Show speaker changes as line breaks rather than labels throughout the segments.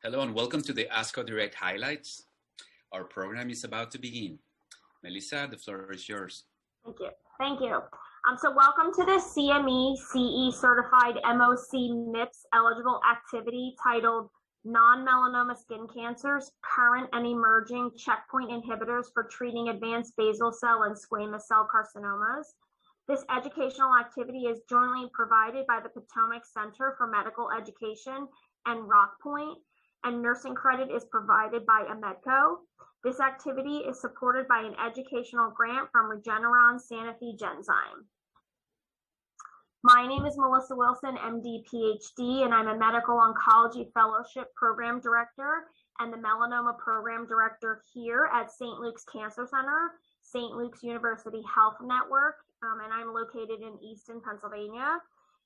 Hello and welcome to the ASCO Direct highlights. Our program is about to begin. Melissa, the floor is yours.
Thank you. So welcome to the CME CE certified MOC MIPS eligible activity titled Non-Melanoma Skin Cancers, Current and Emerging Checkpoint Inhibitors for Treating Advanced Basal Cell and Squamous Cell Carcinomas. This educational activity is jointly provided by the Potomac Center for Medical Education and Rockpoint, and nursing credit is provided by Amedco. This activity is supported by an educational grant from Regeneron Sanofi Genzyme. My name is Melissa Wilson, MD, PhD, and I'm a Medical Oncology Fellowship Program Director and the Melanoma Program Director here at St. Luke's Cancer Center, St. Luke's University Health Network, and I'm located in Easton, Pennsylvania.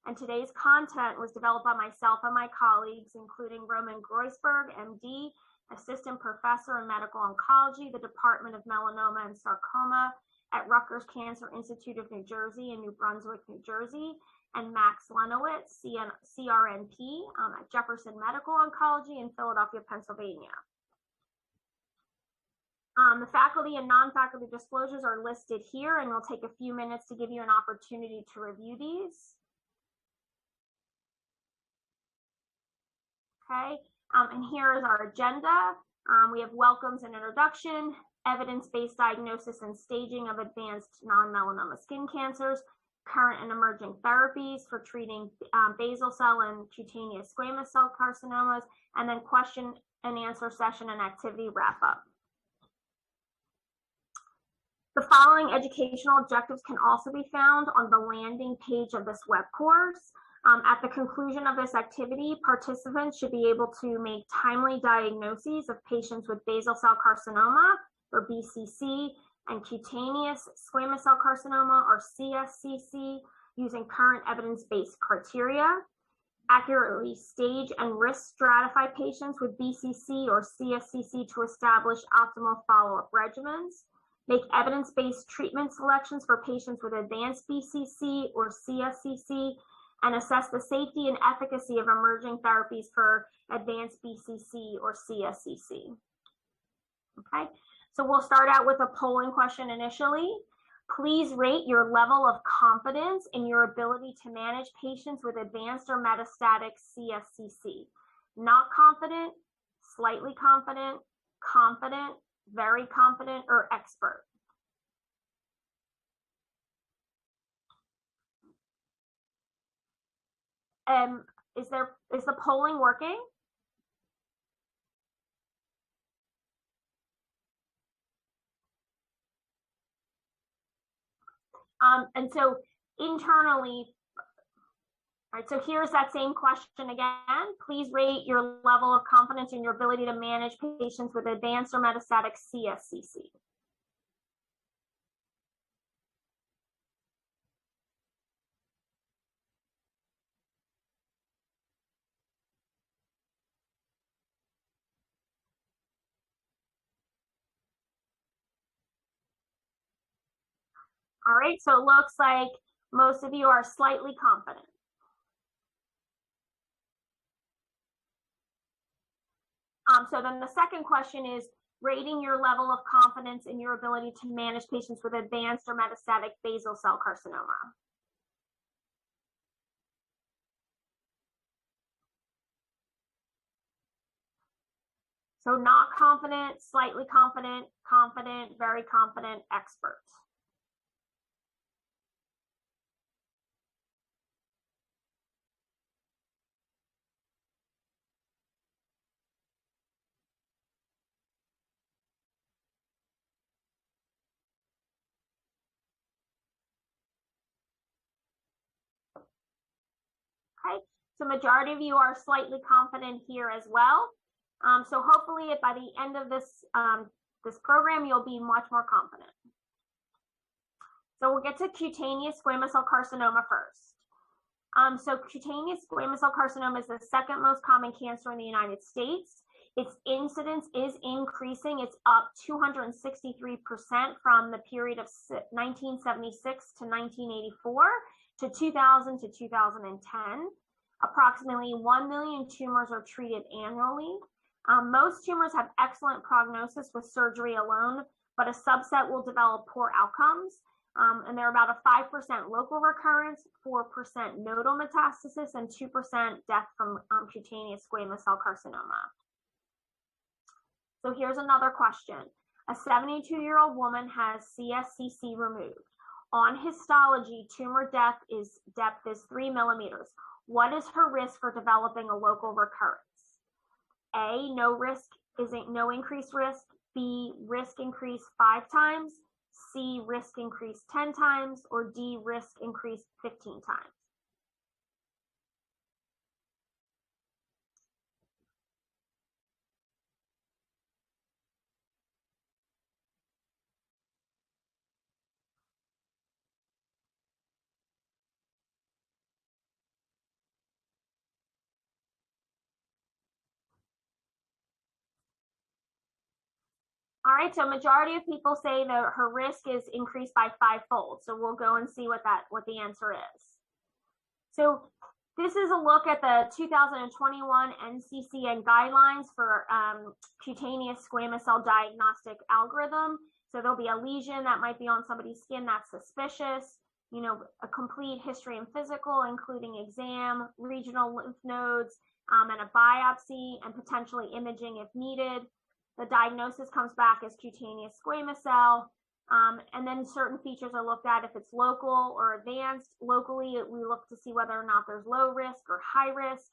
And today's content was developed by myself and my colleagues, including Roman Groisberg, MD, Assistant Professor in Medical Oncology, the Department of Melanoma and Sarcoma at Rutgers Cancer Institute of New Jersey in New Brunswick, New Jersey, and Max Lenowitz, CRNP, at Jefferson Medical Oncology in Philadelphia, Pennsylvania. The faculty and non-faculty disclosures are listed here, and we'll take a few minutes to give you an opportunity to review these. Okay, and here is our agenda. We have welcomes and introduction, evidence-based diagnosis and staging of advanced non-melanoma skin cancers, current and emerging therapies for treating basal cell and cutaneous squamous cell carcinomas, and then question and answer session and activity wrap-up. The following educational objectives can also be found on the landing page of this web course. At the conclusion of this activity, participants should be able to make timely diagnoses of patients with basal cell carcinoma, or BCC, and cutaneous squamous cell carcinoma, or CSCC, using current evidence-based criteria, accurately stage and risk stratify patients with BCC or CSCC to establish optimal follow-up regimens, make evidence-based treatment selections for patients with advanced BCC or CSCC, and assess the safety and efficacy of emerging therapies for advanced BCC or CSCC. Okay, so we'll start out with a polling question initially. Please rate your level of confidence in your ability to manage patients with advanced or metastatic CSCC. Not confident, slightly confident, confident, very confident, or expert. Is the polling working? And so internally, all right, so here's that same question again. Please rate your level of confidence in your ability to manage patients with advanced or metastatic CSCC. All right, so it looks like most of you are slightly confident. So then the second question is rating your level of confidence in your ability to manage patients with advanced or metastatic basal cell carcinoma. So not confident, slightly confident, confident, very confident, expert. Okay, so majority of you are slightly confident here as well. So hopefully by the end of this, this program, you'll be much more confident. So we'll get to cutaneous squamous cell carcinoma first. So cutaneous squamous cell carcinoma is the second most common cancer in the United States. Its incidence is increasing. It's up 263% from the period of 1976 to 1984 to 2000 to 2010. Approximately 1 million tumors are treated annually. Most tumors have excellent prognosis with surgery alone, but a subset will develop poor outcomes. And they're about a 5% local recurrence, 4% nodal metastasis, and 2% death from cutaneous squamous cell carcinoma. So here's another question. A 72-year-old woman has CSCC removed. On histology, tumor depth is 3 millimeters. What is her risk for developing a local recurrence? A, no increased risk. B, risk increased 5 times. C, risk increased 10 times. Or D, risk increased 15 times. All right, so majority of people say that her risk is increased by 5-fold. So we'll go and see what the answer is. So this is a look at the 2021 NCCN guidelines for cutaneous squamous cell diagnostic algorithm. So there'll be a lesion that might be on somebody's skin that's suspicious, a complete history and physical, including exam, regional lymph nodes, and a biopsy, and potentially imaging if needed. The diagnosis comes back as cutaneous squamous cell, and then certain features are looked at if it's local or advanced. Locally, we look to see whether or not there's low risk or high risk.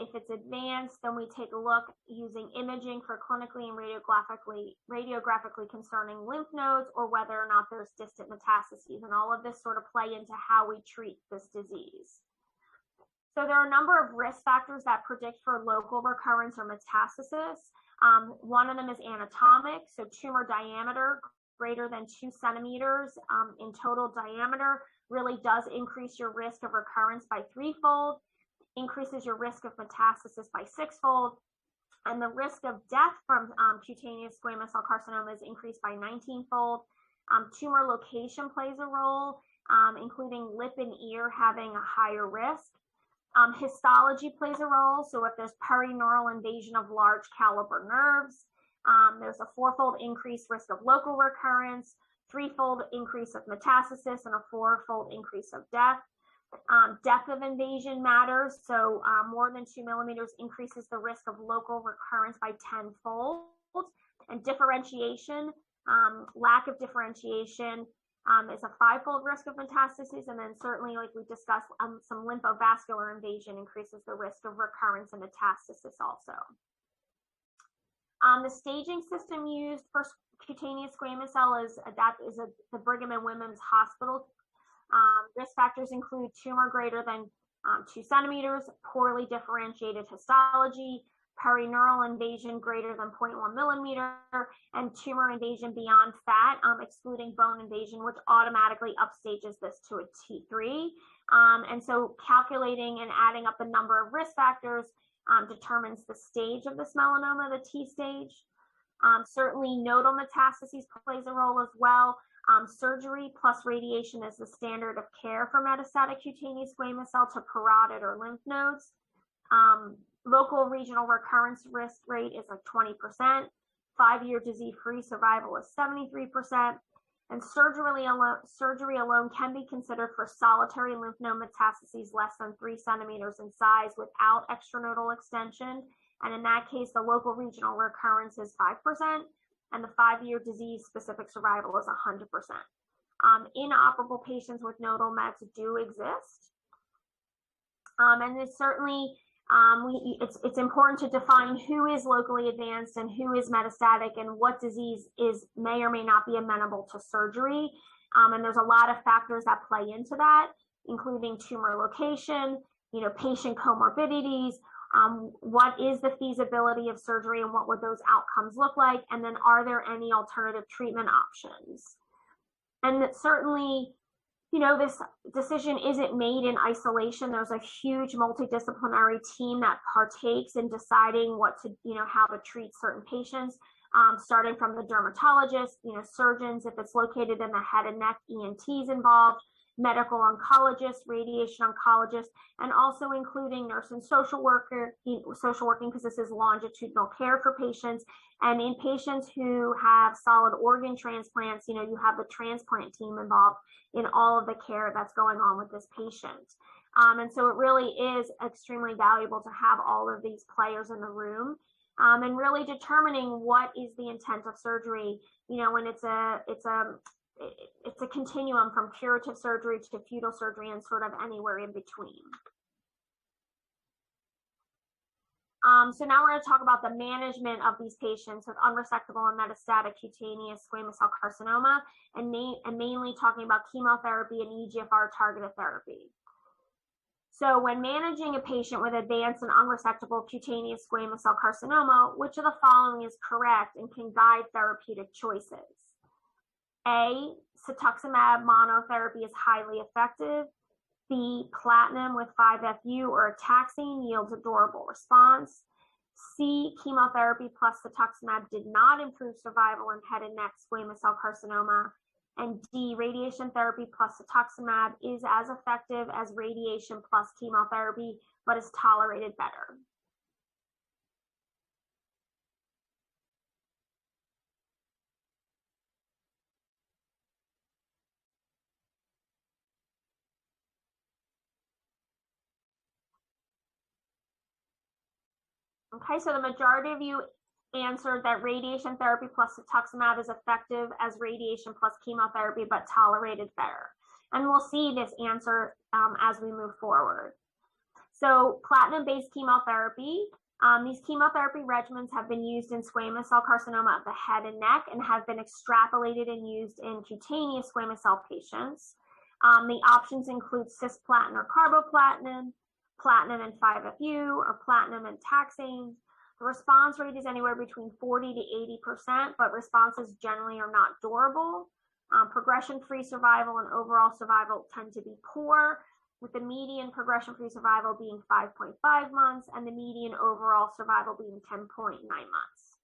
If it's advanced, then we take a look using imaging for clinically and radiographically concerning lymph nodes, or whether or not there's distant metastases. And all of this sort of play into how we treat this disease. So there are a number of risk factors that predict for local recurrence or metastasis. One of them is anatomic, so tumor diameter greater than 2 centimeters in total diameter really does increase your risk of recurrence by 3-fold, increases your risk of metastasis by 6-fold, and the risk of death from cutaneous squamous cell carcinoma is increased by 19-fold. Tumor location plays a role, including lip and ear having a higher risk. Histology plays a role, so if there's perineural invasion of large caliber nerves, there's a 4-fold increased risk of local recurrence, 3-fold increase of metastasis, and a 4-fold increase of death. Depth of invasion matters, so more than 2 millimeters increases the risk of local recurrence by 10-fold. And differentiation, lack of differentiation, is a 5-fold risk of metastases, and then certainly, like we discussed, some lymphovascular invasion increases the risk of recurrence and metastasis also. The staging system used for cutaneous squamous cell is the Brigham and Women's Hospital. Risk factors include tumor greater than 2 centimeters, poorly differentiated histology, perineural invasion greater than 0.1 millimeter, and tumor invasion beyond fat, excluding bone invasion, which automatically upstages this to a T3. And so calculating and adding up the number of risk factors determines the stage of this melanoma, the T stage. Certainly nodal metastases plays a role as well. Surgery plus radiation is the standard of care for metastatic cutaneous squamous cell to parotid or lymph nodes. Local regional recurrence risk rate is like 20%. 5-year disease-free survival is 73%. And surgery alone can be considered for solitary lymph node metastases less than 3 centimeters in size without extranodal extension. And in that case, the local regional recurrence is 5%, and the 5-year disease-specific survival is 100%. Inoperable patients with nodal mets do exist. And it's certainly, it's important to define who is locally advanced and who is metastatic and what disease may or may not be amenable to surgery. And there's a lot of factors that play into that, including tumor location, patient comorbidities, what is the feasibility of surgery and what would those outcomes look like? And then are there any alternative treatment options? And certainly, this decision isn't made in isolation. There's a huge multidisciplinary team that partakes in deciding what to, how to treat certain patients, starting from the dermatologist, surgeons, if it's located in the head and neck, ENTs involved, medical oncologists, radiation oncologists, and also including nurse and social working, because this is longitudinal care for patients. And in patients who have solid organ transplants, you have the transplant team involved in all of the care that's going on with this patient. And so it really is extremely valuable to have all of these players in the room, and really determining what is the intent of surgery. When it's a continuum from curative surgery to fetal surgery and sort of anywhere in between. So now we're going to talk about the management of these patients with unresectable and metastatic cutaneous squamous cell carcinoma, and mainly talking about chemotherapy and EGFR targeted therapy. So when managing a patient with advanced and unresectable cutaneous squamous cell carcinoma, which of the following is correct and can guide therapeutic choices? A, cetuximab monotherapy is highly effective. B, platinum with 5-FU or a taxane yields a durable response. C, chemotherapy plus cetuximab did not improve survival in head and neck squamous cell carcinoma. And D, radiation therapy plus cetuximab is as effective as radiation plus chemotherapy, but is tolerated better. Okay, so the majority of you answered that radiation therapy plus cetuximab is effective as radiation plus chemotherapy, but tolerated better. And we'll see this answer as we move forward. So platinum-based chemotherapy, these chemotherapy regimens have been used in squamous cell carcinoma of the head and neck and have been extrapolated and used in cutaneous squamous cell patients. The options include cisplatin or carboplatin, platinum and 5-FU, or platinum and taxanes. The response rate is anywhere between 40 to 80%, but responses generally are not durable. Progression-free survival and overall survival tend to be poor, with the median progression-free survival being 5.5 months and the median overall survival being 10.9 months.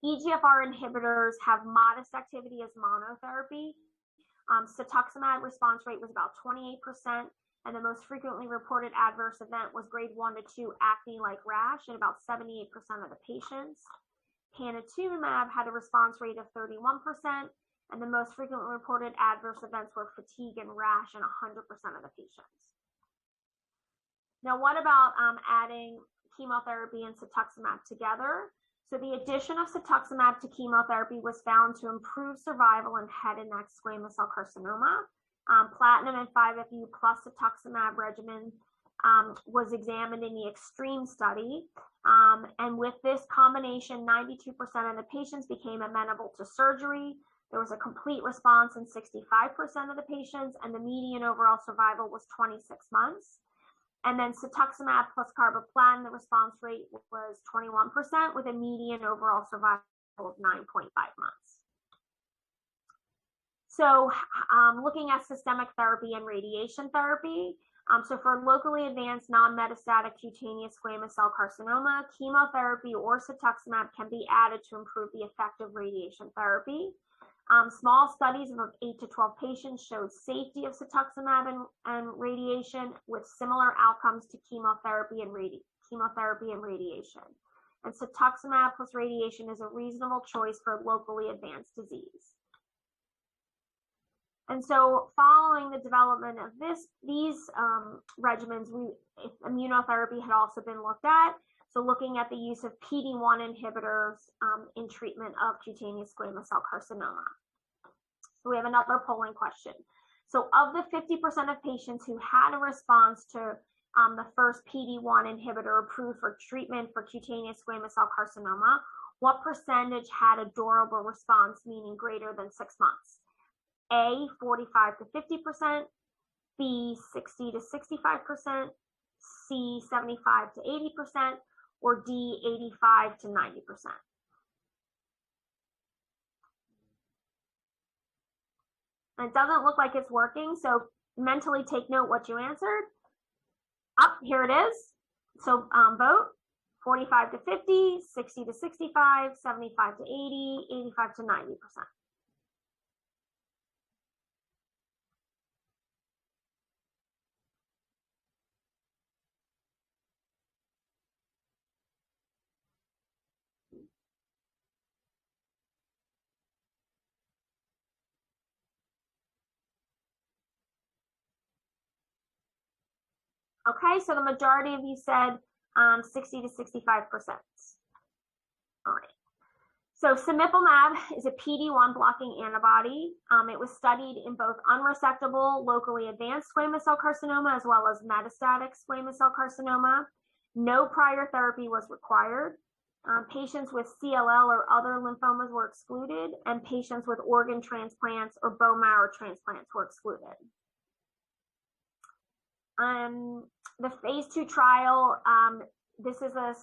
EGFR inhibitors have modest activity as monotherapy. Cetuximab response rate was about 28%. And the most frequently reported adverse event was grade 1 to 2 acne-like rash in about 78% of the patients. Panitumumab had a response rate of 31%, and the most frequently reported adverse events were fatigue and rash in 100% of the patients. Now, what about adding chemotherapy and cetuximab together? So the addition of cetuximab to chemotherapy was found to improve survival in head and neck squamous cell carcinoma. Platinum and 5-FU plus cetuximab regimen was examined in the EXTREME study. And with this combination, 92% of the patients became amenable to surgery. There was a complete response in 65% of the patients, and the median overall survival was 26 months. And then cetuximab plus carboplatin, the response rate was 21%, with a median overall survival of 9.5 months. So looking at systemic therapy and radiation therapy, so for locally advanced non-metastatic cutaneous squamous cell carcinoma, chemotherapy or cetuximab can be added to improve the effect of radiation therapy. Small studies of 8 to 12 patients showed safety of cetuximab and radiation with similar outcomes to chemotherapy and radiation. And cetuximab plus radiation is a reasonable choice for locally advanced disease. And so following the development of these regimens, immunotherapy had also been looked at. So looking at the use of PD-1 inhibitors in treatment of cutaneous squamous cell carcinoma. So we have another polling question. So of the 50% of patients who had a response to the first PD-1 inhibitor approved for treatment for cutaneous squamous cell carcinoma, what percentage had a durable response, meaning greater than 6 months? A, 45 to 50%, B, 60 to 65%, C, 75 to 80%, or D, 85 to 90%. And it doesn't look like it's working, so mentally take note what you answered. Here it is. So vote 45 to 50, 60 to 65, 75 to 80, 85 to 90%. Okay, so the majority of you said 60 to 65%. All right. So cemiplimab is a PD-1 blocking antibody. It was studied in both unresectable, locally advanced squamous cell carcinoma as well as metastatic squamous cell carcinoma. No prior therapy was required. Patients with CLL or other lymphomas were excluded, and patients with organ transplants or bone marrow transplants were excluded. The phase 2 trial, this is a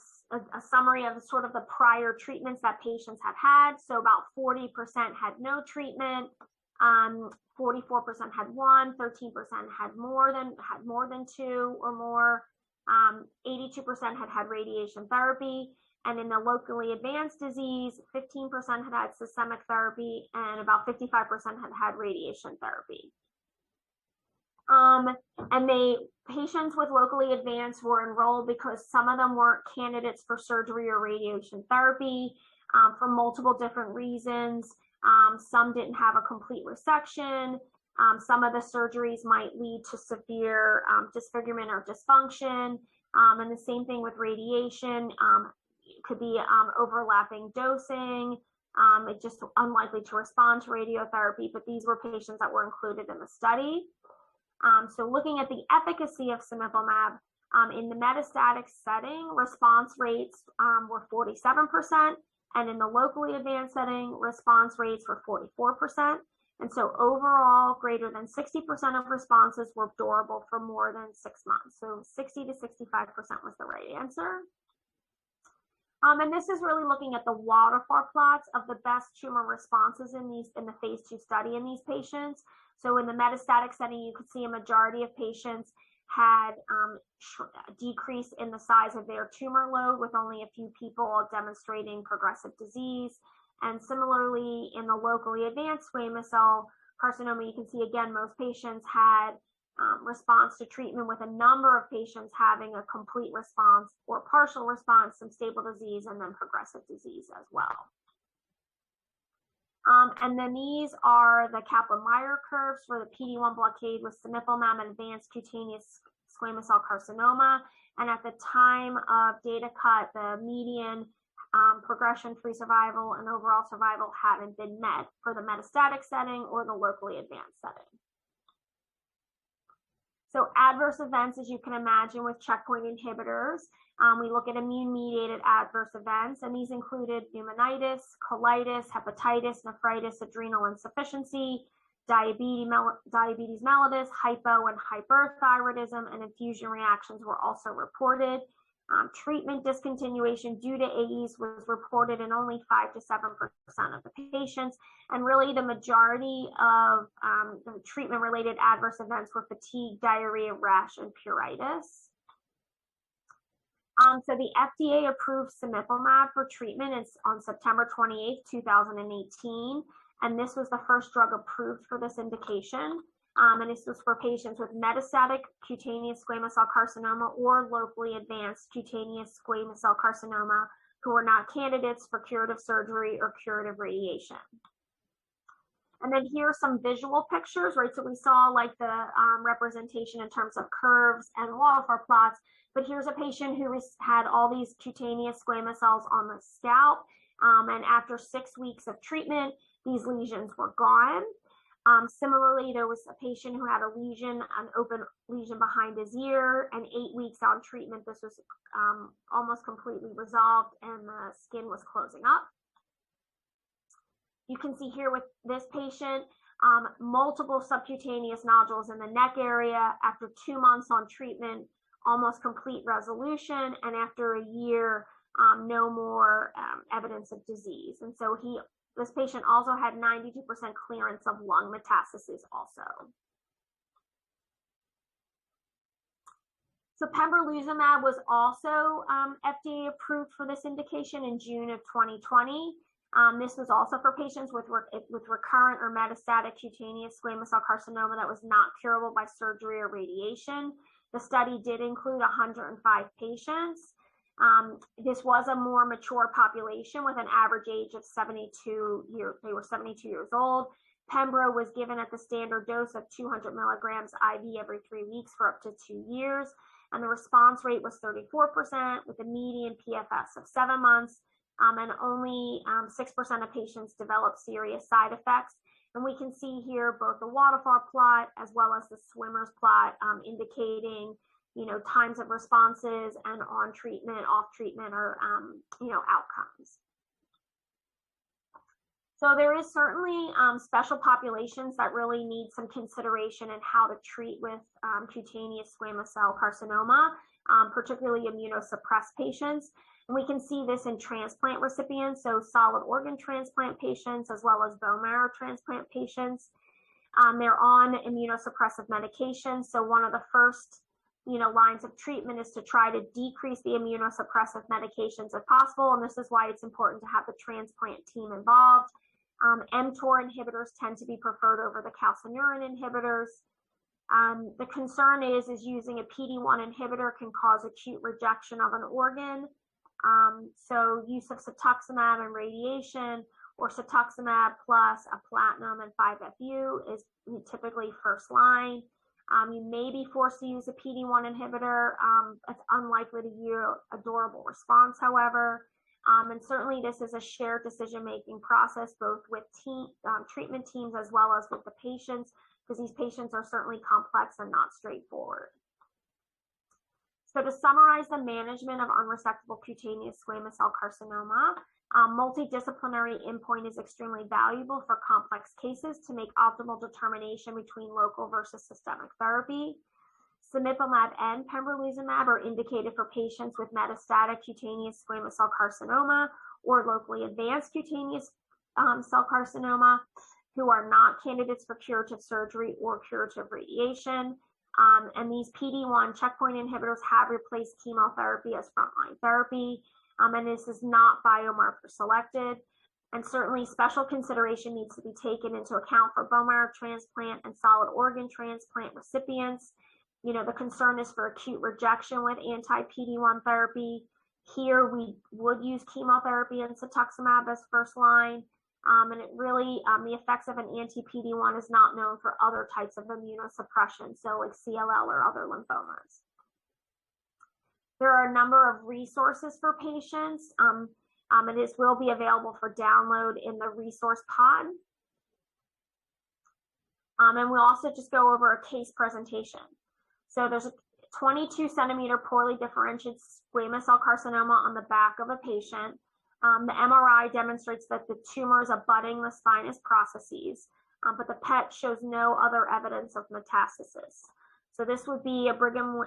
summary of sort of the prior treatments that patients have had. So about 40% had no treatment, 44% had one, 13% had more than two or more, 82% had radiation therapy, and in the locally advanced disease, 15% had systemic therapy, and about 55% had radiation therapy. And patients with locally advanced were enrolled because some of them weren't candidates for surgery or radiation therapy for multiple different reasons. Some didn't have a complete resection. Some of the surgeries might lead to severe disfigurement or dysfunction. And the same thing with radiation. It could be overlapping dosing. It's just unlikely to respond to radiotherapy, but these were patients that were included in the study. So looking at the efficacy of cemiplimab, in the metastatic setting, response rates were 47%, and in the locally advanced setting, response rates were 44%. And so overall, greater than 60% of responses were durable for more than 6 months. So 60 to 65% was the right answer. And this is really looking at the waterfall plots of the best tumor responses in the phase 2 study in these patients. So in the metastatic setting, you could see a majority of patients had a decrease in the size of their tumor load, with only a few people demonstrating progressive disease. And similarly, in the locally advanced squamous cell carcinoma, you can see again, most patients had response to treatment, with a number of patients having a complete response or partial response, some stable disease, and then progressive disease as well. And then these are the Kaplan-Meier curves for the PD-1 blockade with cemiplimab and advanced cutaneous squamous cell carcinoma. And at the time of data cut, the median progression-free survival and overall survival hadn't been met for the metastatic setting or the locally advanced setting. So adverse events, as you can imagine, with checkpoint inhibitors, we look at immune-mediated adverse events, and these included pneumonitis, colitis, hepatitis, nephritis, adrenal insufficiency, diabetes mellitus, hypo and hyperthyroidism, and infusion reactions were also reported. Treatment discontinuation due to AEs was reported in only 5 to 7% of the patients. And really the majority of the treatment-related adverse events were fatigue, diarrhea, rash, and pruritus. So the FDA approved cemiplimab for treatment on September 28, 2018. And this was the first drug approved for this indication. And this was for patients with metastatic cutaneous squamous cell carcinoma or locally advanced cutaneous squamous cell carcinoma who were not candidates for curative surgery or curative radiation. And then here are some visual pictures, right? So we saw like the representation in terms of curves and waterfall plots, but here's a patient who had all these cutaneous squamous cells on the scalp. And after 6 weeks of treatment, these lesions were gone. Similarly, there was a patient who had a lesion, an open lesion behind his ear, and 8 weeks on treatment, this was almost completely resolved and the skin was closing up. You can see here with this patient, multiple subcutaneous nodules in the neck area. After 2 months on treatment, almost complete resolution, and after a year, no more evidence of disease. And so this patient also had 92% clearance of lung metastases also. So pembrolizumab was also FDA approved for this indication in June of 2020. This was also for patients with recurrent or metastatic cutaneous squamous cell carcinoma that was not curable by surgery or radiation. The study did include 105 patients. This was a more mature population with an average age of 72 years. They were 72 years old. Pembro was given at the standard dose of 200 milligrams IV every 3 weeks for up to 2 years. and the response rate was 34% with a median PFS of 7 months, and only 6% of patients developed serious side effects. And we can see here both the waterfall plot as well as the swimmer's plot indicating, times of responses and on treatment, off treatment, or, outcomes. So there is certainly special populations that really need some consideration in how to treat with cutaneous squamous cell carcinoma, particularly immunosuppressed patients. And we can see this in transplant recipients, so solid organ transplant patients, as well as bone marrow transplant patients. They're on immunosuppressive medications. So one of the first, lines of treatment is to try to decrease the immunosuppressive medications if possible. And this is why it's important to have the transplant team involved. mTOR inhibitors tend to be preferred over the calcineurin inhibitors. The concern is using a PD-1 inhibitor can cause acute rejection of an organ. So use of cetuximab and radiation, or cetuximab plus a platinum and 5-FU is typically first line. You may be forced to use a PD-1 inhibitor. It's unlikely to yield a durable response, however. And certainly this is a shared decision-making process, both with treatment teams as well as with the patients, because these patients are certainly complex and not straightforward. So to summarize the management of unresectable cutaneous squamous cell carcinoma, multidisciplinary endpoint is extremely valuable for complex cases to make optimal determination between local versus systemic therapy. Cemiplimab and pembrolizumab are indicated for patients with metastatic cutaneous squamous cell carcinoma or locally advanced cutaneous cell carcinoma who are not candidates for curative surgery or curative radiation. And these PD-1 checkpoint inhibitors have replaced chemotherapy as frontline therapy, and this is not biomarker selected. And certainly special consideration needs to be taken into account for bone marrow transplant and solid organ transplant recipients. The concern is for acute rejection with anti-PD-1 therapy. Here we would use chemotherapy and cetuximab as first line. And it really, the effects of an anti-PD-1 is not known for other types of immunosuppression, so like CLL or other lymphomas. There are a number of resources for patients, and this will be available for download in the resource pod. And we'll also just go over a case presentation. So there's a 22 centimeter poorly differentiated squamous cell carcinoma on the back of a patient. The MRI demonstrates that the tumor is abutting the spinous processes, but the PET shows no other evidence of metastasis. So this would be a Brigham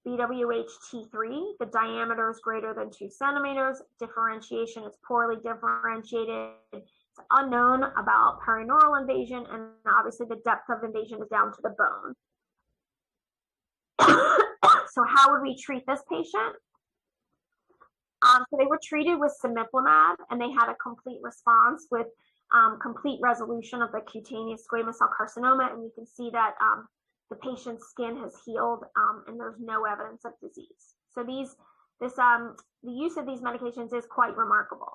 BWH-T3. The diameter is greater than 2 centimeters. Differentiation is poorly differentiated. It's unknown about perineural invasion, and obviously the depth of invasion is down to the bone. So how would we treat this patient? So they were treated with cemiplimab, and they had a complete response with complete resolution of the cutaneous squamous cell carcinoma. And you can see that the patient's skin has healed, and there's no evidence of disease. So the use of these medications is quite remarkable.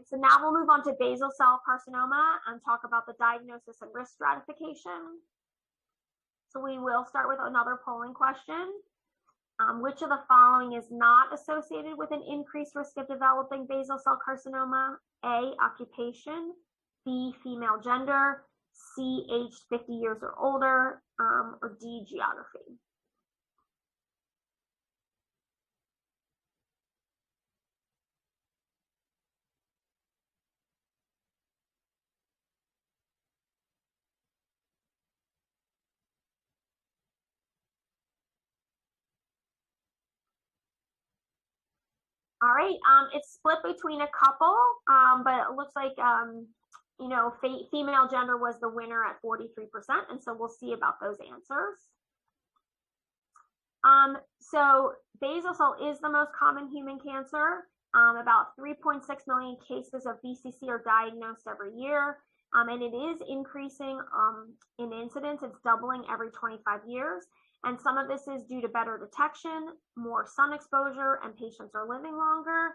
So now we'll move on to basal cell carcinoma and talk about the diagnosis and risk stratification. So we will start with another polling question. Which of the following is not associated with an increased risk of developing basal cell carcinoma? A, occupation, B, female gender, C, age 50 years or older, or D, geography. All right, it's split between a couple, but it looks like, female gender was the winner at 43%, and so we'll see about those answers. So basal cell is the most common human cancer. About 3.6 million cases of BCC are diagnosed every year, and it is increasing in incidence. It's doubling every 25 years. And some of this is due to better detection, more sun exposure, and patients are living longer.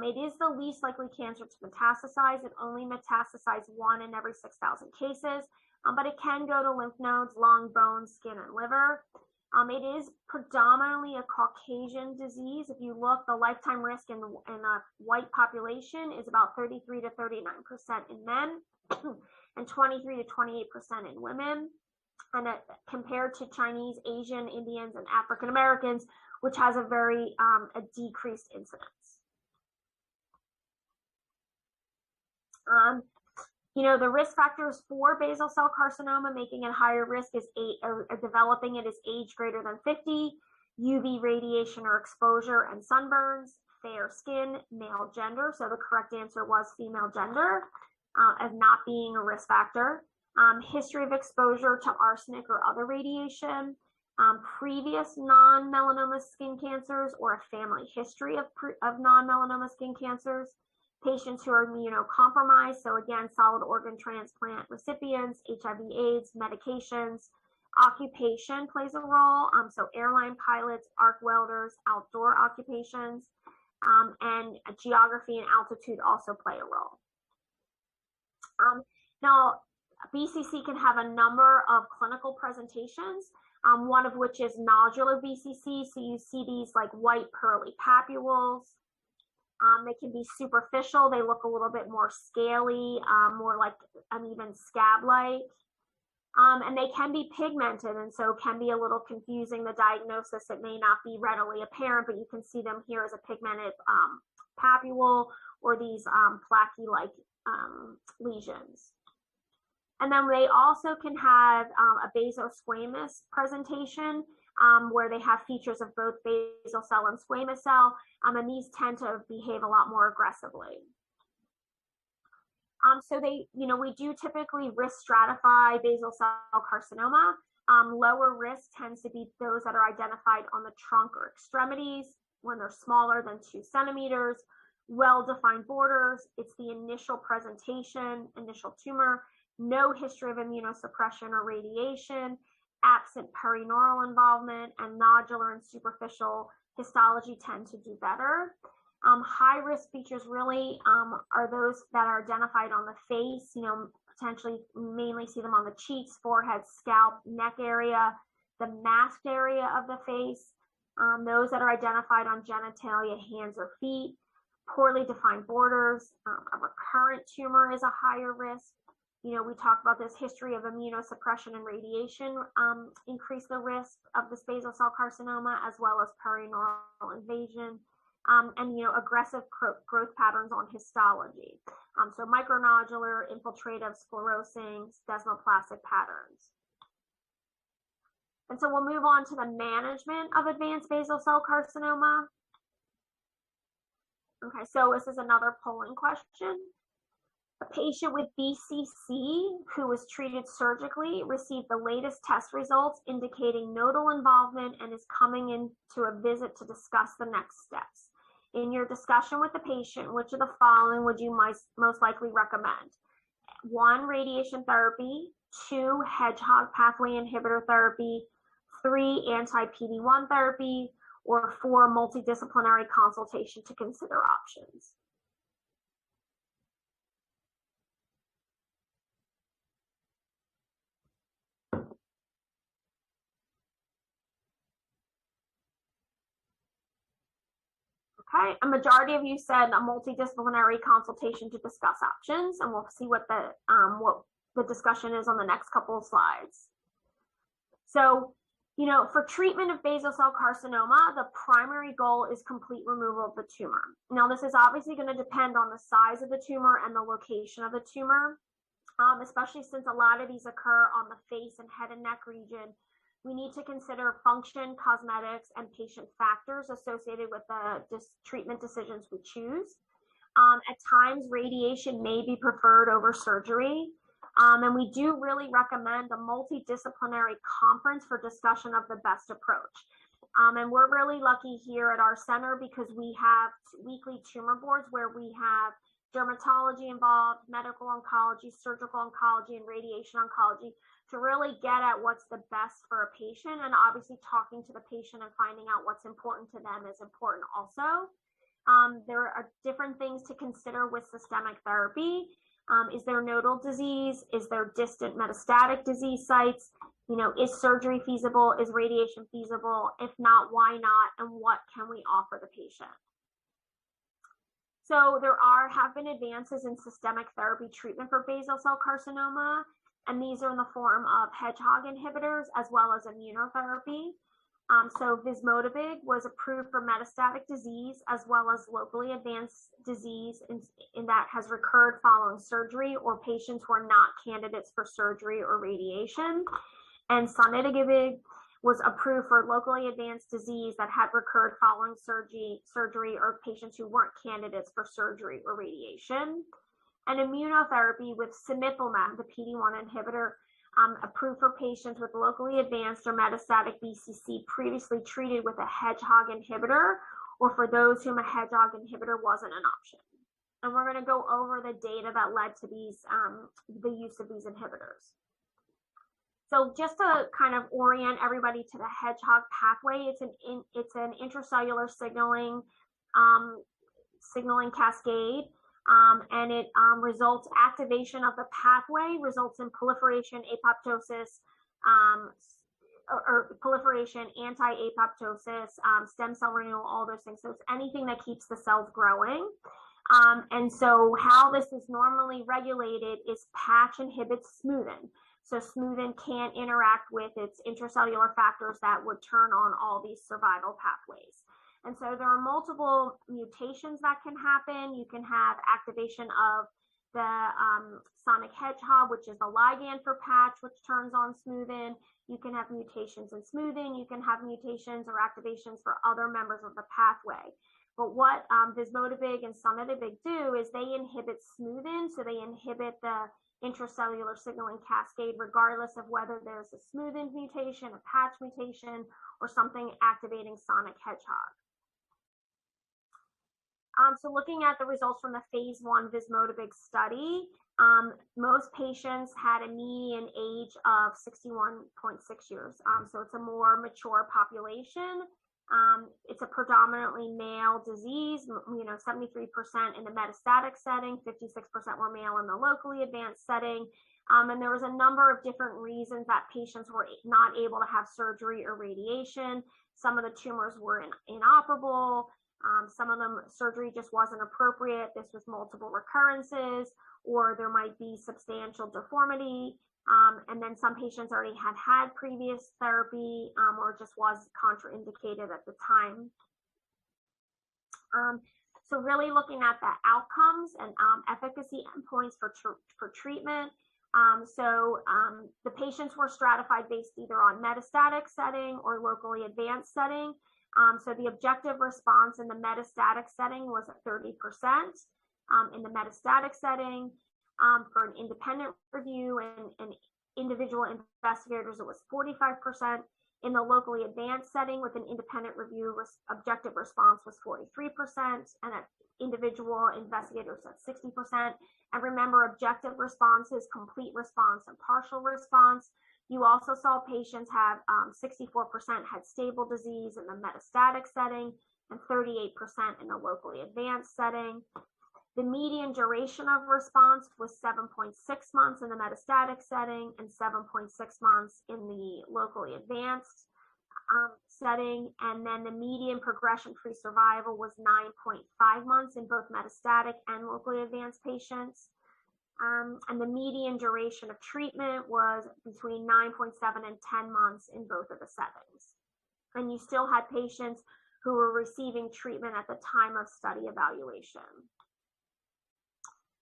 It is the least likely cancer to metastasize. It only metastasizes 1 in every 6,000 cases, but it can go to lymph nodes, lung, bones, skin, and liver. It is predominantly a Caucasian disease. If you look, the lifetime risk in a white population is about 33 to 39% in men and 23 to 28% in women. And compared to Chinese, Asian, Indians, and African Americans, which has a very a decreased incidence. The risk factors for basal cell carcinoma making it higher risk is developing it is age greater than 50, UV radiation or exposure and sunburns, fair skin, male gender. So the correct answer was female gender as not being a risk factor. History of exposure to arsenic or other radiation, previous non-melanoma skin cancers or a family history of non-melanoma skin cancers, patients who are immunocompromised, so again, solid organ transplant recipients, HIV/AIDS, medications, occupation plays a role, so airline pilots, arc welders, outdoor occupations, and geography and altitude also play a role. Now, BCC can have a number of clinical presentations, one of which is nodular BCC, so you see these like white pearly papules. They can be superficial. They look a little bit more scaly, more like uneven scab-like. And they can be pigmented, and so can be a little confusing, the diagnosis. It may not be readily apparent, but you can see them here as a pigmented papule or these plaque-like lesions. And then they also can have a basosquamous presentation, where they have features of both basal cell and squamous cell, and these tend to behave a lot more aggressively. So we do typically risk stratify basal cell carcinoma. Lower risk tends to be those that are identified on the trunk or extremities when they're smaller than 2 centimeters, well-defined borders. It's the initial presentation, initial tumor, no history of immunosuppression or radiation, absent perineural involvement, and nodular and superficial histology tend to do better. High risk features really are those that are identified on the face, potentially mainly see them on the cheeks, forehead, scalp, neck area, the masked area of the face, those that are identified on genitalia, hands or feet, poorly defined borders. A recurrent tumor is a higher risk. We talked about this history of immunosuppression and radiation increase the risk of this basal cell carcinoma, as well as perineural invasion, and aggressive growth patterns on histology. So micronodular, infiltrative, sclerosing, desmoplastic patterns. And so we'll move on to the management of advanced basal cell carcinoma. Okay, so this is another polling question. A patient with BCC who was treated surgically received the latest test results indicating nodal involvement and is coming into a visit to discuss the next steps. In your discussion with the patient, which of the following would you most likely recommend? 1, radiation therapy, 2, hedgehog pathway inhibitor therapy, 3, anti-PD-1 therapy, or 4, multidisciplinary consultation to consider options. Okay, a majority of you said a multidisciplinary consultation to discuss options, and we'll see what the discussion is on the next couple of slides. So, for treatment of basal cell carcinoma, the primary goal is complete removal of the tumor. Now, this is obviously going to depend on the size of the tumor and the location of the tumor, especially since a lot of these occur on the face and head and neck region. We need to consider function, cosmetics, and patient factors associated with the treatment decisions we choose. At times, radiation may be preferred over surgery. And we do really recommend a multidisciplinary conference for discussion of the best approach. And we're really lucky here at our center because we have weekly tumor boards where we have dermatology involved, medical oncology, surgical oncology, and radiation oncology to really get at what's the best for a patient. And obviously talking to the patient and finding out what's important to them is important also. There are different things to consider with systemic therapy. Is there nodal disease? Is there distant metastatic disease sites? Is surgery feasible? Is radiation feasible? If not, why not? And what can we offer the patient? So there have been advances in systemic therapy treatment for basal cell carcinoma, and these are in the form of hedgehog inhibitors as well as immunotherapy. So vismodegib was approved for metastatic disease as well as locally advanced disease in that has recurred following surgery or patients who are not candidates for surgery or radiation. And sonidegib was approved for locally advanced disease that had recurred following surgery or patients who weren't candidates for surgery or radiation. And immunotherapy with cemiplimab, the PD-1 inhibitor, approved for patients with locally advanced or metastatic BCC previously treated with a hedgehog inhibitor, or for those whom a hedgehog inhibitor wasn't an option. And we're going to go over the data that led to these, the use of these inhibitors. So just to kind of orient everybody to the hedgehog pathway, it's an intracellular signaling cascade. And it results activation of the pathway, results in proliferation, apoptosis, or proliferation, anti-apoptosis, stem cell renewal, all those things. So it's anything that keeps the cells growing. And so how this is normally regulated is patch inhibits smoothing. So smoothing can't interact with its intracellular factors that would turn on all these survival pathways. And so there are multiple mutations that can happen. You can have activation of the sonic hedgehog, which is the ligand for patch, which turns on smoothing. You can have mutations in smoothing. You can have mutations or activations for other members of the pathway. But what vismodegib and sonidegib do is they inhibit smoothing, so they inhibit the intracellular signaling cascade, regardless of whether there's a smoothing mutation, a patch mutation, or something activating sonic hedgehog. So looking at the results from the phase 1 vismodegib study, most patients had a median age of 61.6 years. So it's a more mature population. It's a predominantly male disease, 73% in the metastatic setting, 56% were male in the locally advanced setting. And there was a number of different reasons that patients were not able to have surgery or radiation. Some of the tumors were inoperable. Some of them, surgery just wasn't appropriate. This was multiple recurrences, or there might be substantial deformity. And then some patients already had previous therapy, or just was contraindicated at the time. So really looking at the outcomes and efficacy endpoints for treatment. The patients were stratified based either on metastatic setting or locally advanced setting. So the objective response in the metastatic setting was 30%. In the metastatic setting, for an independent review and individual investigators, it was 45%. In the locally advanced setting with an independent review, objective response was 43%, and at individual investigators at 60%. And remember, objective response is complete response and partial response. You also saw patients have 64% had stable disease in the metastatic setting and 38% in the locally advanced setting. The median duration of response was 7.6 months in the metastatic setting and 7.6 months in the locally advanced setting. And then the median progression-free survival was 9.5 months in both metastatic and locally advanced patients. And the median duration of treatment was between 9.7 and 10 months in both of the settings. And you still had patients who were receiving treatment at the time of study evaluation.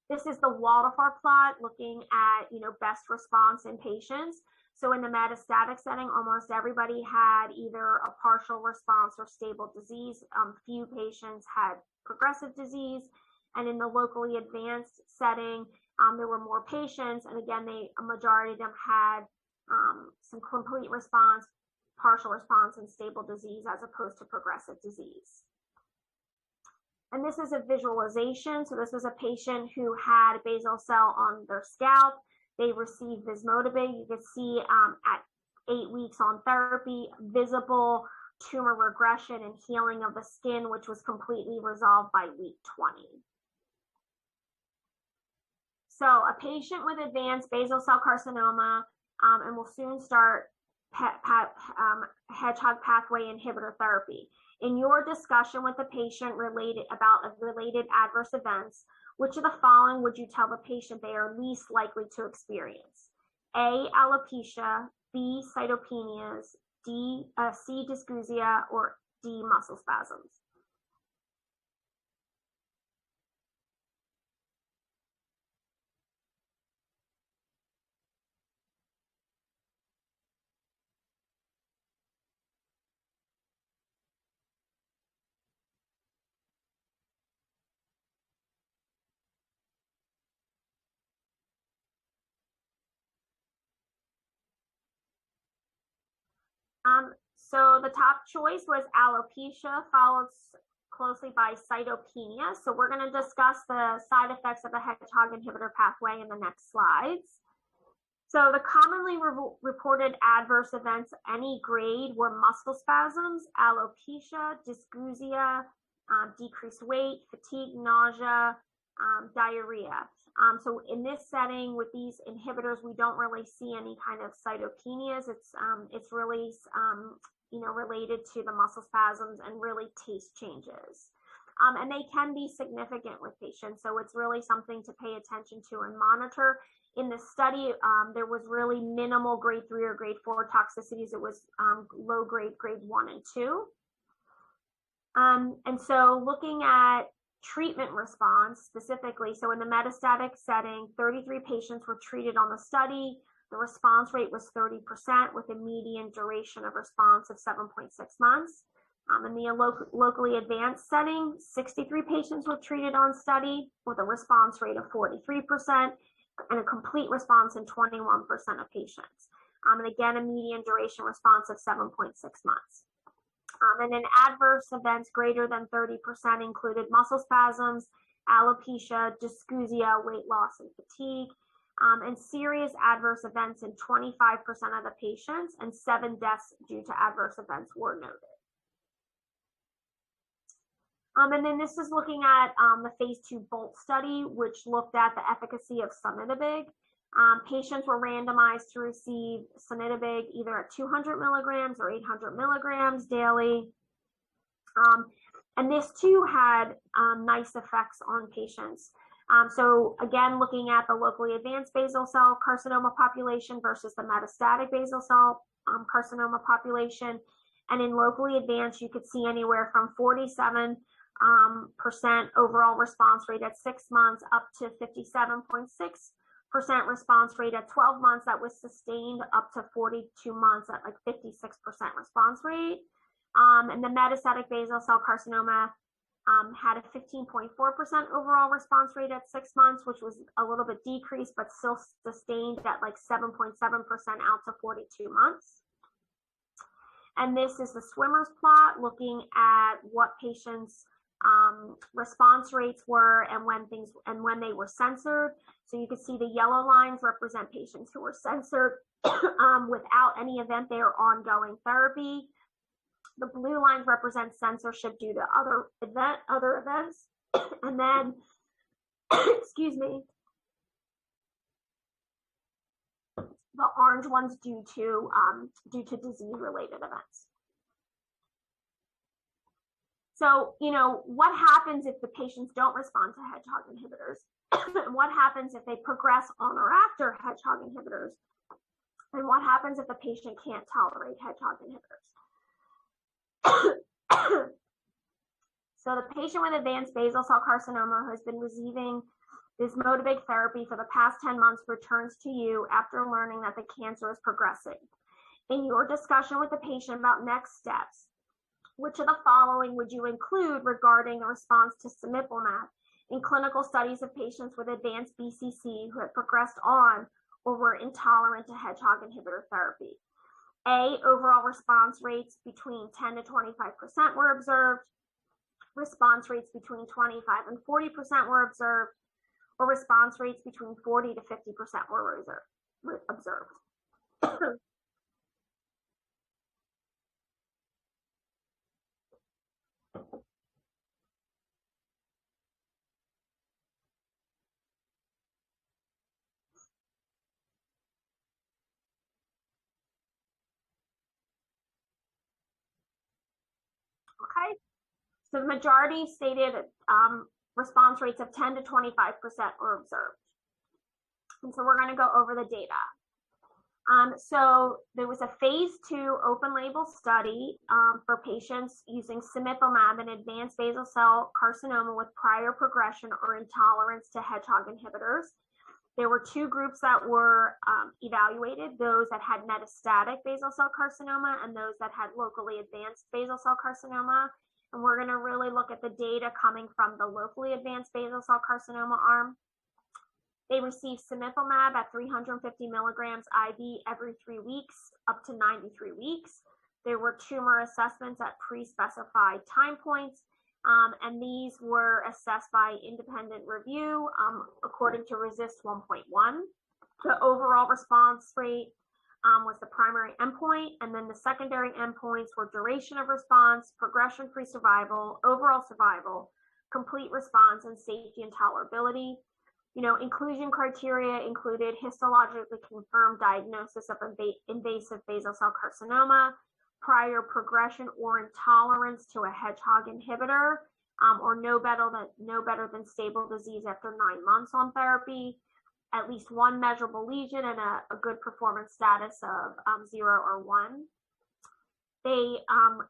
This is the waterfall plot looking at, best response in patients. So in the metastatic setting, almost everybody had either a partial response or stable disease. Few patients had progressive disease. And in the locally advanced setting, there were more patients. And again, a majority of them had some complete response, partial response, and stable disease as opposed to progressive disease. And this is a visualization. So this was a patient who had basal cell on their scalp. They received vismodegib. You can see at 8 weeks on therapy, visible tumor regression and healing of the skin, which was completely resolved by week 20. So a patient with advanced basal cell carcinoma, and we'll soon start hedgehog pathway inhibitor therapy. In your discussion with the patient about related adverse events, which of the following would you tell the patient they are least likely to experience? A, alopecia, B, cytopenias, C, dysgeusia, or D, muscle spasms? So the top choice was alopecia, followed closely by cytopenia. So we're going to discuss the side effects of the hedgehog inhibitor pathway in the next slides. So the commonly reported adverse events, any grade, were muscle spasms, alopecia, dysgeusia, decreased weight, fatigue, nausea, diarrhea. So in this setting with these inhibitors, we don't really see any kind of cytopenias. It's really related to the muscle spasms and really taste changes. And they can be significant with patients. So it's really something to pay attention to and monitor. In the study, there was really minimal grade 3 or grade 4 toxicities. It was low grade, grade 1 and 2. And so looking at treatment response specifically, so in the metastatic setting, 33 patients were treated on the study. The response rate was 30% with a median duration of response of 7.6 months. In the locally advanced setting, 63 patients were treated on study with a response rate of 43% and a complete response in 21% of patients. And again, a median duration response of 7.6 months. And in adverse events greater than 30% included muscle spasms, alopecia, dysgeusia, weight loss, and fatigue. And serious adverse events in 25% of the patients, and 7 deaths due to adverse events were noted. And then this is looking at the phase 2 BOLT study, which looked at the efficacy of sunitinib. Patients were randomized to receive sunitinib either at 200 milligrams or 800 milligrams daily. And this too had nice effects on patients. So again, looking at the locally advanced basal cell carcinoma population versus the metastatic basal cell carcinoma population. And in locally advanced, you could see anywhere from 47% overall response rate at 6 months up to 57.6% response rate at 12 months that was sustained up to 42 months at like 56% response rate. And the metastatic basal cell carcinoma had a 15.4% overall response rate at 6 months, which was a little bit decreased, but still sustained at like 7.7% out to 42 months. And this is the swimmer's plot looking at what patients' response rates were and when they were censored. So you can see the yellow lines represent patients who were censored without any event. They are ongoing therapy. The blue lines represent censorship due to other events, and then, excuse me, the orange ones due to disease-related events. So, what happens if the patients don't respond to hedgehog inhibitors? And what happens if they progress on or after hedgehog inhibitors? And what happens if the patient can't tolerate hedgehog inhibitors? So the patient with advanced basal cell carcinoma who has been receiving this Motivig therapy for the past 10 months returns to you after learning that the cancer is progressing. In your discussion with the patient about next steps, which of the following would you include regarding a response to cemiplimab in clinical studies of patients with advanced BCC who had progressed on or were intolerant to hedgehog inhibitor therapy? A, overall response rates between 10 to 25% were observed. Response rates between 25 and 40% were observed, or response rates between 40 to 50% were observed. Okay, so the majority stated response rates of 10 to 25% were observed. And so we're going to go over the data. So there was a phase 2 open label study for patients using cemiplimab in advanced basal cell carcinoma with prior progression or intolerance to hedgehog inhibitors. There were 2 groups that were evaluated, those that had metastatic basal cell carcinoma and those that had locally advanced basal cell carcinoma. And we're going to really look at the data coming from the locally advanced basal cell carcinoma arm. They received cemiplimab at 350 milligrams IV every 3 weeks, up to 93 weeks. There were tumor assessments at pre-specified time points, and these were assessed by independent review according to RECIST 1.1. The overall response rate was the primary endpoint, and then the secondary endpoints were duration of response, progression-free survival, overall survival, complete response, and safety and tolerability. Inclusion criteria included histologically confirmed diagnosis of invasive basal cell carcinoma, prior progression or intolerance to a hedgehog inhibitor, or no better than stable disease after 9 months on therapy, at least 1 measurable lesion, and a good performance status of 0 or 1. The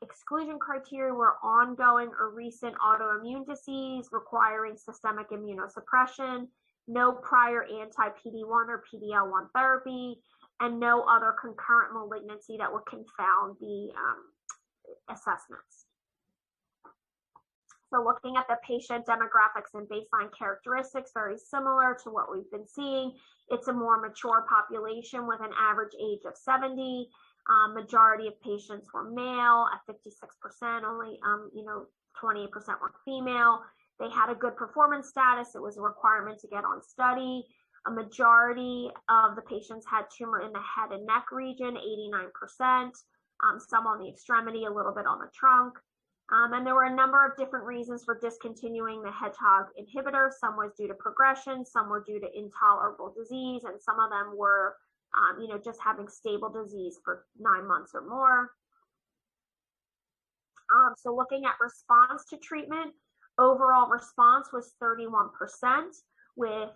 exclusion criteria were ongoing or recent autoimmune disease requiring systemic immunosuppression, no prior anti-PD-1 or PD-L1 therapy, and no other concurrent malignancy that would confound the assessments. So looking at the patient demographics and baseline characteristics, very similar to what we've been seeing. It's a more mature population with an average age of 70. Majority of patients were male at 56%, only 28% were female. They had a good performance status. It was a requirement to get on study. A majority of the patients had tumor in the head and neck region, 89%, some on the extremity, a little bit on the trunk. And there were a number of different reasons for discontinuing the hedgehog inhibitor. Some was due to progression, some were due to intolerable disease, and some of them were just having stable disease for 9 months or more. So looking at response to treatment, overall response was 31%, with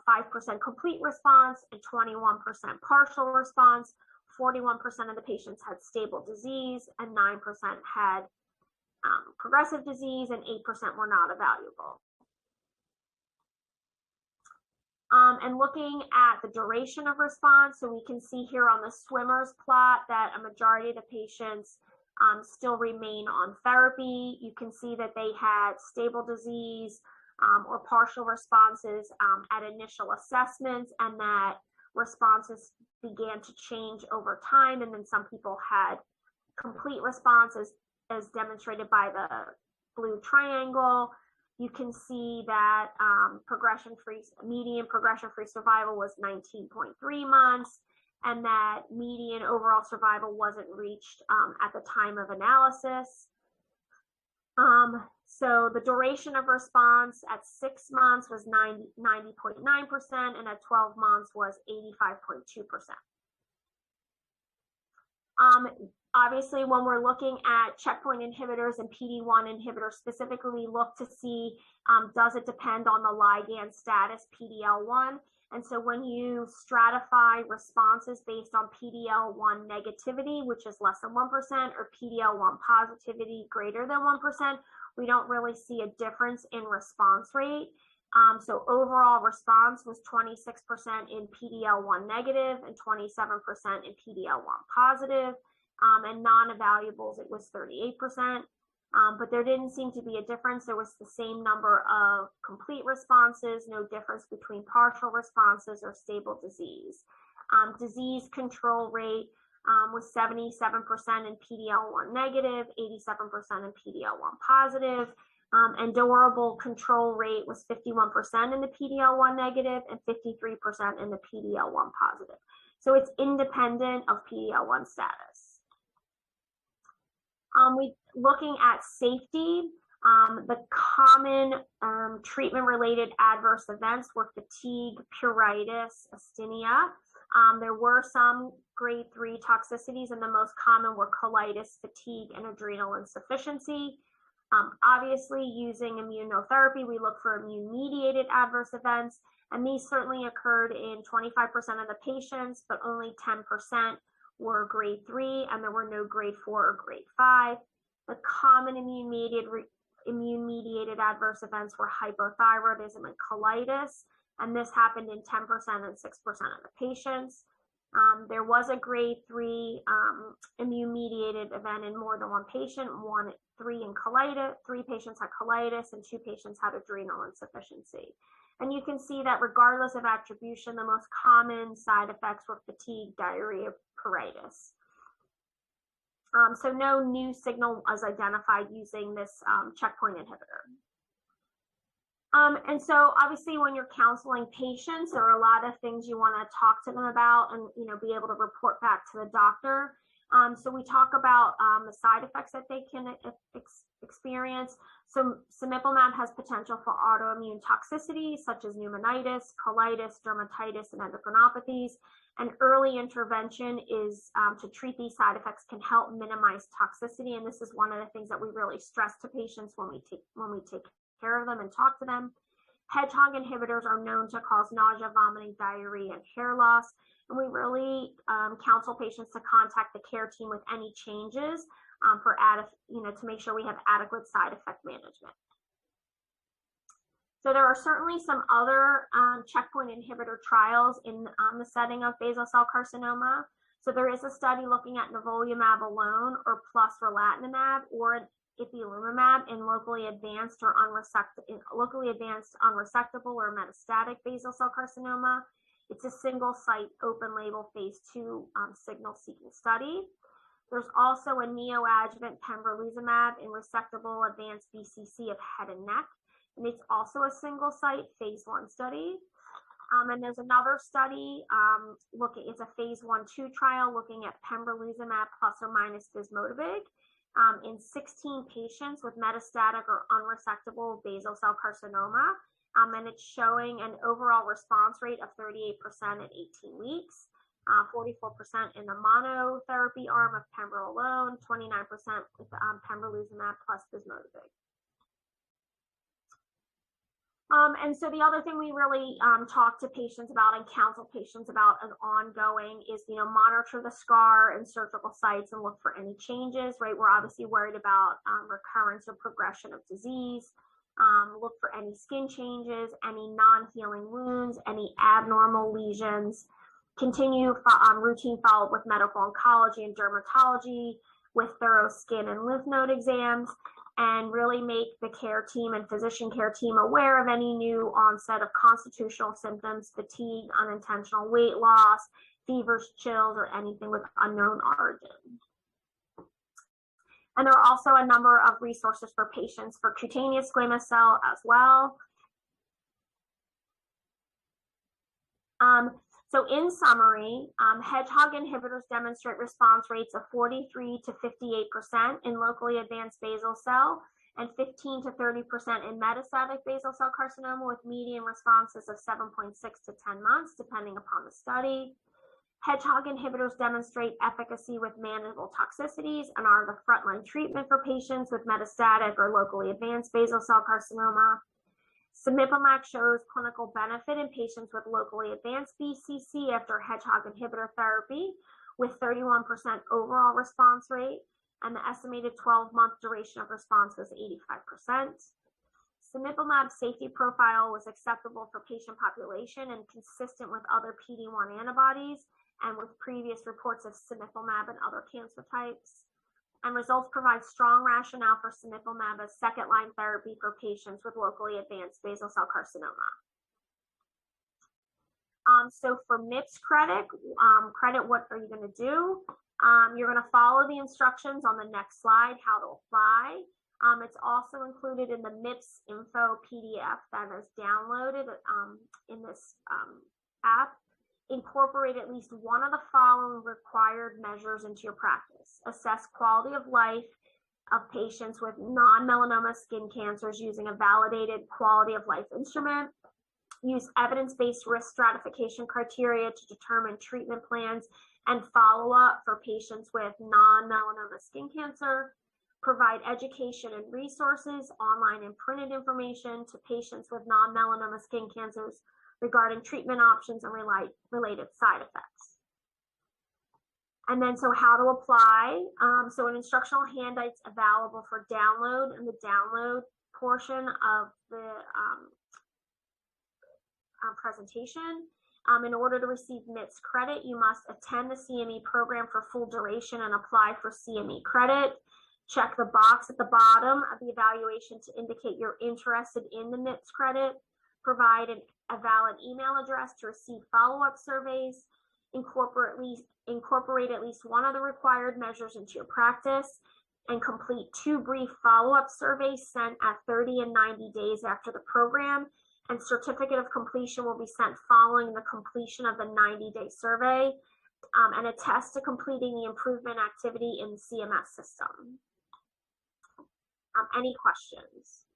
5% complete response and 21% partial response. 41% of the patients had stable disease, and 9% had progressive disease, and 8% were not evaluable. And looking at the duration of response, so we can see here on the swimmer's plot that a majority of the patients still remain on therapy. You can see that they had stable disease or partial responses at initial assessments, and that responses began to change over time. And then some people had complete responses, as demonstrated by the blue triangle. You can see that median progression-free survival was 19.3 months, and that median overall survival wasn't reached at the time of analysis. So the duration of response at 6 months was 90.9%, and at 12 months was 85.2%. Obviously, when we're looking at checkpoint inhibitors and PD-1 inhibitors specifically, we look to see, does it depend on the ligand status, PD-L1? And so when you stratify responses based on PD-L1 negativity, which is less than 1%, or PD-L1 positivity greater than 1%, we don't really see a difference in response rate. So overall response was 26% in PD-L1 negative and 27% in PD-L1 positive. And non-evaluables, it was 38%. But there didn't seem to be a difference. There was the same number of complete responses, no difference between partial responses or stable disease. Disease control rate was 77% in PD-L1 negative, 87% in PD-L1 positive, and durable control rate was 51% in the PD-L1 negative and 53% in the PD-L1 positive. So it's independent of PD-L1 status. Looking at safety, the common treatment-related adverse events were fatigue, pruritus, asthenia. There were some grade 3 toxicities, and the most common were colitis, fatigue, and adrenal insufficiency. Obviously, using immunotherapy, we look for immune-mediated adverse events, and these certainly occurred in 25% of the patients, but only 10% were grade 3, and there were no grade 4 or grade 5. The common immune-mediated adverse events were hypothyroidism and colitis, and this happened in 10% and 6% of the patients. There was a grade 3 immune-mediated event in more than one patient. 3 patients had colitis, and 2 patients had adrenal insufficiency. And you can see that regardless of attribution, the most common side effects were fatigue, diarrhea, pruritus. So no new signal was identified using this checkpoint inhibitor. And so obviously when you're counseling patients, there are a lot of things you want to talk to them about and be able to report back to the doctor. So we talk about the side effects that they can experience. So cemiplimab has potential for autoimmune toxicity such as pneumonitis, colitis, dermatitis, and endocrinopathies. And early intervention is to treat these side effects can help minimize toxicity. And this is one of the things that we really stress to patients when we take care of them and talk to them. Hedgehog inhibitors are known to cause nausea, vomiting, diarrhea, and hair loss. And we really counsel patients to contact the care team with any changes to make sure we have adequate side effect management. So there are certainly some other checkpoint inhibitor trials in the setting of basal cell carcinoma. So there is a study looking at nivolumab alone or plus relatlimab or ipilimumab in locally advanced, unresectable or metastatic basal cell carcinoma. It's a single site open label phase 2 signal seeking study. There's also a neoadjuvant pembrolizumab in resectable advanced BCC of head and neck. And it's also a single site phase 1 study. And there's another study it's a phase 1/2 trial looking at pembrolizumab plus or minus vismodegib in 16 patients with metastatic or unresectable basal cell carcinoma. And it's showing an overall response rate of 38% at 18 weeks, 44% in the monotherapy arm of pembro alone, 29% with pembrolizumab plus vismodegib. And so the other thing we really talk to patients about and counsel patients about an ongoing is, monitor the scar and surgical sites and look for any changes, right? We're obviously worried about recurrence or progression of disease. Look for any skin changes, any non-healing wounds, any abnormal lesions. Continue routine follow-up with medical oncology and dermatology with thorough skin and lymph node exams, and really make the care team and physician care team aware of any new onset of constitutional symptoms, fatigue, unintentional weight loss, fevers, chills, or anything with unknown origin. And there are also a number of resources for patients for cutaneous squamous cell as well. So in summary, hedgehog inhibitors demonstrate response rates of 43 to 58% in locally advanced basal cell and 15 to 30% in metastatic basal cell carcinoma with median responses of 7.6 to 10 months, depending upon the study. Hedgehog inhibitors demonstrate efficacy with manageable toxicities and are the frontline treatment for patients with metastatic or locally advanced basal cell carcinoma. Cemiplimab shows clinical benefit in patients with locally advanced BCC after hedgehog inhibitor therapy with 31% overall response rate, and the estimated 12-month duration of response was 85%. Cemiplimab's safety profile was acceptable for patient population and consistent with other PD-1 antibodies and with previous reports of cemiplimab and other cancer types. And results provide strong rationale for cemiplimab as second-line therapy for patients with locally advanced basal cell carcinoma. So for MIPS credit, what are you going to do? You're going to follow the instructions on the next slide, how to apply. It's also included in the MIPS info PDF that is downloaded in this app. Incorporate at least one of the following required measures into your practice. Assess quality of life of patients with non-melanoma skin cancers using a validated quality of life instrument. use evidence-based risk stratification criteria to determine treatment plans and follow-up for patients with non-melanoma skin cancer, provide education and resources, online and printed information to patients with non-melanoma skin cancers regarding treatment options and related side effects. And then, so how to apply. So an instructional handout's available for download in the download portion of the presentation. In order to receive MITS credit, you must attend the CME program for full duration and apply for CME credit. Check the box at the bottom of the evaluation to indicate you're interested in the MITS credit. Provide a valid email address to receive follow-up surveys. Incorporate at least one of the required measures into your practice, and complete 2 brief follow-up surveys sent at 30 and 90 days after the program. And certificate of completion will be sent following the completion of the 90-day survey, and attest to completing the improvement activity in the CMS system. Any questions?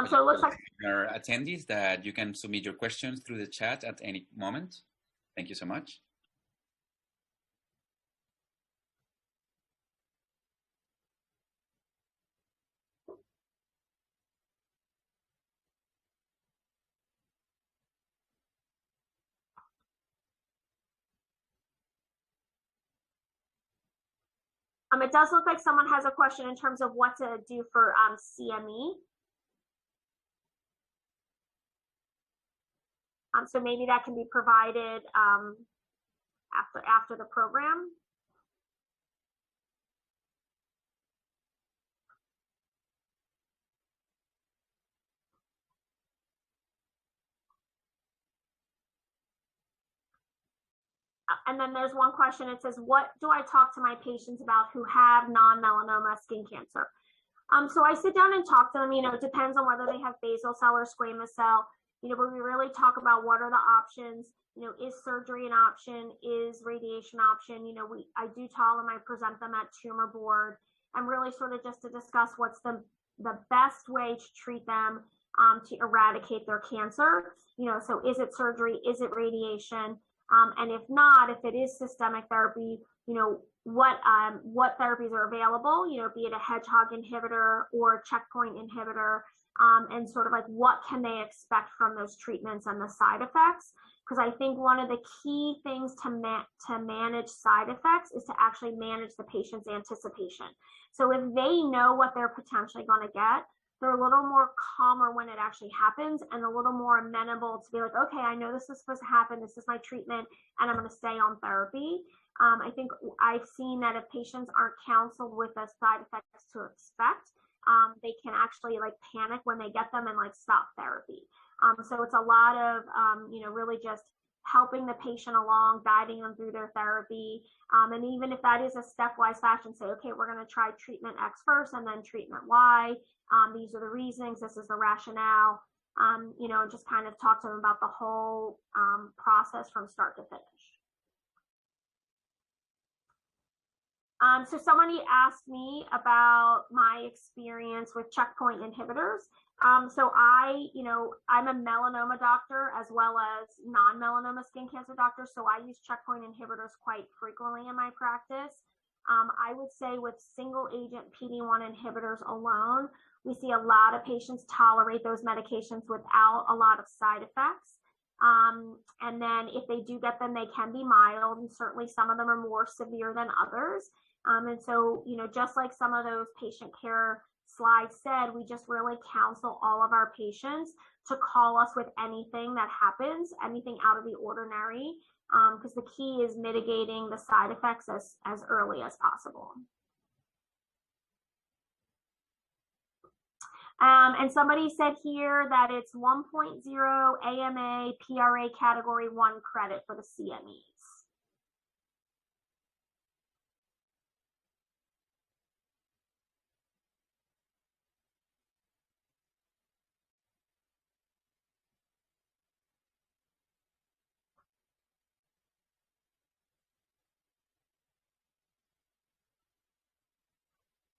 So it looks like
our attendees that you can submit your questions through the chat at any moment. Thank you so much.
it does look like someone has a question in terms of what to do for CME. So maybe that can be provided after the program. And then there's one question. It says, what do I talk to my patients about who have non-melanoma skin cancer? So I sit down and talk to them. It depends on whether they have basal cell or squamous cell. But we really talk about what are the options. Is surgery an option? Is radiation option? I do tell them, I present them at tumor board, and really sort of just to discuss what's the best way to treat them to eradicate their cancer. So is it surgery? Is it radiation? And if not, if it is systemic therapy, what therapies are available, be it a hedgehog inhibitor or checkpoint inhibitor, and sort of like what can they expect from those treatments and the side effects. Because I think one of the key things to manage side effects is to actually manage the patient's anticipation. So if they know what they're potentially going to get, they're a little more calmer when it actually happens, and a little more amenable to be like, okay, I know this is supposed to happen. This is my treatment, and I'm going to stay on therapy. I think I've seen that if patients aren't counseled with the side effects to expect, they can actually panic when they get them and stop therapy. So it's a lot of, really just helping the patient along, guiding them through their therapy. And even if that is a stepwise fashion, say, okay, we're going to try treatment X first and then treatment Y. These are the reasons, this is the rationale, just kind of talk to them about the whole process from start to finish. So somebody asked me about my experience with checkpoint inhibitors. So I'm a melanoma doctor as well as non-melanoma skin cancer doctor. So I use checkpoint inhibitors quite frequently in my practice. I would say with single agent PD-1 inhibitors alone, we see a lot of patients tolerate those medications without a lot of side effects. And then if they do get them, they can be mild, and certainly some of them are more severe than others. And so, just like some of those patient care slides said, we just really counsel all of our patients to call us with anything that happens, anything out of the ordinary, because the key is mitigating the side effects as early as possible. And somebody said here that it's 1.0 AMA PRA Category 1 credit for the CMEs.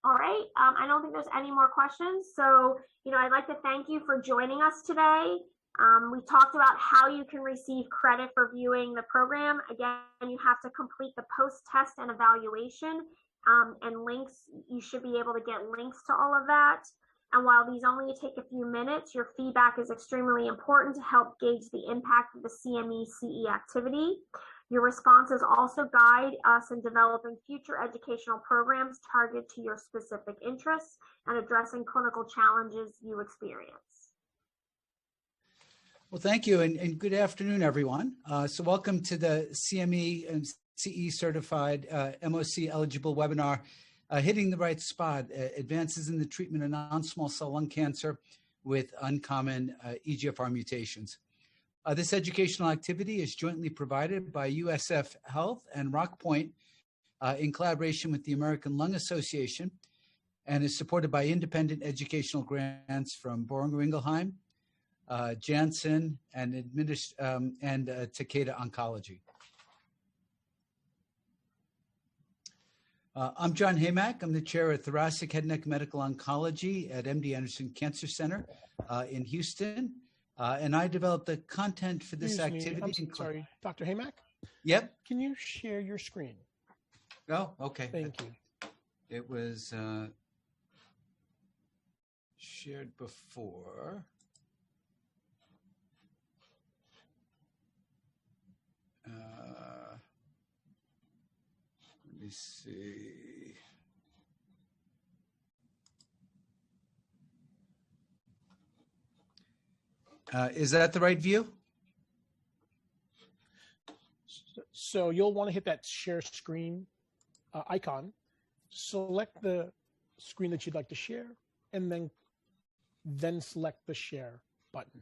All right. I don't think there's any more questions. So, I'd like to thank you for joining us today. We talked about how you can receive credit for viewing the program. Again, you have to complete the post-test and evaluation, and links. You should be able to get links to all of that. And while these only take a few minutes, your feedback is extremely important to help gauge the impact of the CME-CE activity. Your responses also guide us in developing future educational programs targeted to your specific interests and addressing clinical challenges you experience.
Well, thank you, and good afternoon, everyone. So welcome to the CME and CE certified MOC eligible webinar, Hitting the Right Spot, Advances in the Treatment of Non-Small Cell Lung Cancer with Uncommon EGFR Mutations. This educational activity is jointly provided by USF Health and Rockpoint in collaboration with the American Lung Association, and is supported by independent educational grants from Boehringer Ingelheim, Janssen, and Takeda Oncology. I'm John Haymack. I'm the chair of Thoracic Head and Neck Medical Oncology at MD Anderson Cancer Center in Houston. And I developed the content for this activity.
I'm sorry, Dr. Haymack?
Yep.
Can you share your screen?
Oh, okay.
Thank you.
It was shared before. Let me see. Is that the right view?
So you'll want to hit that share screen icon, select the screen that you'd like to share, and then select the share button.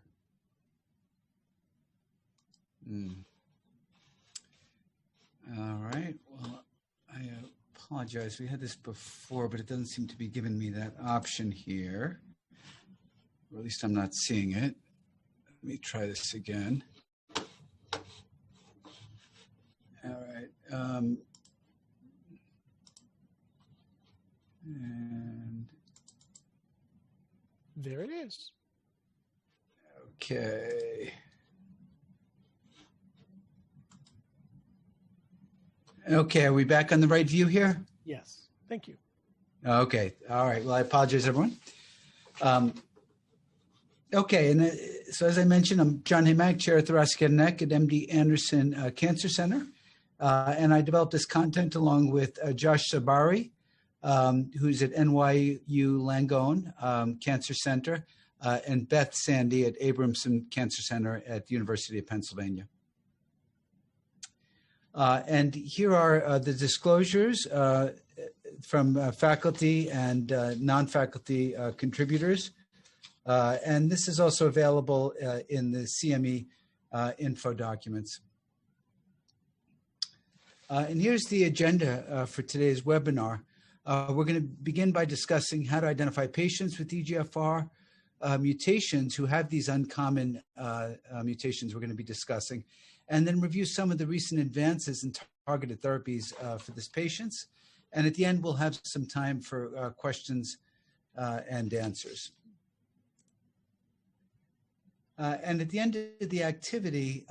All right. Well, I apologize. We had this before, but it doesn't seem to be giving me that option here. Or at least I'm not seeing it. Let me try this again. All right. And
there it is.
Okay. Okay, are we back on the right view here?
Yes, thank you.
Okay, all right. Well, I apologize, everyone. Okay, and so as I mentioned, I'm John Haymack, Chair of Thoracic Head and Neck at MD Anderson Cancer Center. And I developed this content along with Josh Sabari, who's at NYU Langone Cancer Center, and Beth Sandy at Abramson Cancer Center at the University of Pennsylvania. And here are the disclosures from faculty and non-faculty contributors. And this is also available in the CME info documents. And here's the agenda for today's webinar. We're going to begin by discussing how to identify patients with EGFR mutations who have these uncommon mutations we're going to be discussing, and then review some of the recent advances in targeted therapies for these patients. And at the end, we'll have some time for questions and answers. And at the end of the activity,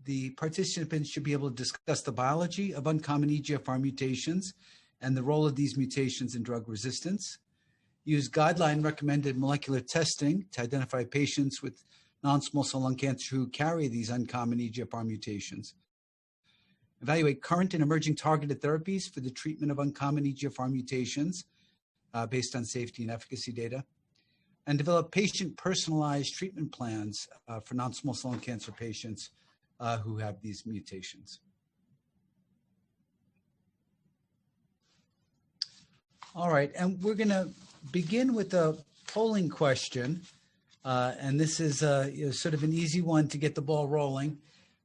the participants should be able to discuss the biology of uncommon EGFR mutations and the role of these mutations in drug resistance, use guideline-recommended molecular testing to identify patients with non-small cell lung cancer who carry these uncommon EGFR mutations, evaluate current and emerging targeted therapies for the treatment of uncommon EGFR mutations based on safety and efficacy data, and develop patient-personalized treatment plans for non-small cell lung cancer patients who have these mutations. All right, and we're going to begin with a polling question. And this is sort of an easy one to get the ball rolling.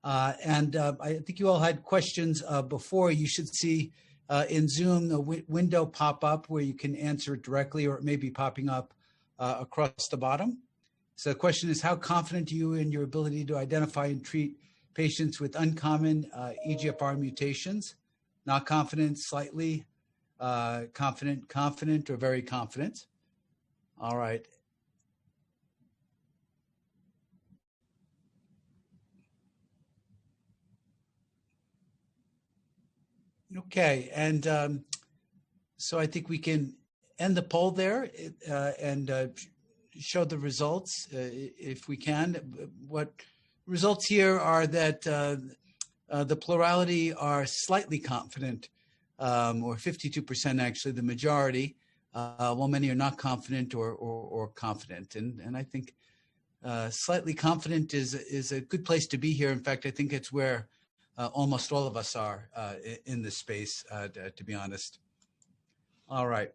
And I think you all had questions before. You should see in Zoom a window pop up where you can answer it directly, or it may be popping up across the bottom. So the question is, how confident are you in your ability to identify and treat patients with uncommon EGFR mutations? Not confident, slightly, Confident, confident, or very confident? All right. Okay, and so I think we can end the poll there and show the results if we can. What results here are that the plurality are slightly confident, or 52% actually, the majority, while many are not confident or confident. And I think slightly confident is a good place to be here. In fact, I think it's where almost all of us are in this space, to be honest. All right.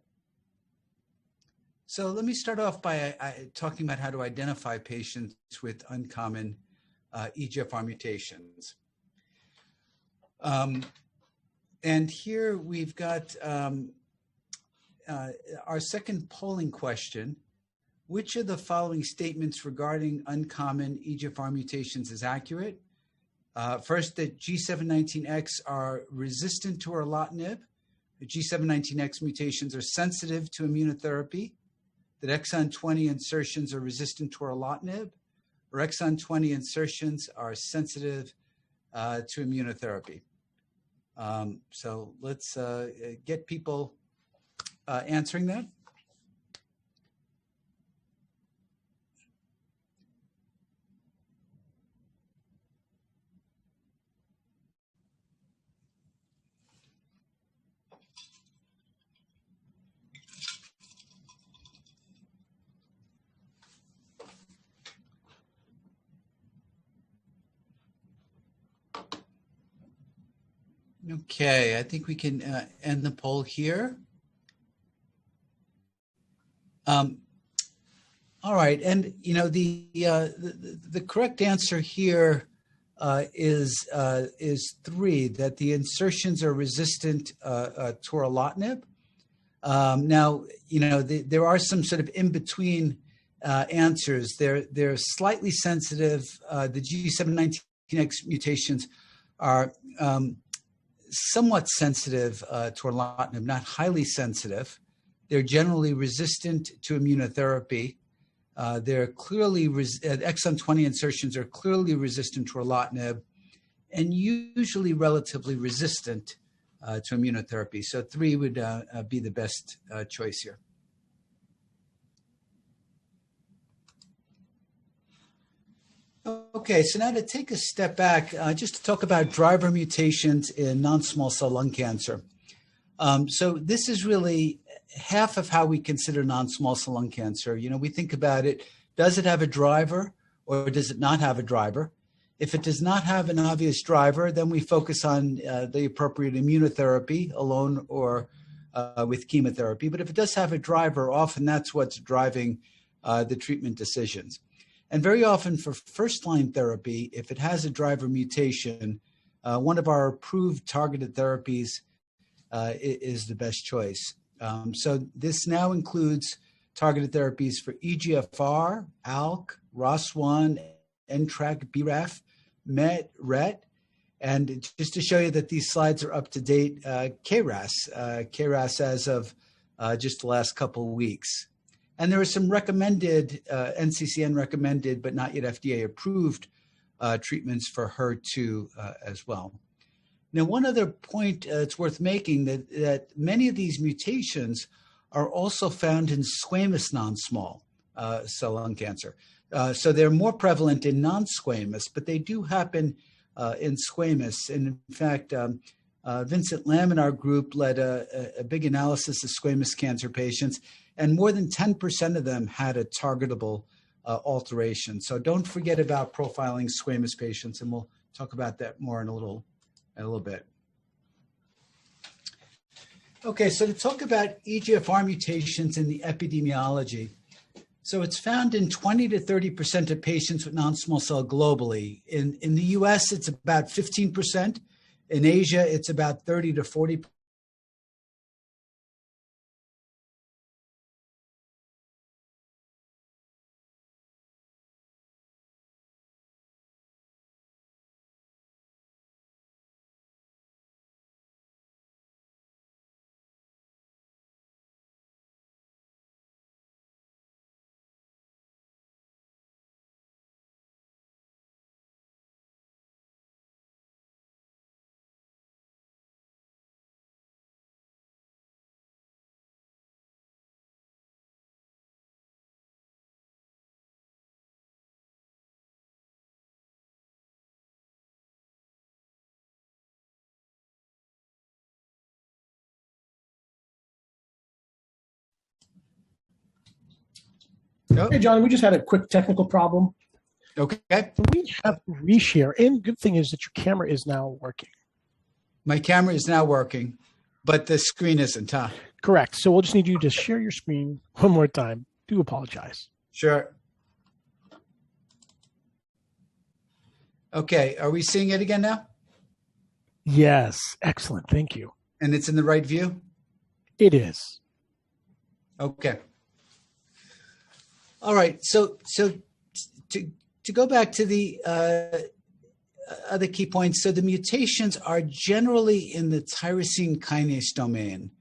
So let me start off by talking about how to identify patients with uncommon EGFR mutations. And here we've got our second polling question. Which of the following statements regarding uncommon EGFR mutations is accurate? First, that G719X are resistant to erlotinib. The G719X mutations are sensitive to immunotherapy. That exon 20 insertions are resistant to erlotinib, or exon 20 insertions are sensitive to immunotherapy. So let's get people answering that. Okay, I think we can end the poll here. All right, and you know the correct answer here is 3, that the insertions are resistant to erlotinib. Now, you know there are some sort of in between answers. They're slightly sensitive. The G719X mutations are somewhat sensitive to erlotinib, not highly sensitive. They're generally resistant to immunotherapy. They're clearly, exon 20 insertions are clearly resistant to erlotinib and usually relatively resistant to immunotherapy. So 3 would be the best choice here. Okay, so now to take a step back, just to talk about driver mutations in non-small cell lung cancer. So this is really half of how we consider non-small cell lung cancer. You know, we think about it, does it have a driver or does it not have a driver? If it does not have an obvious driver, then we focus on the appropriate immunotherapy alone or with chemotherapy. But if it does have a driver, often that's what's driving the treatment decisions. And very often for first-line therapy, if it has a driver mutation, one of our approved targeted therapies is the best choice. So this now includes targeted therapies for EGFR, ALK, ROS1, NTRK, BRAF, MET, RET, and just to show you that these slides are up to date, KRAS as of just the last couple of weeks. And there are some recommended, NCCN recommended, but not yet FDA approved treatments for HER2 as well. Now, one other point it's worth making that many of these mutations are also found in squamous non-small cell lung cancer. So they're more prevalent in non-squamous, but they do happen in squamous. And in fact, Vincent Lam and our group led a big analysis of squamous cancer patients, and more than 10% of them had a targetable alteration. So don't forget about profiling squamous patients, and we'll talk about that more in a little bit. Okay, so to talk about EGFR mutations in the epidemiology. So it's found in 20 to 30% of patients with non-small cell globally. In the US, it's about 15%. In Asia, it's about 30 to 40%. Oh,
Hey, John, we just had a quick technical problem.
okay.
We have reshare, and good thing is that your camera is now working.
My camera is now working, but the screen isn't, huh?
Correct. So we'll just need you to share your screen one more time. Do apologize.
Sure. Okay, are we seeing it again now?
Yes. Excellent. Thank you.
And it's in the right view?
It is.
Okay. All right. So to go back to the other key points, so the mutations are generally in the tyrosine kinase domain.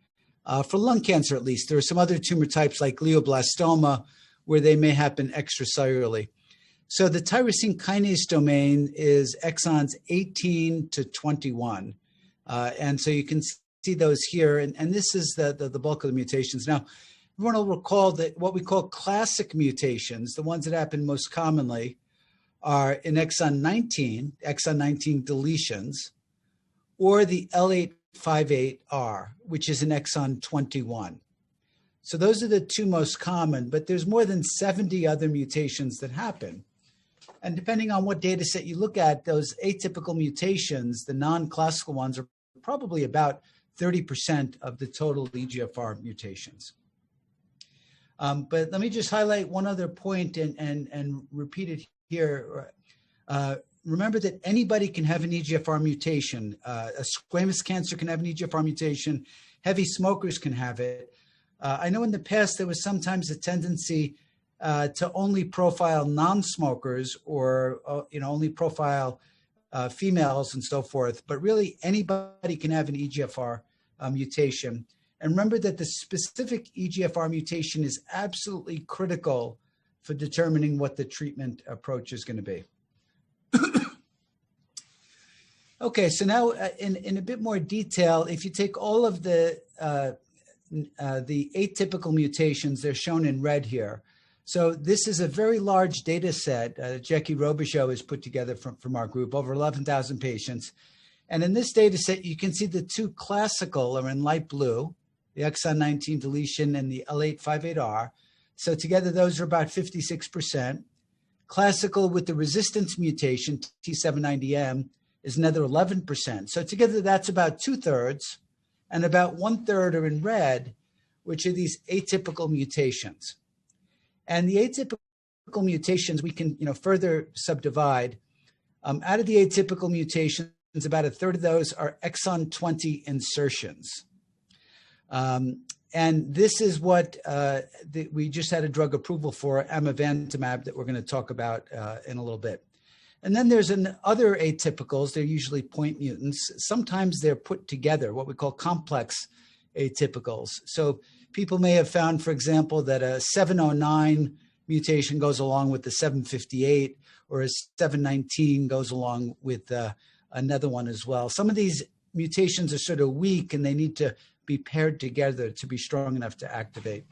For lung cancer, at least, there are some other tumor types like glioblastoma where they may happen extracellularly. So the tyrosine kinase domain is exons 18 to 21. And so you can see those here. And this is the bulk of the mutations. Now, everyone will recall that what we call classic mutations, the ones that happen most commonly, are in exon 19 deletions, or the L858R, which is in exon 21. So those are the two most common, but there's more than 70 other mutations that happen. And depending on what data set you look at, those atypical mutations, the non-classical ones, are probably about 30% of the total EGFR mutations. But let me just highlight one other point and repeat it here. Remember that anybody can have an EGFR mutation. A squamous cancer can have an EGFR mutation. Heavy smokers can have it. I know in the past there was sometimes a tendency to only profile non-smokers or only profile females and so forth. But really, anybody can have an EGFR mutation. And remember that the specific EGFR mutation is absolutely critical for determining what the treatment approach is going to be. Okay, so now in a bit more detail, if you take all of the atypical mutations, they're shown in red here. So this is a very large data set Jackie Robichaud has put together from our group, over 11,000 patients. And in this data set, you can see the two classical are in light blue, the exon 19 deletion and the L858R. So together, those are about 56%. Classical with the resistance mutation, T790M, is another 11%. So together, that's about 2/3, and about 1/3 are in red, which are these atypical mutations. And the atypical mutations we can further subdivide. Out of the atypical mutations, about 1/3 of those are exon 20 insertions. And this is what we just had a drug approval for, amivantamab, that we're going to talk about in a little bit. And then there's other atypicals. They're usually point mutants. Sometimes they're put together, what we call complex atypicals. So people may have found, for example, that a 709 mutation goes along with the 758, or a 719 goes along with another one as well. Some of these mutations are sort of weak, and they need to be paired together to be strong enough to activate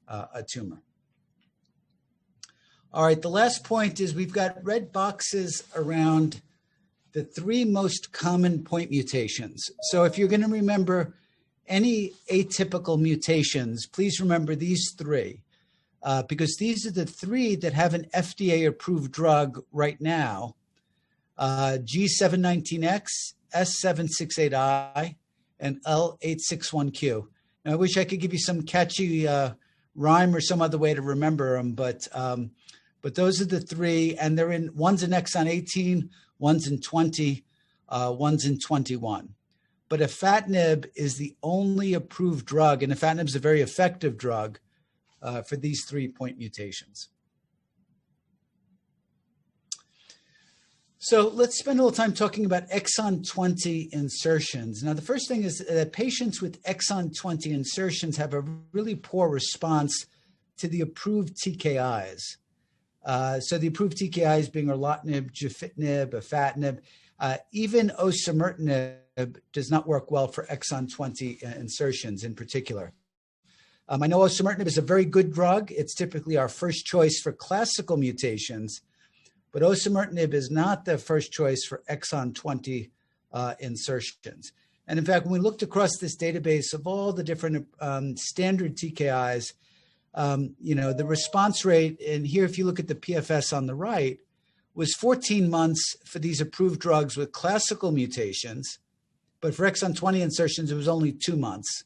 a tumor. All right, the last point is we've got red boxes around the 3 most common point mutations. So if you're going to remember any atypical mutations, please remember these 3, because these are the 3 that have an FDA-approved drug right now, G719X, S768I, and L861Q. Now, I wish I could give you some catchy rhyme or some other way to remember them, but those are the 3, and one's in exon 18, one's in 20, one's in 21. But afatinib is the only approved drug, and afatinib is a very effective drug for these 3 point mutations. So let's spend a little time talking about exon 20 insertions. Now, the first thing is that patients with exon 20 insertions have a really poor response to the approved TKIs. So the approved TKIs being erlotinib, gefitinib, afatinib, even osimertinib does not work well for exon 20 insertions in particular. I know osimertinib is a very good drug. It's typically our first choice for classical mutations, but osimertinib is not the first choice for exon 20 insertions. And in fact, when we looked across this database of all the different standard TKIs, the response rate, and here if you look at the PFS on the right, was 14 months for these approved drugs with classical mutations, but for exon 20 insertions, it was only 2 months.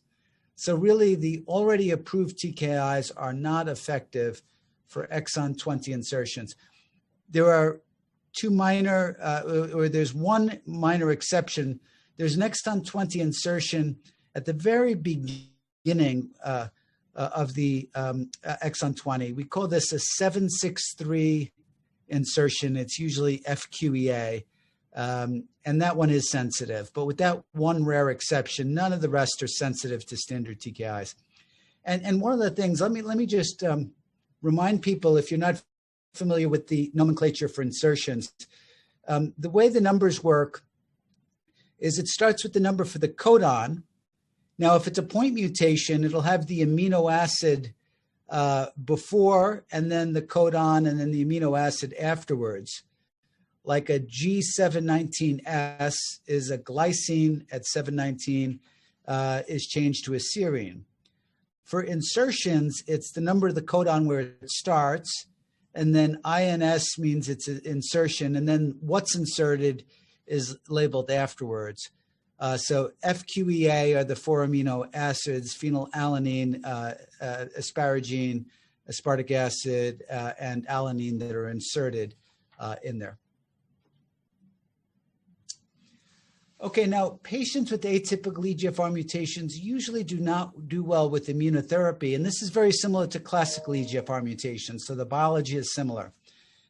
So really, the already approved TKIs are not effective for exon 20 insertions. There are there's one minor exception. There's an exon 20 insertion at the very beginning of the exon 20. We call this a 763 insertion. It's usually FQEA, and that one is sensitive. But with that one rare exception, none of the rest are sensitive to standard TKIs. And one of the things, let me just remind people, if you're not familiar with the nomenclature for insertions, the way the numbers work is it starts with the number for the codon. Now, if it's a point mutation, it'll have the amino acid before and then the codon and then the amino acid afterwards. Like a G719S is a glycine at 719 is changed to a serine. For insertions, it's the number of the codon where it starts, and then INS means it's an insertion, and then what's inserted is labeled afterwards. So FQEA are the 4 amino acids, phenylalanine, asparagine, aspartic acid, and alanine that are inserted in there. Okay, now patients with atypical EGFR mutations usually do not do well with immunotherapy, and this is very similar to classical EGFR mutations, so the biology is similar.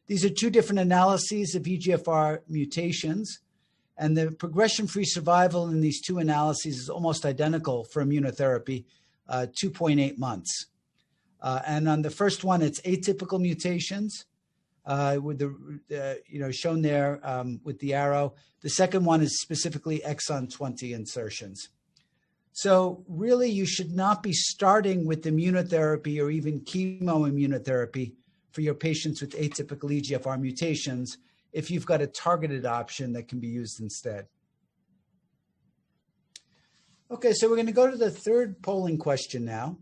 These are two different analyses of EGFR mutations, and the progression-free survival in these two analyses is almost identical for immunotherapy, 2.8 months. And on the first one, it's atypical mutations, with the shown there with the arrow. The second one is specifically exon 20 insertions. So really, you should not be starting with immunotherapy or even chemoimmunotherapy for your patients with atypical EGFR mutations if you've got a targeted option that can be used instead. Okay, so we're going to go to the third polling question now.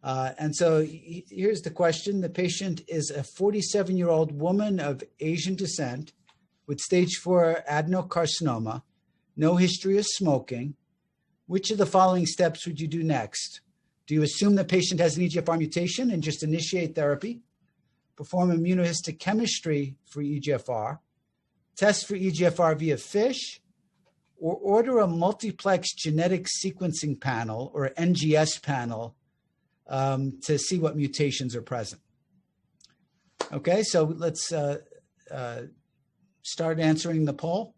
And so here's the question. The patient is a 47-year-old woman of Asian descent with stage 4 adenocarcinoma, no history of smoking. Which of the following steps would you do next? Do you assume the patient has an EGFR mutation and just initiate therapy? Perform immunohistochemistry for EGFR? Test for EGFR via FISH? Or order a multiplex genetic sequencing panel or NGS panel to see what mutations are present? Okay, so let's start answering the poll.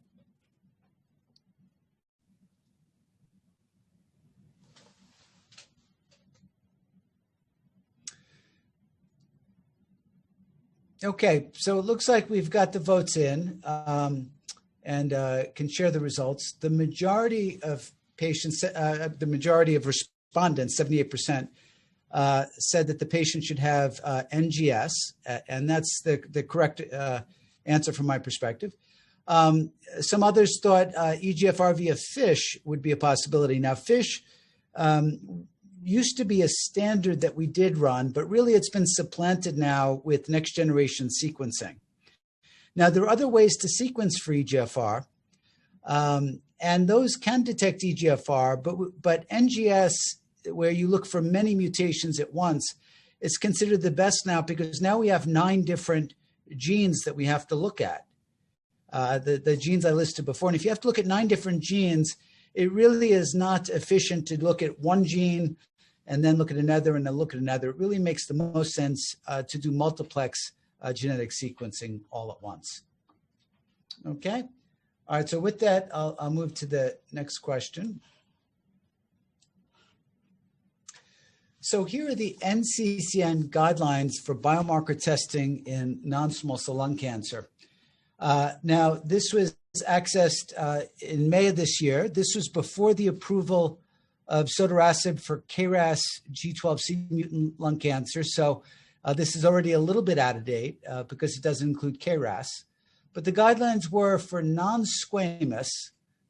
Okay, so it looks like we've got the votes in and can share the results. The majority of patients, the majority of respondents, 78%, said that the patient should have NGS, and that's the correct answer from my perspective. Some others thought EGFR via FISH would be a possibility. Now, FISH used to be a standard that we did run, but really it's been supplanted now with next generation sequencing. Now, there are other ways to sequence for EGFR, and those can detect EGFR, but NGS, where you look for many mutations at once, is considered the best now because now we have 9 different genes that we have to look at. The genes I listed before. And if you have to look at 9 different genes, it really is not efficient to look at one gene and then look at another and then look at another. It really makes the most sense to do multiplex genetic sequencing all at once. Okay. All right. So with that, I'll move to the next question. So here are the NCCN guidelines for biomarker testing in non-small cell lung cancer. Now, this was accessed in May of this year. This was before the approval of sotorasib for KRAS G12C mutant lung cancer. So this is already a little bit out of date because it doesn't include KRAS. But the guidelines were for non-squamous.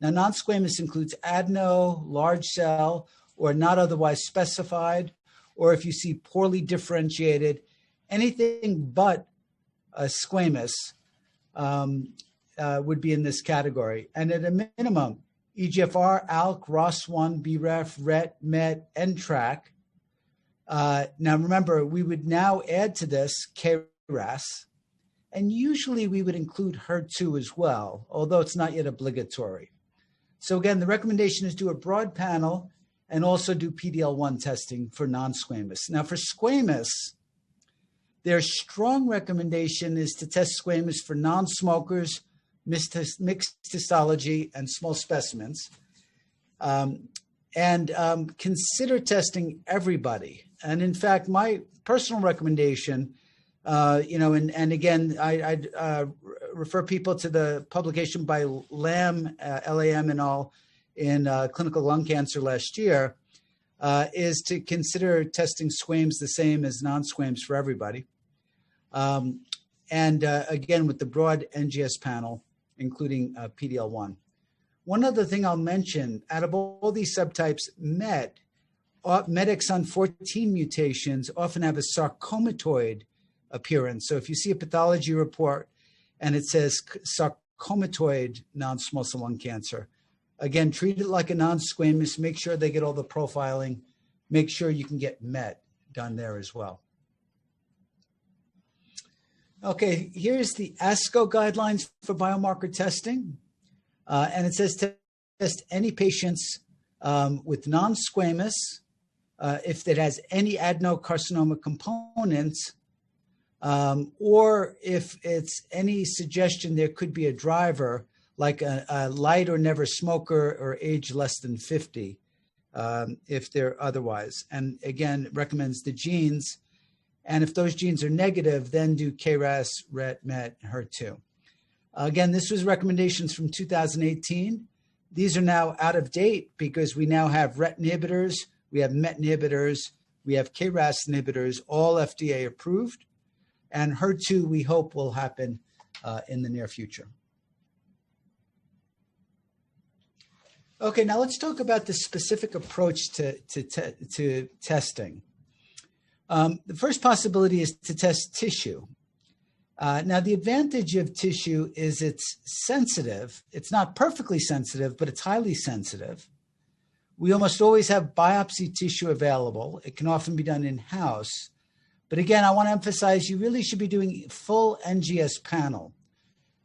Now, non-squamous includes adeno, large cell, or not otherwise specified, or if you see poorly differentiated, anything but squamous would be in this category. And at a minimum, EGFR, ALK, ROS1, BRAF, RET, MET, NTRK. Now remember, we would now add to this KRAS, and usually we would include HER2 as well, although it's not yet obligatory. So again, the recommendation is do a broad panel and also do PD-L1 testing for non-squamous. Now for squamous, their strong recommendation is to test squamous for non-smokers, mixed histology, and small specimens. Consider testing everybody. And in fact, my personal recommendation, and again, I'd refer people to the publication by Lam, LAM and all, in clinical lung cancer last year, is to consider testing squames the same as non-squames for everybody. Again, with the broad NGS panel, including PD-L1. One other thing I'll mention, out of all these subtypes, MET exon 14 mutations often have a sarcomatoid appearance. So if you see a pathology report and it says sarcomatoid non-small cell lung cancer, again, treat it like a non-squamous, make sure they get all the profiling, make sure you can get MET done there as well. Okay, here's the ASCO guidelines for biomarker testing. And it says test any patients with non-squamous, if it has any adenocarcinoma components, or if it's any suggestion there could be a driver, like a light or never smoker or age less than 50, if they're otherwise. And again, it recommends the genes. And if those genes are negative, then do KRAS, RET, MET, HER2. Again, this was recommendations from 2018. These are now out of date because we now have RET inhibitors, we have MET inhibitors, we have KRAS inhibitors, all FDA approved. And HER2, we hope, will happen in the near future. Okay, now let's talk about the specific approach to testing. The first possibility is to test tissue. Now, the advantage of tissue is it's sensitive. It's not perfectly sensitive, but it's highly sensitive. We almost always have biopsy tissue available. It can often be done in-house. But again, I want to emphasize you really should be doing full NGS panel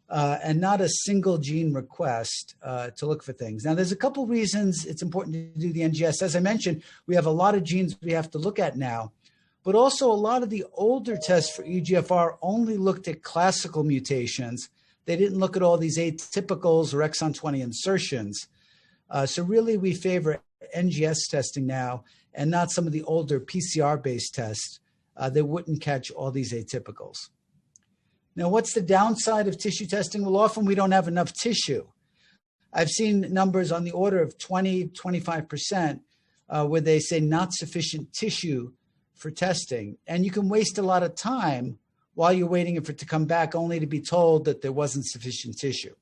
and not a single gene request to look for things. Now, there's a couple reasons it's important to do the NGS. As I mentioned, we have a lot of genes we have to look at now. But also a lot of the older tests for EGFR only looked at classical mutations. They didn't look at all these atypicals or exon 20 insertions. So really we favor NGS testing now and not some of the older PCR-based tests that wouldn't catch all these atypicals. Now, what's the downside of tissue testing? Well, often we don't have enough tissue. I've seen numbers on the order of 20, 25% where they say not sufficient tissue for testing. And you can waste a lot of time while you're waiting for it to come back only to be told that there wasn't sufficient tissue.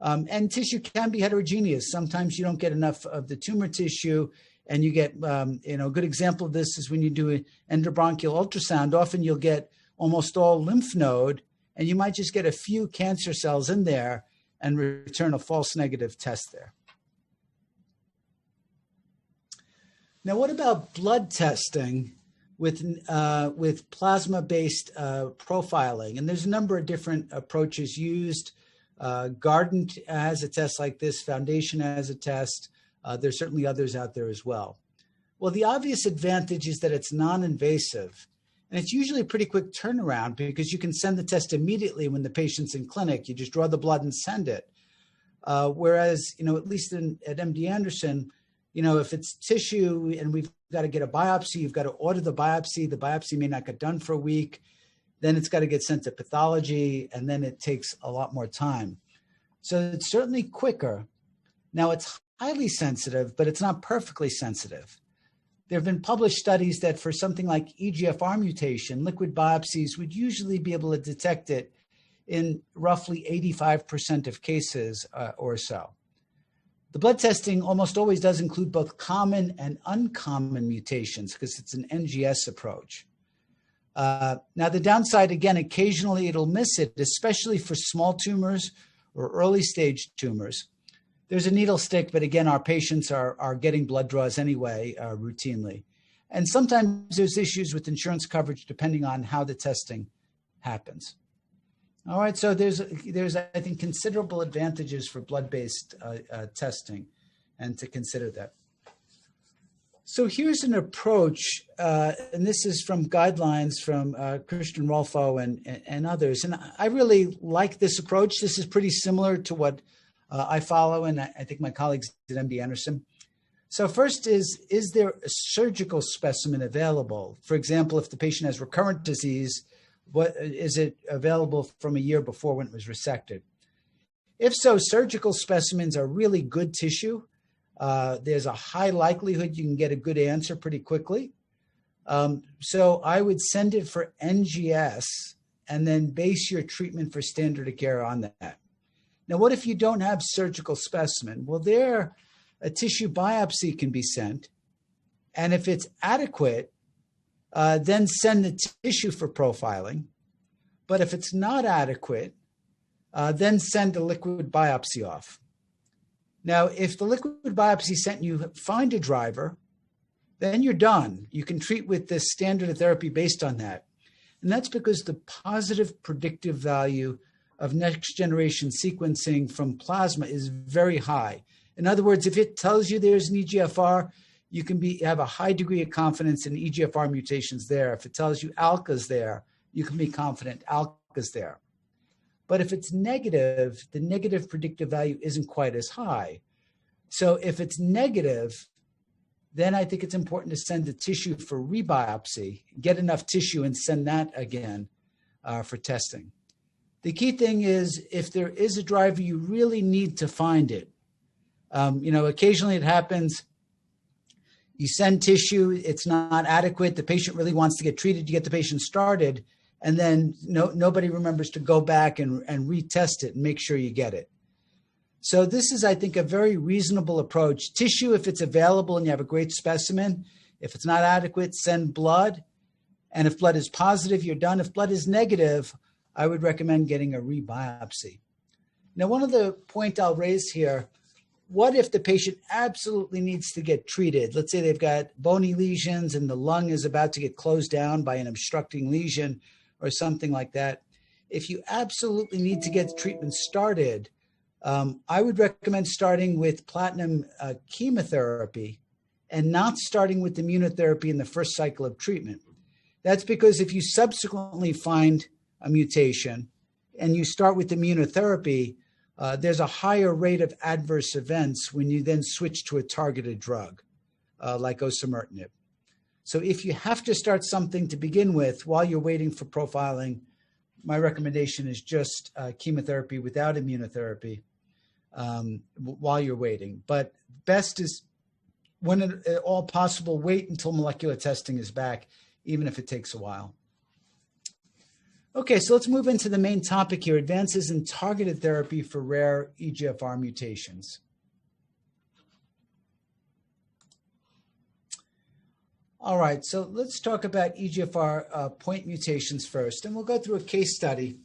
And tissue can be heterogeneous. Sometimes you don't get enough of the tumor tissue and you get, a good example of this is when you do an endobronchial ultrasound, often you'll get almost all lymph node and you might just get a few cancer cells in there and return a false negative test there. Now, what about blood testing with plasma-based profiling? And there's a number of different approaches used. Guardant has a test like this. Foundation has a test. There's certainly others out there as well. Well, the obvious advantage is that it's non-invasive. And it's usually a pretty quick turnaround because you can send the test immediately when the patient's in clinic. You just draw the blood and send it. Whereas, at least at MD Anderson, if it's tissue and we've got to get a biopsy, you've got to order the biopsy may not get done for a week, then it's got to get sent to pathology, and then it takes a lot more time. So it's certainly quicker. Now, it's highly sensitive, but it's not perfectly sensitive. There have been published studies that for something like EGFR mutation, liquid biopsies would usually be able to detect it in roughly 85% of cases or so. The blood testing almost always does include both common and uncommon mutations because it's an NGS approach. Now, the downside, again, occasionally it'll miss it, especially for small tumors or early stage tumors. There's a needle stick, but again, our patients are getting blood draws anyway, routinely. And sometimes there's issues with insurance coverage depending on how the testing happens. All right, so there's I think, considerable advantages for blood-based testing, and to consider that. So here's an approach, and this is from guidelines from Christian Rolfo and others. And I really like this approach. This is pretty similar to what I follow, and I think my colleagues at MD Anderson. So first is there a surgical specimen available? For example, if the patient has recurrent disease, what is it available from a year before when it was resected? If so, surgical specimens are really good tissue. There's a high likelihood you can get a good answer pretty quickly. So I would send it for NGS and then base your treatment for standard of care on that. Now, what if you don't have surgical specimen? Well, there, a tissue biopsy can be sent. And if it's adequate, then send the tissue for profiling. But if it's not adequate, then send a liquid biopsy off. Now, if the liquid biopsy sent you find a driver, then you're done. You can treat with the standard of therapy based on that. And that's because the positive predictive value of next generation sequencing from plasma is very high. In other words, if it tells you there's an EGFR, you can have a high degree of confidence in EGFR mutations there. If it tells you ALKA's there, you can be confident ALKA's there. But if it's negative, the negative predictive value isn't quite as high. So if it's negative, then I think it's important to send the tissue for rebiopsy, get enough tissue and send that again for testing. The key thing is if there is a driver, you really need to find it. Occasionally it happens. You send tissue, it's not adequate. The patient really wants to get treated. You get the patient started, and then nobody remembers to go back and retest it and make sure you get it. So this is, I think, a very reasonable approach. Tissue, if it's available and you have a great specimen. If it's not adequate, send blood. And if blood is positive, you're done. If blood is negative, I would recommend getting a rebiopsy. Now, one of the points I'll raise here, what if the patient absolutely needs to get treated? Let's say they've got bony lesions and the lung is about to get closed down by an obstructing lesion or something like that. If you absolutely need to get the treatment started, I would recommend starting with platinum chemotherapy and not starting with immunotherapy in the first cycle of treatment. That's because if you subsequently find a mutation and you start with immunotherapy, there's a higher rate of adverse events when you then switch to a targeted drug like osimertinib. So if you have to start something to begin with while you're waiting for profiling, my recommendation is just chemotherapy without immunotherapy while you're waiting. But best is, when at all possible, wait until molecular testing is back, even if it takes a while. Okay, so let's move into the main topic here, advances in targeted therapy for rare EGFR mutations. All right, so let's talk about EGFR point mutations first, and we'll go through a case study.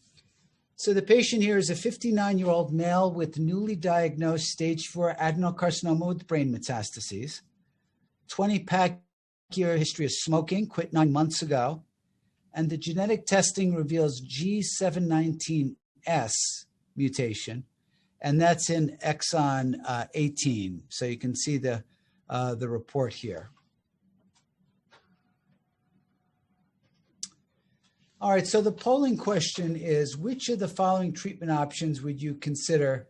So the patient here is a 59-year-old male with newly diagnosed stage 4 adenocarcinoma with brain metastases, 20-pack-year history of smoking, quit 9 months ago, and the genetic testing reveals G719S mutation, and that's in exon 18. So you can see the report here. All right, so the polling question is, which of the following treatment options would you consider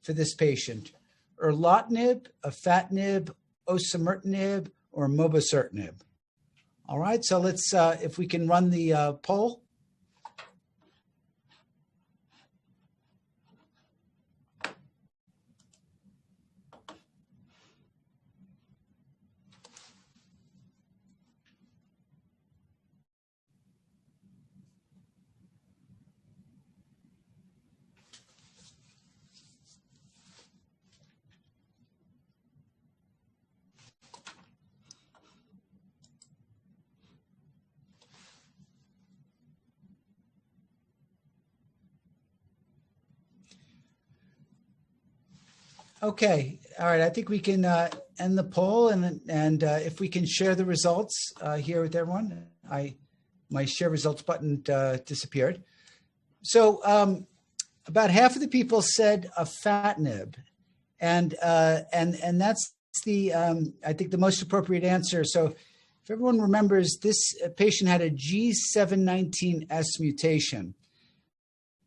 for this patient? Erlotinib, afatinib, osimertinib, or mobocertinib? All right, so let's, if we can run the poll. Okay. All right. I think we can end the poll, and if we can share the results here with everyone. My share results button disappeared. So about half of the people said afatinib, and that's the I think the most appropriate answer. So if everyone remembers, this patient had a G719S mutation.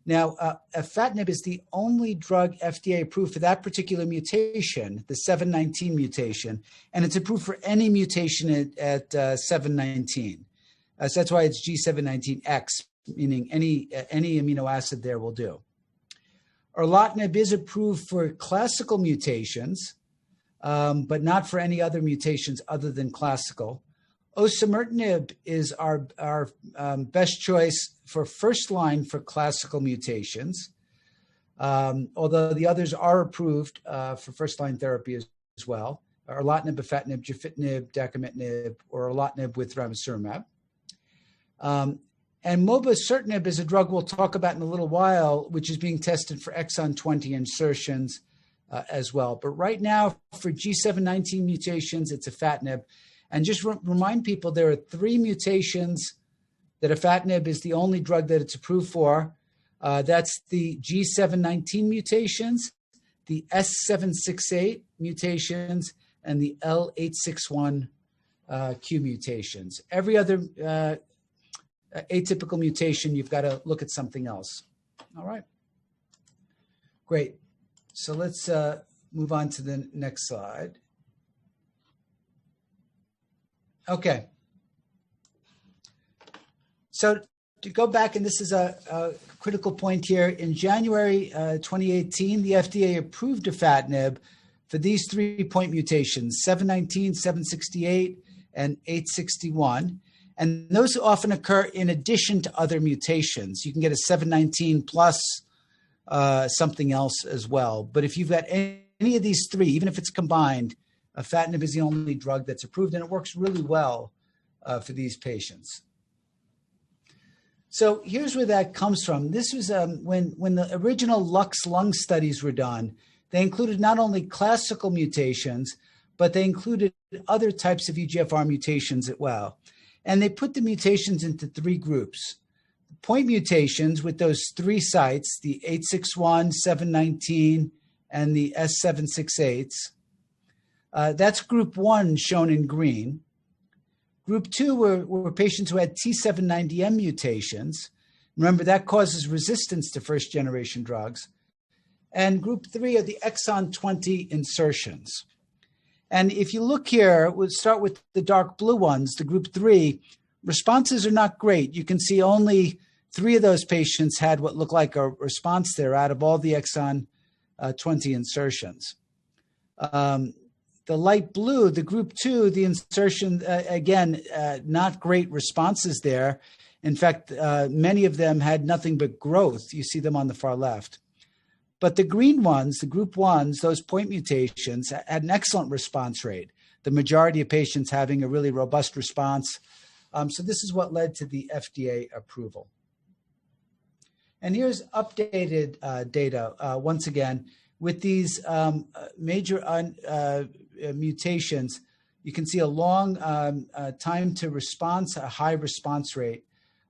Now, afatinib is the only drug FDA approved for that particular mutation, the 719 mutation, and it's approved for any mutation at 719. So that's why it's G719X, meaning any amino acid there will do. Erlotinib is approved for classical mutations, but not for any other mutations other than classical. Osimertinib is our best choice for first line for classical mutations, although the others are approved for first line therapy as well. Erlotinib, afatinib, gefitinib, dacomitinib, or erlotinib with ramucirumab. And mobocertinib is a drug we'll talk about in a little while, which is being tested for exon 20 insertions as well. But right now, for G719 mutations, it's afatinib. And just remind people, there are 3 mutations that afatinib is the only drug that it's approved for. That's the G719 mutations, the S768 mutations, and the L861Q mutations. Every other atypical mutation, you've got to look at something else. All right. Great. So let's move on to the next slide. Okay. So to go back, and this is a critical point here, in January 2018, the FDA approved afatinib for these 3-point mutations, 719, 768, and 861. And those often occur in addition to other mutations. You can get a 719 plus something else as well. But if you've got any of these 3, even if it's combined, afatinib is the only drug that's approved, and it works really well for these patients. So here's where that comes from. This was when the original Lux lung studies were done. They included not only classical mutations, but they included other types of EGFR mutations as well. And they put the mutations into 3 groups. Point mutations with those 3 sites, the 861, 719, and the S768s. That's group 1 shown in green. Group 2 were patients who had T790M mutations. Remember, that causes resistance to first-generation drugs. And group 3 are the exon 20 insertions. And if you look here, we'll start with the dark blue ones, the group 3, responses are not great. You can see only 3 of those patients had what looked like a response there out of all the exon 20 insertions. The light blue, the group 2, the insertion, again, not great responses there. In fact, many of them had nothing but growth. You see them on the far left. But the green ones, the group 1s, those point mutations, had an excellent response rate. The majority of patients having a really robust response. So this is what led to the FDA approval. And here's updated data, once again, with these major mutations. You can see a long time to response, a high response rate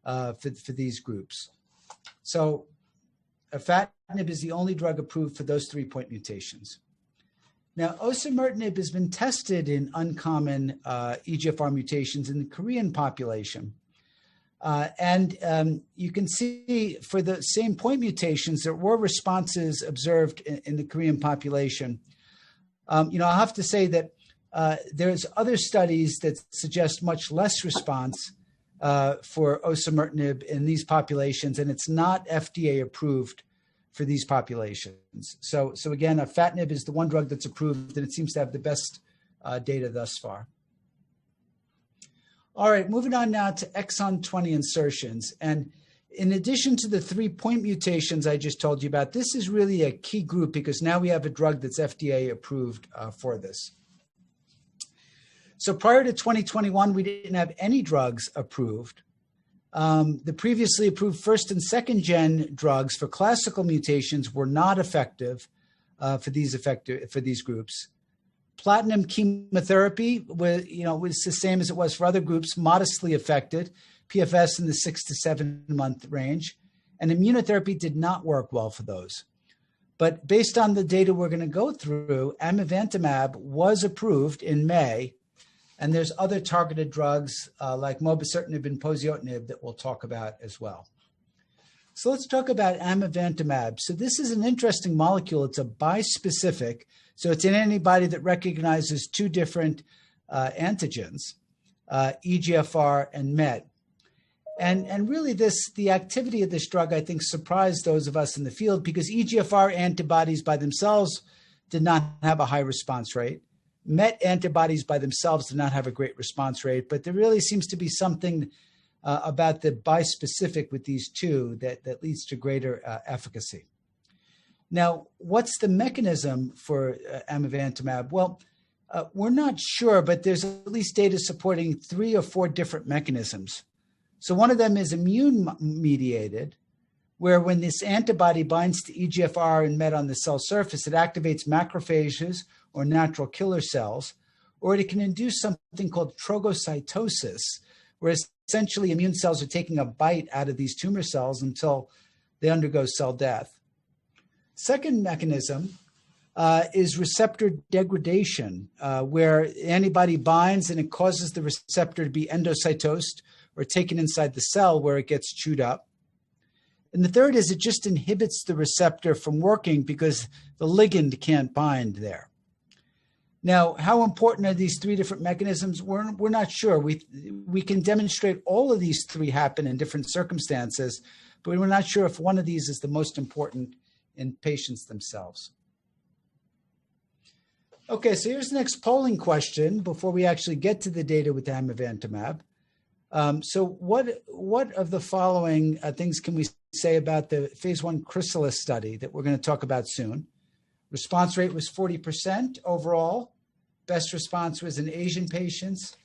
for these groups. So afatinib is the only drug approved for those 3-point mutations. Now, osimertinib has been tested in uncommon EGFR mutations in the Korean population. And you can see for the same point mutations, there were responses observed in the Korean population. I'll have to say that there's other studies that suggest much less response for osimertinib in these populations, and it's not FDA approved for these populations. So again, afatinib is the one drug that's approved, and it seems to have the best data thus far. All right, moving on now to exon 20 insertions. And in addition to the 3-point mutations I just told you about, this is really a key group because now we have a drug that's FDA approved for this. So prior to 2021, we didn't have any drugs approved. The previously approved first and second gen drugs for classical mutations were not effective for these groups. Platinum chemotherapy was the same as it was for other groups, modestly affected, PFS in the 6 to 7 month range, and immunotherapy did not work well for those. But based on the data we're going to go through, amivantamab was approved in May, and there's other targeted drugs like mobocertinib and poziotinib that we'll talk about as well. So let's talk about amivantamab. So this is an interesting molecule. It's a bispecific. So it's an antibody that recognizes two different antigens, EGFR and MET. And really the activity of this drug, I think, surprised those of us in the field because EGFR antibodies by themselves did not have a high response rate. MET antibodies by themselves did not have a great response rate, but there really seems to be something about the bispecific with these two that leads to greater efficacy. Now, what's the mechanism for amivantamab? Well, we're not sure, but there's at least data supporting 3 or 4 different mechanisms. So one of them is immune-mediated, where when this antibody binds to EGFR and MET on the cell surface, it activates macrophages or natural killer cells, or it can induce something called trogocytosis, where essentially immune cells are taking a bite out of these tumor cells until they undergo cell death. Second mechanism is receptor degradation, where the antibody binds and it causes the receptor to be endocytosed or taken inside the cell where it gets chewed up. And the third is it just inhibits the receptor from working because the ligand can't bind there. Now, how important are these 3 different mechanisms? We're not sure. We can demonstrate all of these 3 happen in different circumstances, but we're not sure if one of these is the most important in patients themselves. Okay, so here's the next polling question before we actually get to the data with amivantamab. So what of the following things can we say about the phase 1 Chrysalis study that we're going to talk about soon? Response rate was 40% overall. Best response was in Asian patients.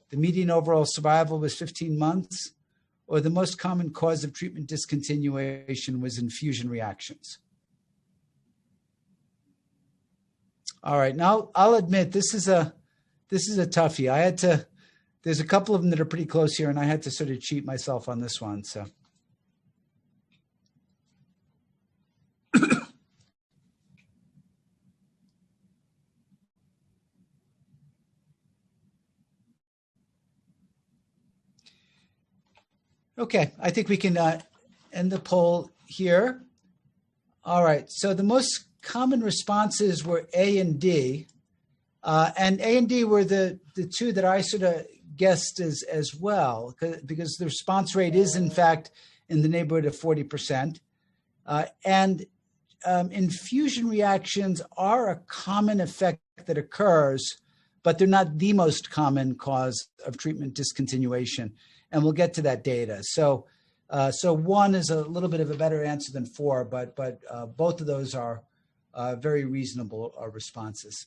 The median overall survival was 15 months, or the most common cause of treatment discontinuation was infusion reactions. All right, now I'll admit this is a toughie. There's a couple of them that are pretty close here, and I had to sort of cheat myself on this one. So. Okay, I think we can end the poll here. All right, so the most common responses were A and D. And A and D were the 2 that I sort of guessed as well, because the response rate is, in fact, in the neighborhood of 40%. And infusion reactions are a common effect that occurs, but they're not the most common cause of treatment discontinuation. And we'll get to that data. So 1 is a little bit of a better answer than 4, but both of those are very reasonable responses.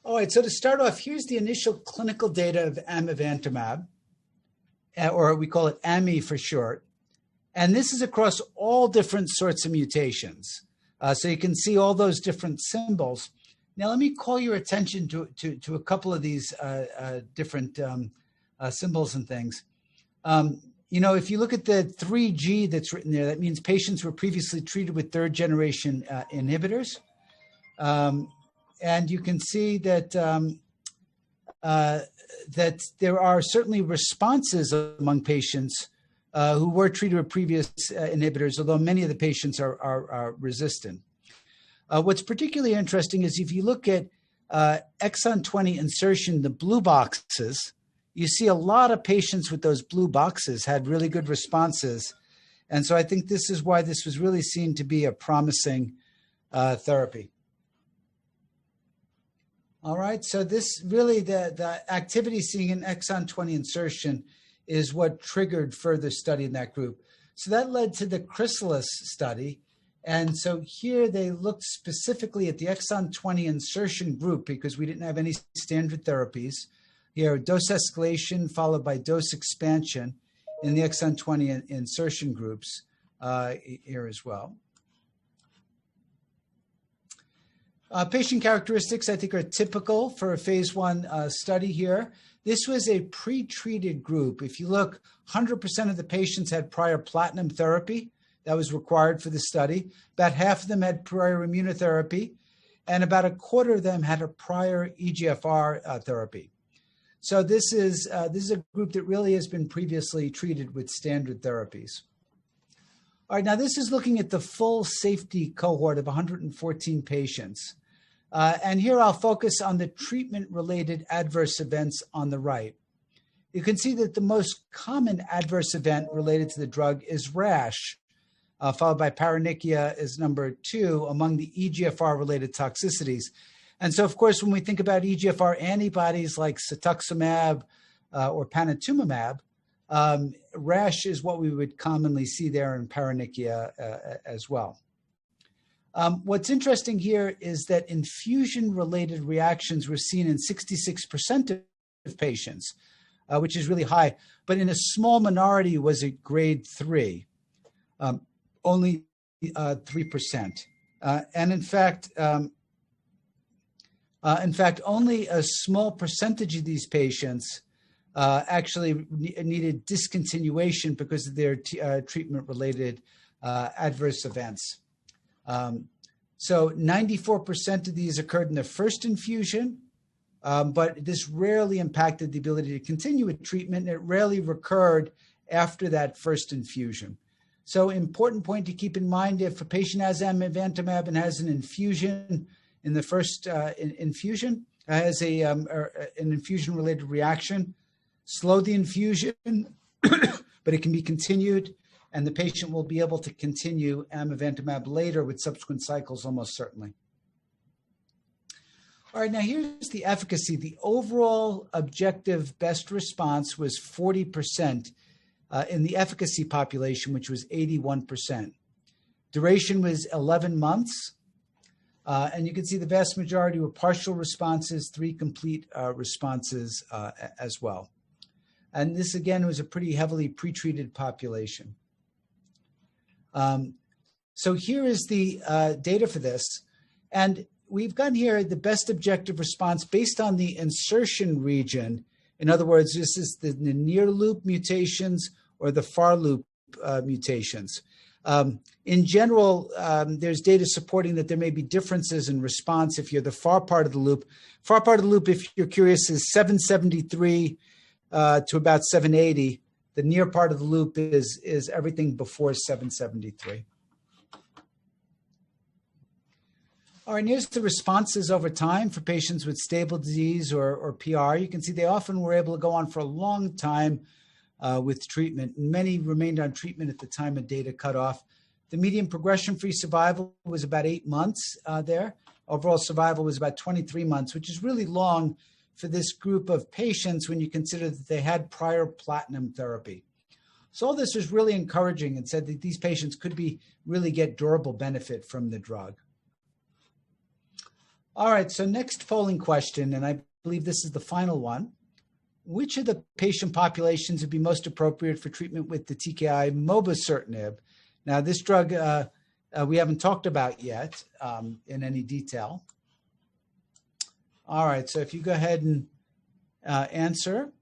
All right, so to start off, here's the initial clinical data of amivantamab, or we call it AMI for short. And this is across all different sorts of mutations. So you can see all those different symbols. Now, let me call your attention to a couple of these different symbols and things. If you look at the 3G that's written there, that means patients were previously treated with 3rd generation inhibitors. And you can see that that there are certainly responses among patients who were treated with previous inhibitors, although many of the patients are resistant. What's particularly interesting is if you look at exon 20 insertion, the blue boxes, you see a lot of patients with those blue boxes had really good responses. And so I think this is why this was really seen to be a promising therapy. All right, so this really, the activity seen in exon 20 insertion is what triggered further study in that group. So that led to the Chrysalis study. And so here they looked specifically at the exon 20 insertion group because we didn't have any standard therapies. Here, dose escalation followed by dose expansion in the exon 20 insertion groups here as well. Patient characteristics, I think, are typical for a phase 1 study here. This was a pre-treated group. If you look, 100% of the patients had prior platinum therapy that was required for the study. About half of them had prior immunotherapy, and about a quarter of them had a prior EGFR therapy. So this is a group that really has been previously treated with standard therapies. All right, now this is looking at the full safety cohort of 114 patients. And here I'll focus on the treatment-related adverse events on the right. You can see that the most common adverse event related to the drug is rash, followed by paronychia as number 2 among the EGFR-related toxicities. And so, of course, when we think about EGFR antibodies like cetuximab or panitumumab, rash is what we would commonly see there in paronychia as well. What's interesting here is that infusion-related reactions were seen in 66% of patients, which is really high, but in a small minority was it grade 3, only 3%. And in fact, only a small percentage of these patients actually needed discontinuation because of their treatment-related adverse events. So 94% of these occurred in the first infusion, but this rarely impacted the ability to continue with treatment, and it rarely recurred after that first infusion. So important point to keep in mind, if a patient has amivantamab and has an infusion in the first infusion, has an infusion-related reaction, slow the infusion, but it can be continued, and the patient will be able to continue amivantamab later with subsequent cycles almost certainly. All right, now here's the efficacy. The overall objective best response was 40% in the efficacy population, which was 81%. Duration was 11 months. And you can see the vast majority were partial responses, 3 complete responses as well. And this, again, was a pretty heavily pretreated population. So here is the data for this. And we've got here the best objective response based on the insertion region. In other words, this is the near loop mutations or the far loop mutations. In general, there's data supporting that there may be differences in response if you're the far part of the loop. Far part of the loop, if you're curious, is 773 to about 780. The near part of the loop is everything before 773. All right, and here's the responses over time for patients with stable disease or PR. You can see they often were able to go on for a long time with treatment. Many remained on treatment at the time of data cutoff. The median progression-free survival was about 8 months there. Overall survival was about 23 months, which is really long for this group of patients when you consider that they had prior platinum therapy. So all this was really encouraging and said that these patients could really get durable benefit from the drug. All right, so next polling question, and I believe this is the final one. Which of the patient populations would be most appropriate for treatment with the TKI mobocertinib? Now, this drug we haven't talked about yet in any detail. All right, so if you go ahead and answer.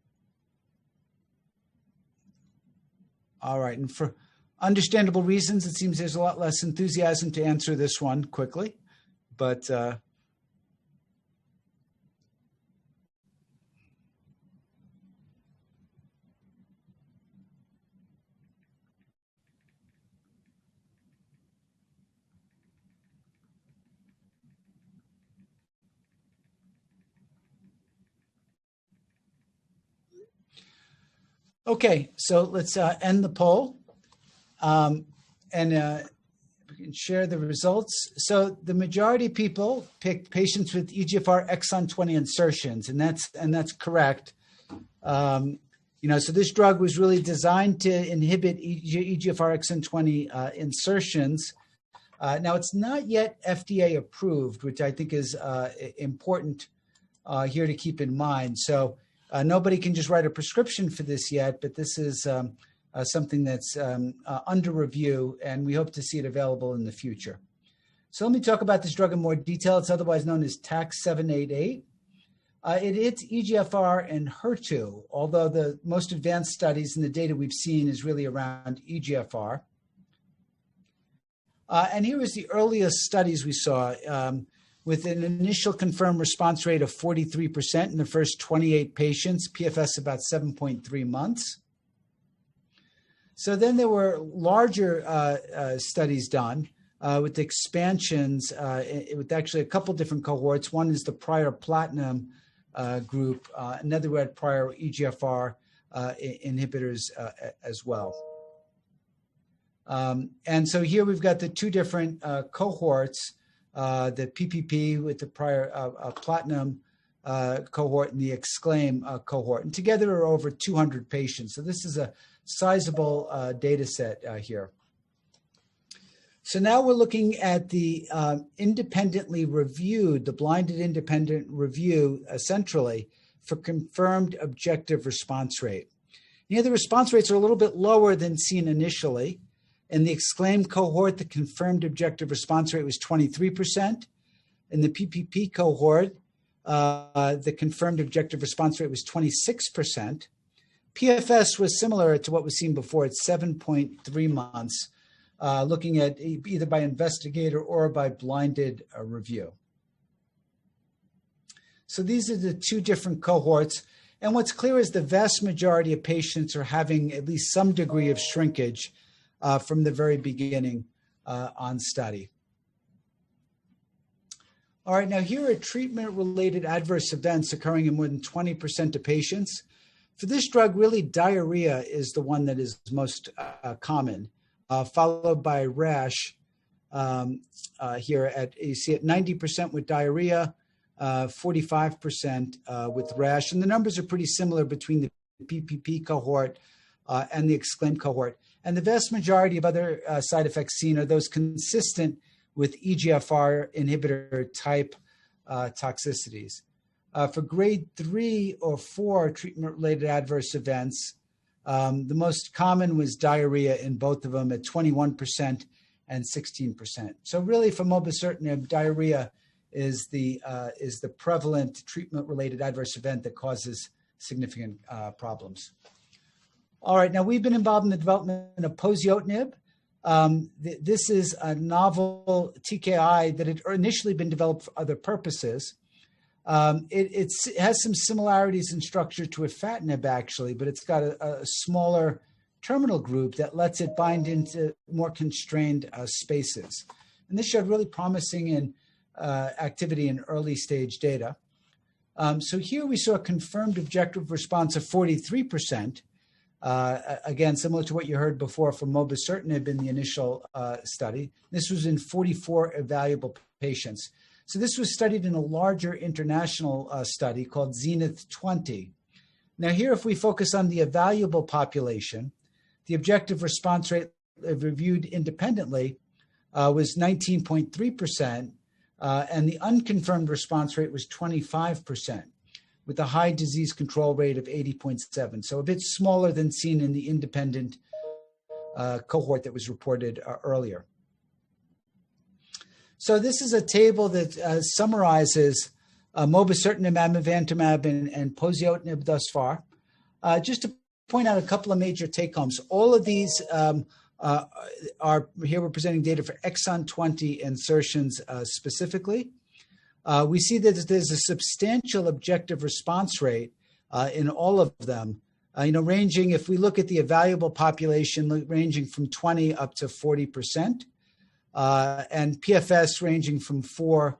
All right, and for understandable reasons, it seems there's a lot less enthusiasm to answer this one quickly, but okay, so let's end the poll and we can share the results. So the majority of people picked patients with EGFR exon 20 insertions, and that's correct. So this drug was really designed to inhibit EGFR exon 20 insertions. Now it's not yet FDA approved, which I think is important here to keep in mind. So nobody can just write a prescription for this yet, but this is something that's under review, and we hope to see it available in the future. So let me talk about this drug in more detail. It's otherwise known as TAK-788. It hits EGFR and HER2, although the most advanced studies and the data we've seen is really around EGFR. And here is the earliest studies we saw with an initial confirmed response rate of 43% in the first 28 patients, PFS about 7.3 months. So then there were larger studies done with expansions with actually a couple different cohorts. One is the prior platinum group, another who had prior EGFR inhibitors as well. And so here we've got the two different cohorts, the PPP with the prior platinum cohort and the Exclaim cohort. And together are over 200 patients. So this is a sizable data set here. So now we're looking at the independently reviewed, the blinded independent review centrally for confirmed objective response rate. Here the response rates are a little bit lower than seen initially. In the Exclaim cohort, the confirmed objective response rate was 23%. In the PPP cohort, the confirmed objective response rate was 26%. PFS was similar to what was seen before at 7.3 months, looking at either by investigator or by blinded review. So these are the two different cohorts. And what's clear is the vast majority of patients are having at least some degree of shrinkage from the very beginning on study. All right, now here are treatment-related adverse events occurring in more than 20% of patients. For this drug, really diarrhea is the one that is most common, followed by rash here you see at 90% with diarrhea, 45% with rash. And the numbers are pretty similar between the PPP cohort and the Exclaim cohort. And the vast majority of other side effects seen are those consistent with EGFR inhibitor type toxicities. For grade 3 or 4 treatment-related adverse events, the most common was diarrhea in both of them at 21% and 16%. So really for mobocertinib, diarrhea is the prevalent treatment-related adverse event that causes significant problems. All right, now we've been involved in the development of poziotinib. This is a novel TKI that had initially been developed for other purposes. It has some similarities in structure to afatinib, actually, but it's got a smaller terminal group that lets it bind into more constrained spaces. And this showed really promising activity in early stage data. So here we saw a confirmed objective response of 43%. Again, similar to what you heard before from mobocertinib in the initial study. This was in 44 evaluable patients. So this was studied in a larger international study called Zenith 20. Now here, if we focus on the evaluable population, the objective response rate reviewed independently was 19.3%, and the unconfirmed response rate was 25%. With a high disease control rate of 80.7. So a bit smaller than seen in the independent cohort that was reported earlier. So this is a table that summarizes mobocertinib, amivantamab, and poziotinib thus far. Just to point out a couple of major take-homes. All of these are here we're presenting data for exon 20 insertions specifically. We see that there's a substantial objective response rate in all of them, ranging, if we look at the evaluable population, ranging from 20 up to 40%, and PFS ranging from 4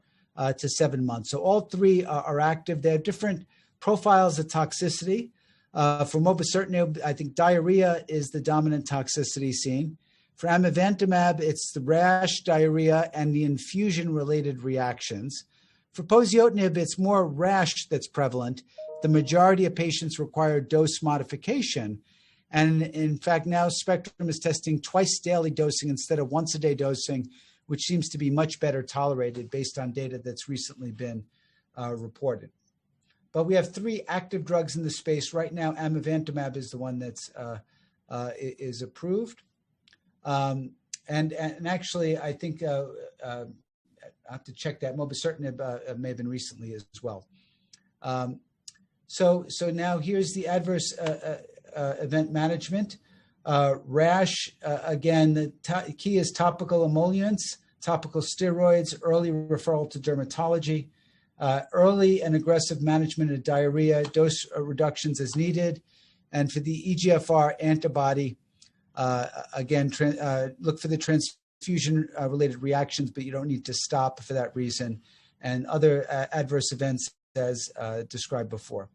to 7 months. So all three are active. They have different profiles of toxicity. For mobocertinib, I think diarrhea is the dominant toxicity seen. For amivantamab, it's the rash, diarrhea, and the infusion-related reactions. For poziotinib, it's more rash that's prevalent. The majority of patients require dose modification. And in fact, now Spectrum is testing twice daily dosing instead of once a day dosing, which seems to be much better tolerated based on data that's recently been reported. But we have 3 active drugs in the space. Right now, amivantamab is the one that's is approved. And actually, I think I have to check that. Mobocertinib may have been recently as well. So now here's the adverse event management. Rash, again, the key is topical emollients, topical steroids, early referral to dermatology, early and aggressive management of diarrhea, dose reductions as needed. And for the EGFR antibody, again, look for the transfusion-related reactions, but you don't need to stop for that reason, and other adverse events as described before.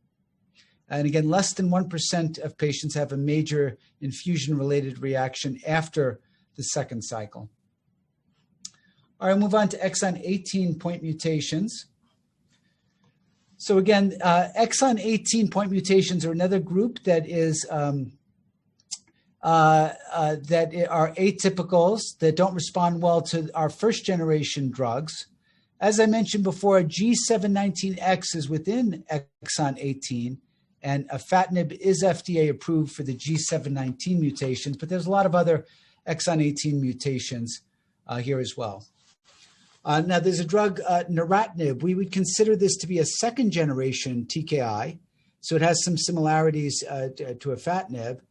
And again, less than 1% of patients have a major infusion-related reaction after the second cycle. All right, move on to exon 18 point mutations. So again, exon 18 point mutations are another group that is that are atypicals that don't respond well to our first generation drugs. As I mentioned before, G719X is within exon 18, and afatinib is FDA approved for the G719 mutations, but there's a lot of other exon 18 mutations here as well. Now, there's a drug, neratinib. We would consider this to be a second generation TKI, so it has some similarities to afatinib.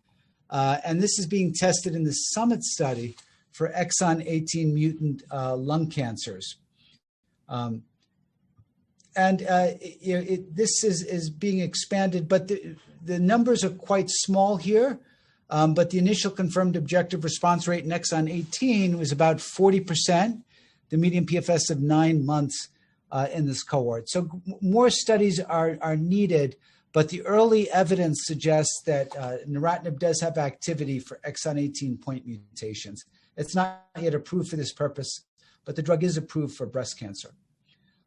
And this is being tested in the SUMMIT study for exon 18 mutant lung cancers. This is being expanded, but the numbers are quite small here. But the initial confirmed objective response rate in exon 18 was about 40%, the median PFS of 9 months in this cohort. So more studies are needed, but the early evidence suggests that neratinib does have activity for exon 18 point mutations. It's not yet approved for this purpose, but the drug is approved for breast cancer.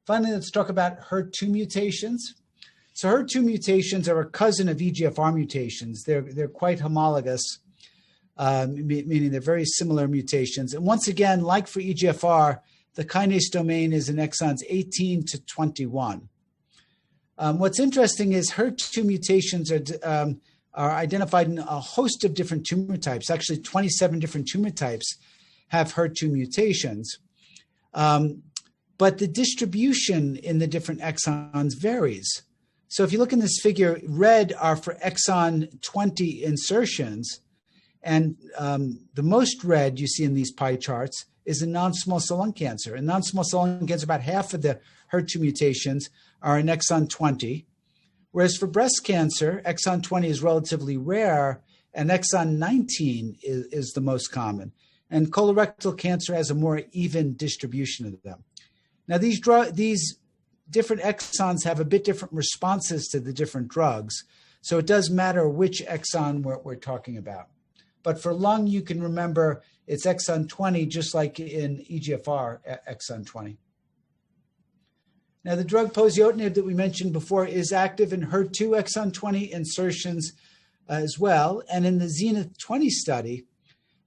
Finally, let's talk about HER2 mutations. So HER2 mutations are a cousin of EGFR mutations. They're quite homologous, meaning they're very similar mutations. And once again, like for EGFR, the kinase domain is in exons 18 to 21. What's interesting is HER2 mutations are identified in a host of different tumor types. Actually, 27 different tumor types have HER2 mutations. But the distribution in the different exons varies. So if you look in this figure, red are for exon 20 insertions. And the most red you see in these pie charts is in non-small cell lung cancer. In non-small cell lung cancer, about half of the HER2 mutations are in exon 20. Whereas for breast cancer, exon 20 is relatively rare, and exon 19 is the most common. And colorectal cancer has a more even distribution of them. Now, these different exons have a bit different responses to the different drugs, so it does matter which exon we're talking about. But for lung, you can remember it's exon 20, just like in EGFR exon 20. Now, the drug poziotinib that we mentioned before is active in HER2 exon 20 insertions as well. And in the Zenith 20 study,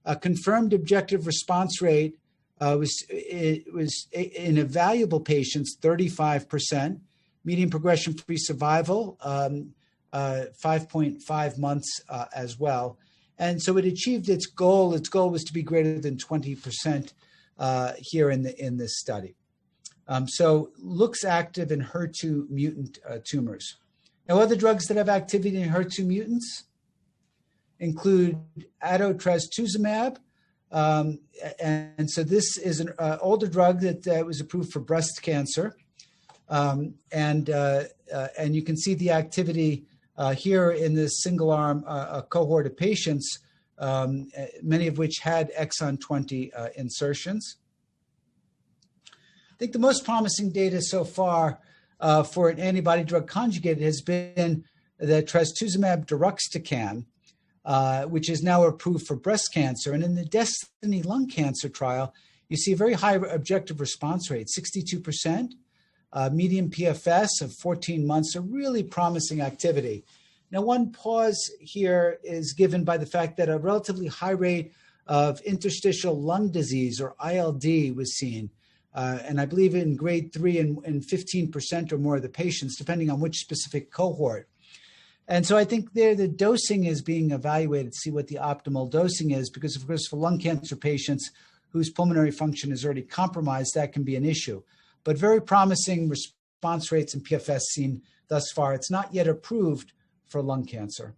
a confirmed objective response rate was in evaluable patients, 35%, median progression-free survival, 5.5 months as well. And so it achieved its goal. Its goal was to be greater than 20% here in this study. So looks active in HER2 mutant tumors. Now, other drugs that have activity in HER2 mutants include adotrastuzumab. And so this is an older drug that was approved for breast cancer. And you can see the activity here in this single-arm cohort of patients, many of which had exon 20 insertions. I think the most promising data so far for an antibody-drug conjugate has been the trastuzumab deruxtecan, which is now approved for breast cancer. And in the Destiny lung cancer trial, you see a very high objective response rate, 62%, median PFS of 14 months, a really promising activity. Now, one pause here is given by the fact that a relatively high rate of interstitial lung disease, or ILD, was seen. And I believe in grade 3 in 15% or more of the patients, depending on which specific cohort. And so I think there the dosing is being evaluated to see what the optimal dosing is, because of course for lung cancer patients whose pulmonary function is already compromised, that can be an issue. but very promising response rates and PFS seen thus far. It's not yet approved for lung cancer.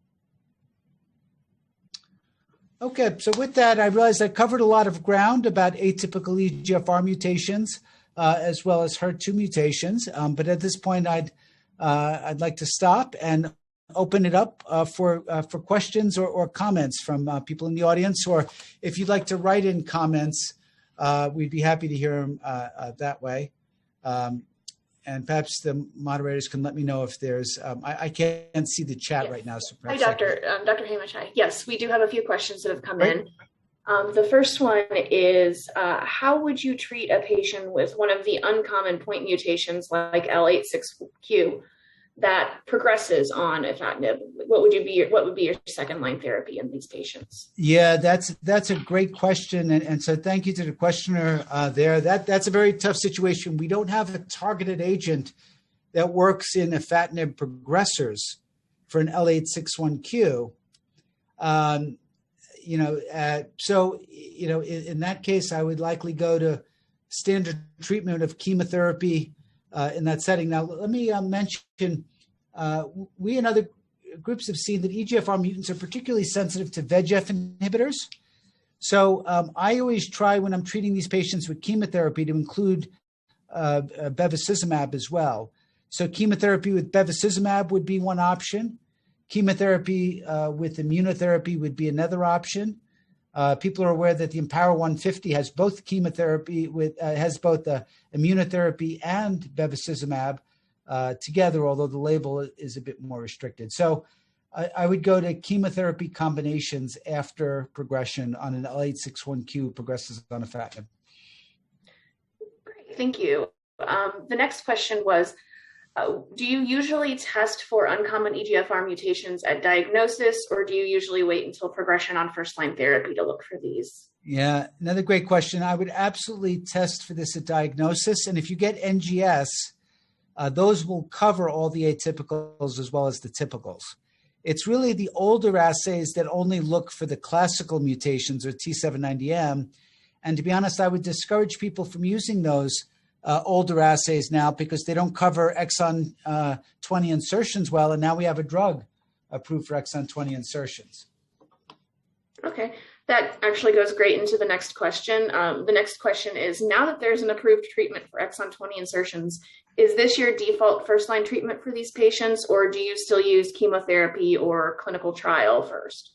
Okay, so with that, I realized I covered a lot of ground about atypical EGFR mutations as well as HER2 mutations. But at this point, I'd like to stop and open it up for questions or comments from people in the audience. Or if you'd like to write in comments, we'd be happy to hear them that way. And perhaps the moderators can let me know if there's, I can't see the chat right now. So
hi, Dr. Hamish. Hi. Yes, we do have a few questions that have come in. The first one is, how would you treat a patient with one of the uncommon point mutations like L86Q that progresses on afatinib? What would be your second line therapy in these patients?
Yeah, that's a great question, and so thank you to the questioner there. That's a very tough situation. We don't have a targeted agent that works in afatinib progressors for an L861Q. So in that case, I would likely go to standard treatment of chemotherapy in that setting. Now, let me mention, we and other groups have seen that EGFR mutants are particularly sensitive to VEGF inhibitors. So I always try when I'm treating these patients with chemotherapy to include bevacizumab as well. So chemotherapy with bevacizumab would be one option. Chemotherapy with immunotherapy would be another option. People are aware that the Empower 150 has both chemotherapy has both immunotherapy and bevacizumab together, although the label is a bit more restricted. So I would go to chemotherapy combinations after progression on an L861Q progresses on afatinib.
Great, thank you. The next question was, do you usually test for uncommon EGFR mutations at diagnosis, or do you usually wait until progression on first-line therapy to look for these?
Yeah, another great question. I would absolutely test for this at diagnosis. And if you get NGS, those will cover all the atypicals as well as the typicals. It's really the older assays that only look for the classical mutations or T790M. And to be honest, I would discourage people from using those older assays now because they don't cover exon 20 insertions well, and now we have a drug approved for exon 20 insertions.
Okay, that actually goes great into the next question. The next question is, now that there's an approved treatment for exon 20 insertions, is this your default first-line treatment for these patients, or do you still use chemotherapy or clinical trial first?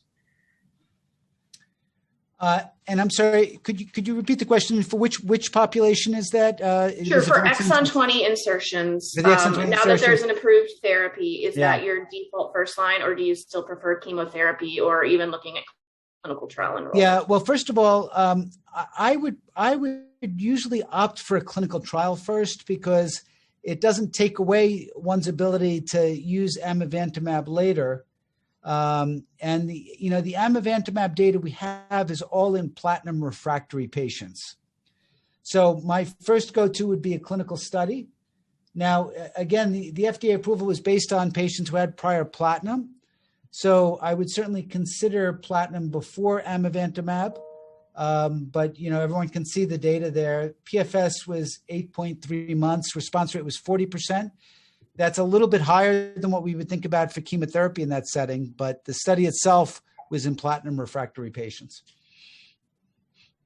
And I'm sorry, could you repeat the question? For which population is that?
Sure, for exon 20 insertions. Now that there's an approved therapy, is that your default first line, or do you still prefer chemotherapy or even looking at clinical trial enrollment?
Yeah, well, first of all, I would usually opt for a clinical trial first because it doesn't take away one's ability to use amivantamab later. And the amivantamab data we have is all in platinum refractory patients. So my first go-to would be a clinical study. Now, again, the FDA approval was based on patients who had prior platinum. So I would certainly consider platinum before amivantamab. But, everyone can see the data there. PFS was 8.3 months. Response rate was 40%. That's a little bit higher than what we would think about for chemotherapy in that setting, but the study itself was in platinum refractory patients.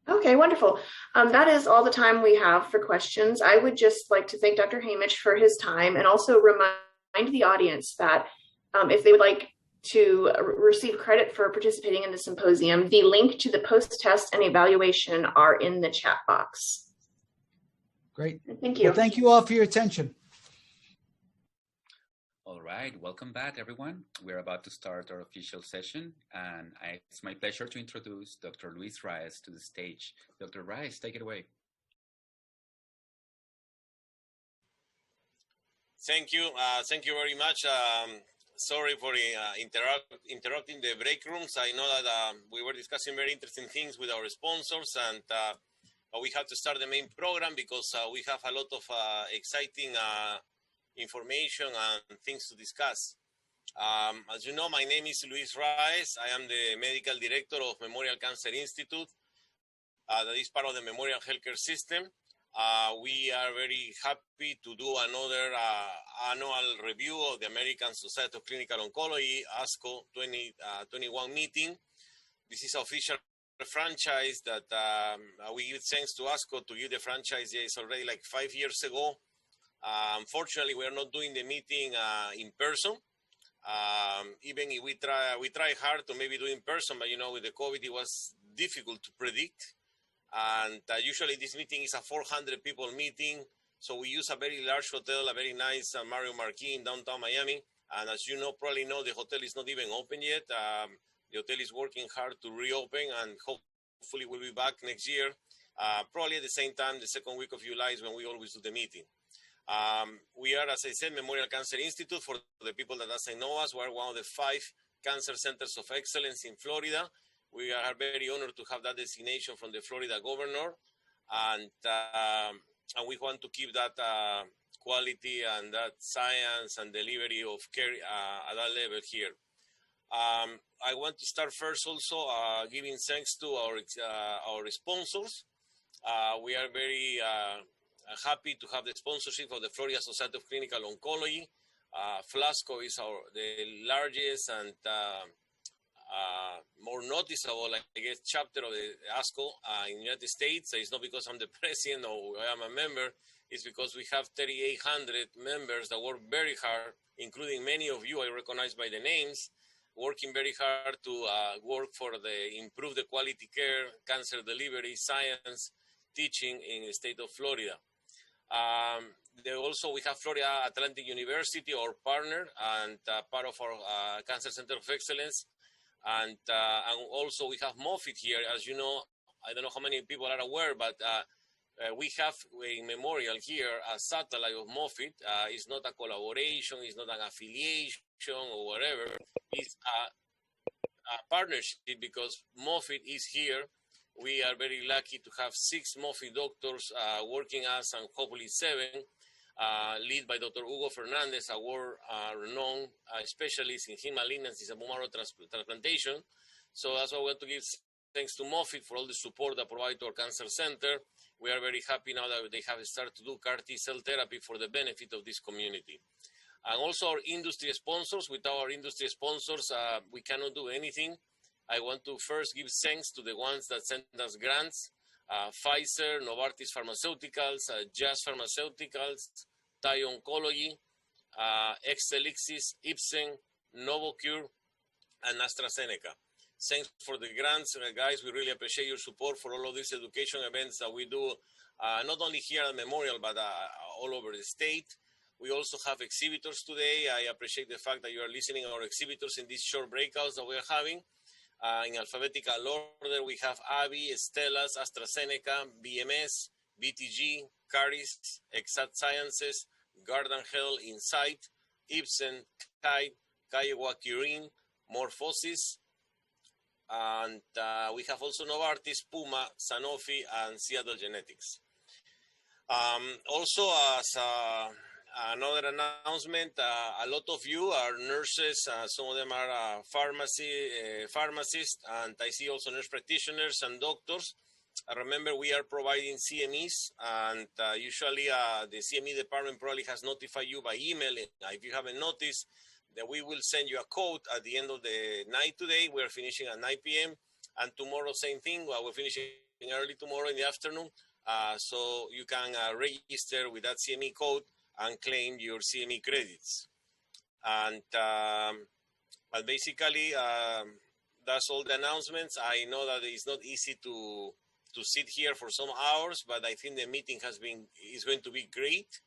Okay, wonderful. That is all the time we have for questions. I would just like to thank Dr. Hamish for his time and also remind the audience that if they would like to receive credit for participating in the symposium, the link to the post-test and evaluation are in the chat box.
Great.
Thank you.
Well, thank you all for your attention.
All right, welcome back, everyone. We're about to start our official session, and it's my pleasure to introduce Dr. Luis Reyes to the stage. Dr. Reyes, take it away.
Thank you. Thank you very much. Sorry for interrupting the break rooms. I know that we were discussing very interesting things with our sponsors, and we have to start the main program because we have a lot of exciting information and things to discuss. As you know, my name is Luis Reyes. I am the medical director of Memorial Cancer Institute, that is part of the Memorial Healthcare System. We are very happy to do another annual review of the American Society of Clinical Oncology, ASCO 2021 meeting. This is official franchise that we give thanks to ASCO to give the franchise. It's already like 5 years ago. Unfortunately, we are not doing the meeting in person. Even if we try hard to maybe do in person, but with the COVID, it was difficult to predict. And usually this meeting is a 400 people meeting. So we use a very large hotel, a very nice Mario Marquis in downtown Miami. And as you probably know, the hotel is not even open yet. The hotel is working hard to reopen, and hopefully we'll be back next year. Probably at the same time, the second week of July is when we always do the meeting. We are, as I said, Memorial Cancer Institute. For the people that doesn't know us, we're one of the 5 cancer centers of excellence in Florida. We are very honored to have that designation from the Florida governor, and we want to keep that quality and that science and delivery of care at that level here. I want to start first also giving thanks to our sponsors. We are very happy to have the sponsorship of the Florida Society of Clinical Oncology. Flasco is the largest and more noticeable, I guess, chapter of the ASCO in the United States. It's not because I'm the president or I am a member. It's because we have 3,800 members that work very hard, including many of you I recognize by the names, working very hard to work for improve the quality care, cancer delivery, science, teaching in the state of Florida. Also, we have Florida Atlantic University, our partner, and part of our Cancer Center of Excellence. And also we have Moffitt here. As you know, I don't know how many people are aware, but we have a memorial here, a satellite of Moffitt. It's not a collaboration, it's not an affiliation or whatever. It's a partnership because Moffitt is here. We are very lucky to have 6 Moffitt doctors working us, and hopefully 7, led by Dr. Hugo Fernandez, a world-renowned specialist in heme malignancies and bone marrow transplantation. So that's why I want to give thanks to Moffitt for all the support they provide to our cancer center. We are very happy now that they have started to do CAR T cell therapy for the benefit of this community. And also our industry sponsors. Without our industry sponsors, we cannot do anything. I want to first give thanks to the ones that send us grants. Pfizer, Novartis Pharmaceuticals, Jazz Pharmaceuticals, Thai Oncology, Exelixis, Ipsen, Novocure, and AstraZeneca. Thanks for the grants, guys. We really appreciate your support for all of these education events that we do, not only here at Memorial, but all over the state. We also have exhibitors today. I appreciate the fact that you are listening to our exhibitors in these short breakouts that we are having. In alphabetical order, we have AbbVie, Astellas, AstraZeneca, BMS, BTG, Caris, Exact Sciences, Guardant Health, Insight, Ipsen, Kite, Kiowa Kirin, MorphoSys, and we have also Novartis, Puma, Sanofi, and Seattle Genetics. Also, as another announcement, a lot of you are nurses, some of them are pharmacists, and I see also nurse practitioners and doctors. Remember, we are providing CMEs, and usually the CME department probably has notified you by email. If you haven't noticed, that we will send you a code at the end of the night today. We're finishing at 9 p.m. And tomorrow, same thing. Well, we're finishing early tomorrow in the afternoon. So you can register with that CME code and claim your CME credits. And but basically, that's all the announcements. I know that it's not easy to sit here for some hours, but I think the meeting is going to be great.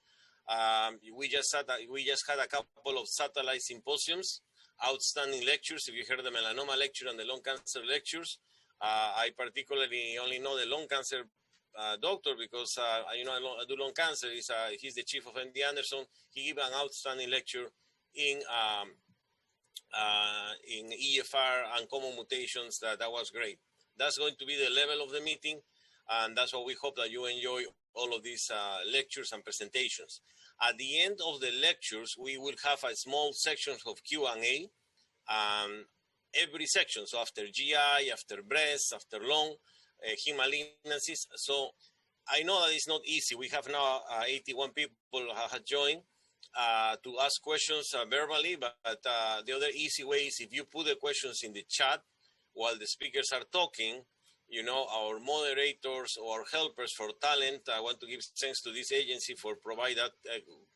We just had a couple of satellite symposiums, outstanding lectures. If you heard the melanoma lecture and the lung cancer lectures, I particularly only know the lung cancer doctor because I do lung cancer. He's the chief of MD Anderson. He gave an outstanding lecture in EFR and common mutations. That was great. That's going to be the level of the meeting, and that's what we hope that you enjoy all of these lectures and presentations. At the end of the lectures, we will have a small section of Q&A, every section. So after GI, after breast, after lung, heme malignancies. So I know that it's not easy. We have now 81 people have joined to ask questions verbally, but the other easy way is if you put the questions in the chat while the speakers are talking. You know, our moderators or helpers for talent, I want to give thanks to this agency for provide that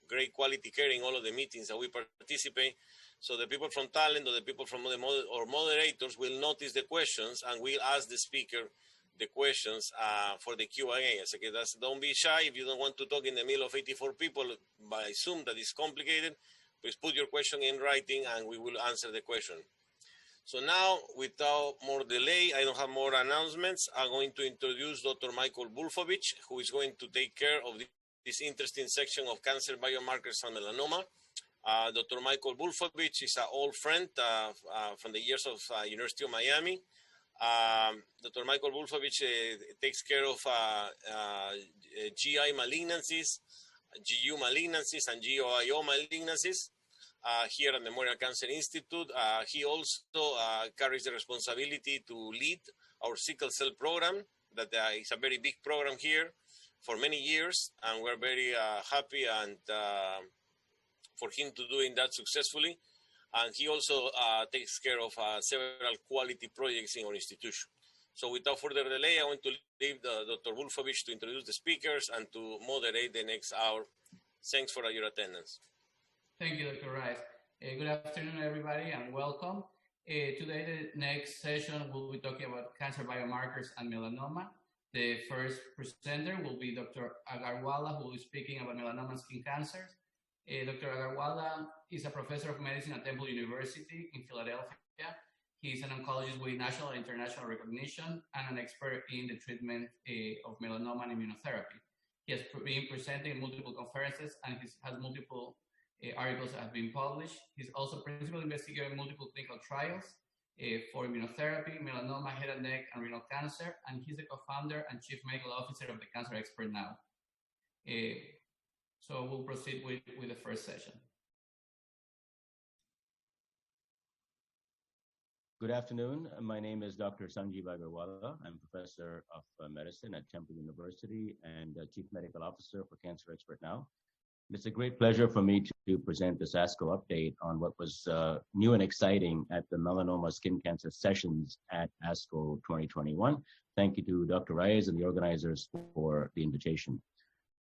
great quality care in all of the meetings that we participate. So the people from talent or the people from or moderators will notice the questions and will ask the speaker the questions for the Q&A. So don't be shy. If you don't want to talk in the middle of 84 people by Zoom, that is complicated, please put your question in writing and we will answer the question. So now, without more delay, I don't have more announcements. I'm going to introduce Dr. Michael Bulfovich, who is going to take care of this interesting section of cancer biomarkers and melanoma. Dr. Michael Bulfovich is an old friend from the years of University of Miami. Dr. Michael Bulfovich takes care of GI malignancies, GU malignancies, and GOIO malignancies. Here at Memorial Cancer Institute. He also carries the responsibility to lead our sickle cell program. That is a very big program here for many years, and we're very happy and for him to doing that successfully. And he also takes care of several quality projects in our institution. So without further delay, I want to leave Dr. Bulfovich to introduce the speakers and to moderate the next hour. Thanks for your attendance.
Thank you, Dr. Rice. Good afternoon, everybody, and welcome. Today, the next session, we'll be talking about cancer biomarkers and melanoma. The first presenter will be Dr. Agarwala, who will be speaking about melanoma and skin cancers. Dr. Agarwala is a professor of medicine at Temple University in Philadelphia. He's an oncologist with national and international recognition and an expert in the treatment of melanoma and immunotherapy. He has been presenting in multiple conferences and has multiple articles that have been published. He's also principal investigator in multiple clinical trials for immunotherapy, melanoma, head and neck, and renal cancer, and he's the co-founder and chief medical officer of the Cancer Expert Now. So we'll proceed with the first session.
Good afternoon. My name is Dr. Sanjeev Agarwala. I'm professor of medicine at Temple University and chief medical officer for Cancer Expert Now. It's a great pleasure for me to present this ASCO update on what was new and exciting at the melanoma skin cancer sessions at ASCO 2021. Thank you to Dr. Reyes and the organizers for the invitation.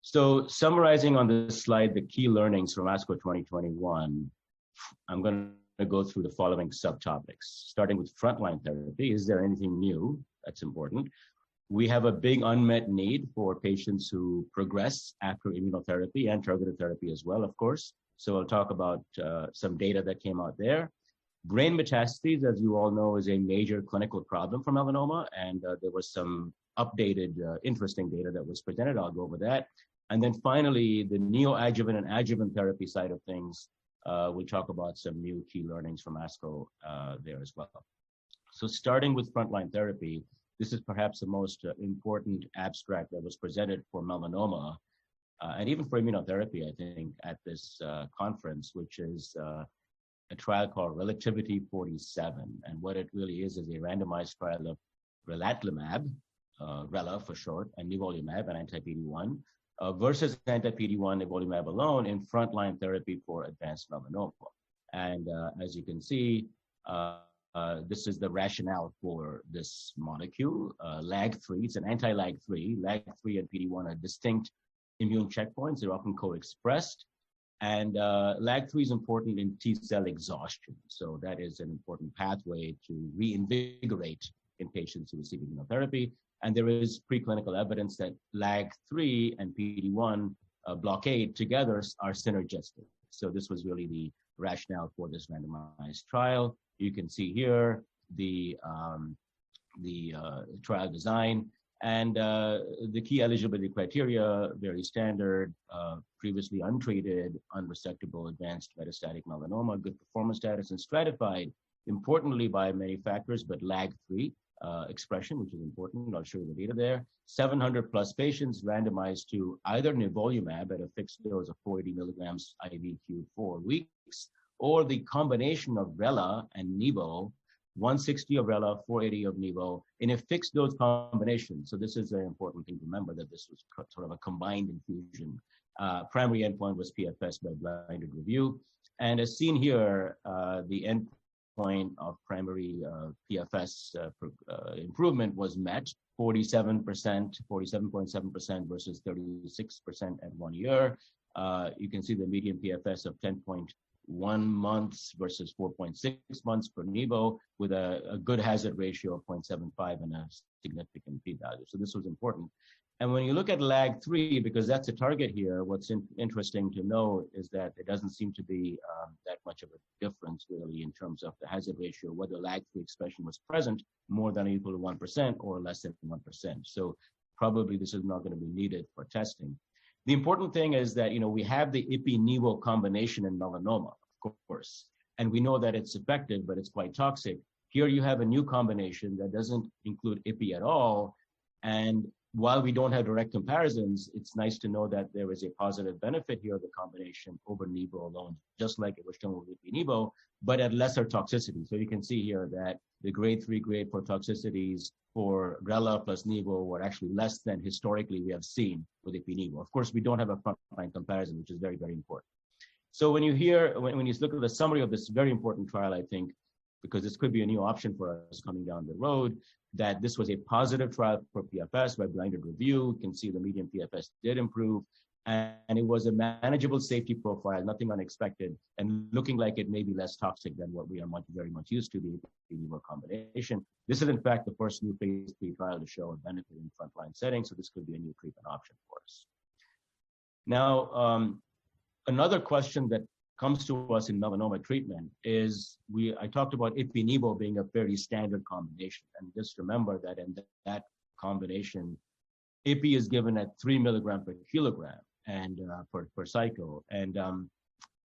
So summarizing on this slide, the key learnings from ASCO 2021, I'm going to go through the following subtopics, starting with frontline therapy. Is there anything new? That's important. We have a big unmet need for patients who progress after immunotherapy and targeted therapy as well, of course. So I'll talk about some data that came out there. Brain metastases, as you all know, is a major clinical problem for melanoma, and there was some updated, interesting data that was presented. I'll go over that. And then finally, the neoadjuvant and adjuvant therapy side of things, we'll talk about some new key learnings from ASCO there as well. So starting with frontline therapy, this is perhaps the most important abstract that was presented for melanoma and even for immunotherapy, I think, at this conference, which is a trial called Relativity 47. And what it really is a randomized trial of relatlimab, RELA for short, and nivolumab, an anti-PD-1, versus anti-PD-1 nivolumab alone in frontline therapy for advanced melanoma. And as you can see, this is the rationale for this molecule, LAG-3. It's an anti-LAG-3. LAG-3 and PD-1 are distinct immune checkpoints. They're often co-expressed. And LAG-3 is important in T-cell exhaustion. So that is an important pathway to reinvigorate in patients who receive immunotherapy. And there is preclinical evidence that LAG-3 and PD-1 blockade together are synergistic. So this was really the rationale for this randomized trial. You can see here the trial design and the key eligibility criteria, very standard, previously untreated, unresectable, advanced metastatic melanoma, good performance status, and stratified, importantly by many factors, but LAG-3 expression, which is important. I'll show you the data there. 700 plus patients randomized to either nivolumab at a fixed dose of 480 milligrams IV Q4 weeks, or the combination of RELA and nivo 160 of Rela, 480 of Nivo in a fixed dose combination. So this is an important thing to remember, that this was sort of a combined infusion. Primary endpoint was PFS by blinded review. And as seen here, the endpoint of primary PFS improvement was met, 47.7% versus 36% at 1 year. You can see the median PFS of 10.1 months versus 4.6 months for Nivo, with a good hazard ratio of 0.75 and a significant p-value. So this was important. And when you look at LAG-3, because that's a target here, what's interesting to know is that there doesn't seem to be that much of a difference really in terms of the hazard ratio, whether LAG-3 expression was present more than or equal to 1% or less than 1%. So probably this is not going to be needed for testing. The important thing is that, we have the Ipi-Nivo combination in melanoma, of course, and we know that it's effective, but it's quite toxic. Here you have a new combination that doesn't include Ipi at all, and while we don't have direct comparisons, it's nice to know that there is a positive benefit here of the combination over Nivo alone, just like it was shown with Ipi-Nivo, but at lesser toxicity. So you can see here that the grade 3, grade 4 toxicities for Rela plus Nivo were actually less than historically we have seen with Ipi-Nivo. Of course, we don't have a frontline comparison, which is very, very important. So when you look at the summary of this very important trial, I think, because this could be a new option for us coming down the road, that this was a positive trial for PFS by blinded review. You can see the median PFS did improve, and it was a manageable safety profile, nothing unexpected, and looking like it may be less toxic than what we are very much used to, the Nivo combination. This is in fact the first new phase 3 trial to show a benefit in frontline setting, so this could be a new treatment option for us. Now, another question that comes to us in melanoma treatment is, I talked about Ipi-Nivo being a fairly standard combination. And just remember that in that combination, Ipi is given at 3 milligram per kilogram and per cycle. And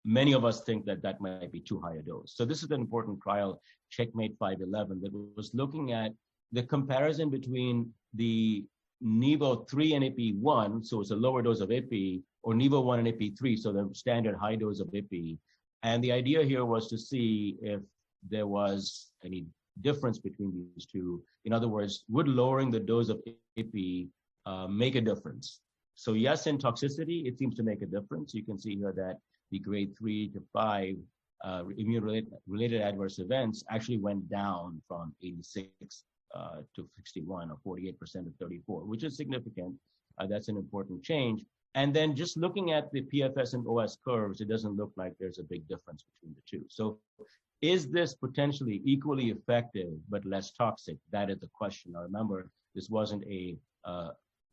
many of us think that that might be too high a dose. So this is an important trial, Checkmate 511, that was looking at the comparison between the Nivo 3 and Ipi 1, so it's a lower dose of Ipi, or Nivo 1 and Ipi 3, so the standard high dose of Ipi. And the idea here was to see if there was any difference between these two. In other words, would lowering the dose of Ipi make a difference? So yes, in toxicity, it seems to make a difference. You can see here that the grade 3 to 5 immune-related adverse events actually went down from 86 to 61, or 48% to 34, which is significant. That's an important change. And then just looking at the PFS and OS curves, it doesn't look like there's a big difference between the two. So is this potentially equally effective but less toxic? That is the question. Now remember, this wasn't a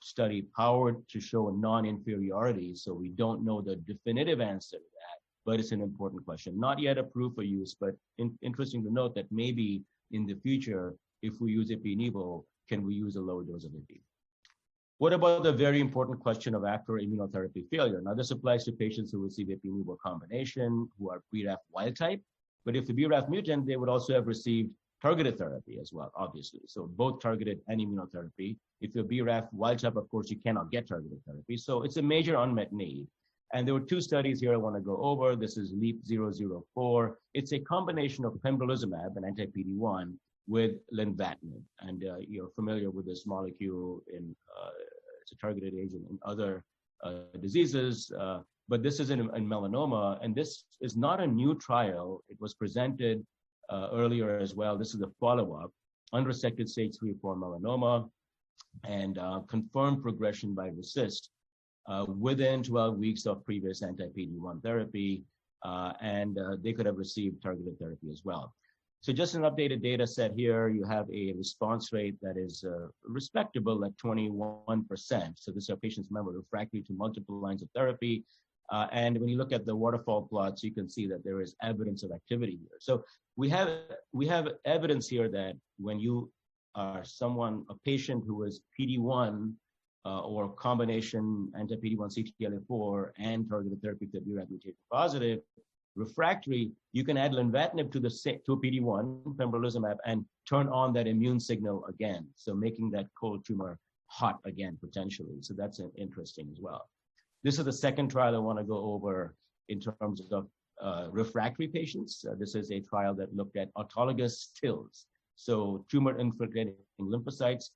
study powered to show a non-inferiority, so we don't know the definitive answer to that, but it's an important question. Not yet approved for use, but interesting to note that maybe in the future, if we use Ipi-Nivo, can we use a lower dose of Ipi? What about the very important question of after immunotherapy failure? Now, this applies to patients who receive Ipi-Nivo combination, who are BRAF wild type, but if the BRAF mutant, they would also have received targeted therapy as well, obviously. So both targeted and immunotherapy. If you're BRAF wild type, of course, you cannot get targeted therapy. So it's a major unmet need. And there were two studies here I want to go over. This is LEAP-004. It's a combination of pembrolizumab, an anti-PD-1, with lenvatinib. And you're familiar with this molecule in, it's a targeted agent in other diseases, but this is in melanoma, and this is not a new trial. It was presented earlier as well. This is a follow-up, unresected stage 3 or 4 melanoma, and confirmed progression by RECIST within 12 weeks of previous anti-PD-1 therapy, and they could have received targeted therapy as well. So just an updated data set here, you have a response rate that is respectable at 21%. So this are patients, remember, refractory to multiple lines of therapy. And when you look at the waterfall plots, you can see that there is evidence of activity here. So we have evidence here that when you are a patient who is PD-1 or combination anti-PD-1 CTLA-4 and targeted therapy that BRAF mutated positive, refractory, you can add lenvatinib to a PD-1, pembrolizumab, and turn on that immune signal again. So making that cold tumor hot again, potentially. So that's interesting as well. This is the second trial I want to go over in terms of refractory patients. This is a trial that looked at autologous TILs. So tumor-infiltrating lymphocytes,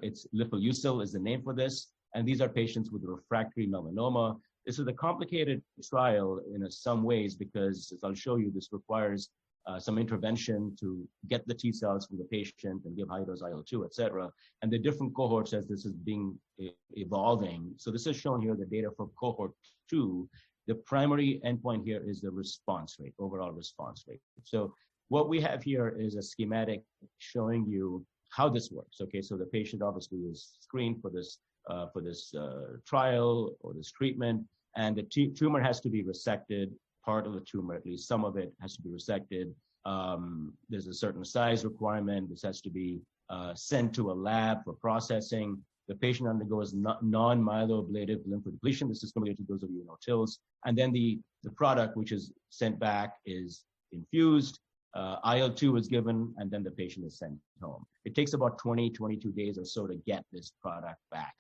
it's lifileucel is the name for this. And these are patients with refractory melanoma. This is a complicated trial in some ways because, as I'll show you, this requires some intervention to get the T cells from the patient and give high-dose IL-2, et cetera. And the different cohorts as this is being evolving. So this is shown here, the data for cohort 2. The primary endpoint here is the response rate, overall response rate. So what we have here is a schematic showing you how this works. Okay, so the patient obviously is screened for this trial or this treatment, and the tumor has to be resected. Part of the tumor, at least some of it, has to be resected. There's a certain size requirement. This has to be sent to a lab for processing. The patient undergoes non-myeloablative lymphodepletion. This is familiar to those of you who know TILs. And then the product, which is sent back, is infused. IL-2 is given, and then the patient is sent home. It takes about 22 days or so to get this product back.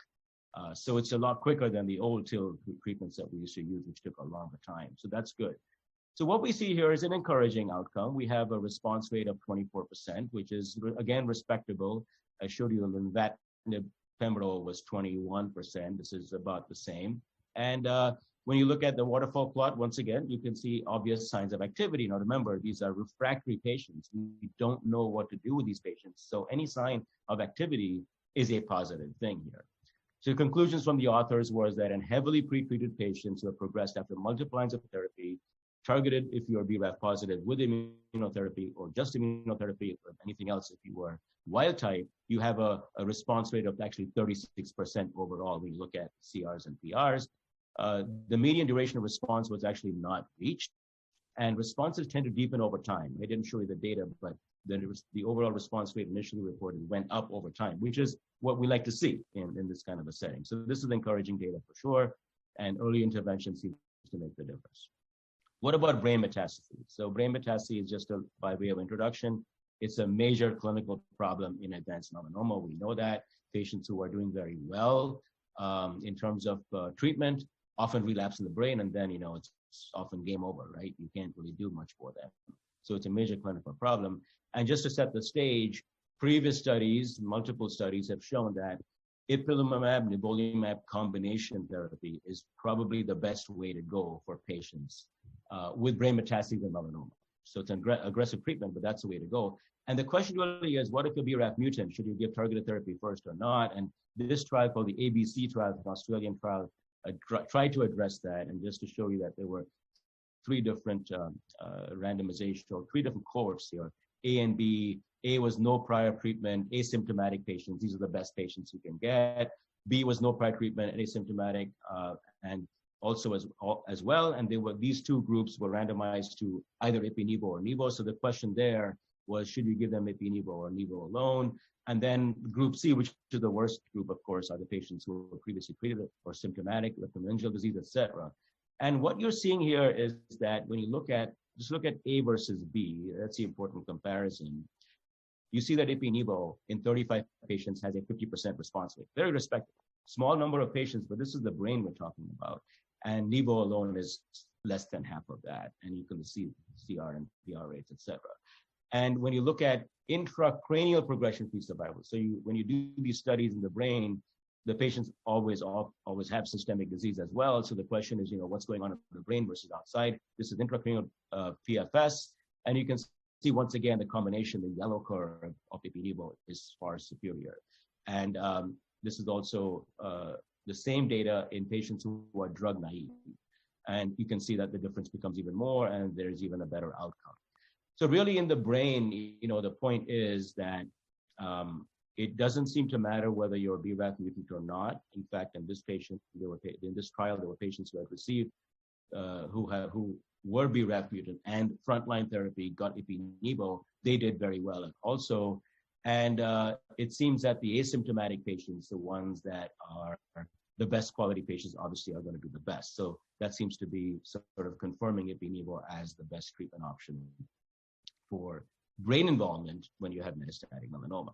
So it's a lot quicker than the old TIL treatments that we used to use, which took a longer time. So that's good. So what we see here is an encouraging outcome. We have a response rate of 24%, which is, again, respectable. I showed you that pembrolizumab was 21%. This is about the same. And when you look at the waterfall plot, once again, you can see obvious signs of activity. Now, remember, these are refractory patients. We don't know what to do with these patients. So any sign of activity is a positive thing here. So conclusions from the authors was that in heavily pretreated patients who have progressed after multiple lines of therapy, targeted if you are BRAF positive with immunotherapy or just immunotherapy or anything else if you were wild type, you have a response rate of actually 36% overall when you look at CRs and PRs. The median duration of response was actually not reached, and responses tend to deepen over time. I didn't show you the data, but the overall response rate initially reported went up over time, which is what we like to see in this kind of a setting. So this is encouraging data for sure, and early intervention seems to make the difference. What about brain metastases? So brain metastases is just by way of introduction. It's a major clinical problem in advanced melanoma. We know that patients who are doing very well in terms of treatment often relapse in the brain, and then it's often game over, right? You can't really do much for them. So it's a major clinical problem. And just to set the stage, previous studies, multiple studies have shown that ipilimumab, nivolumab combination therapy is probably the best way to go for patients with brain metastases and melanoma. So it's an aggressive treatment, but that's the way to go. And the question really is, what if you're BRAF mutant? Should you give targeted therapy first or not? And this trial called the ABC trial, an Australian trial, tried to address that. And just to show you that there were 3 different randomization, or 3 different cohorts here, A and B. A was no prior treatment, asymptomatic patients. These are the best patients you can get. B was no prior treatment, asymptomatic, and also as well. And these 2 groups were randomized to either ipi-nivo or nivo. So the question there was, should you give them ipi-nivo or nivo alone? And then group C, which is the worst group, of course, are the patients who were previously treated or symptomatic with leptomeningeal disease, et cetera. And what you're seeing here is that when you just look at A versus B, that's the important comparison. You see that ipi-nivo in 35 patients has a 50% response rate. Very respectable. Small number of patients, but this is the brain we're talking about. And nivo alone is less than half of that. And you can see CR and PR rates, et cetera. And when you look at intracranial progression-free survival, so when you do these studies in the brain, the patients always have systemic disease as well. So the question is, what's going on in the brain versus outside? This is intracranial PFS. And you can see, once again, the combination, the yellow curve of ipi-nivo is far superior. And this is also the same data in patients who are drug naive. And you can see that the difference becomes even more, and there's even a better outcome. So really in the brain, the point is that it doesn't seem to matter whether you're BRAF mutant or not. In fact, in this trial, there were patients who had received, who were BRAF mutant and frontline therapy, got ipi-nivo. They did very well also. And it seems that the asymptomatic patients, the ones that are the best quality patients, obviously are going to do the best. So that seems to be sort of confirming ipi-nivo as the best treatment option for brain involvement when you have metastatic melanoma.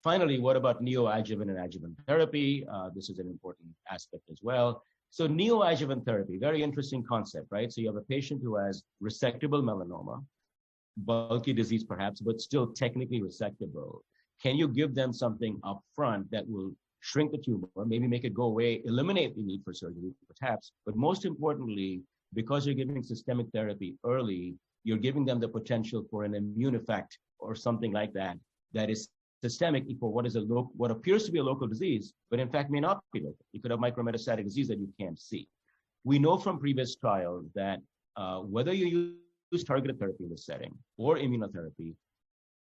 Finally, what about neoadjuvant and adjuvant therapy? This is an important aspect as well. So neoadjuvant therapy, very interesting concept, right? So you have a patient who has resectable melanoma, bulky disease perhaps, but still technically resectable. Can you give them something up front that will shrink the tumor, maybe make it go away, eliminate the need for surgery, perhaps, but most importantly, because you're giving systemic therapy early, you're giving them the potential for an immune effect or something like that, that is systemic for what appears to be a local disease, but in fact may not be local. You could have micrometastatic disease that you can't see. We know from previous trials that whether you use targeted therapy in this setting or immunotherapy,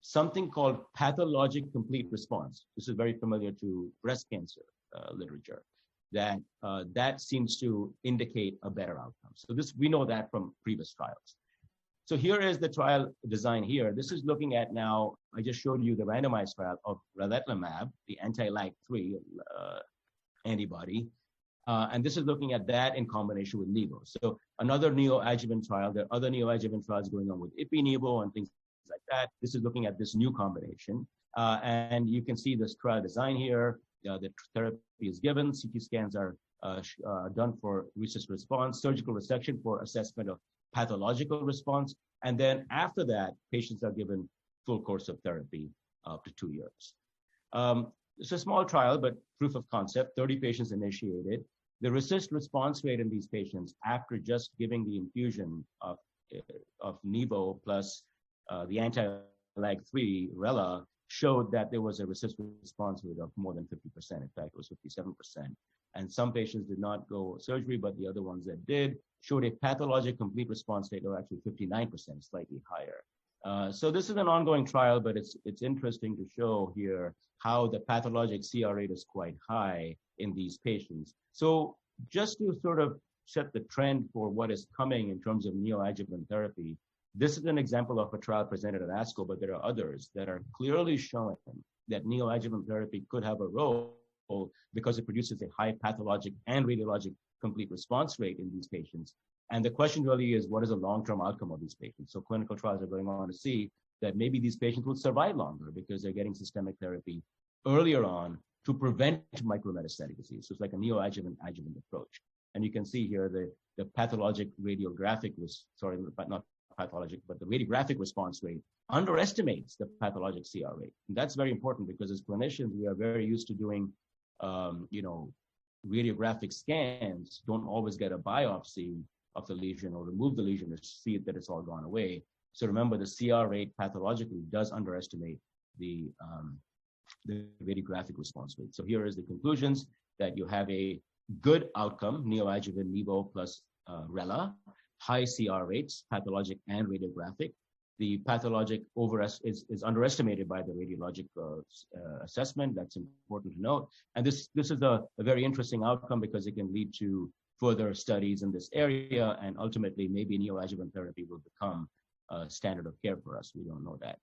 something called pathologic complete response, this is very familiar to breast cancer literature, that seems to indicate a better outcome. So we know that from previous trials. So here is the trial design here. This is looking at now, I just showed you the randomized trial of relatlimab, the anti-LAG-3 antibody. And this is looking at that in combination with nivo. So another neoadjuvant trial. There are other neoadjuvant trials going on with ipi-nivo and things like that. This is looking at this new combination. And you can see this trial design here. The therapy is given. CT scans are done for RECIST response, surgical resection for assessment of pathological response. And then after that, patients are given full course of therapy up to 2 years. It's a small trial, but proof of concept, 30 patients initiated. The RECIST response rate in these patients after just giving the infusion of nivo plus the anti-LAG-3 RELA showed that there was a RECIST response rate of more than 50%. In fact, it was 57%. And some patients did not go surgery, but the other ones that did showed a pathologic complete response rate of actually 59%, slightly higher. So this is an ongoing trial, but it's interesting to show here how the pathologic CR rate is quite high in these patients. So just to sort of set the trend for what is coming in terms of neoadjuvant therapy, this is an example of a trial presented at ASCO, but there are others that are clearly showing that neoadjuvant therapy could have a role because it produces a high pathologic and radiologic complete response rate in these patients. And the question really is, what is the long-term outcome of these patients? So clinical trials are going on to see that maybe these patients will survive longer because they're getting systemic therapy earlier on to prevent micrometastatic disease. So it's like a neoadjuvant adjuvant approach. And you can see here the pathologic radiographic, not pathologic, but the radiographic response rate underestimates the pathologic CR rate. And that's very important because as clinicians, we are very used to doing, radiographic scans, don't always get a biopsy of the lesion or remove the lesion to see that it's all gone away. So remember, the CR rate pathologically does underestimate the radiographic response rate. So here is the conclusions that you have a good outcome, neoadjuvant nivo plus RELA, high CR rates, pathologic and radiographic. The pathologic is underestimated by the radiologic assessment. That's important to note. And this is a very interesting outcome because it can lead to further studies in this area, and ultimately maybe neoadjuvant therapy will become standard of care for us. We don't know that.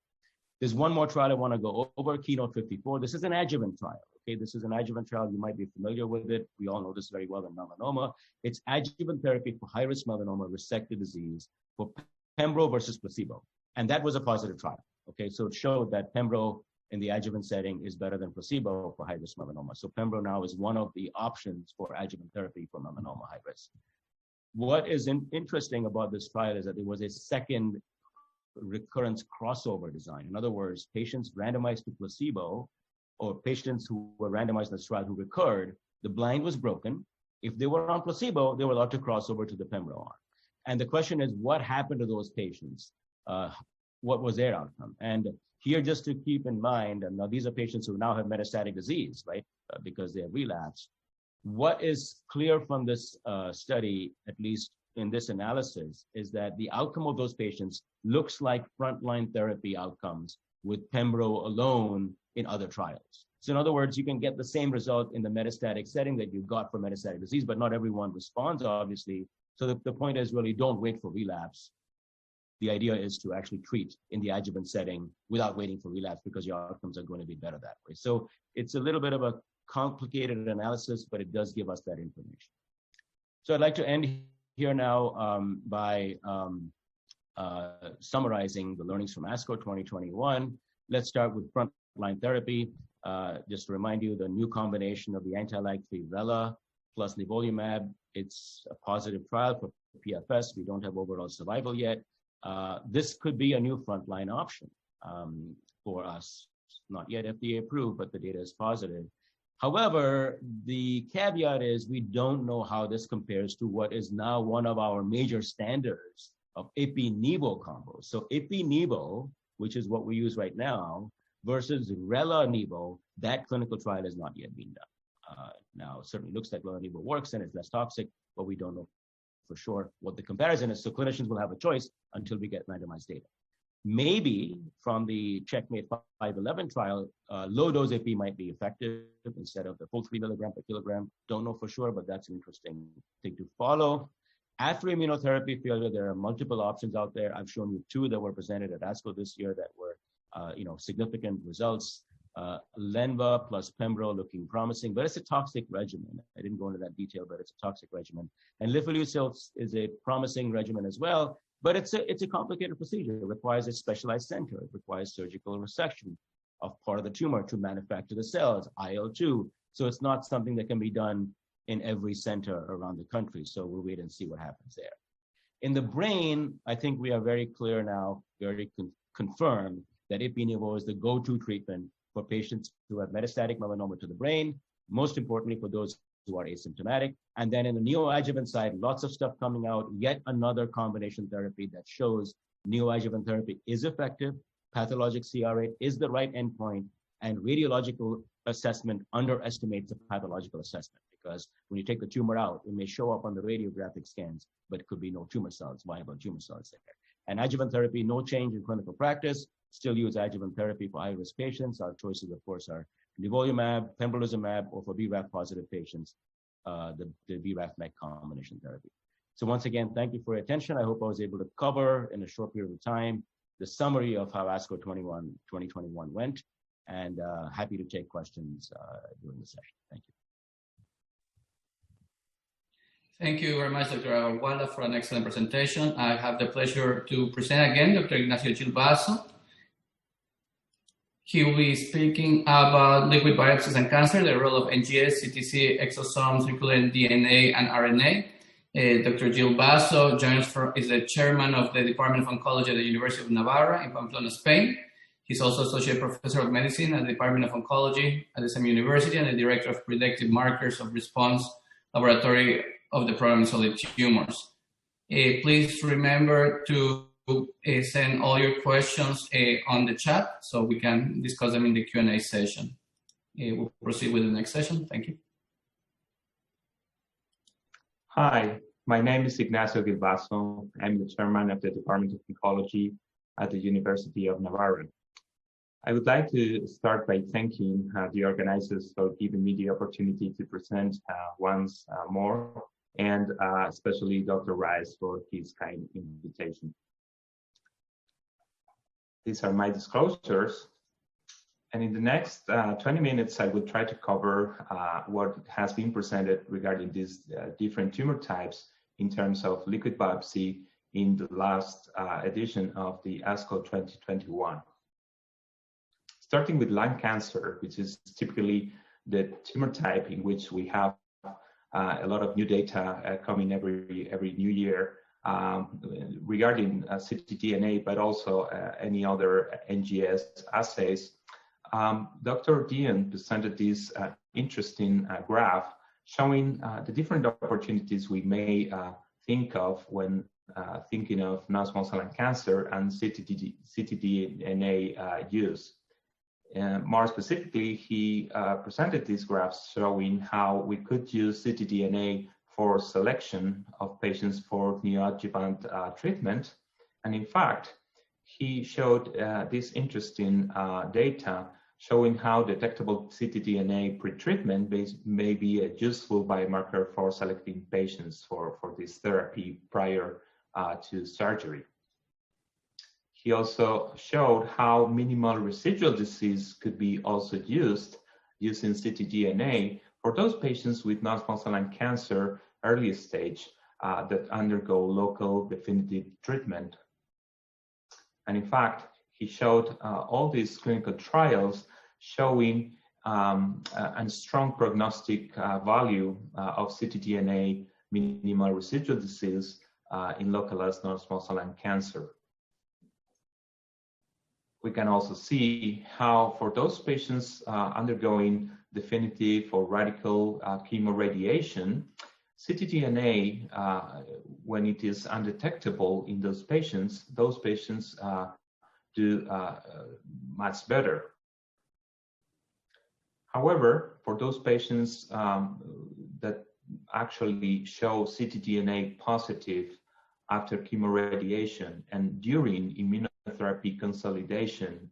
There's one more trial I want to go over, Keynote 54. This is an adjuvant trial. Okay, this is an adjuvant trial. You might be familiar with it. We all know this very well in melanoma. It's adjuvant therapy for high-risk melanoma, resected disease, for pembro versus placebo. And that was a positive trial. Okay, so it showed that pembro in the adjuvant setting is better than placebo for high-risk melanoma. So pembro now is one of the options for adjuvant therapy for melanoma high risk. What is interesting about this trial is that there was a second recurrence crossover design. In other words, patients randomized to placebo or patients who were randomized in this trial who recurred, the blind was broken. If they were on placebo, they were allowed to cross over to the pembro arm. And the question is, what happened to those patients? What was their outcome? And here, just to keep in mind, and now these are patients who now have metastatic disease, right? Because they have relapsed. What is clear from this study, at least in this analysis, is that the outcome of those patients looks like frontline therapy outcomes with pembro alone in other trials. So in other words, you can get the same result in the metastatic setting that you got for metastatic disease, but not everyone responds, obviously. So the point is really don't wait for relapse. The idea is to actually treat in the adjuvant setting without waiting for relapse because your outcomes are going to be better that way. So it's a little bit of a complicated analysis, but it does give us that information. So I'd like to end here now by summarizing the learnings from ASCO 2021. Let's start with frontline therapy. Just to remind you, the new combination of the anti-LAG-3 RELA plus nivolumab It's a positive trial for PFS. We don't have overall survival yet. This could be a new frontline option for us. Not yet FDA approved, but the data is positive. However, the caveat is we don't know how this compares to what is now one of our major standards of ipi-nivo combos. So ipi-nivo, which is what we use right now, versus rela-nivo, that clinical trial has not yet been done. Now, it certainly looks like rela-nivo works and it's less toxic, but we don't know for sure what the comparison is. So clinicians will have a choice until we get randomized data. Maybe from the Checkmate 511 trial, low-dose AP might be effective instead of the full 3 milligram per kilogram. Don't know for sure, but that's an interesting thing to follow. After immunotherapy failure, there are multiple options out there. I've shown you 2 that were presented at ASCO this year that were, significant results. Lenva plus Pembro looking promising, but it's a toxic regimen. I didn't go into that detail, but it's a toxic regimen. And lifileucel is a promising regimen as well, but it's a complicated procedure. It requires a specialized center. It requires surgical resection of part of the tumor to manufacture the cells, IL-2. So it's not something that can be done in every center around the country. So we'll wait and see what happens there. In the brain, I think we are very clear now, very confirmed that ipi-nivo is the go-to treatment for patients who have metastatic melanoma to the brain, most importantly for those who are asymptomatic. And then in the neoadjuvant side, lots of stuff coming out, yet another combination therapy that shows neoadjuvant therapy is effective, pathologic CR rate is the right endpoint, and radiological assessment underestimates the pathological assessment, because when you take the tumor out, it may show up on the radiographic scans, but it could be no tumor cells, viable tumor cells there. And adjuvant therapy, no change in clinical practice, still use adjuvant therapy for high-risk patients. Our choices, of course, are nivolumab, pembrolizumab, or for BRAF positive patients, the BRAF-MEK combination therapy. So once again, thank you for your attention. I hope I was able to cover in a short period of time the summary of how ASCO 2021 went, and happy to take questions during the session. Thank you.
Thank you very much, Dr. Agarwala, for an excellent presentation. I have the pleasure to present again Dr. Ignacio Gil Basso. He will be speaking about liquid biopsies and cancer, the role of NGS, CTC, exosomes, circulating DNA, and RNA. Dr. Gil Basso is the chairman of the Department of Oncology at the University of Navarra in Pamplona, Spain. He's also associate professor of medicine at the Department of Oncology at the same university and the director of predictive markers of response laboratory of the program in solid tumors. Please remember to send all your questions on the chat so we can discuss them in the Q&A session. We'll proceed with the next session. Thank you.
Hi, my name is Ignacio Gil Basso. I'm the chairman of the Department of Oncology at the University of Navarra. I would like to start by thanking the organizers for giving me the opportunity to present once more, and especially Dr. Rice for his kind invitation. These are my disclosures. And in the next 20 minutes, I will try to cover what has been presented regarding these different tumor types in terms of liquid biopsy in the last edition of the ASCO 2021. Starting with lung cancer, which is typically the tumor type in which we have a lot of new data coming every new year regarding ctDNA, but also any other NGS assays. Dr. Dian presented this interesting graph showing the different opportunities we may think of when thinking of non-small cell lung cancer and ctDNA use. More specifically, he presented these graphs showing how we could use ctDNA for selection of patients for neoadjuvant treatment. And in fact, he showed this interesting data showing how detectable ctDNA pretreatment may be a useful biomarker for selecting patients for this therapy prior to surgery. He also showed how minimal residual disease could be also used using ctDNA for those patients with non-small cell lung cancer early stage that undergo local definitive treatment. And in fact, he showed all these clinical trials showing a strong prognostic value of ctDNA minimal residual disease in localized non-small cell lung cancer. We can also see how for those patients undergoing definitive or radical chemoradiation, ctDNA, when it is undetectable in those patients do much better. However, for those patients that actually show ctDNA positive after chemoradiation and during immunotherapy consolidation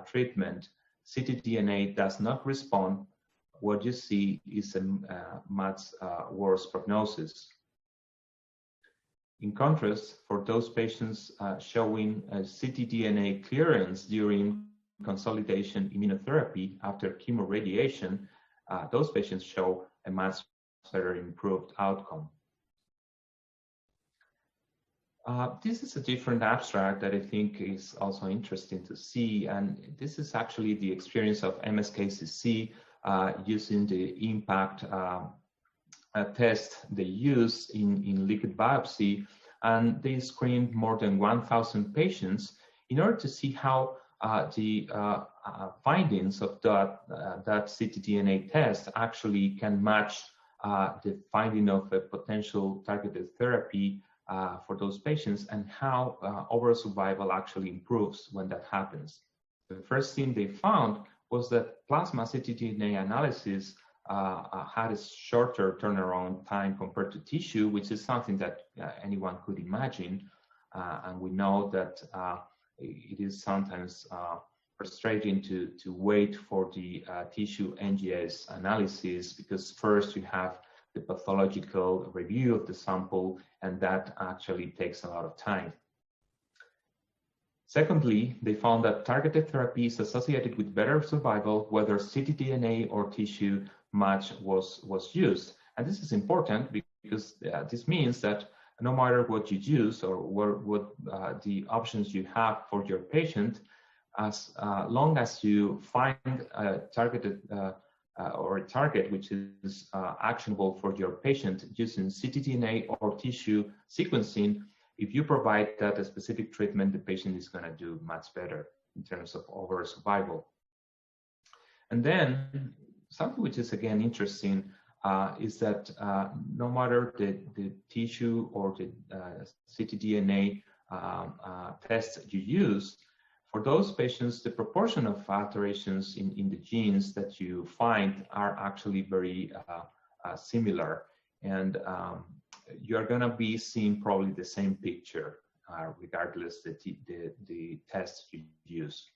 treatment, ctDNA does not respond. What you see is a much worse prognosis. In contrast, for those patients showing ctDNA clearance during consolidation immunotherapy after chemoradiation, those patients show a much better improved outcome. This is a different abstract that I think is also interesting to see, and this is actually the experience of MSKCC using the impact test they use in liquid biopsy, and they screened more than 1,000 patients in order to see how the findings of that ctDNA test actually can match the finding of a potential targeted therapy for those patients, and how overall survival actually improves when that happens. The first thing they found was that plasma ctDNA analysis had a shorter turnaround time compared to tissue, which is something that anyone could imagine. And we know that it is sometimes frustrating to wait for the tissue NGS analysis, because first you have the pathological review of the sample, and that actually takes a lot of time. Secondly, they found that targeted therapy is associated with better survival whether ctDNA or tissue match was used. And this is important because this means that no matter what you use or what the options you have for your patient, as long as you find a targeted or a target which is actionable for your patient using ctDNA or tissue sequencing, if you provide that a specific treatment, the patient is going to do much better in terms of overall survival. And then something which is again interesting is that no matter the tissue or the ctDNA tests you use, for those patients, the proportion of alterations in the genes that you find are actually very similar. And you're going to be seeing probably the same picture regardless the test you use.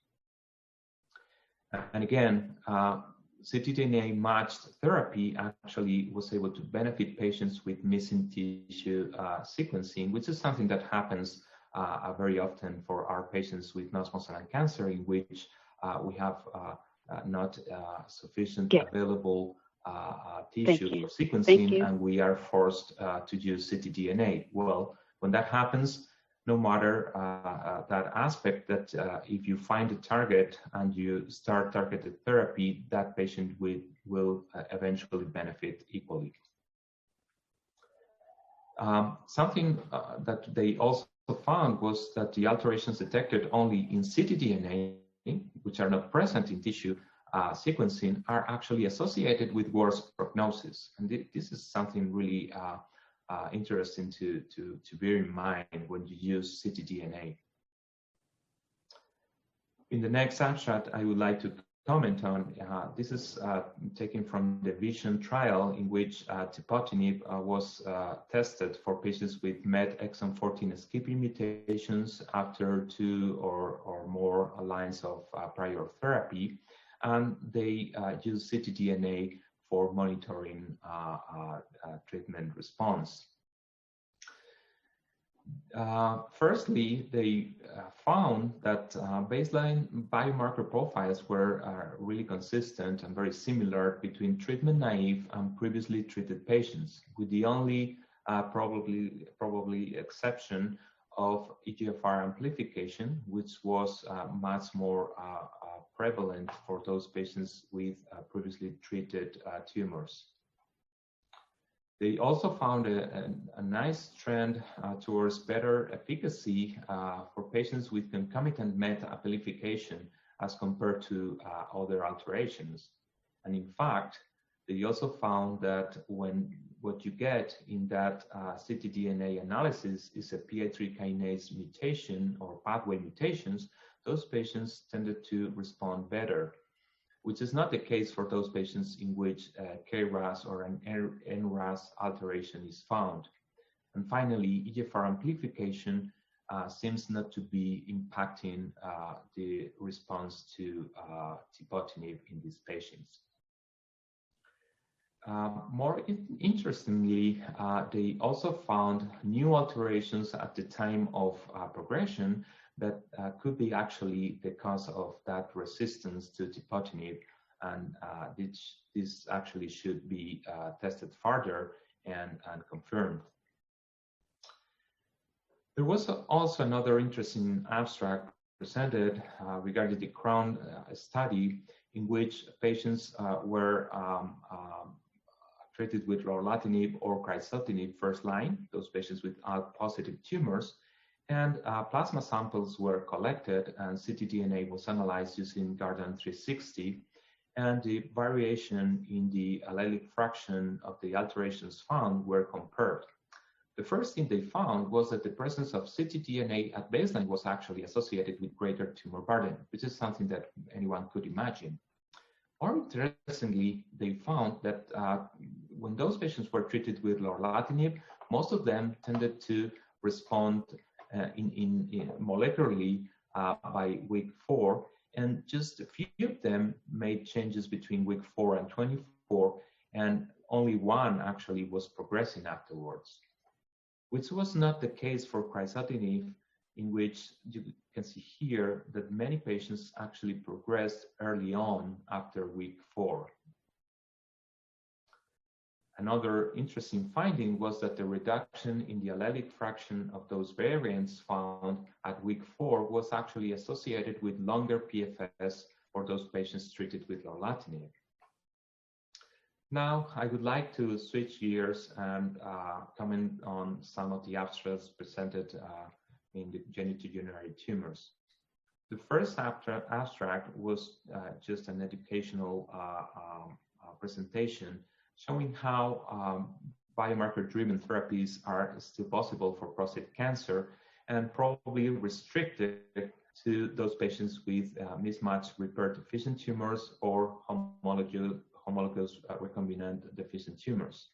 And again, ctDNA matched therapy actually was able to benefit patients with missing tissue sequencing, which is something that happens very often for our patients with non-small cell lung cancer, in which we have not sufficient available tissue for sequencing, and we are forced to use ctDNA. Well, when that happens, no matter that aspect, that if you find a target and you start targeted therapy, that patient will eventually benefit equally. Something that they also found was that the alterations detected only in ctDNA, which are not present in tissue sequencing, are actually associated with worse prognosis. And this is something really interesting to bear in mind when you use ctDNA. In the next abstract, I would like to comment on, this is taken from the VISION trial, in which tepotinib was tested for patients with MET exon 14 skipping mutations after 2 or more lines of prior therapy, and they used ctDNA for monitoring treatment response. Firstly, they found that baseline biomarker profiles were really consistent and very similar between treatment naive and previously treated patients, with the only probably exception of EGFR amplification, which was much more prevalent for those patients with previously treated tumors. They also found a nice trend towards better efficacy for patients with concomitant MET amplification as compared to other alterations. And in fact, they also found that when what you get in that ctDNA analysis is a PI3 kinase mutation or pathway mutations, those patients tended to respond better, which is not the case for those patients in which KRAS or an NRAS alteration is found. And finally, EGFR amplification seems not to be impacting the response to tepotinib in these patients. More interestingly, they also found new alterations at the time of progression that could be actually the cause of that resistance to tepotinib, and this actually should be tested further and confirmed. There was also another interesting abstract presented regarding the CROWN study in which patients were treated with lorlatinib or crizotinib first line, those patients with ALK-positive tumors, and plasma samples were collected and ctDNA was analyzed using Guardant 360, and the variation in the allelic fraction of the alterations found were compared. The first thing they found was that the presence of ctDNA at baseline was actually associated with greater tumor burden, which is something that anyone could imagine. More interestingly, they found that when those patients were treated with lorlatinib, most of them tended to respond molecularly by week 4, and just a few of them made changes between week 4 and 24, and only one actually was progressing afterwards, which was not the case for crizotinib, in which you can see here that many patients actually progressed early on after week 4. Another interesting finding was that the reduction in the allelic fraction of those variants found at week 4 was actually associated with longer PFS for those patients treated with lorlatinib. Now, I would like to switch gears and comment on some of the abstracts presented in the genitoourinary tumors. The first abstract was just an educational presentation showing how biomarker-driven therapies are still possible for prostate cancer and probably restricted to those patients with mismatch repair deficient tumors or homologous recombinant deficient tumors.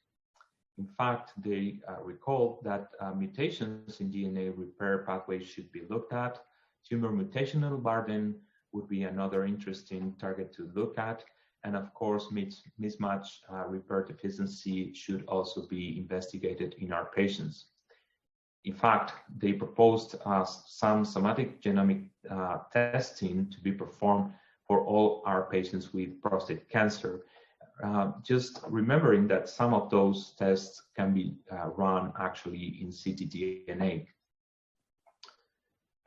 In fact, they recalled that mutations in DNA repair pathways should be looked at. Tumor mutational burden would be another interesting target to look at. And of course, mismatch repair deficiency should also be investigated in our patients. In fact, they proposed some somatic genomic testing to be performed for all our patients with prostate cancer. Just remembering that some of those tests can be run actually in ctDNA.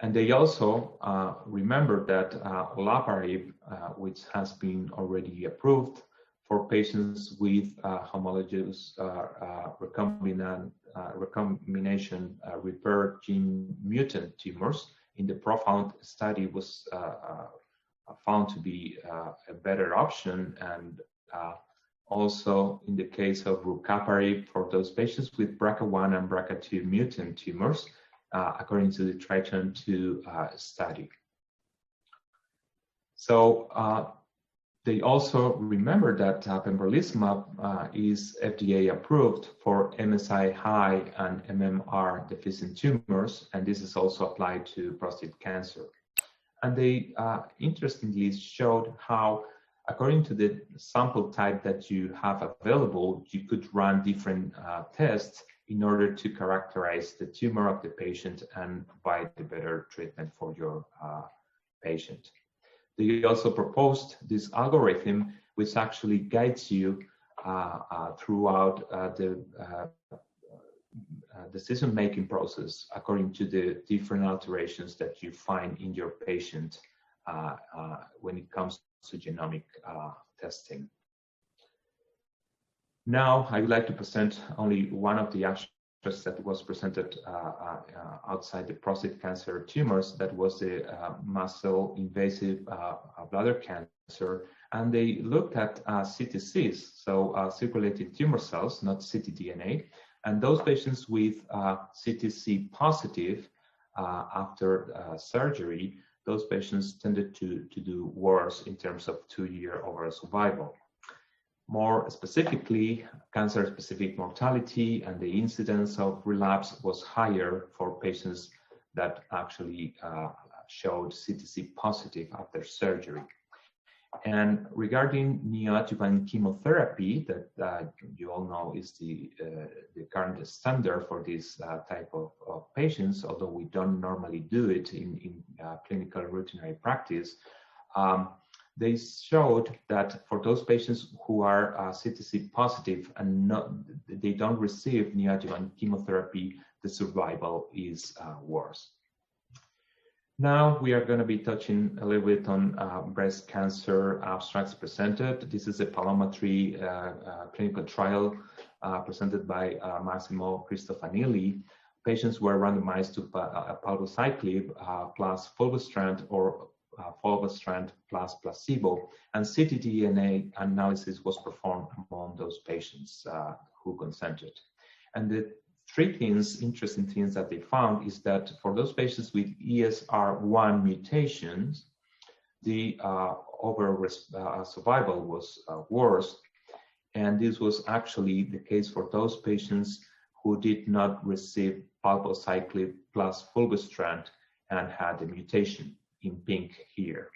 And they also remember that olaparib, which has been already approved for patients with homologous recombination repair gene mutant tumors, in the PROfound study was found to be a better option, and also in the case of rucaparib for those patients with BRCA1 and BRCA2 mutant tumors, according to the TRITON2 study. So they also remember that pembrolizumab is FDA approved for MSI high and MMR deficient tumors, and this is also applied to prostate cancer. And they interestingly showed how, according to the sample type that you have available, you could run different tests in order to characterize the tumor of the patient and provide a better treatment for your patient. They also proposed this algorithm, which actually guides you throughout the decision-making process according to the different alterations that you find in your patient when it comes to genomic testing. Now, I would like to present only one of the abstracts that was presented outside the prostate cancer tumors. That was the muscle invasive bladder cancer. And they looked at CTCs, so circulating tumor cells, not ctDNA. And those patients with CTC positive after surgery, those patients tended to do worse in terms of 2-year overall survival. More specifically, cancer-specific mortality and the incidence of relapse was higher for patients that actually showed CTC positive after surgery. And regarding neoadjuvant chemotherapy, that you all know is the current standard for this type of patients, although we don't normally do it in clinical routinary practice, they showed that for those patients who are CTC positive and they don't receive neoadjuvant chemotherapy, the survival is worse. Now we are going to be touching a little bit on breast cancer abstracts presented. This is a Paloma-3 clinical trial presented by Massimo Cristofanilli. Patients were randomized to palbociclib plus fulvestrant or fulvestrant plus placebo, and ctDNA analysis was performed among those patients who consented. And the interesting things that they found is that for those patients with ESR1 mutations, the overall survival was worse. And this was actually the case for those patients who did not receive palbociclib plus fulvestrant and had a mutation in pink here.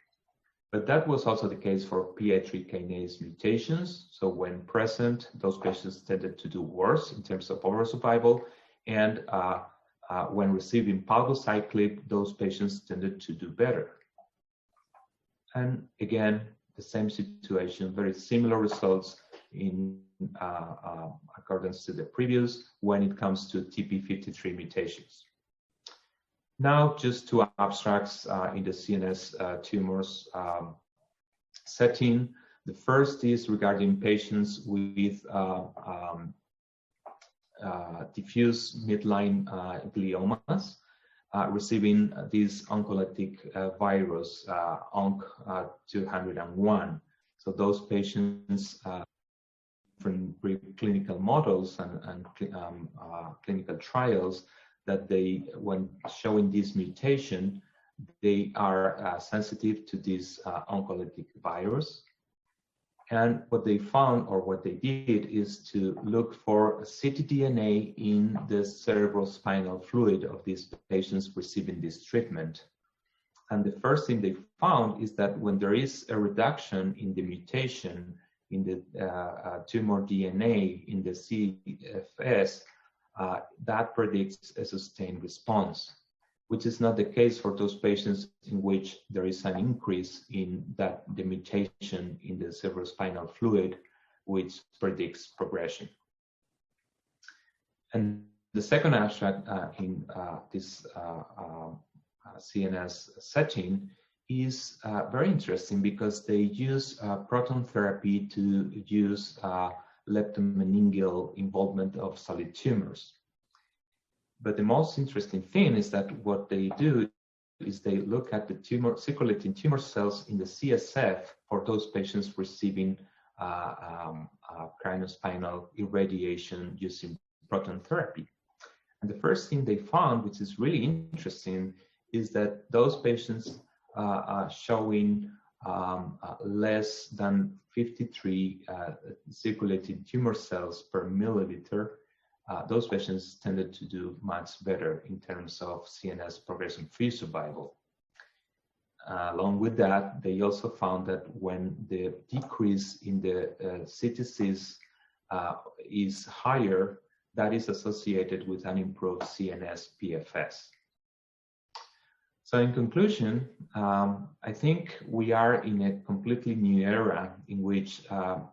But that was also the case for PI3 kinase mutations. So when present, those patients tended to do worse in terms of overall survival. And when receiving palbociclib, those patients tended to do better. And again, the same situation, very similar results in accordance to the previous when it comes to TP53 mutations. Now, just two abstracts in the CNS tumors setting. The first is regarding patients with diffuse midline gliomas receiving this oncolytic virus, ONC201. So those patients from clinical models and clinical trials that they, when showing this mutation, they are sensitive to this oncolytic virus. And what they found, or what they did, is to look for ctDNA in the cerebrospinal fluid of these patients receiving this treatment. And the first thing they found is that when there is a reduction in the mutation in the tumor DNA in the CFS, that predicts a sustained response, which is not the case for those patients in which there is an increase in the mutation in the cerebrospinal fluid, which predicts progression. And the second abstract in this CNS setting is very interesting because they use proton therapy to use leptomeningeal involvement of solid tumors. But the most interesting thing is that what they do is they look at the circulating tumor cells in the CSF for those patients receiving cranospinal irradiation using proton therapy. And the first thing they found, which is really interesting, is that those patients are showing less than 53 circulating tumor cells per milliliter. Those patients tended to do much better in terms of CNS progression-free survival. Along with that, they also found that when the decrease in the CTCs is higher, that is associated with an improved CNS PFS. So in conclusion, I think we are in a completely new era in which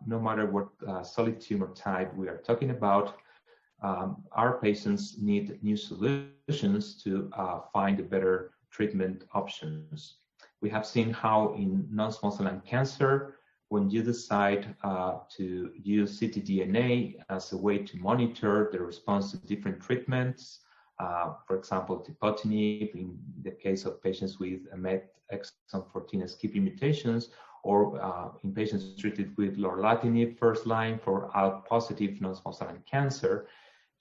no matter what solid tumor type we are talking about, our patients need new solutions to find better treatment options. We have seen how in non-small cell lung cancer, when you decide to use ctDNA as a way to monitor the response to different treatments, for example, tepotinib in the case of patients with MET exon 14 skipping mutations, or in patients treated with lorlatinib first line for ALK-positive non-small cell lung cancer,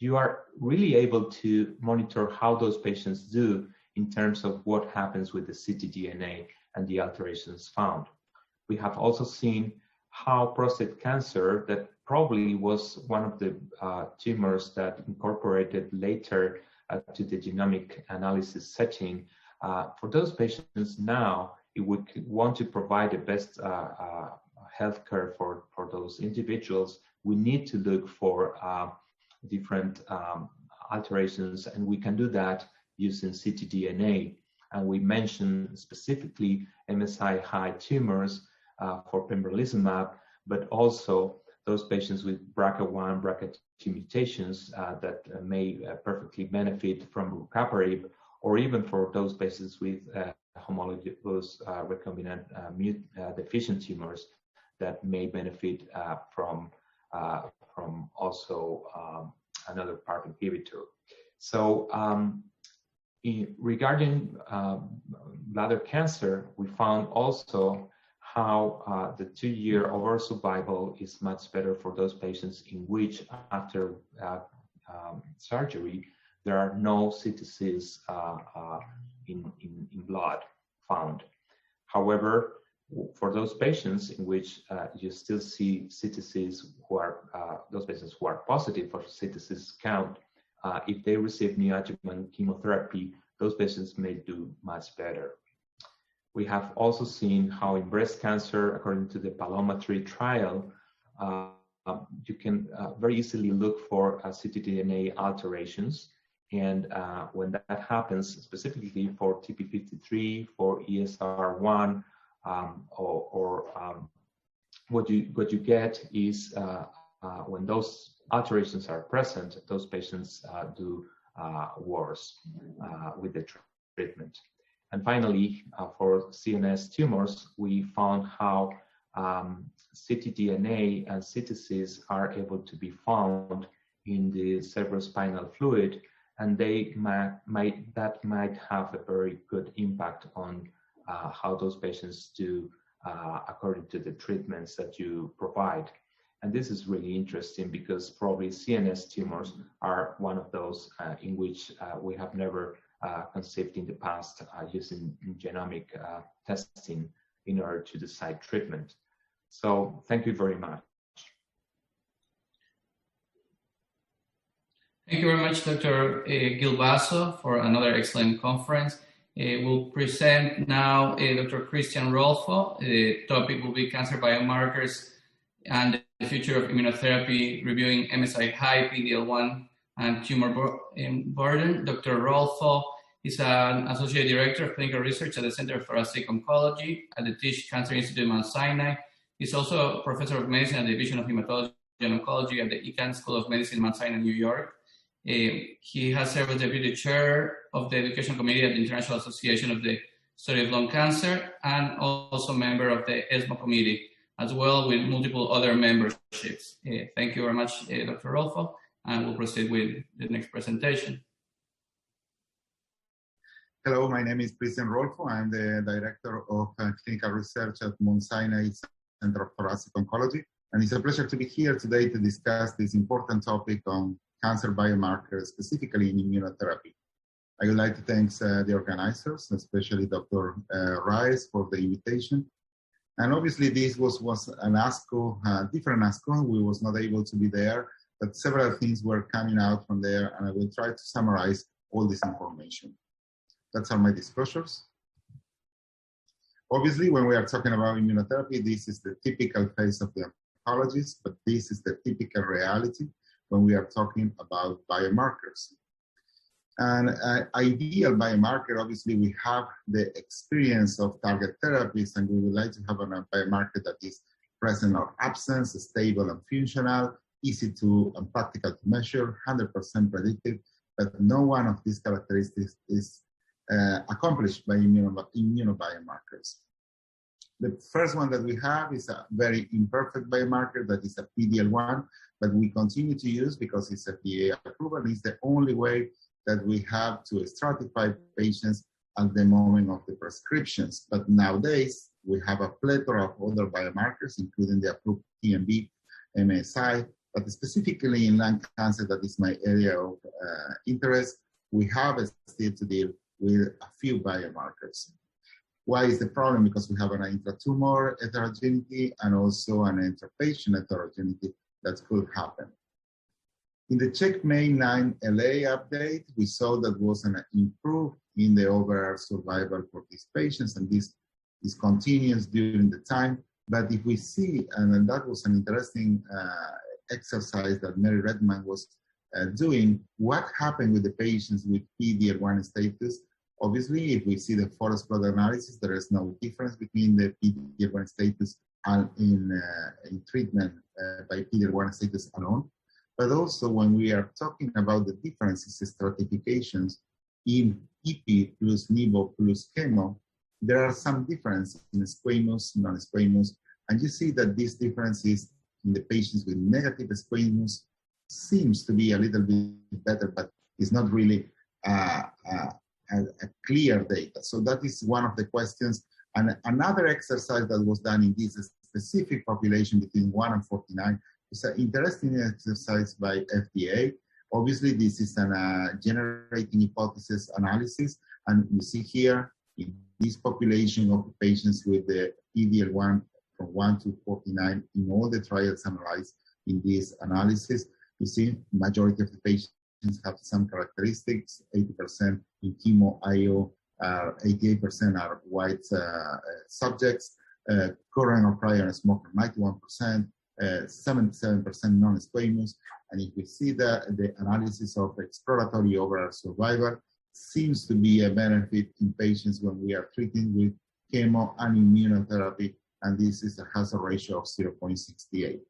you are really able to monitor how those patients do in terms of what happens with the ctDNA and the alterations found. We have also seen how prostate cancer, that probably was one of the tumors that incorporated later to the genomic analysis setting. For those patients now, if we want to provide the best healthcare for those individuals, we need to look for different alterations, and we can do that using ctDNA. And we mentioned specifically MSI-high tumors for pembrolizumab, but also those patients with BRCA1, BRCA2 mutations that may perfectly benefit from rucaparib, or even for those patients with homologous recombinant deficient tumors that may benefit from also another PARP inhibitor. So regarding bladder cancer, we found also how the 2-year overall survival is much better for those patients in which after surgery there are no CTCs in blood found. However, for those patients in which you still see CTCs who are, those patients who are positive for CTCs count, if they receive neoadjuvant chemotherapy, those patients may do much better. We have also seen how in breast cancer, according to the PALOMA-3 trial, you can very easily look for ctDNA alterations. And when that happens, specifically for TP53, for ESR1, what you get is when those alterations are present, those patients do worse with the treatment. And finally, for CNS tumors, we found how ctDNA and CTCs are able to be found in the cerebrospinal fluid, and that might have a very good impact on how those patients do according to the treatments that you provide. And this is really interesting because probably CNS tumors are one of those in which we have never conceived in the past using genomic testing in order to decide treatment. So thank you very much.
Thank you very much, Dr. Gilbasso, for another excellent conference. We'll present now Dr. Christian Rolfo. The topic will be cancer biomarkers and the future of immunotherapy, reviewing MSI-high, PD-L1, and tumor burden. Dr. Rolfo is an Associate Director of Clinical Research at the Center of Thoracic Oncology at the Tisch Cancer Institute, Mount Sinai. He's also a Professor of Medicine at the Division of Hematology and Oncology at the Icahn School of Medicine, Mount Sinai, New York. He has served as Deputy Chair of the Education Committee at the International Association of the Study of Lung Cancer, and also member of the ESMO Committee, as well with multiple other memberships. Thank you very much, Dr. Rolfo, and we'll proceed with the next presentation.
Hello, my name is Christian Rolfo. I'm the Director of Clinical Research at Mount Sinai Center of Thoracic Oncology, and it's a pleasure to be here today to discuss this important topic on cancer biomarkers, specifically in immunotherapy. I would like to thank the organizers, especially Dr. Rice, for the invitation. And obviously this was an ASCO, different ASCO. We was not able to be there, but several things were coming out from there, and I will try to summarize all this information. That's all my disclosures. Obviously, when we are talking about immunotherapy, this is the typical phase of the oncologist, but this is the typical reality when we are talking about biomarkers. And ideal biomarker, obviously we have the experience of target therapies, and we would like to have a biomarker that is present or absent, stable and functional, easy to and practical to measure, 100% predictive, but no one of these characteristics is accomplished by immunobiomarkers. The first one that we have is a very imperfect biomarker that is a PD-L1, but we continue to use because it's FDA approval. It's the only way that we have to stratify patients at the moment of the prescriptions. But nowadays, we have a plethora of other biomarkers, including the approved TMB, MSI, but specifically in lung cancer, that is my area of interest, we have still to deal with a few biomarkers. Why is the problem? Because we have an intratumor heterogeneity and also an interpatient heterogeneity that could happen. In the CheckMate 9LA update, we saw that was an improvement in the overall survival for these patients, and this is continuous during the time. But if we see, and that was an interesting exercise that Mary Redman was doing, what happened with the patients with PD-L1 status. Obviously, if we see the forest plot analysis, there is no difference between the PD-L1 status and in treatment by PD-L1 status alone. But also when we are talking about the differences in stratifications in EP plus Nivo plus chemo, there are some differences in squamous, non-squamous, and you see that these differences in the patients with negative squamous seems to be a little bit better, but it's not really a clear data. So that is one of the questions. And another exercise that was done in this specific population between 1 and 49 is an interesting exercise by FDA. Obviously, this is a generating hypothesis analysis, and you see here in this population of patients with the PD-L1 from 1 to 49 in all the trials analyzed in this analysis, you see majority of the patients have some characteristics. 80% in chemo IO, 88% are white subjects, current or prior smoker 91%, 77% non-squamous. And if we see that the analysis of exploratory overall survival seems to be a benefit in patients when we are treating with chemo and immunotherapy, and this is a hazard ratio of 0.68.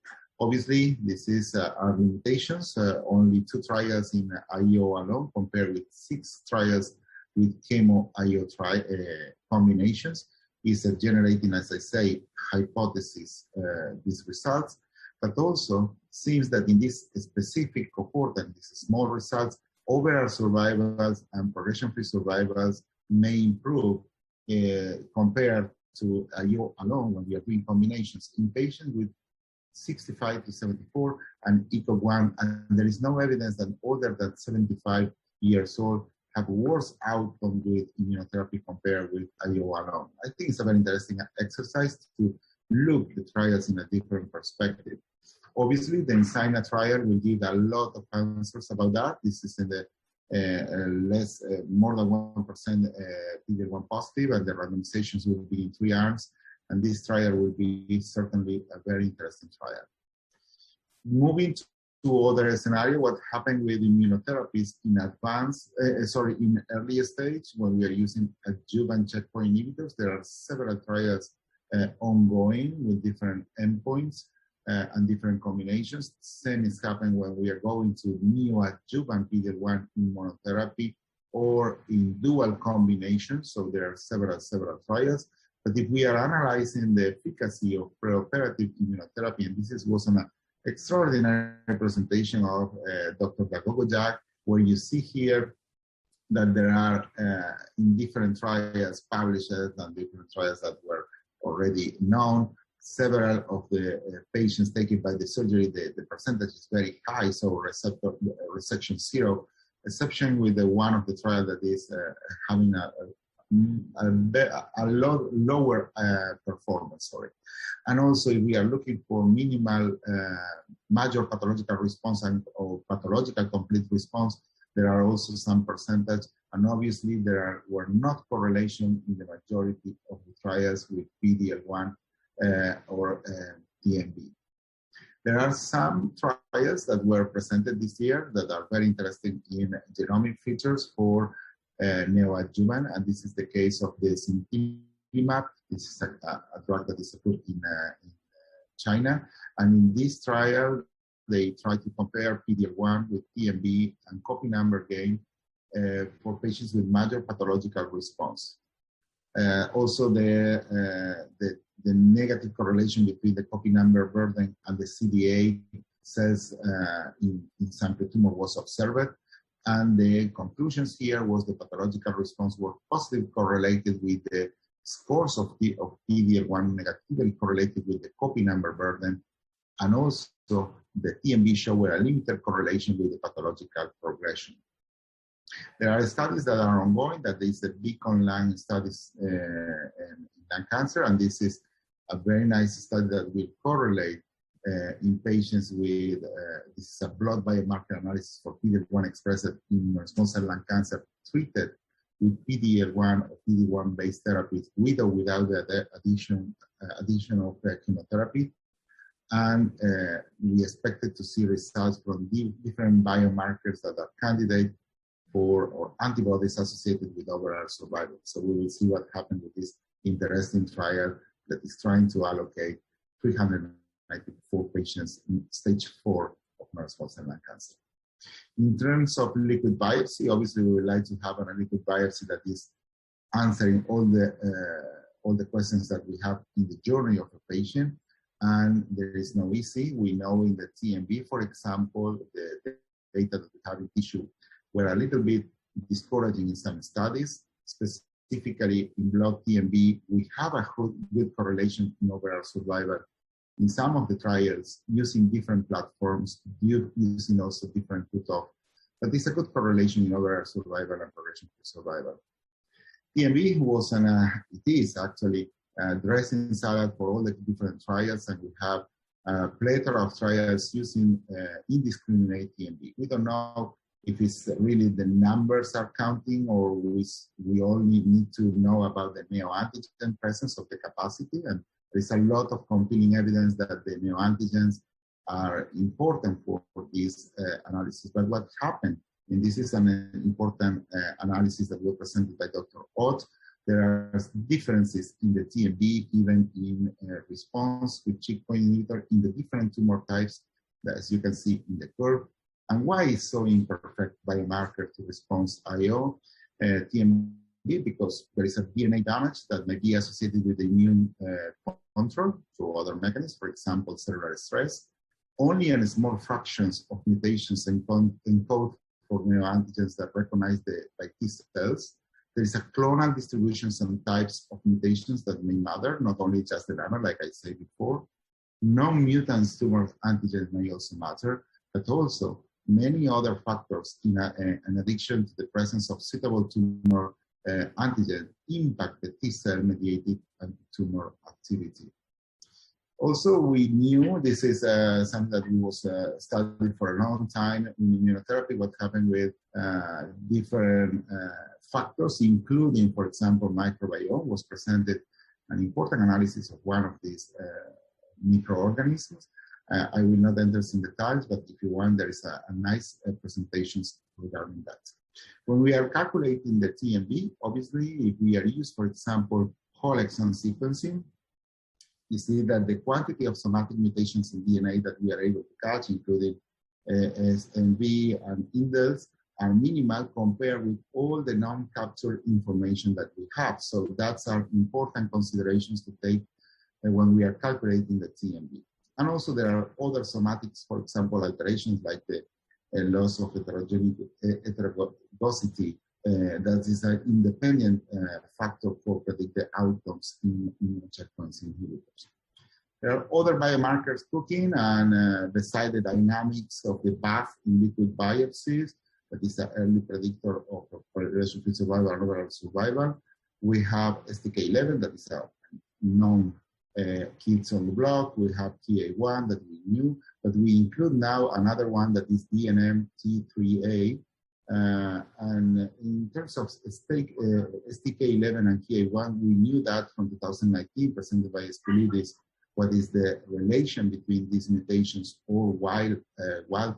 Obviously, this is our limitations, only 2 trials in IO alone compared with 6 trials with chemo IO combinations is generating, as I say, hypothesis, these results, but also seems that in this specific cohort and these small results, overall survivals and progression-free survivals may improve compared to IO alone when we are doing combinations in patients with 65 to 74 and ECOG1, and there is no evidence that older than 75 years old have worse outcome with immunotherapy compared with IO alone. I think it's a very interesting exercise to look at the trials in a different perspective. Obviously, the Ensina trial will give a lot of answers about that. This is in the more than 1% PD-L1 positive, and the randomizations will be in 3 arms. And this trial will be certainly a very interesting trial. Moving to other scenario, what happened with immunotherapies in in early stage when we are using adjuvant checkpoint inhibitors. There are several trials ongoing with different endpoints and different combinations. Same is happening when we are going to neoadjuvant PD-L1 immunotherapy or in dual combinations. So there are several trials. But if we are analyzing the efficacy of preoperative immunotherapy, and this was an extraordinary presentation of Dr. Dagogo, where you see here that there are in different trials published and different trials that were already known, several of the patients taken by the surgery, the percentage is very high, so resection 0, exception with the one of the trial that is having a lower performance, And also, if we are looking for minimal major pathological response or pathological complete response, there are also some percentage, and obviously were not correlation in the majority of the trials with PD-L1 or TMB. There are some trials that were presented this year that are very interesting in genomic features for neoadjuvant, and this is the case of the Sintilimab. This is a drug that is approved in China, and in this trial, they try to compare PD-L1 with TMB and copy number gain for patients with major pathological response. Also, the negative correlation between the copy number burden and the CD8 cells in sample tumor was observed. And the conclusions here was the pathological response were positively correlated with the scores of PD-L1 negatively correlated with the copy number burden, and also the TMB showed a limited correlation with the pathological progression. There are studies that are ongoing, that is the Beacon Lung studies in lung cancer, and this is a very nice study that will correlate in patients with, this is a blood biomarker analysis for PD-L1 expressed in small cell lung cancer treated with PD-L1 or PD-1 based therapies with or without the addition of chemotherapy. And we expected to see results from different biomarkers that are candidate for or antibodies associated with overall survival. So we will see what happened with this interesting trial that is trying to allocate 394 patients in stage 4 of non-small cell lung cancer. In terms of liquid biopsy, obviously we would like to have a liquid biopsy that is answering all the questions that we have in the journey of a patient, and there is no easy. We know in the TMB, for example, the data that we have in tissue were a little bit discouraging in some studies. Specifically in blood TMB, we have a good correlation in overall survival in some of the trials using different platforms, using also different cutoff. But it's a good correlation in overall survival and progression-free survival. TMB was it is actually a dressing salad for all the different trials, and we have a plethora of trials using indiscriminate TMB. We don't know if it's really the numbers are counting, or we only need to know about the neoantigen presence of the capacity. And there's a lot of compelling evidence that the neoantigens are important for this analysis. But what happened, and this is an important analysis that was presented by Dr. Ott, there are differences in the TMB, even in response with checkpoint inhibitor in the different tumor types, as you can see in the curve. And why is so imperfect biomarker to response IO TMB? Because there is a DNA damage that may be associated with the immune control through other mechanisms, for example, cellular stress. Only in small fractions of mutations encode for neoantigens that recognize by T cells. There is a clonal distribution, some types of mutations that may matter, not only just the nano, like I said before. Non-mutant tumor antigens may also matter, but also many other factors in addition to the presence of suitable tumor antigen impact the T cell mediated tumor activity. Also, we knew this is something that we was studied for a long time in immunotherapy, what happened with different factors, including, for example, microbiome. Was presented an important analysis of one of these microorganisms. I will not enter in details, but if you want, there is a nice presentations regarding that. When we are calculating the TMB, obviously, if we are used, for example, whole exome sequencing, you see that the quantity of somatic mutations in DNA that we are able to catch, including SNV and indels, are minimal compared with all the non-captured information that we have. So that's our important considerations to take when we are calculating the TMB. And also there are other somatics, for example, alterations like the loss of heterozygosity. That is an independent factor for predict the outcomes in checkpoint inhibitors. There are other biomarkers cooking, and beside the dynamics of the bath in liquid biopsies, that is an early predictor of progression-free survival and overall survival. We have STK11, that is a known kids on the block. We have TA1 that we knew, but we include now another one that is DNMT3A. And in terms of STK11 and TA1, we knew that from 2019, presented by Spilidis, what is the relation between these mutations or wild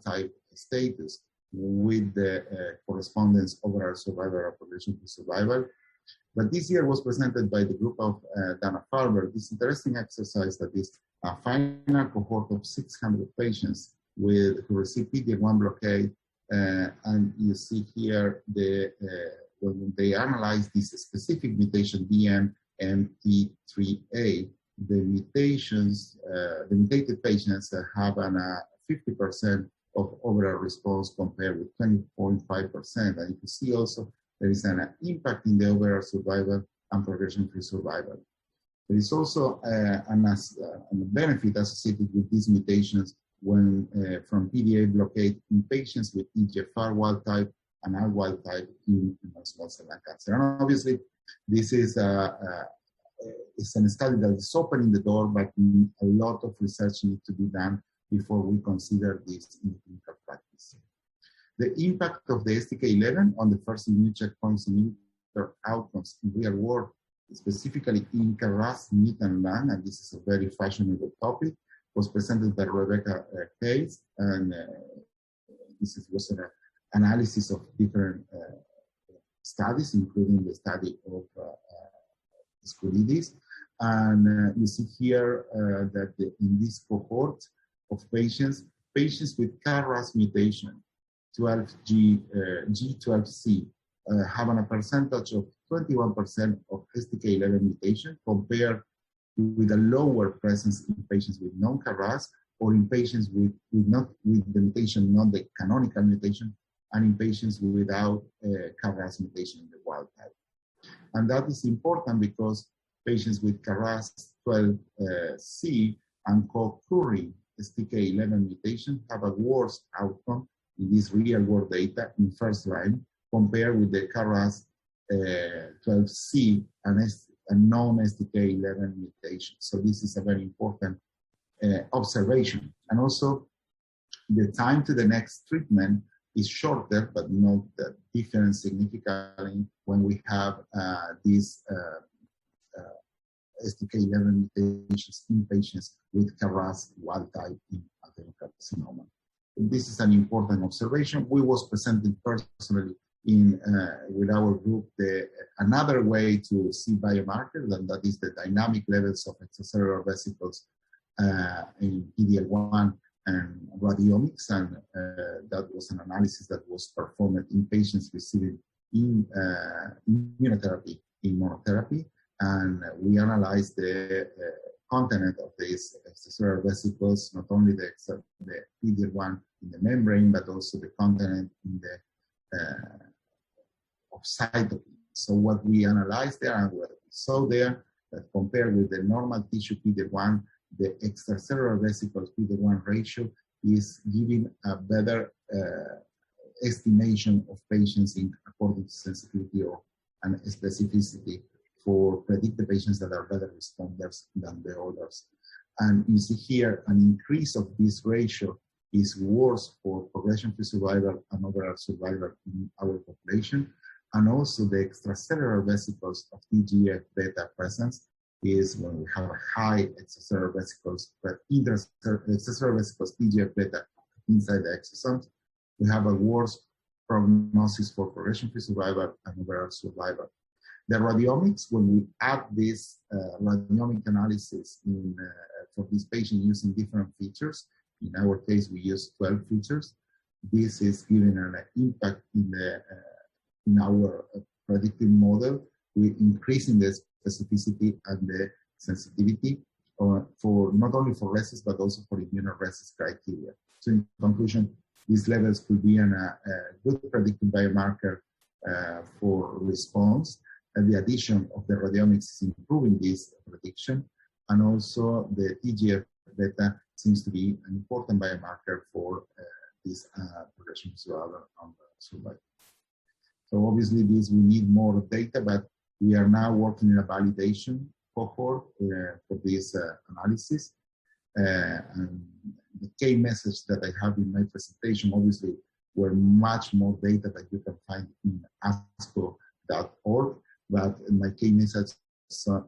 type status with the correspondence overall survival or progression-free survival. But this year was presented by the group of Dana-Farber, this interesting exercise that is a final cohort of 600 patients who received PD-1 blockade, and you see here the when they analyze this specific mutation DNMT3A, the mutations, the mutated patients have an 50% of overall response compared with 20.5%. And you can see also there is an impact in the overall survival and progression-free survival. There is also a benefit associated with these mutations when from PDA blockade in patients with EGFR wild type and R wild type in non-small cell lung cancer. And obviously, this is it's a study that is opening the door, but a lot of research needs to be done before we consider this in clinical practice. The impact of the STK11 on the first immune checkpoints inhibitor outcomes in real world, specifically in KRAS mutant lung, and this is a very fashionable topic, was presented by Rebecca Case, and this was an analysis of different studies, including the study of Scolidis. And you see here that in this cohort of patients with KRAS mutation, G12C, have a percentage of 21% of STK11 mutation compared with a lower presence in patients with non-KRAS or in patients with the mutation, not the canonical mutation, and in patients without KRAS mutation in the wild type. And that is important because patients with KRAS 12C and co-occurring STK11 mutation have a worse outcome in this real-world data in first line compared with the KRAS 12C and non-STK11 mutation. So this is a very important observation. And also, the time to the next treatment is shorter, but not different significantly when we have these STK11 mutations in patients with KRAS wild type in adenocarcinoma. This is an important observation. We was presented personally with our group another way to see biomarkers, and that is the dynamic levels of extracellular vesicles in PD-L1 and radiomics, and that was an analysis that was performed in patients receiving immunotherapy in monotherapy, and we analyzed the content of these extracellular vesicles, not only the PD-L1 in the membrane, but also the content in the of cytokines. So what we analyzed there and what we saw there, that compared with the normal tissue PD-L1, the extracellular vesicles PD-L1 ratio is giving a better estimation of patients according to sensitivity and specificity for predict the patients that are better responders than the others. And you see here an increase of this ratio is worse for progression-free survival and overall survival in our population. And also the extracellular vesicles of TGF-beta presence is when we have a high extracellular vesicles, but extracellular vesicles TGF-beta inside the exosomes, we have a worse prognosis for progression-free survival and overall survival. The radiomics, when we add this radiomic analysis for this patient using different features, in our case we use 12 features, this is giving an impact in our predictive model. We're increasing the specificity and the sensitivity for not only for RECIST but also for immunoRECIST criteria. So in conclusion, these levels could be a good predictive biomarker for response, and the addition of the radiomics is improving this prediction, and also the TGF-beta seems to be an important biomarker for this progression survival and survival. So obviously we need more data, but we are now working in a validation cohort for this analysis. And the key message that I have in my presentation, obviously, were much more data that you can find in ASCO.org, but my key messages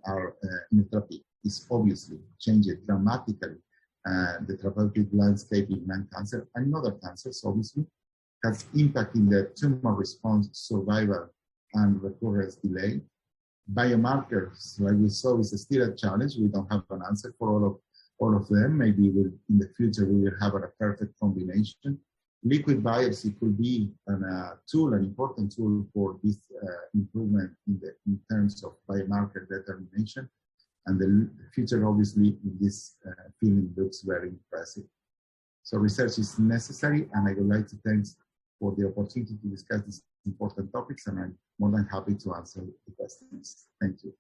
are immunotherapy is obviously changing dramatically the therapeutic landscape in lung cancer and other cancers, obviously, has impact in the tumor response, survival, and recurrence delay. Biomarkers, like we saw, is still a challenge. We don't have an answer for all of them. Maybe in the future we will have a perfect combination. liquid biopsy could be an important tool for this improvement in terms of biomarker determination. And the future, obviously, in this field looks very impressive. So research is necessary, and I would like to thank for the opportunity to discuss these important topics, and I'm more than happy to answer the questions. Thank you.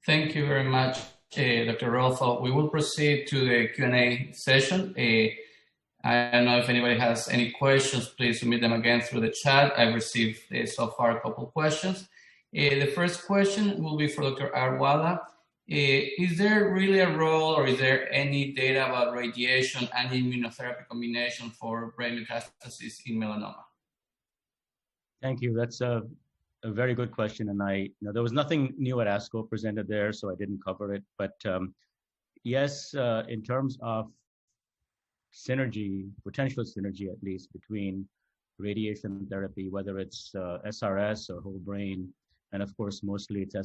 Thank you very much, Dr. Rolfo. We will proceed to the Q&A session. I don't know if anybody has any questions, please submit them again through the chat. I've received so far a couple of questions. The first question will be for Dr. Arwala. Is there really a role, or is there any data about radiation and immunotherapy combination for brain metastasis in melanoma?
Thank you. That's a very good question. And there was nothing new at ASCO presented there, so I didn't cover it. But yes, in terms of synergy, potential synergy at least, between radiation therapy, whether it's SRS or whole brain, and of course, mostly it's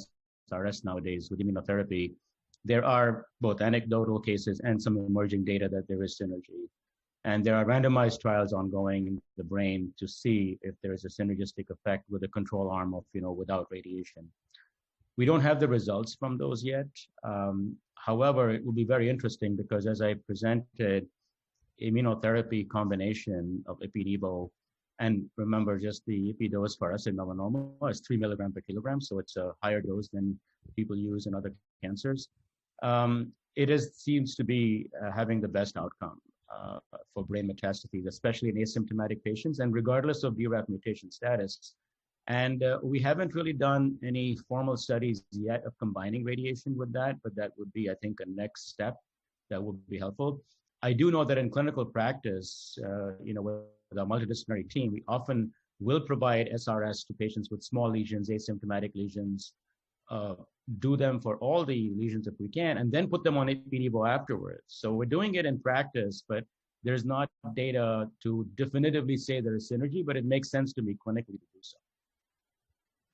SRS nowadays with immunotherapy, there are both anecdotal cases and some emerging data that there is synergy. And there are randomized trials ongoing in the brain to see if there is a synergistic effect with a control arm of, without radiation. We don't have the results from those yet. However, it will be very interesting because as I presented, immunotherapy combination of ipi-nivo, and remember, just the ipi dose for us in melanoma is 3 milligram per kilogram, so it's a higher dose than people use in other cancers. Seems to be having the best outcome for brain metastases, especially in asymptomatic patients, and regardless of BRAF mutation status. And we haven't really done any formal studies yet of combining radiation with that, but that would be, I think, a next step that would be helpful. I do know that in clinical practice, with our multidisciplinary team, we often will provide SRS to patients with small lesions, asymptomatic lesions, do them for all the lesions if we can, and then put them on ipi-nivo afterwards. So we're doing it in practice, but there's not data to definitively say there is synergy, but it makes sense to me clinically to do so.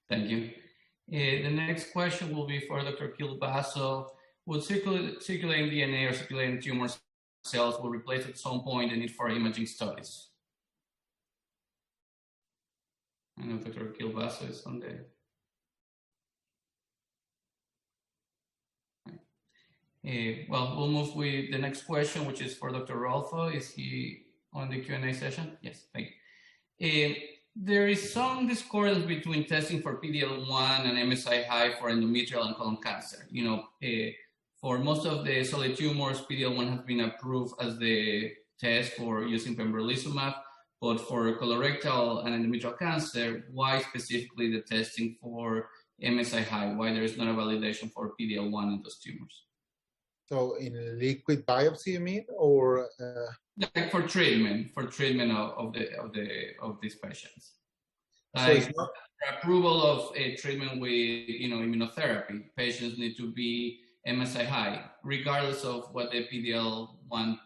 Thank you. The next question will be for Dr. Kilbaso. Would circulating DNA or circulating tumor cells will replace at some point the need for imaging studies? I know Dr. Kilbaso is on there. Well, we'll move with the next question, which is for Dr. Rolfo. Is he on the Q&A session? Yes, thank you. There is some discordance between testing for PD-L1 and MSI high for endometrial and colon cancer. For most of the solid tumors, PD-L1 has been approved as the test for using pembrolizumab, but for colorectal and endometrial cancer, why specifically the testing for MSI high? Why there is not a validation for PD-L1 in those tumors?
So in liquid biopsy, you mean, or
like for treatment of these patients?
So
like
it's not...
for approval of a treatment with immunotherapy, patients need to be MSI high, regardless of what the PD-L1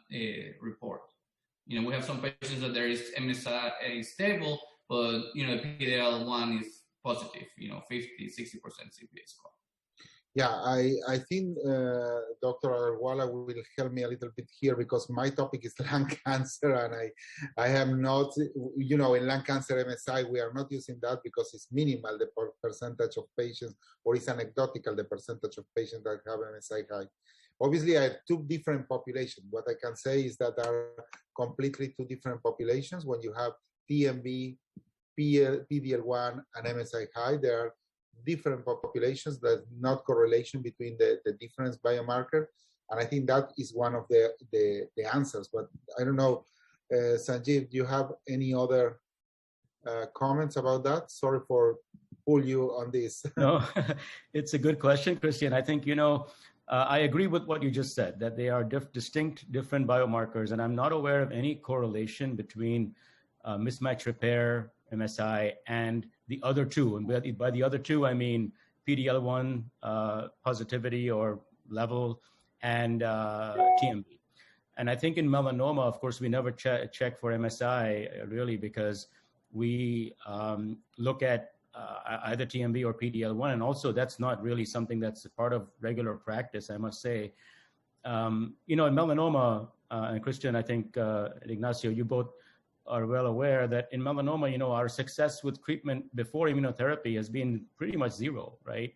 report. We have some patients that there is MSI stable, but PD-L1 is positive, 50, 60% CPA score.
Yeah, I think Dr. Arwala will help me a little bit here because my topic is lung cancer, and I am not, in lung cancer MSI, we are not using that because it's minimal, the percentage of patients, or it's anecdotal, the percentage of patients that have MSI high. Obviously, I have two different populations. What I can say is that there are completely two different populations. When you have TMB, PD-L1, and MSI high, there are different populations. There's not correlation between the different biomarker, and I think that is one of the answers. But I don't know, Sanjeev, do you have any other comments about that? Sorry for pull you on this.
No, it's a good question, Christian. I think I agree with what you just said, that they are distinct, different biomarkers, and I'm not aware of any correlation between mismatch repair, MSI, and the other two. And by the other two, I mean PD-L1 positivity or level and TMB. And I think in melanoma, of course, we never check for MSI really because we look at either TMB or PD-L1. And also that's not really something that's a part of regular practice, I must say. In melanoma, and Christian, I think, Ignacio, you both are well aware that in melanoma, our success with treatment before immunotherapy has been pretty much zero, right?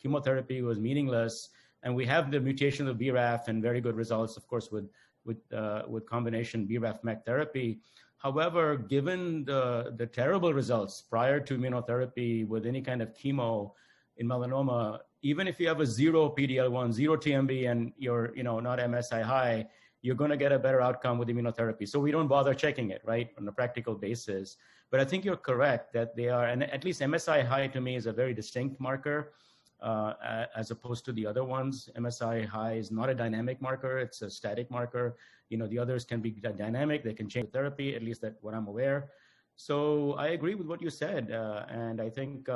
Chemotherapy was meaningless, and we have the mutation of BRAF and very good results, of course, with combination BRAF-MEK therapy. However, given the terrible results prior to immunotherapy with any kind of chemo in melanoma, even if you have a zero PD-L1, zero TMB, and you're not MSI high, you're going to get a better outcome with immunotherapy. So we don't bother checking it, right, on a practical basis. But I think you're correct that they are, and at least MSI high to me is a very distinct marker as opposed to the other ones. MSI high is not a dynamic marker, it's a static marker. The others can be dynamic, they can change the therapy, at least that's what I'm aware. So I agree with what you said. And I think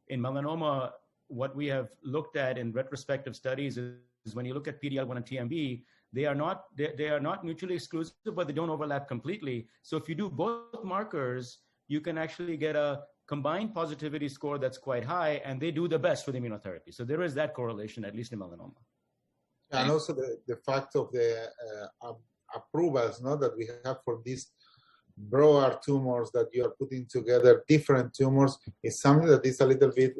in melanoma, what we have looked at in retrospective studies is when you look at PD-L1 and TMB, they are not mutually exclusive, but they don't overlap completely. So if you do both markers, you can actually get a combined positivity score that's quite high, and they do the best with immunotherapy. So there is that correlation, at least in melanoma.
And also the fact of the approvals that we have for these broader tumors that you are putting together, different tumors, is something that is a little bit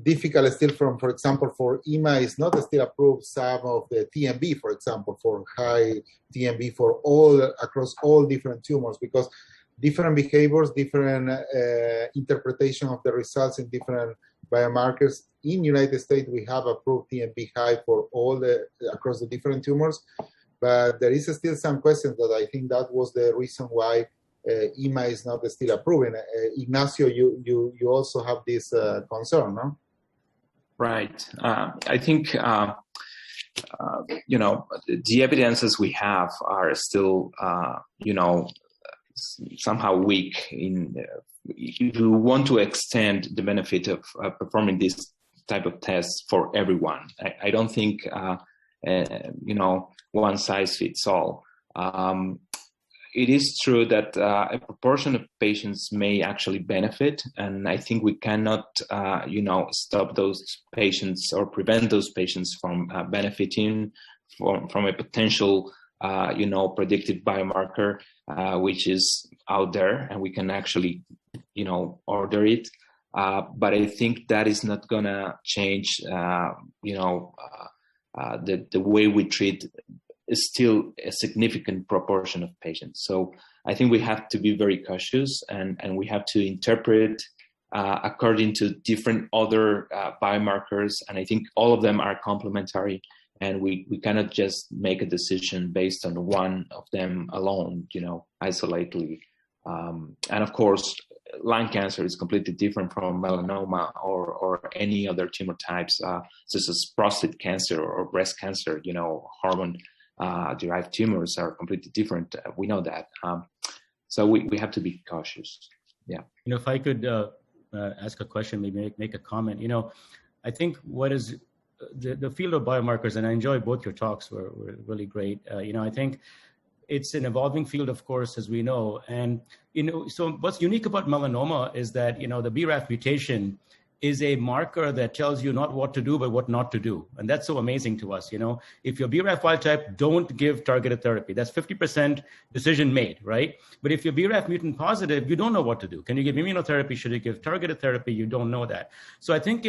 difficult still for example, for EMA is not still approved some of the TMB, for example, for high TMB for across all different tumors, because different behaviors, different interpretation of the results in different biomarkers. In United States, we have approved TMB high for across the different tumors, but there is still some questions that I think that was the reason why EMA is not still approving. Ignacio, you also have this concern, no?
Right. I think, the evidences we have are still, somehow weak. If you want to extend the benefit of performing this type of tests for everyone, I don't think, one size fits all. It is true that a proportion of patients may actually benefit, and I think we cannot, stop those patients or prevent those patients from benefiting from a potential, predictive biomarker, which is out there, and we can actually, order it. But I think that is not gonna change, the way we treat is still a significant proportion of patients. So I think we have to be very cautious, and we have to interpret according to different other biomarkers. And I think all of them are complementary, and we cannot just make a decision based on one of them alone, isolatedly. And of course, lung cancer is completely different from melanoma or any other tumor types, such as prostate cancer or breast cancer. Hormone derived tumors are completely different. We know that. So we have to be cautious. Yeah.
If I could ask a question, maybe make a comment. I think what is the field of biomarkers, and I enjoy both your talks, were really great. I think it's an evolving field, of course, as we know. And, so what's unique about melanoma is that, the BRAF mutation is a marker that tells you not what to do, but what not to do. And that's so amazing to us. If you're BRAF wild type, don't give targeted therapy. That's 50% decision made, right? But if you're BRAF mutant positive, you don't know what to do. Can you give immunotherapy? Should you give targeted therapy? You don't know that. So I think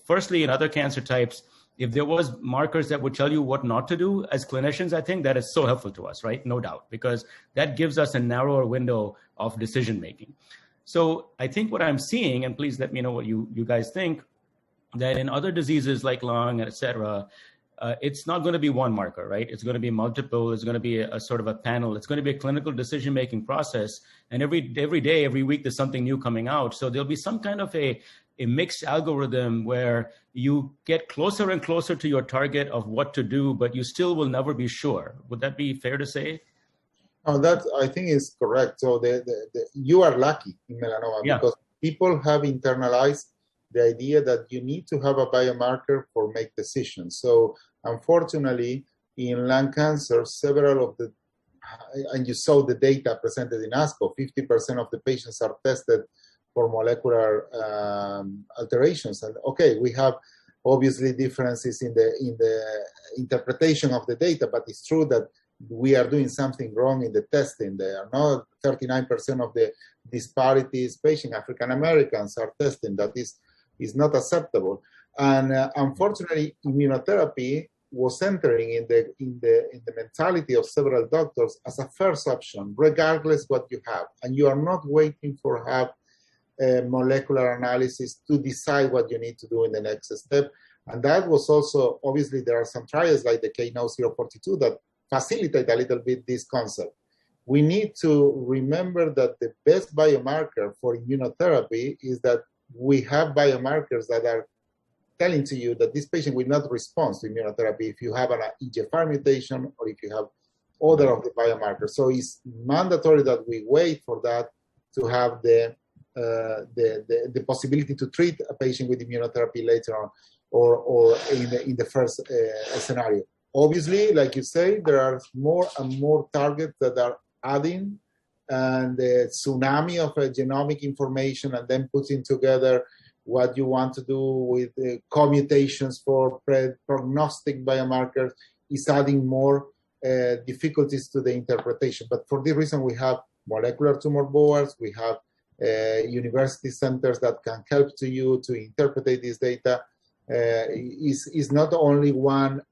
firstly, in other cancer types, if there was markers that would tell you what not to do, as clinicians, I think that is so helpful to us, right? No doubt, because that gives us a narrower window of decision making. So I think what I'm seeing, and please let me know what you guys think, that in other diseases like lung, et cetera, it's not going to be one marker, right? It's going to be multiple. It's going to be a sort of a panel. It's going to be a clinical decision-making process. And every day, every week, there's something new coming out. So there'll be some kind of a mixed algorithm where you get closer and closer to your target of what to do, but you still will never be sure. Would that be fair to say?
Oh, that I think is correct. So you are lucky in melanoma because people have internalized the idea that you need to have a biomarker for make decisions. So unfortunately, in lung cancer, several of and you saw the data presented in ASCO, 50% of the patients are tested for molecular alterations. And okay, we have obviously differences in the interpretation of the data, but it's true that we are doing something wrong in the testing. There are not 39% of the disparities patient African Americans are testing. That is not acceptable. And unfortunately, immunotherapy was entering in the mentality of several doctors as a first option, regardless what you have. And you are not waiting for have molecular analysis to decide what you need to do in the next step. And that was also, obviously, there are some trials like the KNOW-042 that facilitate a little bit this concept. We need to remember that the best biomarker for immunotherapy is that we have biomarkers that are telling to you that this patient will not respond to immunotherapy if you have an EGFR mutation or if you have other of the biomarkers. So it's mandatory that we wait for that to have the possibility to treat a patient with immunotherapy later on or in the first scenario. Obviously, like you say, there are more and more targets that are adding and the tsunami of genomic information and then putting together what you want to do with commutations for prognostic biomarkers is adding more difficulties to the interpretation. But for this reason, we have molecular tumor boards, we have university centers that can help to you to interpret this data. Is not only one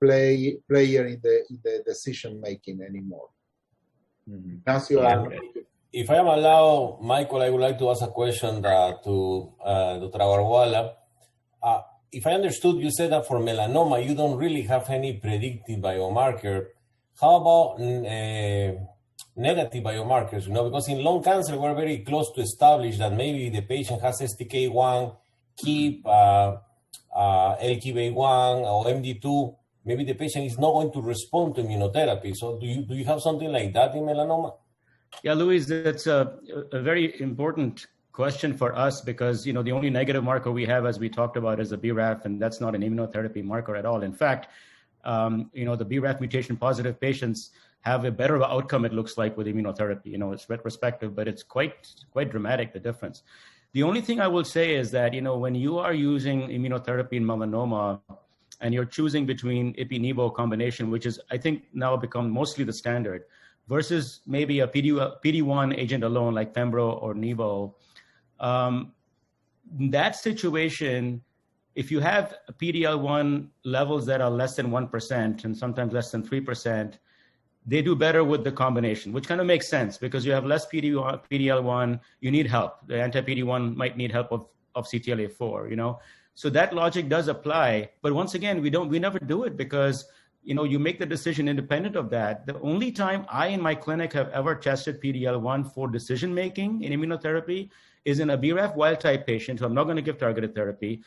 player in the decision making anymore.
If I am allowed, Michael, I would like to ask a question to Dr. Agarwala. If I understood, you said that for melanoma, you don't really have any predictive biomarker. How about negative biomarkers? Because in lung cancer, we're very close to establish that maybe the patient has STK1, KEAP, LKB1 or MD2, maybe the patient is not going to respond to immunotherapy. So do you have something like that in melanoma?
Yeah, Luis, that's a very important question for us because, the only negative marker we have, as we talked about, is the BRAF, and that's not an immunotherapy marker at all. In fact, the BRAF mutation positive patients have a better outcome, it looks like, with immunotherapy. It's retrospective, but it's quite dramatic, the difference. The only thing I will say is that, when you are using immunotherapy in melanoma and you're choosing between Ipi-Nivo combination, which is, I think, now become mostly the standard, versus maybe a PD-1 agent alone like Pembro or Nivo, that situation, if you have PD-L1 levels that are less than 1% and sometimes less than 3%, they do better with the combination, which kind of makes sense because you have less PD-L1, you need help. The anti-PD-1 might need help of CTLA-4, So that logic does apply. But once again, we never do it because, you make the decision independent of that. The only time I in my clinic have ever tested PD-L1 for decision-making in immunotherapy is in a BRAF wild-type patient who I'm not going to give targeted therapy.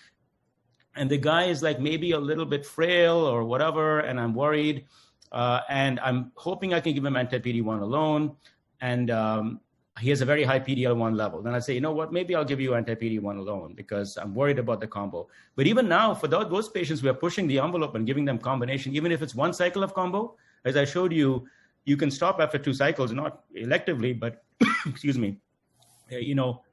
And the guy is like maybe a little bit frail or whatever, and I'm worried. And I'm hoping I can give him anti-PD-1 alone. And he has a very high PD-L1 level. Then I say, you know what, maybe I'll give you anti-PD-1 alone because I'm worried about the combo. But even now, for those patients, we are pushing the envelope and giving them combination, even if it's one cycle of combo. As I showed you, you can stop after 2 cycles, not electively, but excuse me,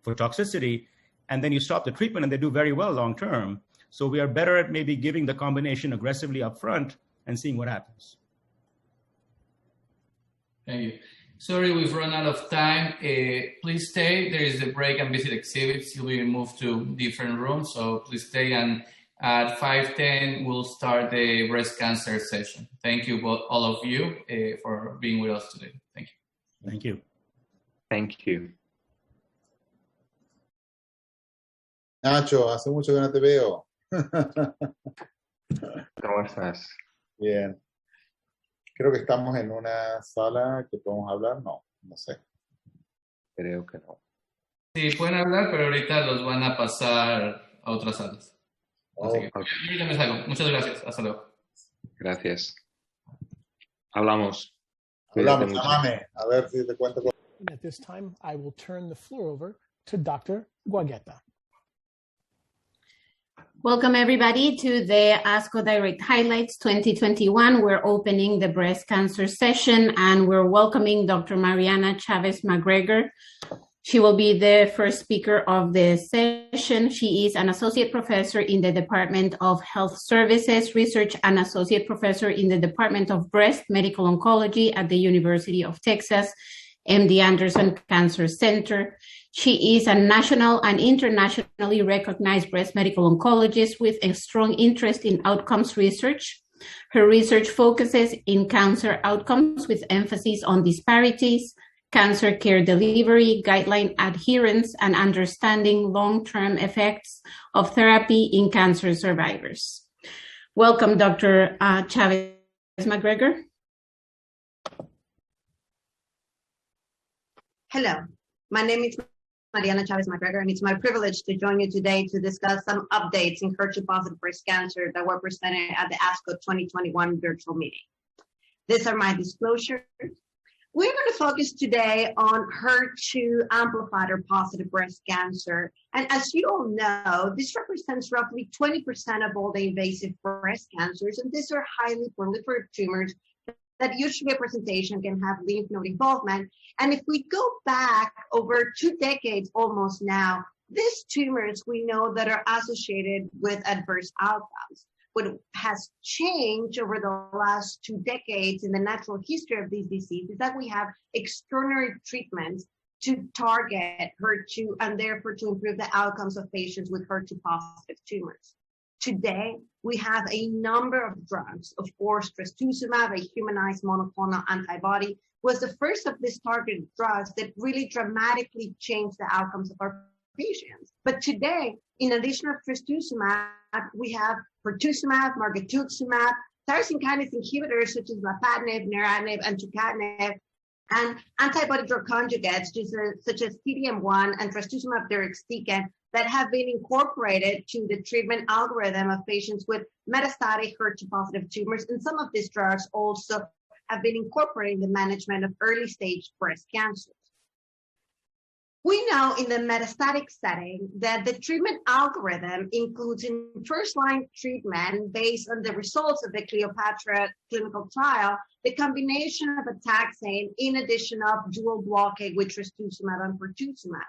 for toxicity. And then you stop the treatment and they do very well long-term. So we are better at maybe giving the combination aggressively up front and seeing what happens.
Thank you. Sorry, we've run out of time. Please stay. There is a break and visit exhibits. You'll be moved to different rooms, so please stay. And at 5:10, we'll start the breast cancer session. Thank you, all of you, for being with us today. Thank you.
Thank you.
Thank you.
Nacho, hace mucho que no te veo.
¿Cómo estás?
Bien. Creo que estamos en una sala que podemos hablar. No sé.
Creo que no.
Sí, pueden hablar, pero ahorita los van a pasar a otras salas. Así que, ahorita me salgo. Muchas gracias. Hasta luego.
Gracias. Hablamos.
Llámame. A ver si te cuento.
At this time, I will turn the floor over to Dr. Guagueta.
Welcome, everybody, to the ASCO Direct Highlights 2021. We're opening the breast cancer session, and we're welcoming Dr. Mariana Chavez McGregor. She will be the first speaker of the session. She is an associate professor in the Department of Health Services Research and associate professor in the Department of Breast Medical Oncology at the University of Texas, MD Anderson Cancer Center. She is a national and internationally recognized breast medical oncologist with a strong interest in outcomes research. Her research focuses in cancer outcomes with emphasis on disparities, cancer care delivery, guideline adherence, and understanding long-term effects of therapy in cancer survivors. Welcome, Dr. Chavez-McGregor.
Hello, my name is Mariana Chavez-McGregor, and it's my privilege to join you today to discuss some updates in HER2-positive breast cancer that were presented at the ASCO 2021 virtual meeting. These are my disclosures. We're going to focus today on HER2 amplified or positive breast cancer. And as you all know, this represents roughly 20% of all the invasive breast cancers, and these are highly proliferative tumors that usually a presentation can have lymph node involvement. And if we go back over 2 decades almost now, these tumors we know that are associated with adverse outcomes. What has changed over the last 2 decades in the natural history of this disease is that we have extraordinary treatments to target HER2 and therefore to improve the outcomes of patients with HER2-positive tumors. Today, we have a number of drugs. Of course, trastuzumab, a humanized monoclonal antibody, was the first of these targeted drugs that really dramatically changed the outcomes of our patients. But today, in addition to trastuzumab, we have pertuzumab, margetuximab, tyrosine kinase inhibitors such as lapatinib, neratinib, and tucatinib, and antibody drug conjugates such as TDM1 and trastuzumab deruxtecan that have been incorporated to the treatment algorithm of patients with metastatic HER2-positive tumors. And some of these drugs also have been incorporated in the management of early-stage breast cancers. We know in the metastatic setting that the treatment algorithm includes in first-line treatment based on the results of the Cleopatra clinical trial, the combination of a taxane in addition of dual blockade with trastuzumab and pertuzumab.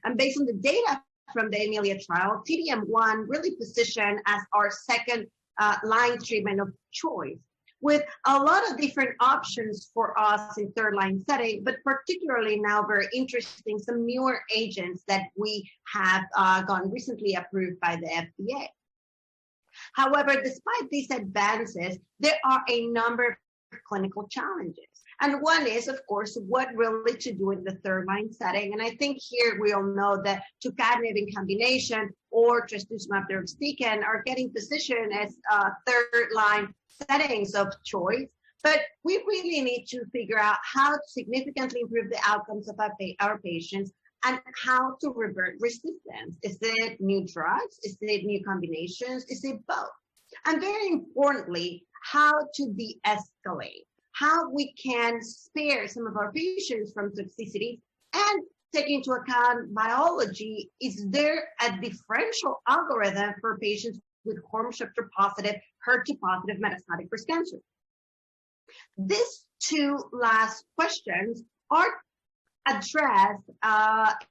And based on the data from the Emilia trial, TDM1 really positioned as our second line treatment of choice, with a lot of different options for us in third-line setting, but particularly now very interesting, some newer agents that we have gotten recently approved by the FDA. However, despite these advances, there are a number of clinical challenges. And one is, of course, what really to do in the third-line setting. And I think here we all know that tucatinib in combination or trastuzumab deruxtecan are getting positioned as third-line settings of choice, but we really need to figure out how to significantly improve the outcomes of our patients and how to revert resistance. Is it new drugs? Is it new combinations? Is it both? And very importantly, how to de-escalate, how we can spare some of our patients from toxicity and take into account biology. Is there a differential algorithm for patients with hormone receptor positive, HER2 positive metastatic breast cancer? These two last questions are addressed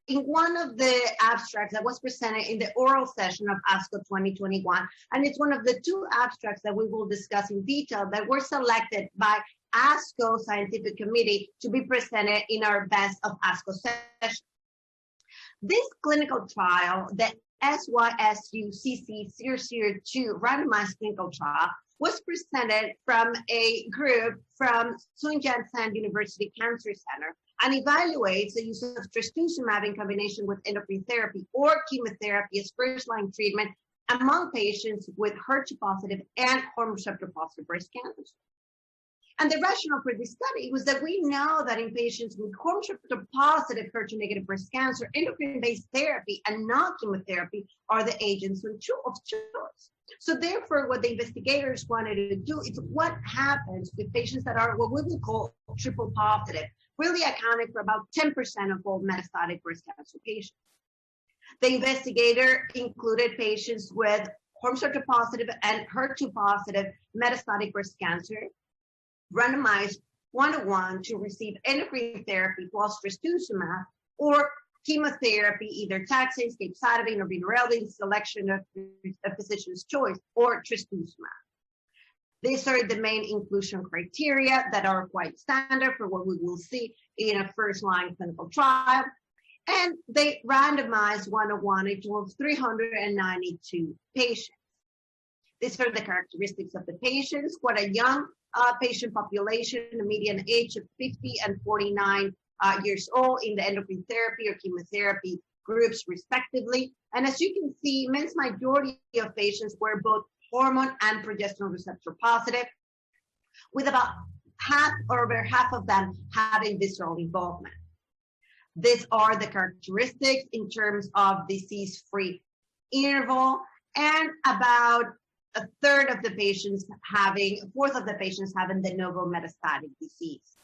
in one of the abstracts that was presented in the oral session of ASCO 2021. And it's one of the 2 abstracts that we will discuss in detail that were selected by ASCO Scientific Committee to be presented in our Best of ASCO session. This clinical trial, the SYSU-CC002 randomized clinical trial, was presented from a group from Sun Yat-sen University Cancer Center and evaluates the use of trastuzumab in combination with endocrine therapy or chemotherapy as first-line treatment among patients with HER2-positive and hormone receptor-positive breast cancer. And the rationale for this study was that we know that in patients with hormone receptor-positive HER2-negative breast cancer, endocrine-based therapy and non-chemotherapy are the agents of choice. So therefore, what the investigators wanted to do is what happens with patients that are what we would call triple positive, really accounting for about 10% of all metastatic breast cancer patients. The investigator included patients with hormone receptor-positive and HER2-positive metastatic breast cancer, randomized 1-to-1 to receive endocrine therapy plus trastuzumab or chemotherapy, either taxane, capecitabine, or vinorelbine, selection of a physician's choice, or trastuzumab. These are the main inclusion criteria that are quite standard for what we will see in a first-line clinical trial. And they randomized 1:1 into 392 patients. These are the characteristics of the patients. Quite a young patient population, a median age of 50 and 49 years old in the endocrine therapy or chemotherapy groups respectively. And as you can see, immense majority of patients were both hormone and progesterone receptor positive, with about half or over half of them having visceral involvement. These are the characteristics in terms of disease-free interval, and about a fourth of the patients having de novo metastatic disease.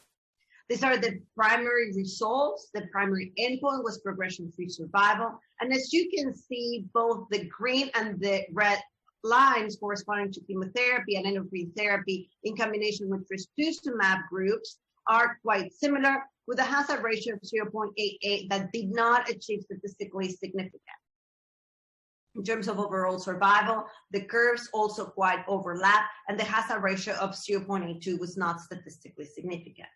These are the primary results. The primary endpoint was progression-free survival. And as you can see, both the green and the red lines corresponding to chemotherapy and endocrine therapy in combination with trastuzumab groups are quite similar, with a hazard ratio of 0.88 that did not achieve statistically significant. In terms of overall survival, the curves also quite overlap, and the hazard ratio of 0.82 was not statistically significant.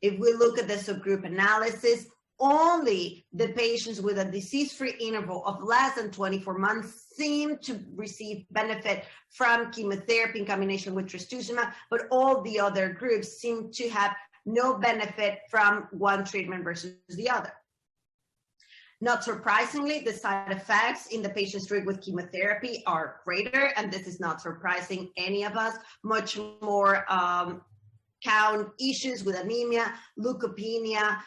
If we look at the subgroup analysis, only the patients with a disease-free interval of less than 24 months seem to receive benefit from chemotherapy in combination with trastuzumab, but all the other groups seem to have no benefit from one treatment versus the other. Not surprisingly, the side effects in the patients treated with chemotherapy are greater, and this is not surprising any of us. Much more count issues with anemia, leukopenia,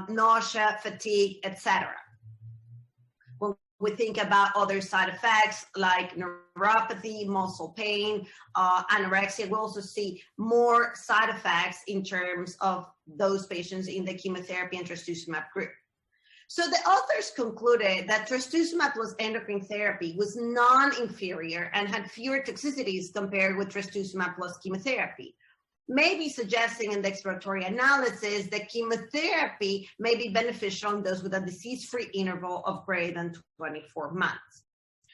nausea, fatigue, etc. When we think about other side effects like neuropathy, muscle pain, anorexia, we also see more side effects in terms of those patients in the chemotherapy and trastuzumab group. So the authors concluded that trastuzumab plus endocrine therapy was non-inferior and had fewer toxicities compared with trastuzumab plus chemotherapy, maybe suggesting in the exploratory analysis that chemotherapy may be beneficial in those with a disease-free interval of greater than 24 months.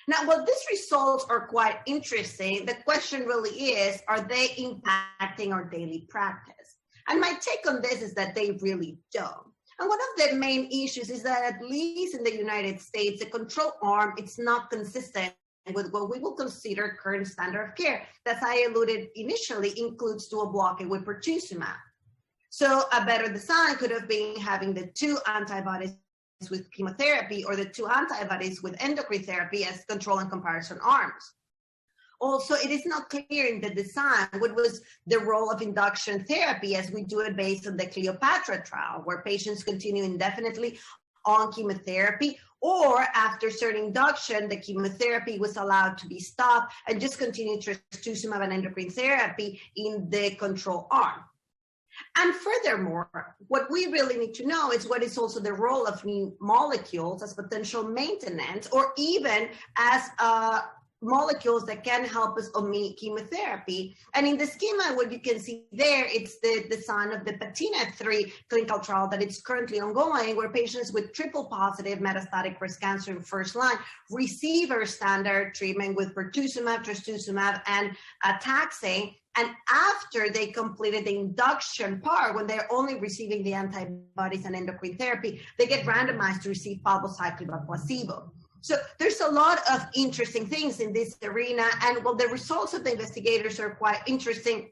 Now, while these results are quite interesting, the question really is, are they impacting our daily practice? And my take on this is that they really don't. And one of the main issues is that, at least in the United States, the control arm, it's not consistent with what we will consider current standard of care. As I alluded initially, includes dual blockade with pertuzumab. So a better design could have been having the two antibodies with chemotherapy or the two antibodies with endocrine therapy as control and comparison arms. Also, it is not clear in the design what was the role of induction therapy as we do it based on the Cleopatra trial, where patients continue indefinitely on chemotherapy, or after certain induction, the chemotherapy was allowed to be stopped and just continue trastuzumab and endocrine therapy in the control arm. And furthermore, what we really need to know is what is also the role of new molecules as potential maintenance, or even as molecules that can help us omit chemotherapy. And in the schema, what you can see there, it's the design of the PATINA-3 clinical trial that is currently ongoing, where patients with triple positive metastatic breast cancer in first line receive our standard treatment with pertuzumab, trastuzumab, and taxane. And after they completed the induction part, when they're only receiving the antibodies and endocrine therapy, they get randomized to receive palbociclib or placebo. So there's a lot of interesting things in this arena, and while the results of the investigators are quite interesting,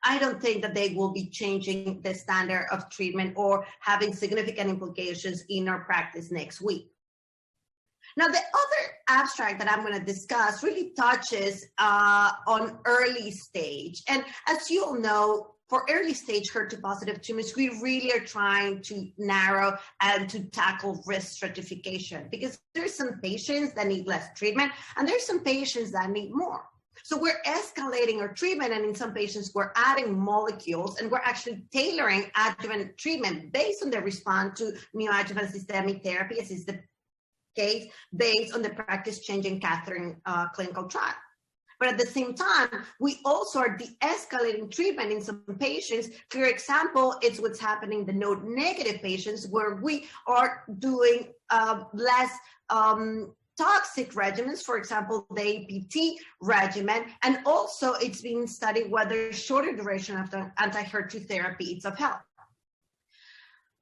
I don't think that they will be changing the standard of treatment or having significant implications in our practice next week. Now, the other abstract that I'm going to discuss really touches on early stage. And as you all know, for early stage HER2-positive tumors, we really are trying to narrow and to tackle risk stratification, because there's some patients that need less treatment and there's some patients that need more. So we're escalating our treatment, and in some patients we're adding molecules, and we're actually tailoring adjuvant treatment based on the response to neoadjuvant systemic therapy, as is the case based on the practice-changing Catherine clinical trial. But at the same time, we also are de-escalating treatment in some patients. Clear example, it's what's happening in the node-negative patients, where we are doing less toxic regimens, for example, the APT regimen, and also it's being studied whether shorter duration after anti-HER2 therapy is of help.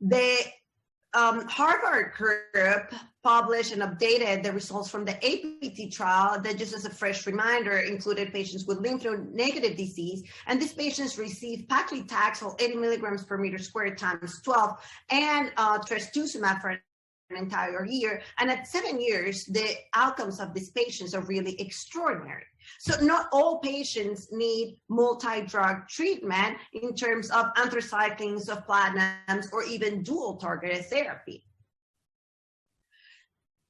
The Harvard group published and updated the results from the APT trial that, just as a fresh reminder, included patients with lymph node negative disease, and these patients received paclitaxel 80 milligrams per meter squared times 12 and trastuzumab for an entire year. And at 7 years, the outcomes of these patients are really extraordinary. So not all patients need multi-drug treatment in terms of anthracyclines, of platinums, or even dual targeted therapy.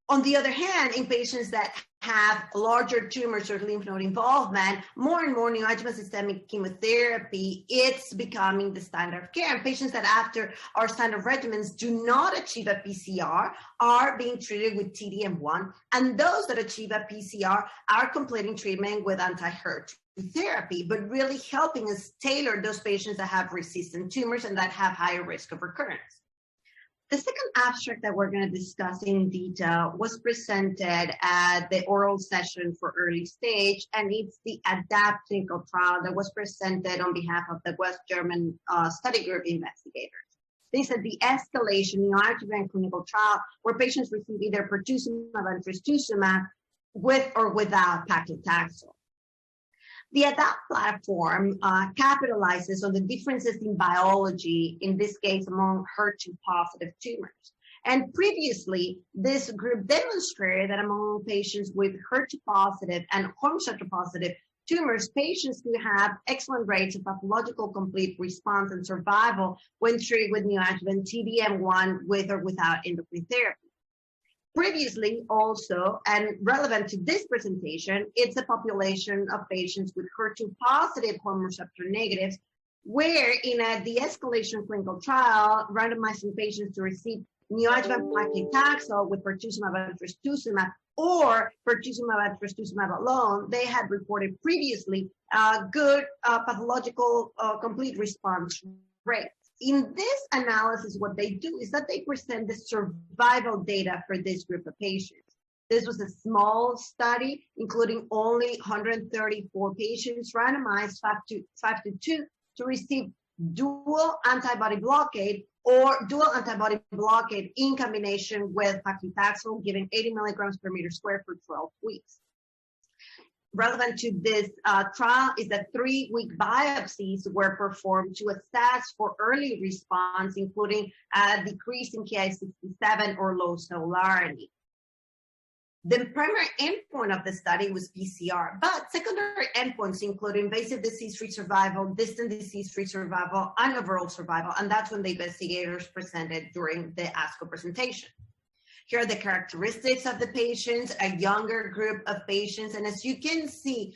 On the other hand, in patients that have larger tumors or lymph node involvement, more and more neoadjuvant systemic chemotherapy, it's becoming the standard of care. And patients that after our standard regimens do not achieve a PCR are being treated with T-DM1, and those that achieve a PCR are completing treatment with anti-HER2 therapy, but really helping us tailor those patients that have resistant tumors and that have higher risk of recurrence. The second abstract that we're going to discuss in detail was presented at the oral session for early stage, and it's the ADAPT clinical trial that was presented on behalf of the West German study group investigators. This is the escalation neoadjuvant clinical trial where patients receive either pertuzumab and trastuzumab with or without paclitaxel. The ADAPT platform capitalizes on the differences in biology, in this case among HER2-positive tumors. And previously, this group demonstrated that among patients with HER2-positive and hormone receptor-positive tumors, patients who have excellent rates of pathological complete response and survival when treated with neoadjuvant T-DM1 with or without endocrine therapy. Previously also, and relevant to this presentation, it's a population of patients with HER2-positive hormone receptor negatives, where in a de-escalation clinical trial, randomizing patients to receive neoadjuvant paclitaxel with pertuzumab and trastuzumab, or pertuzumab and trastuzumab alone, they had reported previously good pathological complete response rate. In this analysis, what they do is that they present the survival data for this group of patients. This was a small study, including only 134 patients randomized 5-2 to receive dual antibody blockade or dual antibody blockade in combination with paclitaxel, given 80 milligrams per meter squared for 12 weeks. Relevant to this trial is that 3-week biopsies were performed to assess for early response, including a decrease in Ki-67 or low cellularity. The primary endpoint of the study was PCR, but secondary endpoints include invasive disease-free survival, distant disease-free survival, and overall survival, and that's when the investigators presented during the ASCO presentation. Here are the characteristics of the patients, a younger group of patients. And as you can see,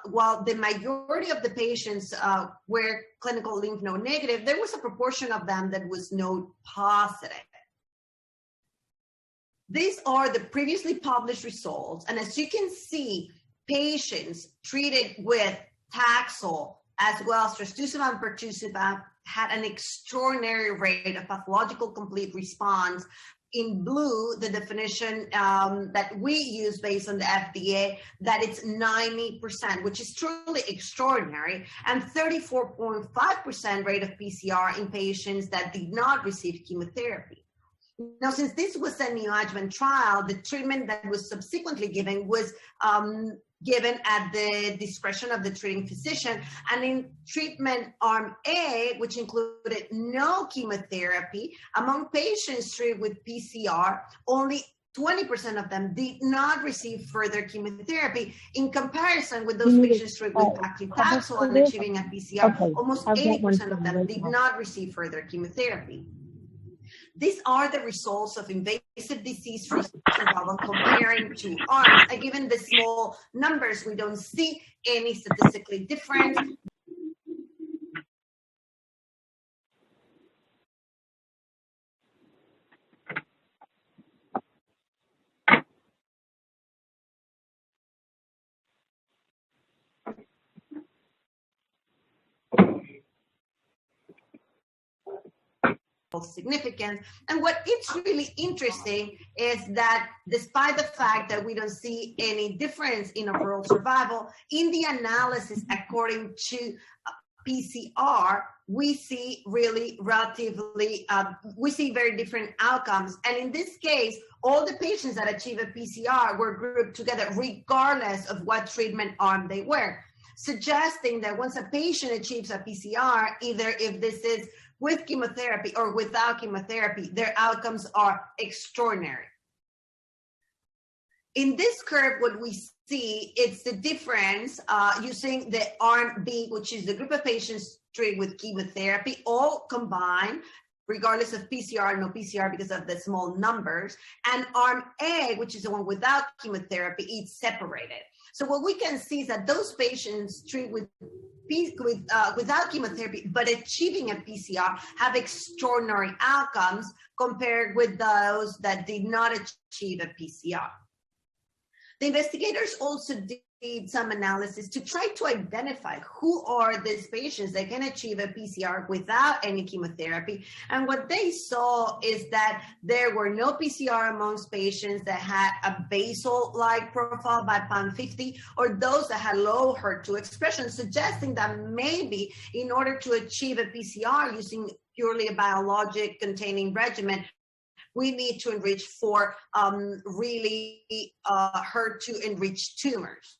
while the majority of the patients were clinical lymph node negative, there was a proportion of them that was node positive. These are the previously published results. And as you can see, patients treated with Taxol as well as trastuzumab and pertuzumab had an extraordinary rate of pathological complete response. In blue, the definition that we use based on the FDA, that it's 90%, which is truly extraordinary, and 34.5% rate of PCR in patients that did not receive chemotherapy. Now, since this was a neoadjuvant trial, the treatment that was subsequently given was given at the discretion of the treating physician. And in treatment arm A, which included no chemotherapy, among patients treated with PCR, only 20% of them did not receive further chemotherapy. In comparison with those patients treated with paclitaxel and achieving a PCR, almost 80% of them did not receive further chemotherapy. These are the results of invasive disease-free survival comparing two arms. And given the small numbers, we don't see any statistically different. significance. And what it's really interesting is that despite the fact that we don't see any difference in overall survival, in the analysis according to PCR, we see really relatively, we see very different outcomes. And in this case, all the patients that achieve a PCR were grouped together regardless of what treatment arm they were, suggesting that once a patient achieves a PCR, either if this is with chemotherapy or without chemotherapy, their outcomes are extraordinary. In this curve, what we see, it's the difference using the arm B, which is the group of patients treated with chemotherapy, all combined, regardless of PCR, no PCR because of the small numbers, and arm A, which is the one without chemotherapy, it's separated. So what we can see is that those patients treated without chemotherapy but achieving a PCR have extraordinary outcomes compared with those that did not achieve a PCR. The investigators also did some analysis to try to identify who are these patients that can achieve a PCR without any chemotherapy. And what they saw is that there were no PCR amongst patients that had a basal-like profile by PAM50 or those that had low HER2 expression, suggesting that maybe in order to achieve a PCR using purely a biologic containing regimen, we need to enrich for really HER2-enriched tumors.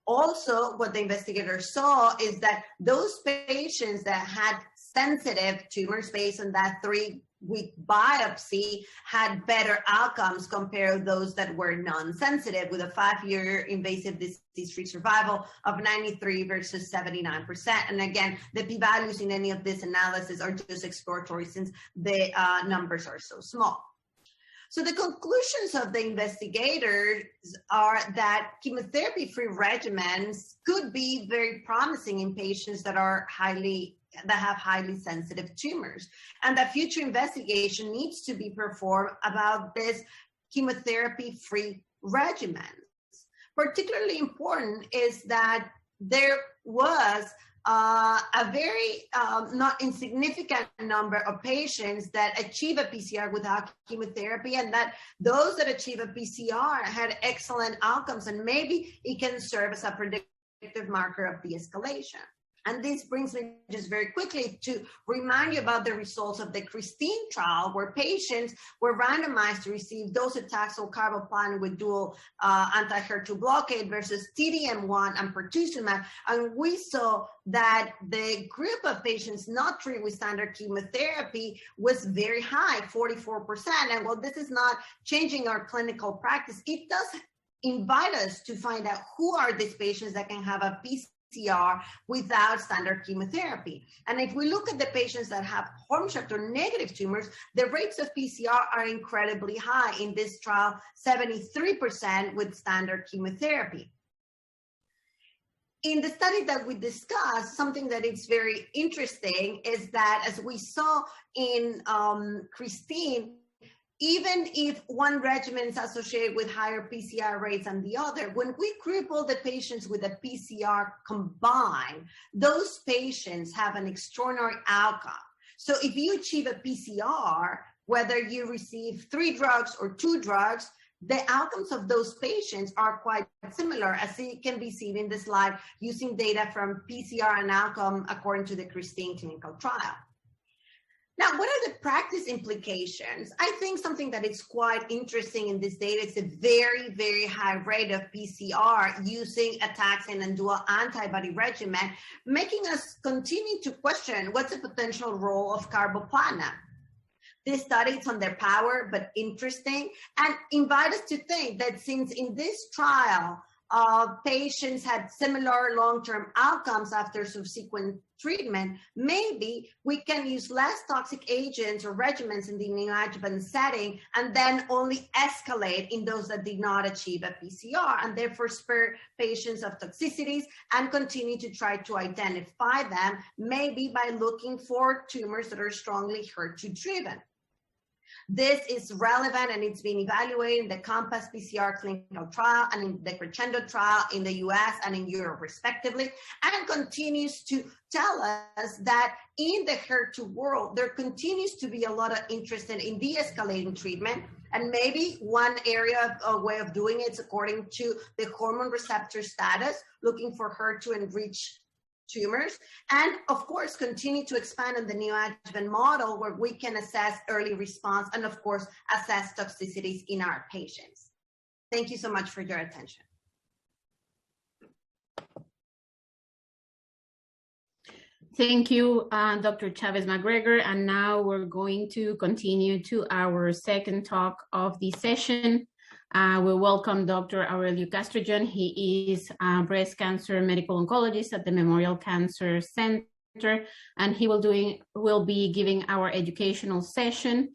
Also, what the investigators saw is that those patients that had sensitive tumors based on that 3-week biopsy had better outcomes compared to those that were non-sensitive, with a 5-year invasive disease-free survival of 93 versus 79%. And again, the p-values in any of this analysis are just exploratory since the numbers are so small. So the conclusions of the investigators are that chemotherapy-free regimens could be very promising in patients that have highly sensitive tumors, and that future investigation needs to be performed about this chemotherapy-free regimens. Particularly important is that there was a very not insignificant number of patients that achieve a PCR without chemotherapy, and that those that achieve a PCR had excellent outcomes, and maybe it can serve as a predictive marker of de-escalation. And this brings me just very quickly to remind you about the results of the Christine trial, where patients were randomized to receive docetaxel carboplatin with dual anti-HER2 blockade versus TDM1 and pertuzumab. And we saw that the group of patients not treated with standard chemotherapy was very high, 44%. And while this is not changing our clinical practice, it does invite us to find out who are these patients that can have a PCR without standard chemotherapy. And if we look at the patients that have hormone receptor negative tumors, the rates of PCR are incredibly high. In this trial, 73% with standard chemotherapy. In the study that we discussed, something that is very interesting is that, as we saw in Christine, even if one regimen is associated with higher PCR rates than the other, when we group all the patients with a PCR combined, those patients have an extraordinary outcome. So if you achieve a PCR, whether you receive 3 drugs or 2 drugs, the outcomes of those patients are quite similar, as it can be seen in the slide using data from PCR and outcome according to the Christine clinical trial. Now, what are the practice implications? I think something that is quite interesting in this data is a very, very high rate of PCR using a taxane and dual antibody regimen, making us continue to question what's the potential role of carboplatin. This study is underpowered but interesting, and invite us to think that since in this trial, patients had similar long-term outcomes after subsequent treatment, maybe we can use less toxic agents or regimens in the neoadjuvant setting and then only escalate in those that did not achieve a PCR, and therefore spare patients of toxicities and continue to try to identify them, maybe by looking for tumors that are strongly HER2 driven. This is relevant and it's been evaluated in the COMPASS PCR clinical trial and in the Crescendo trial in the US and in Europe respectively, and continues to tell us that in the HER2 world, there continues to be a lot of interest in de-escalating treatment. And maybe one area, a way of doing it is according to the hormone receptor status, looking for HER2-enriched tumors, and of course, continue to expand on the neoadjuvant model where we can assess early response and of course, assess toxicities in our patients. Thank you so much for your attention.
Thank you, Dr. Chavez-McGregor. And now we're going to continue to our second talk of the session. We welcome Dr. Aurelio Castrojon. He is a breast cancer medical oncologist at the Memorial Cancer Center, and he will be giving our educational session.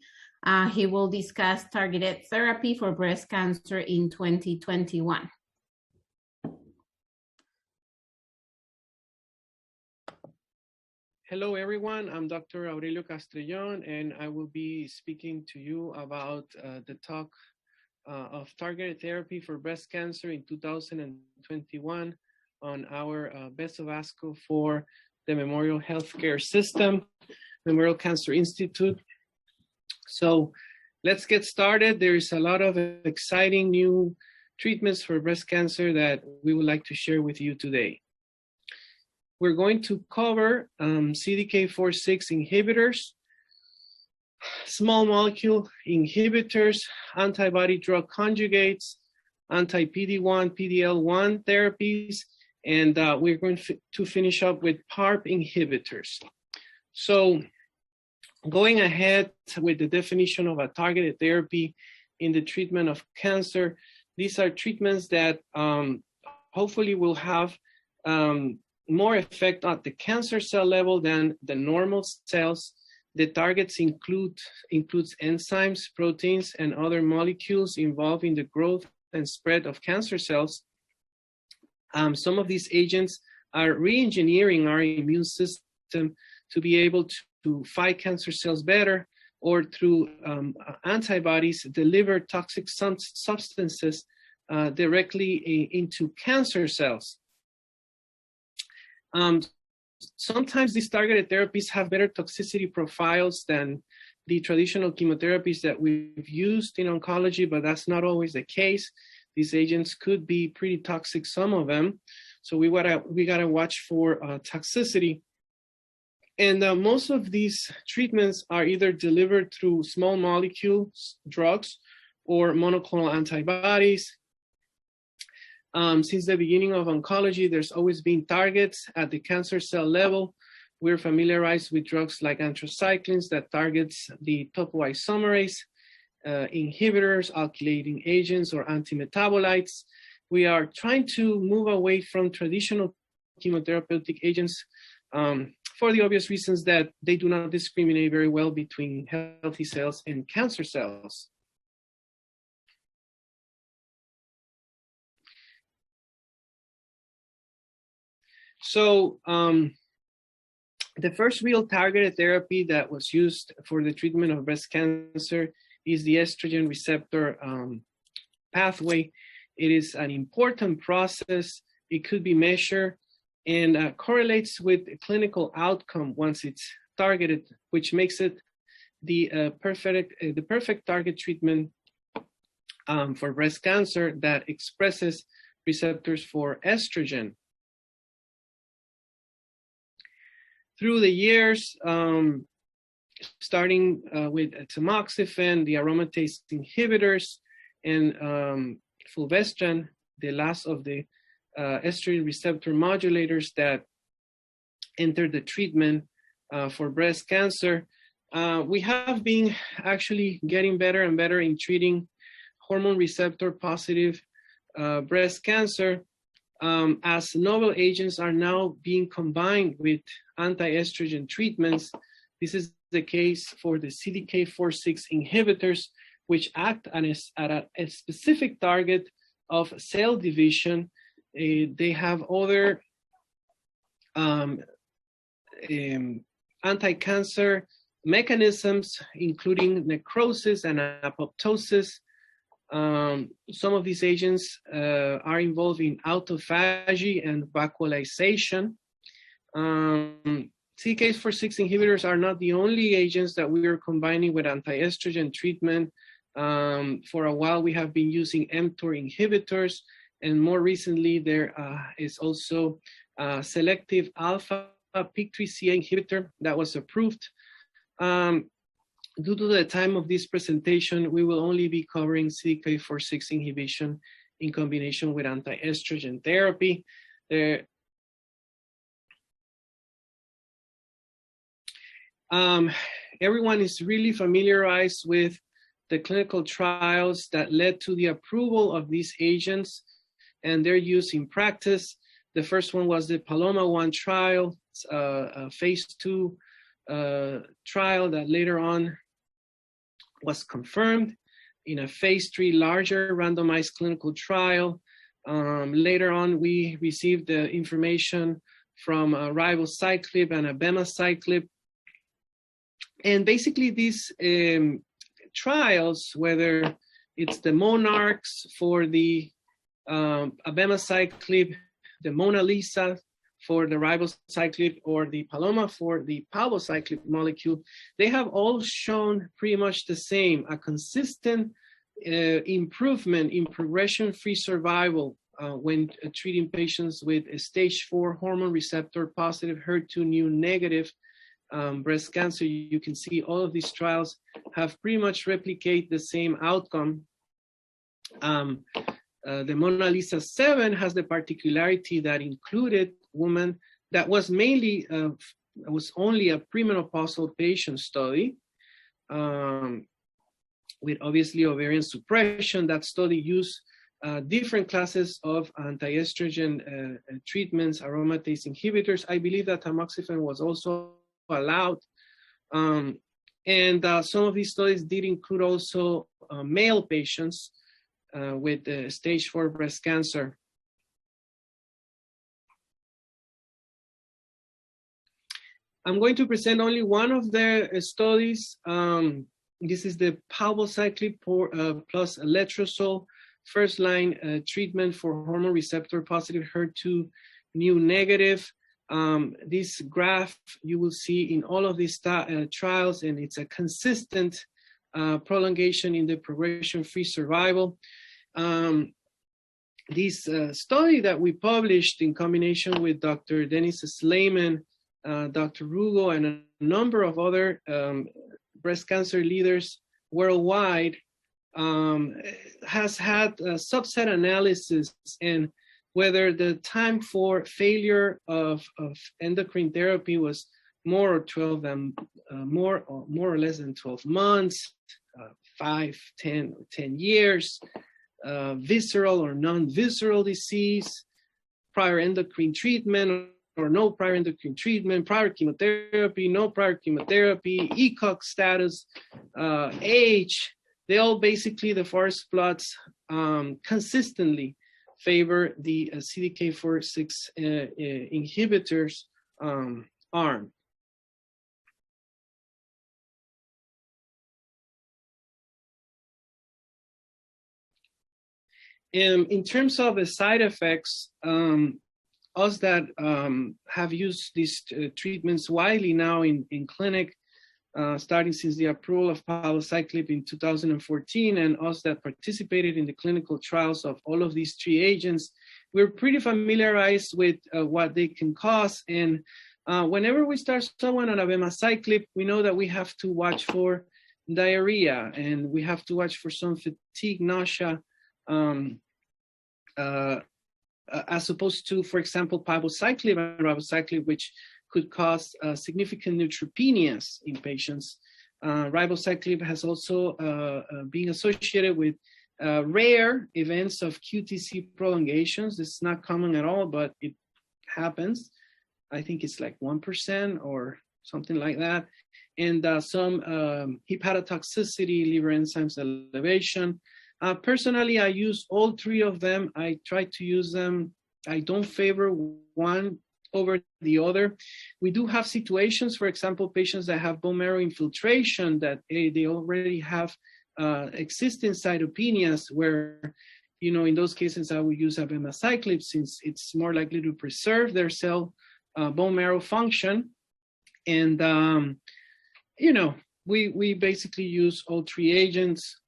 He will discuss targeted therapy for breast cancer in 2021.
Hello, everyone. I'm Dr. Aurelio Castrellon, and I will be speaking to you about the talk of targeted therapy for breast cancer in 2021 on our Best of ASCO for the Memorial Healthcare System, Memorial Cancer Institute. So let's get started. There is a lot of exciting new treatments for breast cancer that we would like to share with you today. We're going to cover CDK4/6 inhibitors, small molecule inhibitors, antibody drug conjugates, anti-PD-1, PD-L1 therapies, and we're going to finish up with PARP inhibitors. So going ahead with the definition of a targeted therapy in the treatment of cancer, these are treatments that hopefully will have more effect at the cancer cell level than the normal cells. The targets includes enzymes, proteins, and other molecules involved in the growth and spread of cancer cells. Some of these agents are re-engineering our immune system to be able to fight cancer cells better, or through antibodies deliver toxic substances directly into cancer cells. Sometimes these targeted therapies have better toxicity profiles than the traditional chemotherapies that we've used in oncology, but that's not always the case. These agents could be pretty toxic, some of them. So we gotta watch for toxicity. And most of these treatments are either delivered through small molecules, drugs, or monoclonal antibodies. Since the beginning of oncology, there's always been targets at the cancer cell level. We're familiarized with drugs like anthracyclines that targets the topoisomerase inhibitors, alkylating agents, or antimetabolites. We are trying to move away from traditional chemotherapeutic agents for the obvious reasons that they do not discriminate very well between healthy cells and cancer cells. So the first real targeted therapy that was used for the treatment of breast cancer is the estrogen receptor pathway. It is an important process. It could be measured and correlates with clinical outcome once it's targeted, which makes it the perfect target treatment for breast cancer that expresses receptors for estrogen. Through the years, starting with tamoxifen, the aromatase inhibitors, and fulvestrant, the last of the estrogen receptor modulators that entered the treatment for breast cancer, we have been actually getting better and better in treating hormone receptor positive breast cancer, as novel agents are now being combined with anti-estrogen treatments. This is the case for the CDK4/6 inhibitors, which act at a specific target of cell division. They have other anti-cancer mechanisms, including necrosis and apoptosis. Some of these agents are involved in autophagy and vacuolization. CDK4/6 inhibitors are not the only agents that we are combining with anti-estrogen treatment. For a while, we have been using mTOR inhibitors, and more recently, there is also selective alpha PIK3CA inhibitor that was approved. Due to the time of this presentation, we will only be covering CDK4/6 inhibition in combination with anti-estrogen therapy. Everyone is really familiarized with the clinical trials that led to the approval of these agents and their use in practice. The first one was the Paloma-1 trial, a phase 2 trial that later on was confirmed in a phase 3 larger randomized clinical trial. Later on, we received the information from ribociclib and abemaciclib. And basically these trials, whether it's the Monarchs for the abemaciclib, the Mona Lisa for the ribociclib, or the Paloma for the palbociclib molecule, they have all shown pretty much the same, a consistent improvement in progression-free survival when treating patients with stage 4 hormone receptor positive, HER2 new negative breast cancer. You can see all of these trials have pretty much replicate the same outcome. The Mona Lisa 7 has the particularity that included women that was mainly, was only a premenopausal patient study with obviously ovarian suppression. That study used different classes of anti-estrogen treatments, aromatase inhibitors. I believe that tamoxifen was also allowed. Some of these studies did include also male patients with stage 4 breast cancer. I'm going to present only one of the studies. This is the palbociclib plus letrozole first-line treatment for hormone receptor positive HER2 new negative. This graph you will see in all of these trials, and it's a consistent prolongation in the progression-free survival. This study that we published in combination with Dr. Dennis Slayman, Dr. Rugo, and a number of other breast cancer leaders worldwide has had a subset analysis and whether the time for failure of endocrine therapy was more or less than 12 months, 5, 10 years, visceral or non-visceral disease, prior endocrine treatment or no prior endocrine treatment, prior chemotherapy, no prior chemotherapy, ECOG status, age. They all basically, the forest plots consistently favor the CDK4/6 inhibitors arm. In terms of the side effects, us that have used these treatments widely now in clinic, starting since the approval of palbociclib in 2014, and us that participated in the clinical trials of all of these 3 agents, we're pretty familiarized with what they can cause. And whenever we start someone on abemaciclib, we know that we have to watch for diarrhea, and we have to watch for some fatigue, nausea, as opposed to, for example, palbociclib and ribociclib, which could cause significant neutropenias in patients. Ribociclib has also been associated with rare events of QTc prolongations. This is not common at all, but it happens. I think it's like 1% or something like that. And some hepatotoxicity, liver enzymes elevation. Personally, I use all 3 of them. I try to use them. I don't favor one over the other. We do have situations, for example, patients that have bone marrow infiltration, that they already have existing cytopenias, where, you know, in those cases I would use abemaciclib, since it's more likely to preserve their cell bone marrow function. And, you know, we basically use all three agents.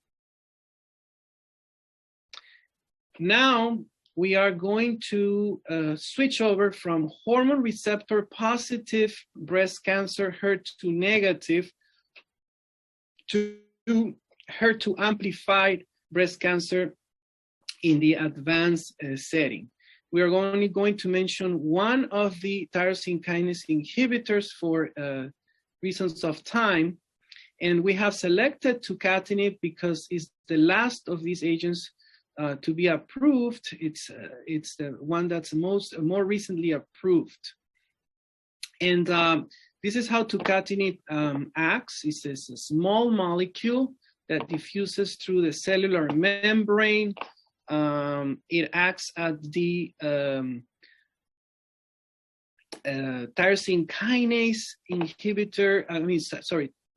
Now, we are going to switch over from hormone receptor positive breast cancer, HER2 negative, to HER2 amplified breast cancer in the advanced setting. We are only going to mention one of the tyrosine kinase inhibitors for reasons of time. And we have selected tucatinib because it's the last of these agents to be approved. It's the one that's more recently approved. And this is how tucatinib acts. It's a small molecule that diffuses through the cellular membrane. It acts at the tyrosine kinase inhibitor,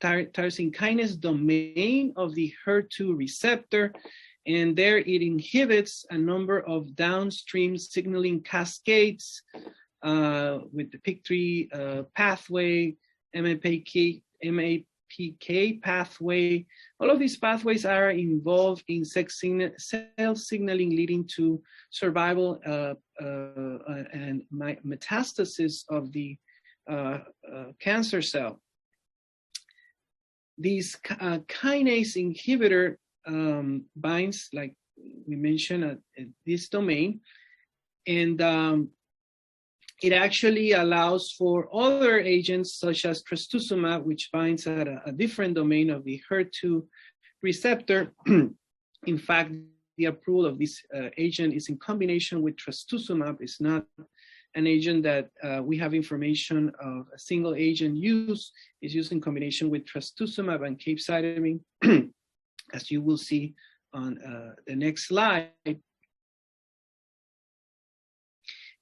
tyrosine kinase domain of the HER2 receptor. And there it inhibits a number of downstream signaling cascades with the PIK3 pathway, MAPK pathway. All of these pathways are involved in cell signaling, leading to survival and metastasis of the cancer cell. This kinase inhibitor binds, like we mentioned, at this domain, and it actually allows for other agents such as trastuzumab, which binds at a different domain of the HER2 receptor. In fact, the approval of this agent is in combination with trastuzumab. It's not an agent that we have information of a single agent use. It's used in combination with trastuzumab and capecitabine, as you will see on the next slide.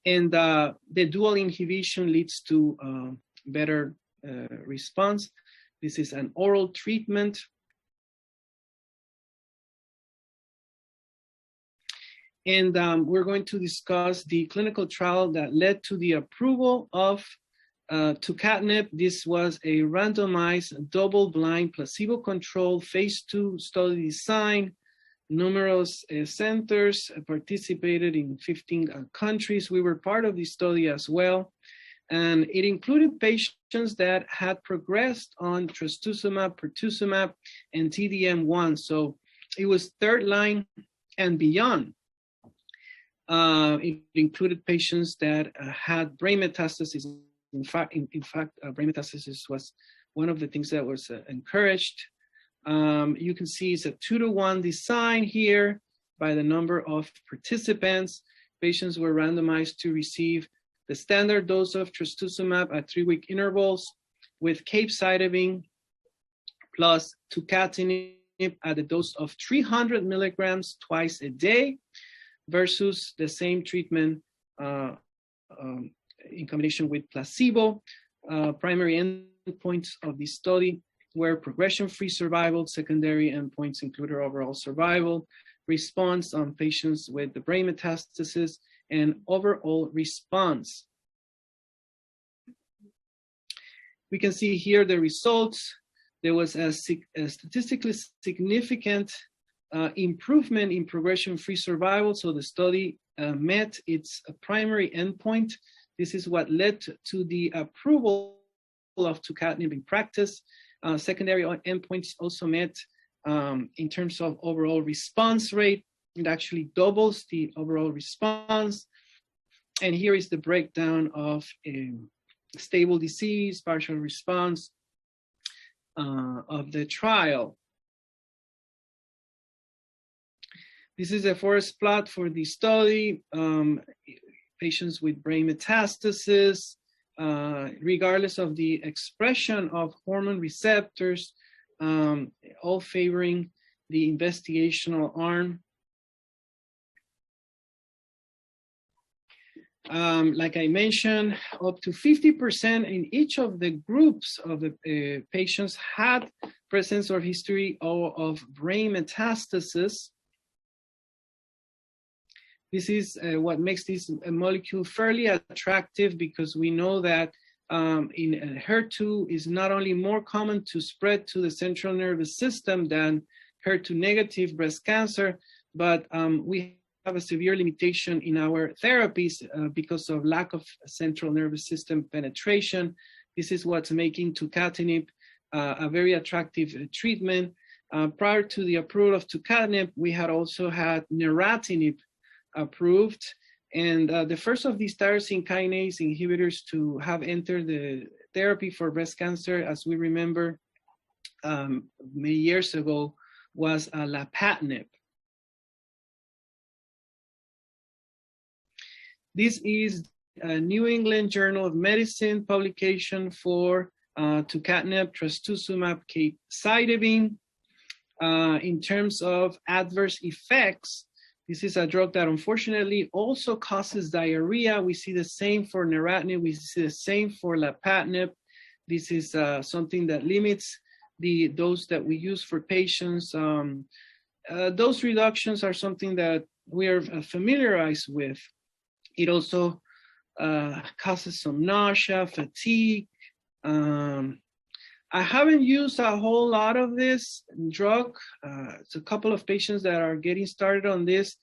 And the dual inhibition leads to better response. This is an oral treatment. And we're going to discuss the clinical trial that led to the approval of tucatinib. This was a randomized, double-blind, placebo-controlled phase 2 study design. Numerous centers participated in 15 countries. We were part of the study as well. And it included patients that had progressed on trastuzumab, pertuzumab, and TDM1. So it was third line and beyond. It included patients that had brain metastasis. In fact, brain metastasis was one of the things that was encouraged. You can see it's a 2-to-1 design here by the number of participants. Patients were randomized to receive the standard dose of trastuzumab at 3-week intervals with capecitabine plus tucatinib at a dose of 300 milligrams twice a day versus the same treatment in combination with placebo. Primary endpoints of the study were progression-free survival. Secondary endpoints included overall survival, response on patients with the brain metastasis, and overall response. We can see here the results. There was a statistically significant improvement in progression-free survival. So the study met its primary endpoint. This is what led to the approval of tucatinib in practice. Secondary endpoints also met in terms of overall response rate. It actually doubles the overall response. And here is the breakdown of stable disease, partial response of the trial. This is a forest plot for the study. Patients with brain metastasis, regardless of the expression of hormone receptors, all favoring the investigational arm. Like I mentioned, up to 50% in each of the groups of the patients had presence or history of brain metastasis. This is what makes this molecule fairly attractive, because we know that in HER2 is not only more common to spread to the central nervous system than HER2 negative breast cancer, but we have a severe limitation in our therapies because of lack of central nervous system penetration. This is what's making tucatinib a very attractive treatment. Prior to the approval of tucatinib, we had also had neratinib approved, and the first of these tyrosine kinase inhibitors to have entered the therapy for breast cancer, as we remember many years ago, was lapatinib. This is a New England Journal of Medicine publication for tucatinib, trastuzumab, capecitabine. In terms of adverse effects, this is a drug that unfortunately also causes diarrhea. We see the same for neratinib. We see the same for lapatinib. This is something that limits the dose that we use for patients. Dose reductions are something that we are familiarized with. It also causes some nausea, fatigue. I haven't used a whole lot of this drug. It's a couple of patients that are getting started on this,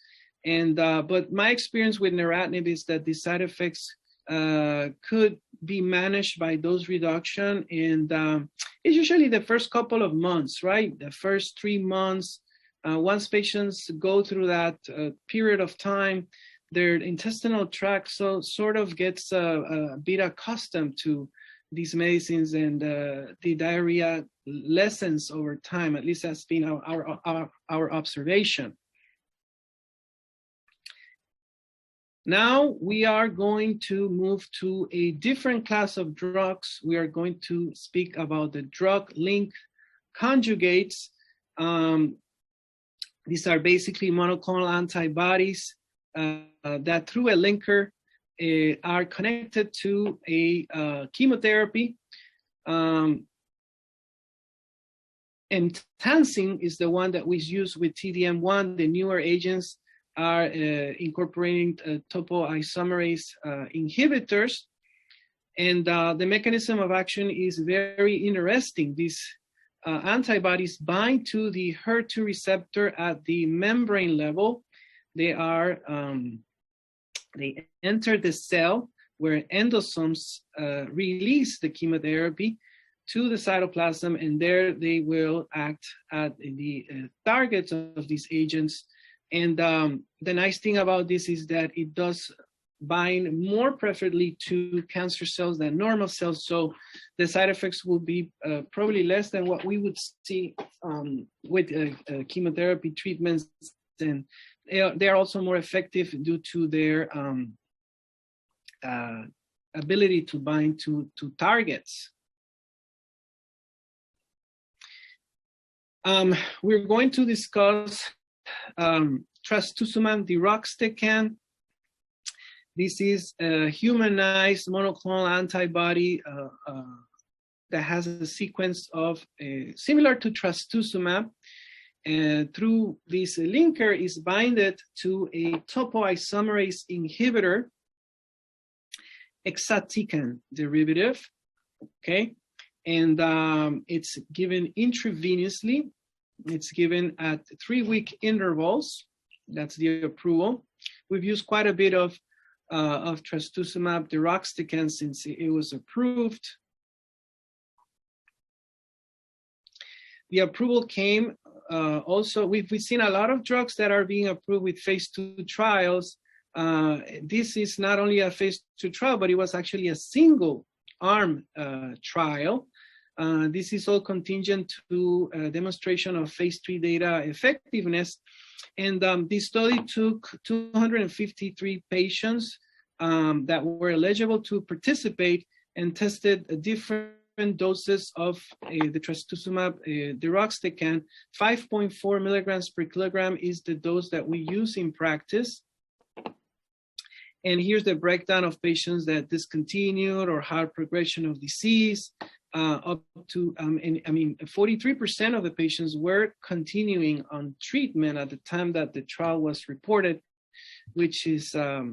and but my experience with neratinib is that the side effects could be managed by dose reduction, and it's usually the first couple of months, right? The first 3 months. Once patients go through that period of time, their intestinal tract sort of gets a bit accustomed to these medicines, and the diarrhea lessens over time. At least that's been our observation. Now we are going to move to a different class of drugs. We are going to speak about the drug-link conjugates. These are basically monoclonal antibodies that through a linker are connected to a chemotherapy. Emtansine is the one that we use with TDM1. The newer agents are incorporating topoisomerase inhibitors. And the mechanism of action is very interesting. These antibodies bind to the HER2 receptor at the membrane level. They are they enter the cell where endosomes release the chemotherapy to the cytoplasm, and there they will act at the targets of these agents. And the nice thing about this is that it does bind more preferably to cancer cells than normal cells, so the side effects will be probably less than what we would see with chemotherapy treatments, and they are also more effective due to their ability to bind to targets. We're going to discuss trastuzumab deruxtecan. This is a humanized monoclonal antibody that has a sequence of similar to trastuzumab. Through this linker is binded to a topoisomerase inhibitor, exatecan derivative, okay? And it's given intravenously. It's given at 3-week intervals. That's the approval. We've used quite a bit of trastuzumab deruxtecan since it was approved. The approval came also, we've seen a lot of drugs that are being approved with phase 2 trials. This is not only a phase 2 trial, but it was actually a single arm trial. This is all contingent to demonstration of phase 3 data effectiveness. And this study took 253 patients that were eligible to participate and tested different doses of the trastuzumab deruxtecan. 5.4 milligrams per kilogram is the dose that we use in practice. And here's the breakdown of patients that discontinued or had progression of disease. Up to, 43% of the patients were continuing on treatment at the time that the trial was reported, which is a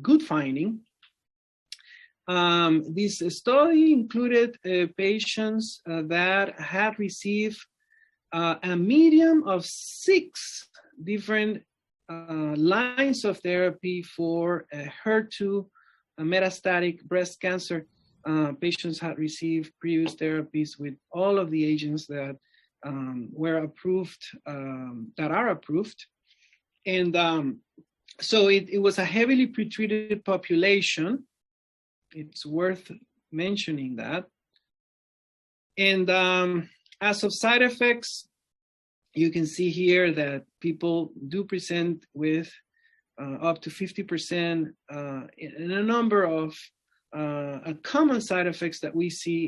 good finding. This study included patients that had received a median of 6 different lines of therapy for HER2 metastatic breast cancer. Patients had received previous therapies with all of the agents that were approved, that are approved. And so it was a heavily pretreated population. It's worth mentioning that. And as of side effects, you can see here that people do present with up to 50% in a number of common side effects that we see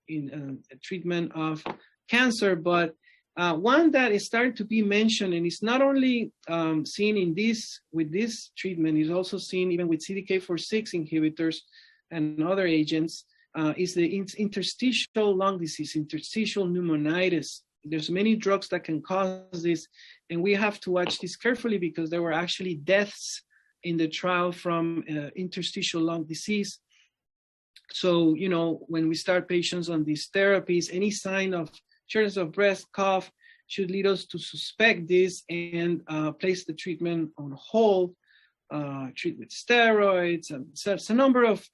in treatment of cancer, but one that is starting to be mentioned, and it's not only seen with this treatment, is also seen even with CDK4/6 inhibitors and other agents, is the interstitial lung disease, interstitial pneumonitis. There's many drugs that can cause this, and we have to watch this carefully because there were actually deaths in the trial from interstitial lung disease. So, when we start patients on these therapies, any sign of shortness of breath, cough, should lead us to suspect this and place the treatment on hold, treat with steroids. So it's a number of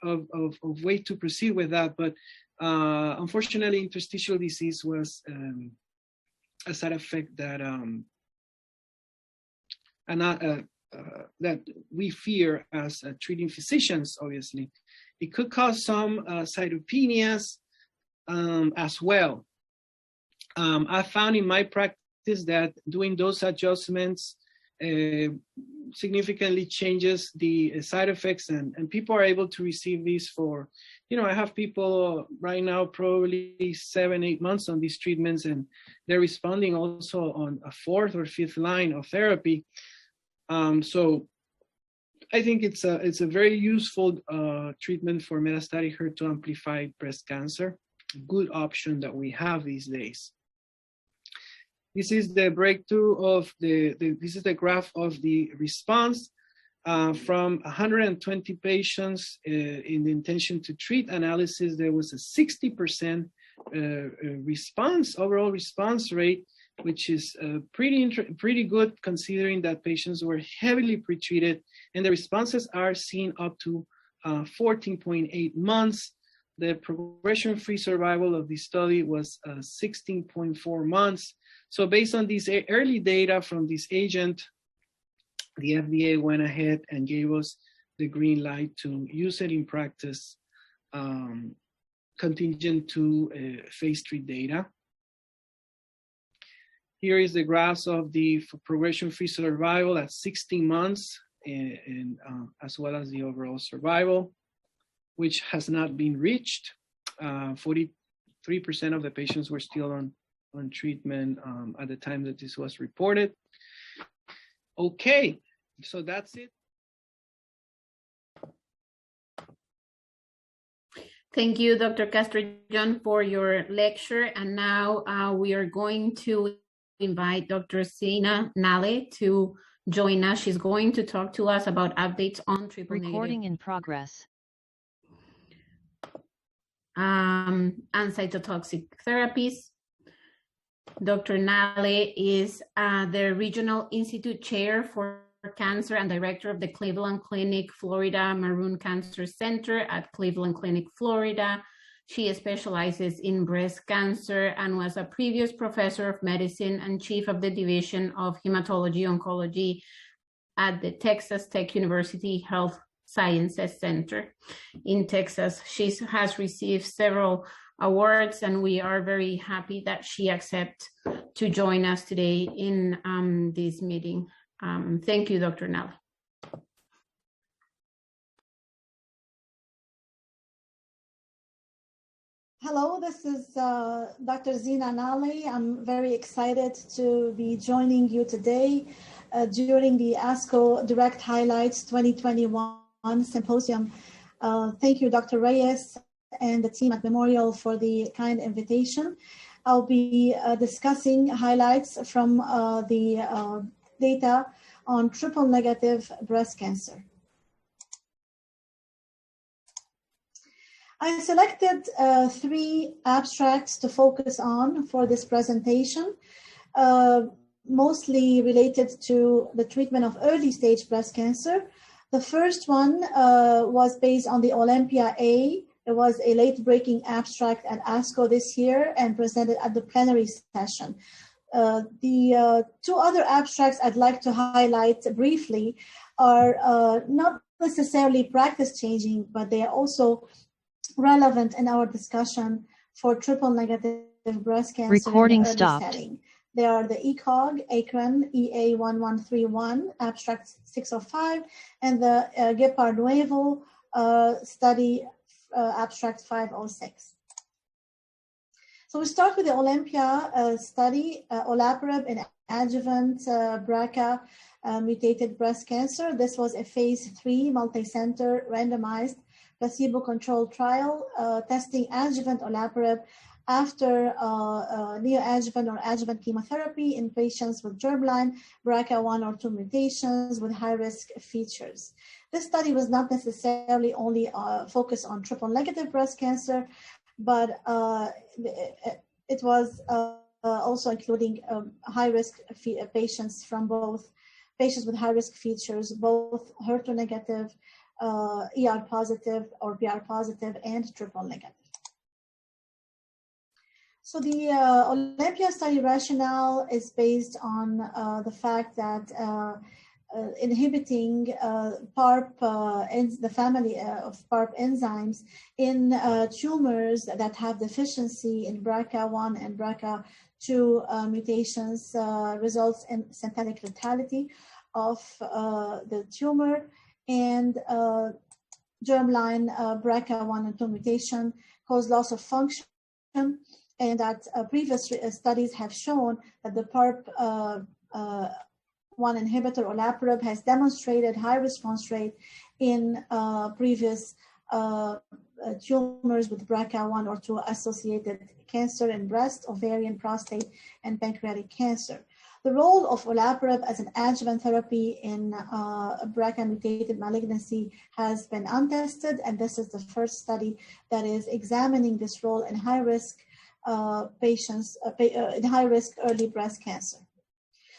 ways to proceed with that. But unfortunately, interstitial disease was a side effect that that we fear as treating physicians, obviously. It could cause some cytopenias as well. I found in my practice that doing dose adjustments significantly changes the side effects, and people are able to receive these for, I have people right now probably 7-8 months on these treatments, and they're responding also on a 4th or 5th line of therapy. So I think it's a very useful treatment for metastatic HER2 amplified breast cancer. Good option that we have these days. This is the breakthrough of this is the graph of the response from 120 patients in the intention to treat analysis. There was a 60% overall response rate, which is pretty good considering that patients were heavily pretreated, and the responses are seen up to 14.8 months. The progression-free survival of the study was 16.4 months. So based on these early data from this agent, the FDA went ahead and gave us the green light to use it in practice, contingent to phase 3 data. Here is the graphs of the progression-free survival at 16 months, and as well as the overall survival, which has not been reached. 43% of the patients were still on treatment at the time that this was reported. Okay, so that's it.
Thank you, Dr. Castro-John, for your lecture. And now we are going to invite Dr. Zina Nale to join us. She's going to talk to us about updates on triple-negative.
Recording in progress.
And cytotoxic therapies. Dr. Nale is the Regional Institute Chair for Cancer and Director of the Cleveland Clinic Florida Maroon Cancer Center at Cleveland Clinic, Florida. She specializes in breast cancer and was a previous professor of medicine and chief of the Division of Hematology Oncology at the Texas Tech University Health Sciences Center in Texas. She has received several awards, and we are very happy that she accepted to join us today in this meeting. Thank you, Dr. Nale.
Hello, this is Dr. Zina Nale. I'm very excited to be joining you today during the ASCO Direct Highlights 2021 Symposium. Thank you, Dr. Reyes and the team at Memorial for the kind invitation. I'll be discussing highlights from the data on triple-negative breast cancer. I selected 3 abstracts to focus on for this presentation, mostly related to the treatment of early-stage breast cancer. The first one was based on the Olympia A. It was a late-breaking abstract at ASCO this year and presented at the plenary session. The 2 other abstracts I'd like to highlight briefly are not necessarily practice-changing, but they are also relevant in our discussion for triple-negative breast cancer
Recording
in the early
stopped.
setting. They are the ECOG, ACRN, EA1131, abstract 605, and the Gepard Nuevo study, abstract 506. So we start with the Olympia study, olaparib in adjuvant BRCA mutated breast cancer. This was a phase 3 multi-center randomized placebo-controlled trial testing adjuvant olaparib after neoadjuvant or adjuvant chemotherapy in patients with germline BRCA1 or 2 mutations with high-risk features. This study was not necessarily only focused on triple-negative breast cancer, but it was also including high-risk patients from both patients with high-risk features, both HER2-negative, ER positive or PR positive, and triple-negative. So the Olympia study rationale is based on the fact that inhibiting PARP, the family of PARP enzymes in tumors that have deficiency in BRCA1 and BRCA2 mutations results in synthetic lethality of the tumor, and germline BRCA1 and 2 mutation cause loss of function, and that previous studies have shown that the PARP one inhibitor, olaparib, has demonstrated high response rate in previous tumors with BRCA1 or 2 associated cancer in breast, ovarian, prostate, and pancreatic cancer. The role of olaparib as an adjuvant therapy in BRCA mutated malignancy has been untested, and this is the first study that is examining this role in high-risk patients, in high-risk early breast cancer.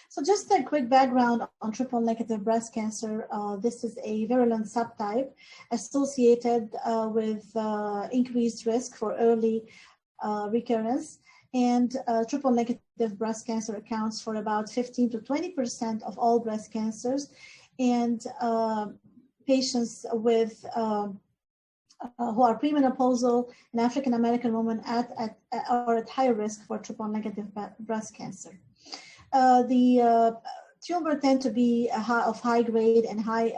So just a quick background on triple-negative breast cancer. This is a virulent subtype associated with increased risk for early recurrence. And triple-negative breast cancer accounts for about 15 to 20% of all breast cancers. And patients with who are premenopausal and African-American women are at high risk for triple-negative breast cancer. The tumor tend to be of high grade and high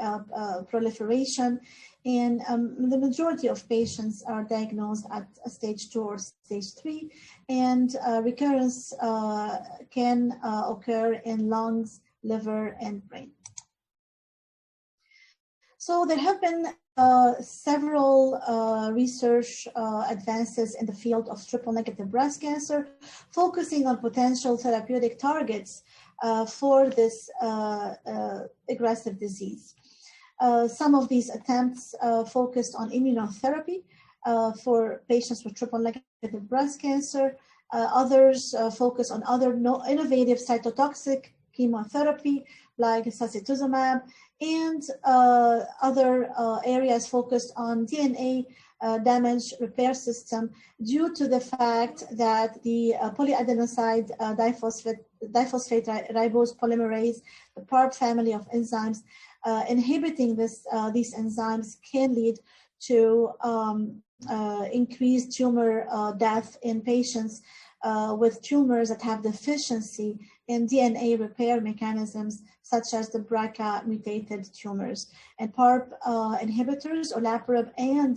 proliferation, and the majority of patients are diagnosed at stage 2 or stage 3, and recurrence can occur in lungs, liver, and brain. So there have been several research advances in the field of triple-negative breast cancer, focusing on potential therapeutic targets for this aggressive disease. Some of these attempts focused on immunotherapy for patients with triple-negative breast cancer. Others focus on other innovative cytotoxic chemotherapy like sacituzumab, and other areas focused on DNA damage repair system due to the fact that the polyadenoside diphosphate ribose polymerase, the PARP family of enzymes, inhibiting these enzymes can lead to increased tumor death in patients with tumors that have deficiency in DNA repair mechanisms, such as the BRCA mutated tumors. And PARP inhibitors, olaparib and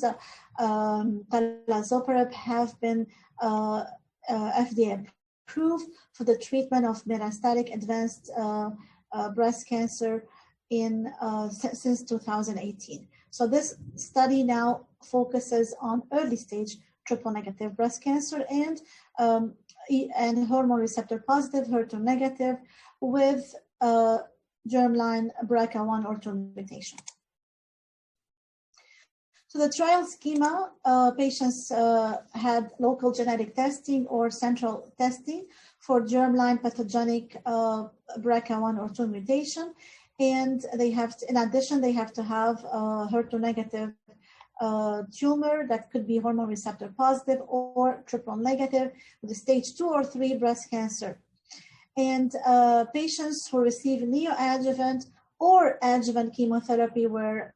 talazoparib, have been FDA approved for the treatment of metastatic advanced breast cancer since 2018. So this study now focuses on early stage triple negative breast cancer and hormone receptor positive, HER2 negative with germline BRCA1 or 2 mutation. So the trial schema, patients had local genetic testing or central testing for germline pathogenic BRCA1 or 2 mutation. And they have to, in addition, they have to have HER2 negative tumor that could be hormone receptor positive or triple negative with a stage 2 or 3 breast cancer. And patients who receive neoadjuvant or adjuvant chemotherapy were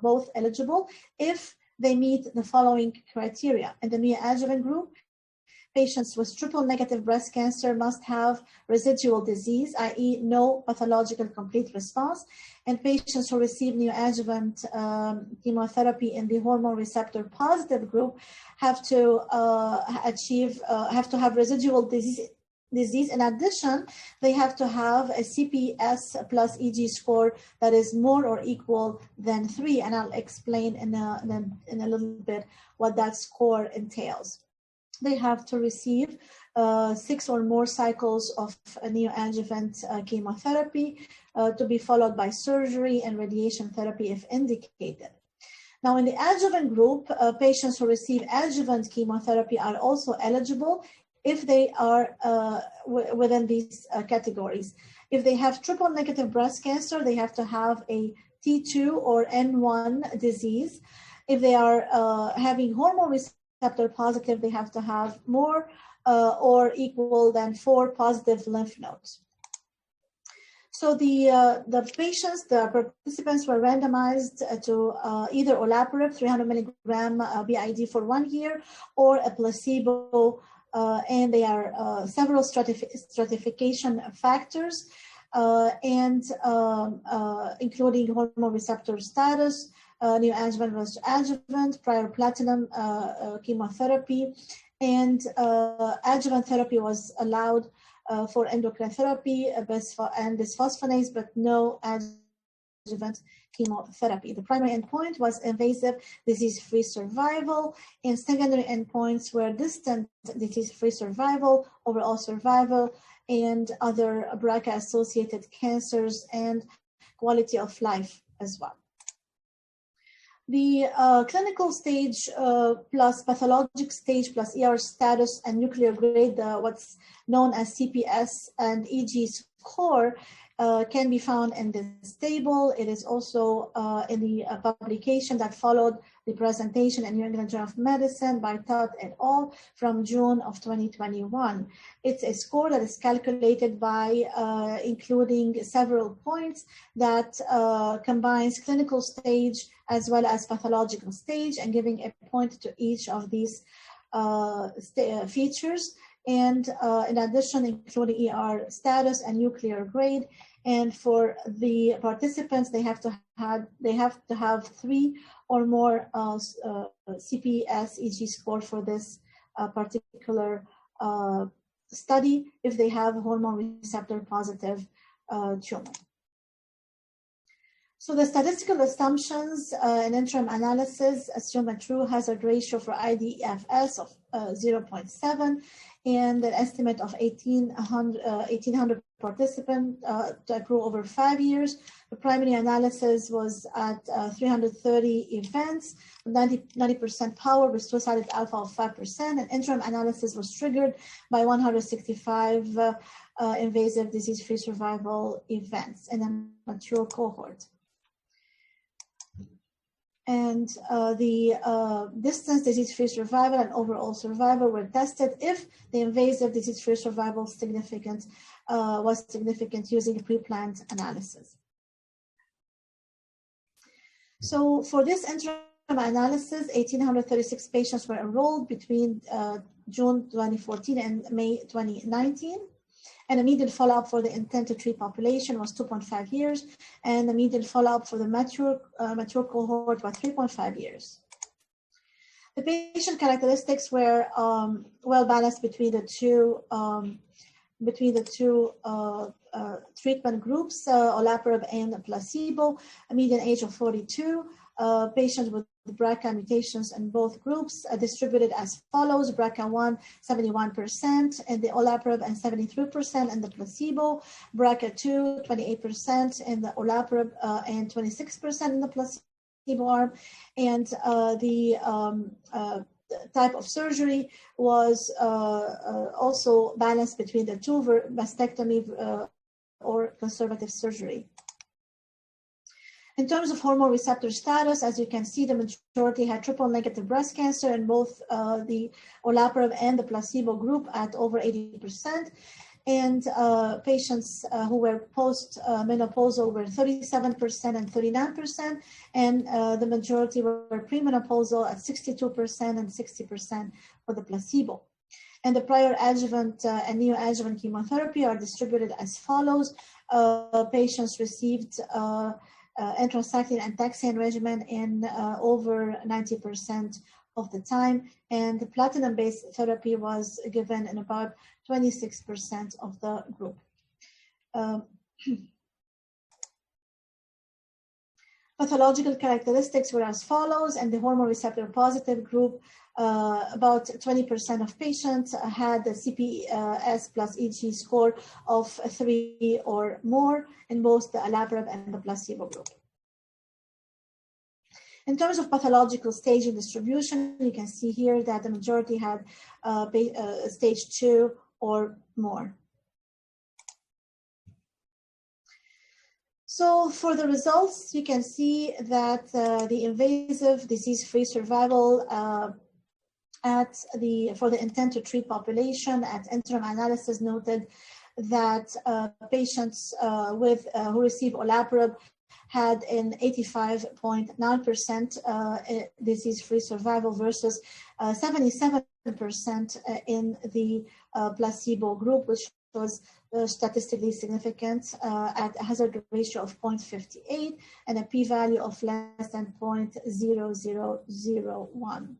both eligible if they meet the following criteria. In the neoadjuvant group, patients with triple negative breast cancer must have residual disease, i.e. no pathological complete response, and patients who receive neoadjuvant chemotherapy in the hormone receptor positive group have to have residual disease. In addition, they have to have a CPS plus EG score that is more or equal than 3, and I'll explain in a little bit what that score entails. They have to receive 6 or more cycles of neoadjuvant chemotherapy to be followed by surgery and radiation therapy if indicated. Now, in the adjuvant group, patients who receive adjuvant chemotherapy are also eligible if they are within these categories. If they have triple negative breast cancer, they have to have a T2 or N1 disease. If they are having hormone receptor positive, they have to have more or equal than 4 positive lymph nodes. So the participants were randomized to either olaparib 300 milligram BID for 1 year or a placebo, and there are several stratification factors, including hormone receptor status, neoadjuvant versus adjuvant, prior platinum chemotherapy, and adjuvant therapy was allowed for endocrine therapy and bisphosphonates, but no adjuvant chemotherapy. The primary endpoint was invasive disease-free survival, and secondary endpoints were distant disease-free survival, overall survival, and other BRCA-associated cancers and quality of life as well. The clinical stage plus pathologic stage plus ER status and nuclear grade, what's known as CPS and EG score, can be found in this table. It is also in the publication that followed the presentation in New England Journal of Medicine by Todd et al. From June of 2021. It's a score that is calculated by including several points that combines clinical stage as well as pathological stage and giving a point to each of these features. And in addition, including ER status and nuclear grade. And for the participants, they have to have 3 or more CPS EG score for this particular study if they have hormone receptor positive tumor. So the statistical assumptions in interim analysis assume a true hazard ratio for IDFS of 0.7 and an estimate of 1,800 participants to accrue over 5 years. The primary analysis was at 330 events, 90% power with suicidal alpha of 5%, and interim analysis was triggered by 165 invasive disease-free survival events in a mature cohort. And the distance disease-free survival and overall survival were tested if the invasive disease-free survival was significant using a pre-planned analysis. So for this interim analysis, 1,836 patients were enrolled between June 2014 and May 2019. And the median follow-up for the intent to treat population was 2.5 years, and the median follow-up for the mature cohort was 3.5 years. The patient characteristics were well balanced between the between the two treatment groups, olaparib and placebo, a median age of 42. Patients with BRCA mutations in both groups distributed as follows: BRCA1, 71%, and the olaparib, and 73% in the placebo; BRCA2, 28% in the olaparib, and 26% in the placebo arm. And the type of surgery was also balanced between the two, mastectomy or conservative surgery. In terms of hormone receptor status, as you can see, the majority had triple-negative breast cancer in both the olaparib and the placebo group at over 80%. And patients who were post-menopausal were 37% and 39%, and the majority were premenopausal at 62% and 60% for the placebo. And the prior adjuvant and neoadjuvant chemotherapy are distributed as follows. Patients received anthracycline and taxane regimen in over 90% of the time, and the platinum-based therapy was given in about 26% of the group. Pathological characteristics were as follows. And the hormone receptor positive group, about 20% of patients had the CPS plus EG score of 3 or more in both the olaparib and the placebo group. In terms of pathological stage and distribution, you can see here that the majority had stage 2 or more. So for the results, you can see that the invasive disease-free survival for the intent to treat population at interim analysis noted that patients who receive olaparib had an 85.9% disease-free survival versus 77% in the placebo group, which was statistically significant at a hazard ratio of 0.58 and a p-value of less than 0.0001.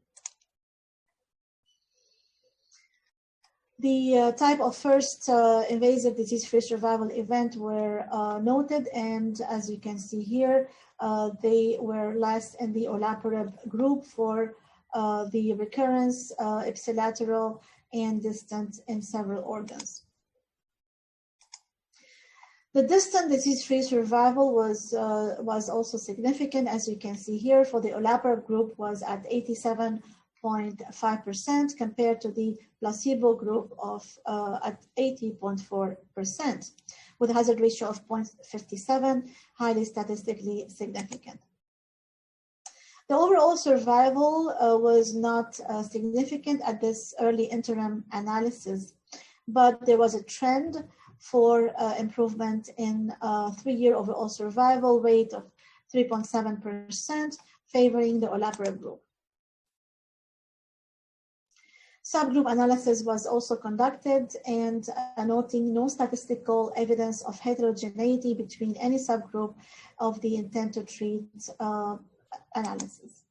The type of first invasive disease-free survival event were noted, and as you can see here, they were less in the olaparib group for the recurrence, ipsilateral, and distant in several organs. The distant disease-free survival was also significant, as you can see here. For the olaparib group was at 87.5% compared to the placebo group of at 80.4%, with a hazard ratio of 0.57, highly statistically significant. The overall survival was not significant at this early interim analysis, but there was a trend for improvement in 3-year overall survival rate of 3.7%, favoring the olaparib group. Subgroup analysis was also conducted, and noting no statistical evidence of heterogeneity between any subgroup of the intent to treat analysis.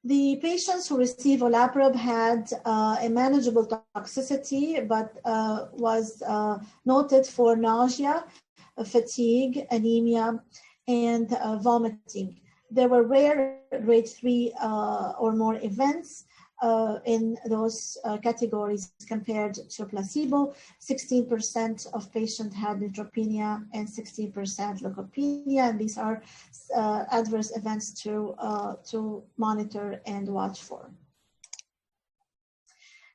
The patients who received olaparib had a manageable toxicity, but was noted for nausea, fatigue, anemia, and vomiting. There were rare grade 3 or more events in those categories compared to placebo. 16% of patients had neutropenia and 16% leukopenia, and these are adverse events to monitor and watch for.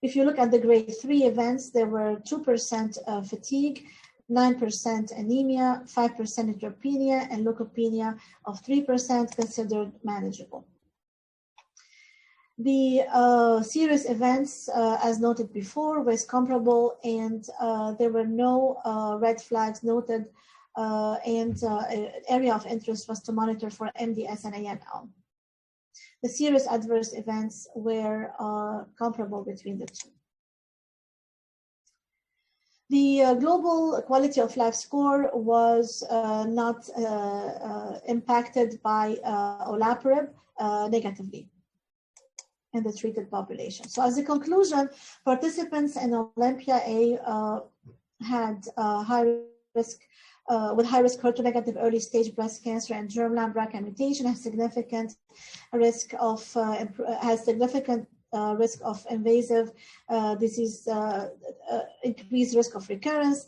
If you look at the grade 3 events, there were 2% fatigue, 9% anemia, 5% neutropenia, and leukopenia of 3% considered manageable. The serious events, as noted before, was comparable, and there were no red flags noted, and area of interest was to monitor for MDS and AML. The serious adverse events were comparable between the two. The global quality of life score was not impacted by olaparib negatively. in the treated population. So as a conclusion, participants in Olympia A had high risk with high-risk HER2-negative early-stage breast cancer and germline BRCA mutation has significant risk of risk of invasive disease, increased risk of recurrence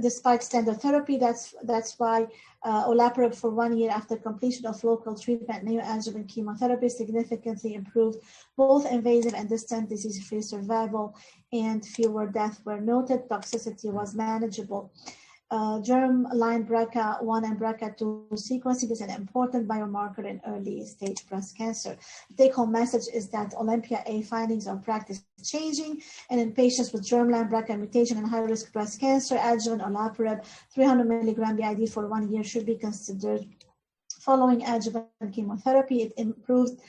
despite standard therapy. That's why olaparib for 1 year after completion of local treatment neoadjuvant chemotherapy significantly improved both invasive and distant disease-free survival, and fewer deaths were noted. Toxicity was manageable. Germline BRCA1 and BRCA2 sequencing is an important biomarker in early stage breast cancer. The take-home message is that Olympia A findings are practice changing, and in patients with germline BRCA mutation and high-risk breast cancer, adjuvant olaparib 300 milligram BID for 1 year should be considered. Following adjuvant chemotherapy, it improved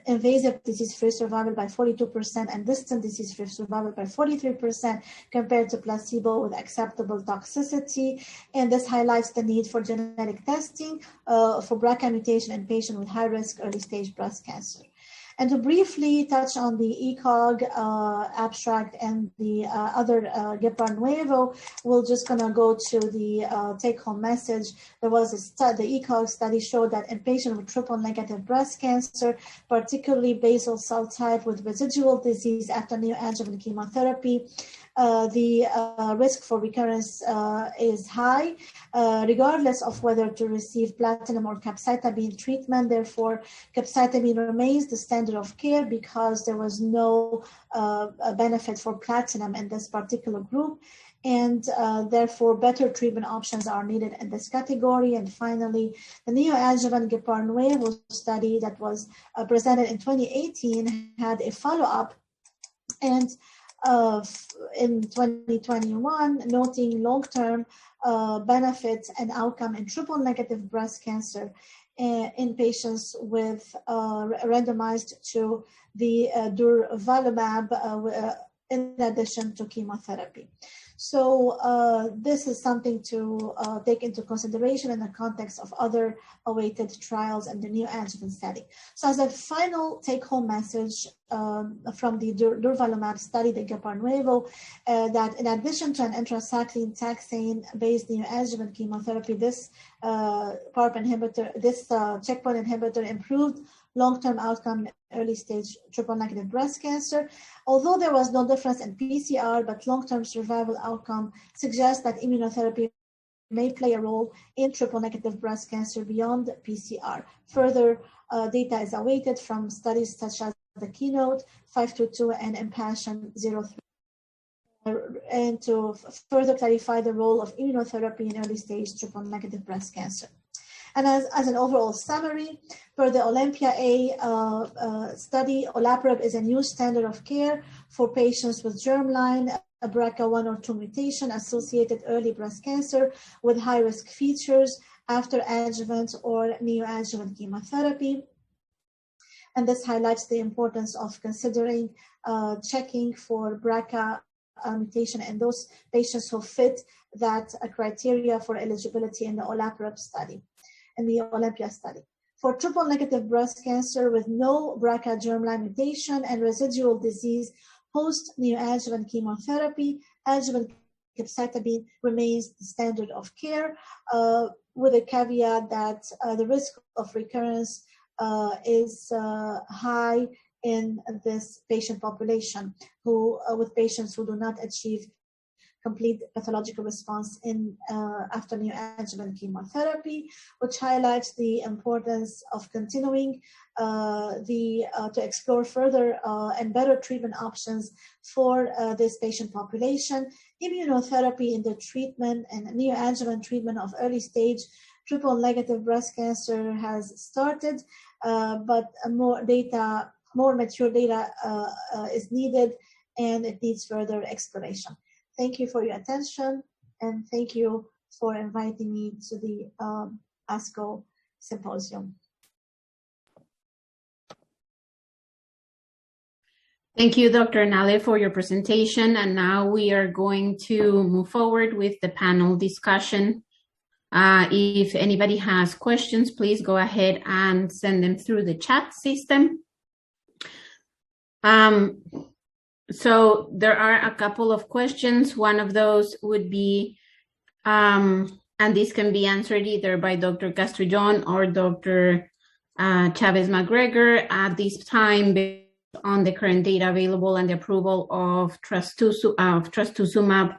invasive disease-free survival by 42% and distant disease-free survival by 43% compared to placebo with acceptable toxicity. And this highlights the need for genetic testing for BRCA mutation in patients with high-risk early-stage breast cancer. And to briefly touch on the ECOG abstract and the other GEPAR Nuevo, we're just gonna go to the take-home message. There was a study, the ECOG study showed that in patients with triple-negative breast cancer, particularly basal cell type with residual disease after neoadjuvant chemotherapy, the risk for recurrence is high, regardless of whether to receive platinum or capecitabine treatment. Therefore, capecitabine remains the standard of care because there was no benefit for platinum in this particular group. And therefore, better treatment options are needed in this category. And finally, the neoadjuvant GEPAR Nuevo study that was presented in 2018 had a follow-up, and in 2021, noting long-term benefits and outcome in triple-negative breast cancer in patients with randomized to the durvalumab in addition to chemotherapy. So this is something to take into consideration in the context of other awaited trials in the neoadjuvant setting. So as a final take-home message from the durvalumab study, the GEPAR Nuevo, that in addition to an intracycline taxane-based neoadjuvant chemotherapy, this PARP inhibitor, this checkpoint inhibitor improved long-term outcome in early-stage triple-negative breast cancer. Although there was no difference in PCR, but long-term survival outcome suggests that immunotherapy may play a role in triple-negative breast cancer beyond PCR. Further data is awaited from studies such as the Keynote 522 and Impassion 03, and to further clarify the role of immunotherapy in early-stage triple-negative breast cancer. And as an overall summary, for the Olympia A study, olaparib is a new standard of care for patients with germline BRCA1 or 2 mutation associated early breast cancer with high-risk features after adjuvant or neoadjuvant chemotherapy. And this highlights the importance of considering checking for BRCA mutation in those patients who fit that criteria for eligibility in the olaparib study, in the Olympia study. For triple-negative breast cancer with no BRCA germline mutation and residual disease post-neoadjuvant chemotherapy, adjuvant capecitabine remains the standard of care, with a caveat that the risk of recurrence is high in this patient population, who with patients who do not achieve complete pathological response in after neoadjuvant chemotherapy, which highlights the importance of continuing to explore further and better treatment options for this patient population. Immunotherapy in the treatment and neoadjuvant treatment of early stage triple-negative breast cancer has started, but more mature data is needed, and it needs further exploration. Thank you for your attention, and thank you for inviting me to the ASCO Symposium.
Thank you, Dr. Nale, for your presentation. And now we are going to move forward with the panel discussion. If anybody has questions, please go ahead and send them through the chat system. So there are a couple of questions. One of those would be, and this can be answered either by Dr. Castrillon or Dr. Chavez-McGregor at this time, based on the current data available and the approval of trastuzumab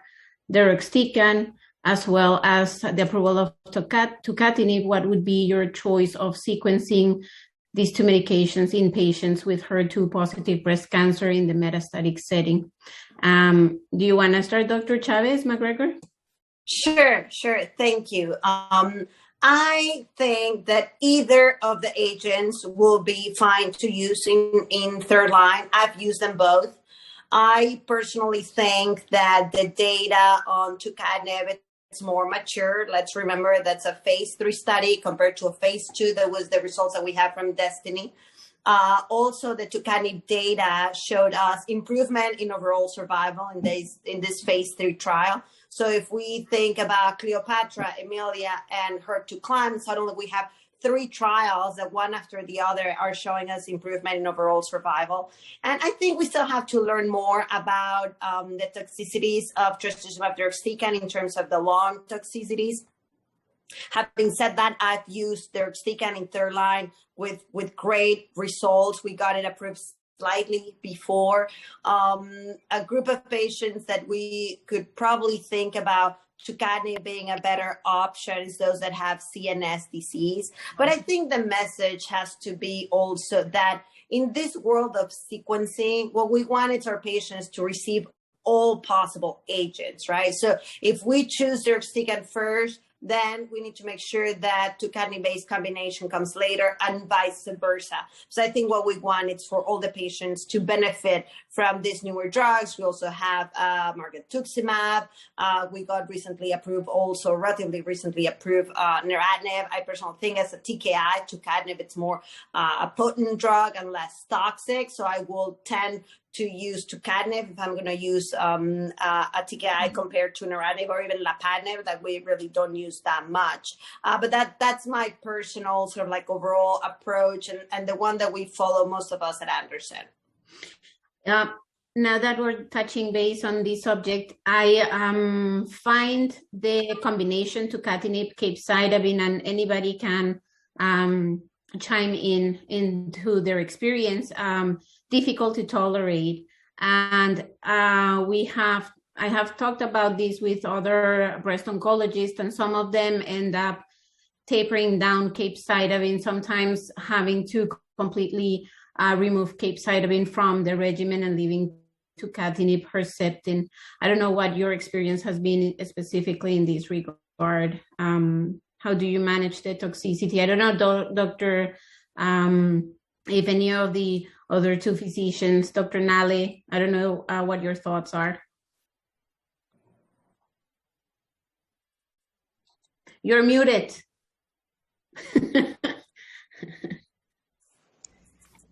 deruxtecan, as well as the approval of tucatinib. What would be your choice of sequencing these two medications in patients with HER2-positive breast cancer in the metastatic setting? Do you want to start, Dr. Chavez-McGregor?
Sure. Thank you. I think that either of the agents will be fine to use in third line. I've used them both. I personally think that the data on tucatinib is more mature. Let's remember that's a phase 3 study compared to a phase 2 that was the results that we have from Destiny. Also, the tucatinib data showed us improvement in overall survival in this phase 3 trial. So if we think about Cleopatra, Emilia, and HER2CLIMB, suddenly we have 3 trials that one after the other are showing us improvement in overall survival. And I think we still have to learn more about the toxicities of trastuzumab deruxtecan in terms of the lung toxicities. Having said that, I've used deruxtecan in third line with great results. We got it approved slightly before. A group of patients that we could probably think about tucatinib being a better option is those that have CNS disease. But I think the message has to be also that in this world of sequencing, what we want is our patients to receive all possible agents, right? So if we choose deruxtecan first, then we need to make sure that tucatinib-based combination comes later and vice versa. So I think what we want is for all the patients to benefit from these newer drugs. We also have margetuximab. We got recently approved, also relatively recently approved neratinib. I personally think as a TKI, tucatinib, it's more a potent drug and less toxic. So I will tend to use tucatinib if I'm going to use a TKI compared to neratinib or even lapatinib that we really don't use that much. But that's my personal sort of like overall approach and the one that we follow most of us at Anderson.
Now that we're touching base on this subject, I find the combination tucatinib, capecitabine, and anybody can chime in into their experience, difficult to tolerate. And I have talked about this with other breast oncologists, and some of them end up tapering down capecitabine, sometimes having to completely remove capecitabine from the regimen and leaving tucatinib, Herceptin. I don't know what your experience has been specifically in this regard. How do you manage the toxicity? I don't know, Doctor, if any of the other two physicians, Dr. Nally, I don't know what your thoughts are. You're muted.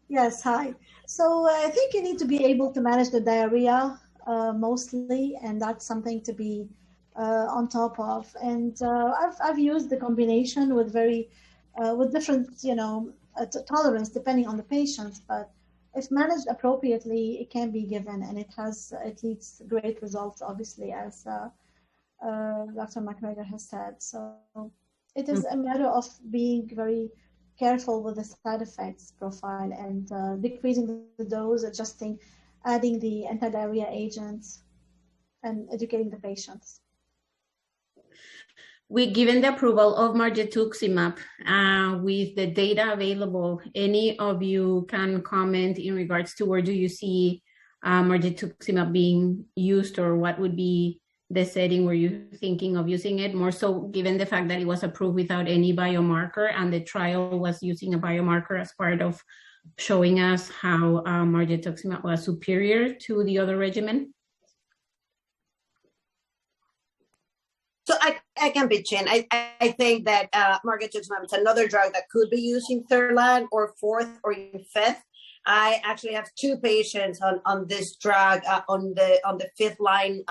Yes, hi. So I think you need to be able to manage the diarrhea mostly, and that's something to be on top of. And I've used the combination with with different, tolerance depending on the patients, but if managed appropriately, it can be given, and it leads to great results, obviously, as Dr. McGregor has said. So it is a matter of being very careful with the side effects profile and decreasing the dose, adjusting, adding the anti-diarrhea agents, and educating the patients.
Given the approval of margetuximab, with the data available, any of you can comment in regards to where do you see margetuximab being used, or what would be the setting where you're thinking of using it, more so given the fact that it was approved without any biomarker and the trial was using a biomarker as part of showing us how margetuximab was superior to the other regimen?
So I can pitch in. I think that margetuximab is another drug that could be used in third line or fourth or even fifth. I actually have 2 patients on this drug on the 5th line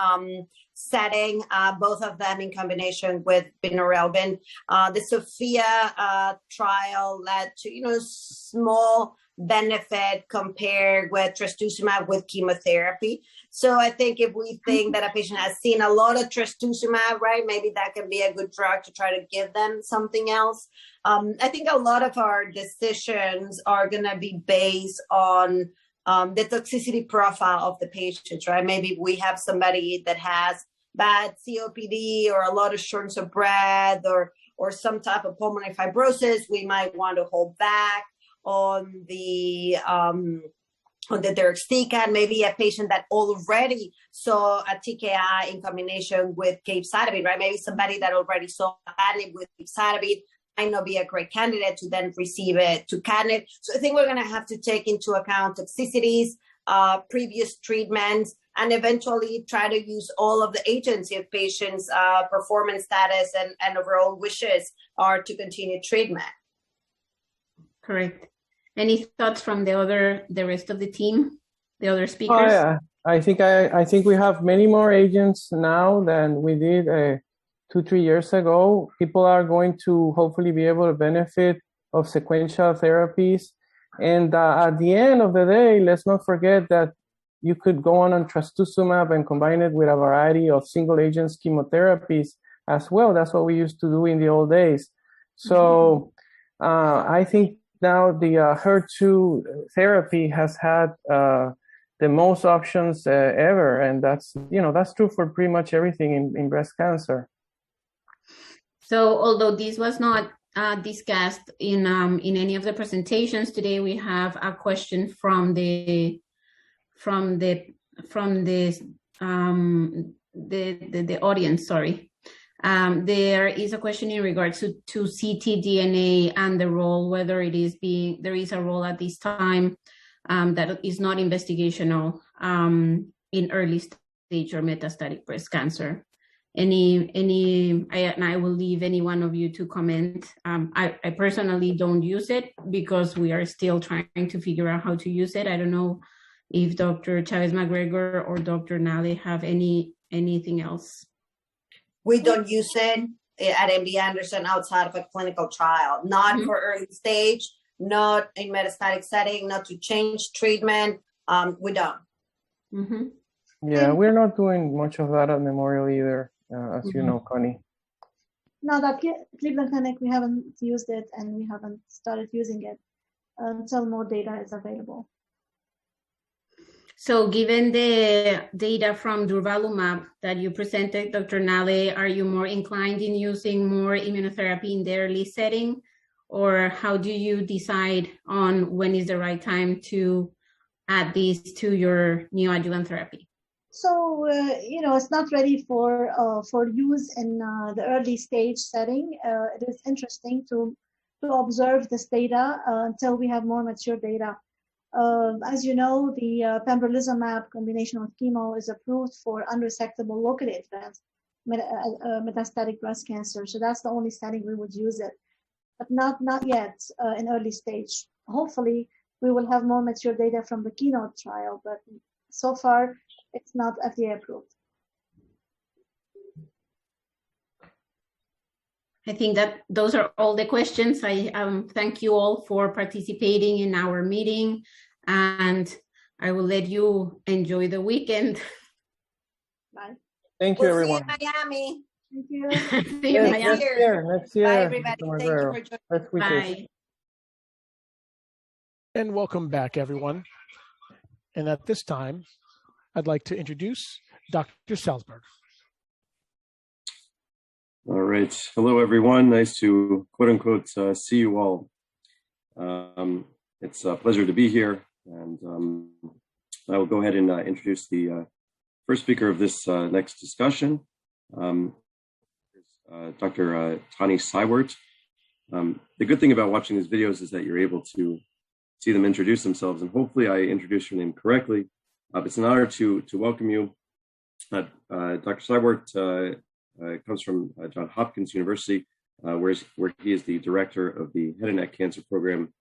setting, both of them in combination with vinorelbine. The SOPHIA trial led to small benefit compared with trastuzumab with chemotherapy. So I think if we think that a patient has seen a lot of trastuzumab, right, maybe that can be a good drug to try to give them something else. I think a lot of our decisions are going to be based on the toxicity profile of the patients, right? Maybe we have somebody that has bad COPD or a lot of shortness of breath or some type of pulmonary fibrosis. We might want to hold back on the deruxtecan, maybe a patient that already saw a TKI in combination with capecitabine, right? Maybe somebody that already saw tucatinib with capecitabine might not be a great candidate to then receive it to tucatinib. So I think we're going to have to take into account toxicities, previous treatments, and eventually try to use all of the agents if patients' performance status and overall wishes are to continue treatment.
Correct. Any thoughts from the rest of the team, the other speakers?
Oh, yeah. I think we have many more agents now than we did 2-3 years ago. People are going to hopefully be able to benefit of sequential therapies. And at the end of the day, let's not forget that you could go on trastuzumab and combine it with a variety of single agents chemotherapies as well. That's what we used to do in the old days. So I think now the HER2 therapy has had the most options ever, and that's true for pretty much everything in breast cancer.
So although this was not discussed in any of the presentations today, we have a question from the audience. Sorry. There is a question in regards to ctDNA and the role, whether there is a role at this time that is not investigational in early stage or metastatic breast cancer. I will leave any one of you to comment. I personally don't use it because we are still trying to figure out how to use it. I don't know if Dr. Chavez-McGregor or Dr. Nale have anything else.
We don't use it at MD Anderson outside of a clinical trial, not for early stage, not in metastatic setting, not to change treatment. We don't.
Yeah, we're not doing much of that at Memorial either, as you know, Connie.
No, that Cleveland Clinic, we haven't used it and we haven't started using it until more data is available.
So given the data from durvalumab that you presented, Dr. Nale, are you more inclined in using more immunotherapy in the early setting? Or how do you decide on when is the right time to add these to your neoadjuvant therapy?
So, it's not ready for use in the early stage setting. It is interesting to observe this data until we have more mature data. As you know, the pembrolizumab combination with chemo is approved for unresectable locally advanced metastatic breast cancer. So that's the only setting we would use it, but not yet in early stage. Hopefully, we will have more mature data from the Keynote trial, but so far, it's not FDA approved.
I think that those are all the questions. I thank you all for participating in our meeting, and I will let you enjoy the weekend.
Bye.
Thank you, everyone.
See you in Miami.
Thank you.
See you
next year.
Bye, everybody. Thank you for joining.
Bye.
And welcome back, everyone. And at this time, I'd like to introduce Dr. Salzberg.
All right. Hello, everyone. Nice to, quote unquote, see you all. It's a pleasure to be here. And I will go ahead and introduce the first speaker of this next discussion, Dr. Tani Seiwert. The good thing about watching these videos is that you're able to see them introduce themselves, and hopefully I introduced your name correctly. It's an honor to welcome you. Dr. Seiwert comes from Johns Hopkins University, where he is the director of the Head and Neck Cancer Program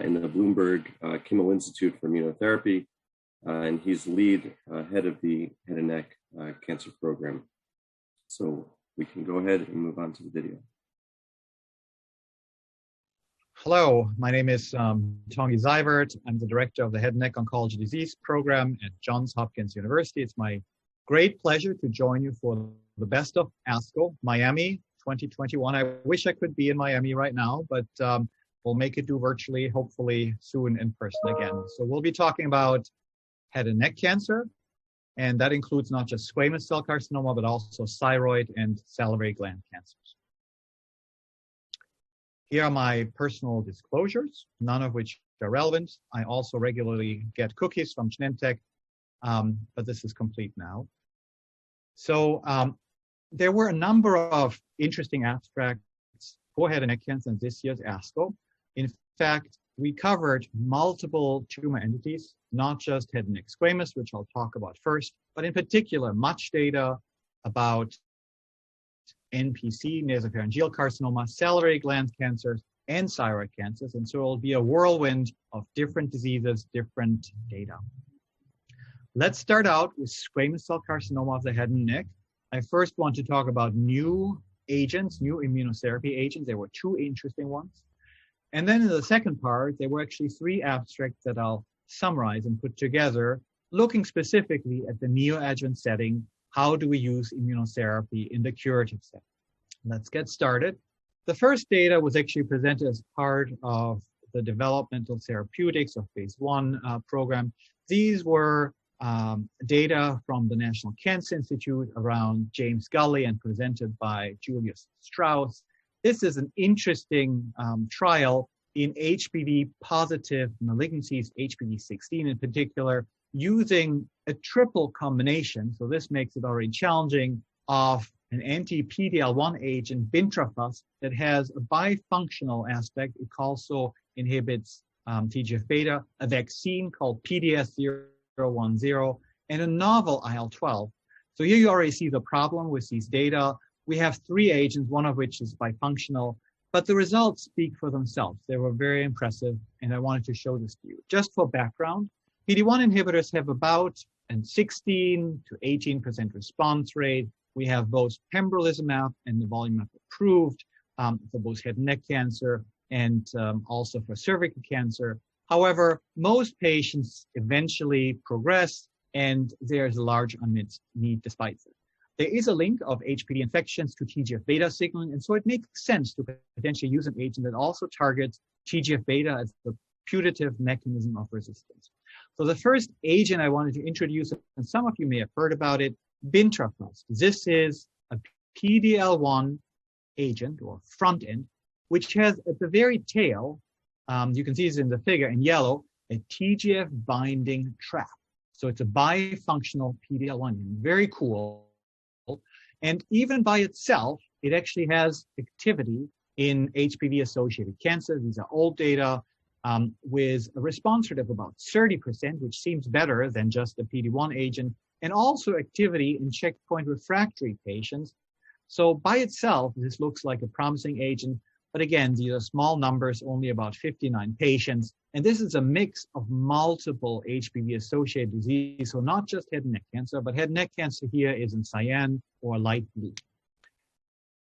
in the Bloomberg Kimmel Institute for Immunotherapy, and he's lead head of the head and neck cancer program. So we can go ahead and move on to the video.
Hello, my name is Tongi Zivert. I'm the director of the Head and Neck Oncology Disease Program at Johns Hopkins University. It's my great pleasure to join you for the Best of ASCO Miami 2021. I wish I could be in Miami right now, but we'll make it do virtually, hopefully soon in person again. So we'll be talking about head and neck cancer, and that includes not just squamous cell carcinoma, but also thyroid and salivary gland cancers. Here are my personal disclosures, none of which are relevant. I also regularly get cookies from Genentech, but this is complete now. So there were a number of interesting abstracts for head and neck cancer in this year's ASCO. In fact, we covered multiple tumor entities, not just head and neck squamous, which I'll talk about first, but in particular, much data about NPC, nasopharyngeal carcinoma, salivary gland cancers, and thyroid cancers. And so it'll be a whirlwind of different diseases, different data. Let's start out with squamous cell carcinoma of the head and neck. I first want to talk about new agents, new immunotherapy agents. There were two interesting ones. And then in the second part, there were actually three abstracts that I'll summarize and put together, looking specifically at the neoadjuvant setting. How do we use immunotherapy in the curative setting? Let's get started. The first data was actually presented as part of the developmental therapeutics of phase 1 program. These were data from the National Cancer Institute around James Gully and presented by Julius Strauss. This is an interesting trial in HPV-positive malignancies, HPV-16 in particular, using a triple combination, so this makes it already challenging, of an anti-PD-L1 agent, bintrafusp, that has a bifunctional aspect. It also inhibits TGF-beta, a vaccine called PDS-010, and a novel IL-12. So here you already see the problem with these data. We have three agents, one of which is bifunctional, but the results speak for themselves. They were very impressive, and I wanted to show this to you. Just for background, PD-1 inhibitors have about a 16 to 18% response rate. We have both pembrolizumab and nivolumab approved for both head and neck cancer and also for cervical cancer. However, most patients eventually progress, and there's a large unmet need despite this. There is a link of HPV infections to TGF-beta signaling, and so it makes sense to potentially use an agent that also targets TGF-beta as the putative mechanism of resistance. So the first agent I wanted to introduce, and some of you may have heard about it, bintrafusp. This is a PD-L1 agent or front end, which has at the very tail, you can see this in the figure in yellow, a TGF binding trap. So it's a bifunctional PD-L1, very cool. And even by itself, it actually has activity in HPV-associated cancer. These are old data with a response rate of about 30%, which seems better than just a PD-1 agent, and also activity in checkpoint refractory patients. So by itself, this looks like a promising agent. But again, these are small numbers, only about 59 patients. And this is a mix of multiple HPV-associated disease. So not just head and neck cancer, but head and neck cancer here is in cyan or light blue.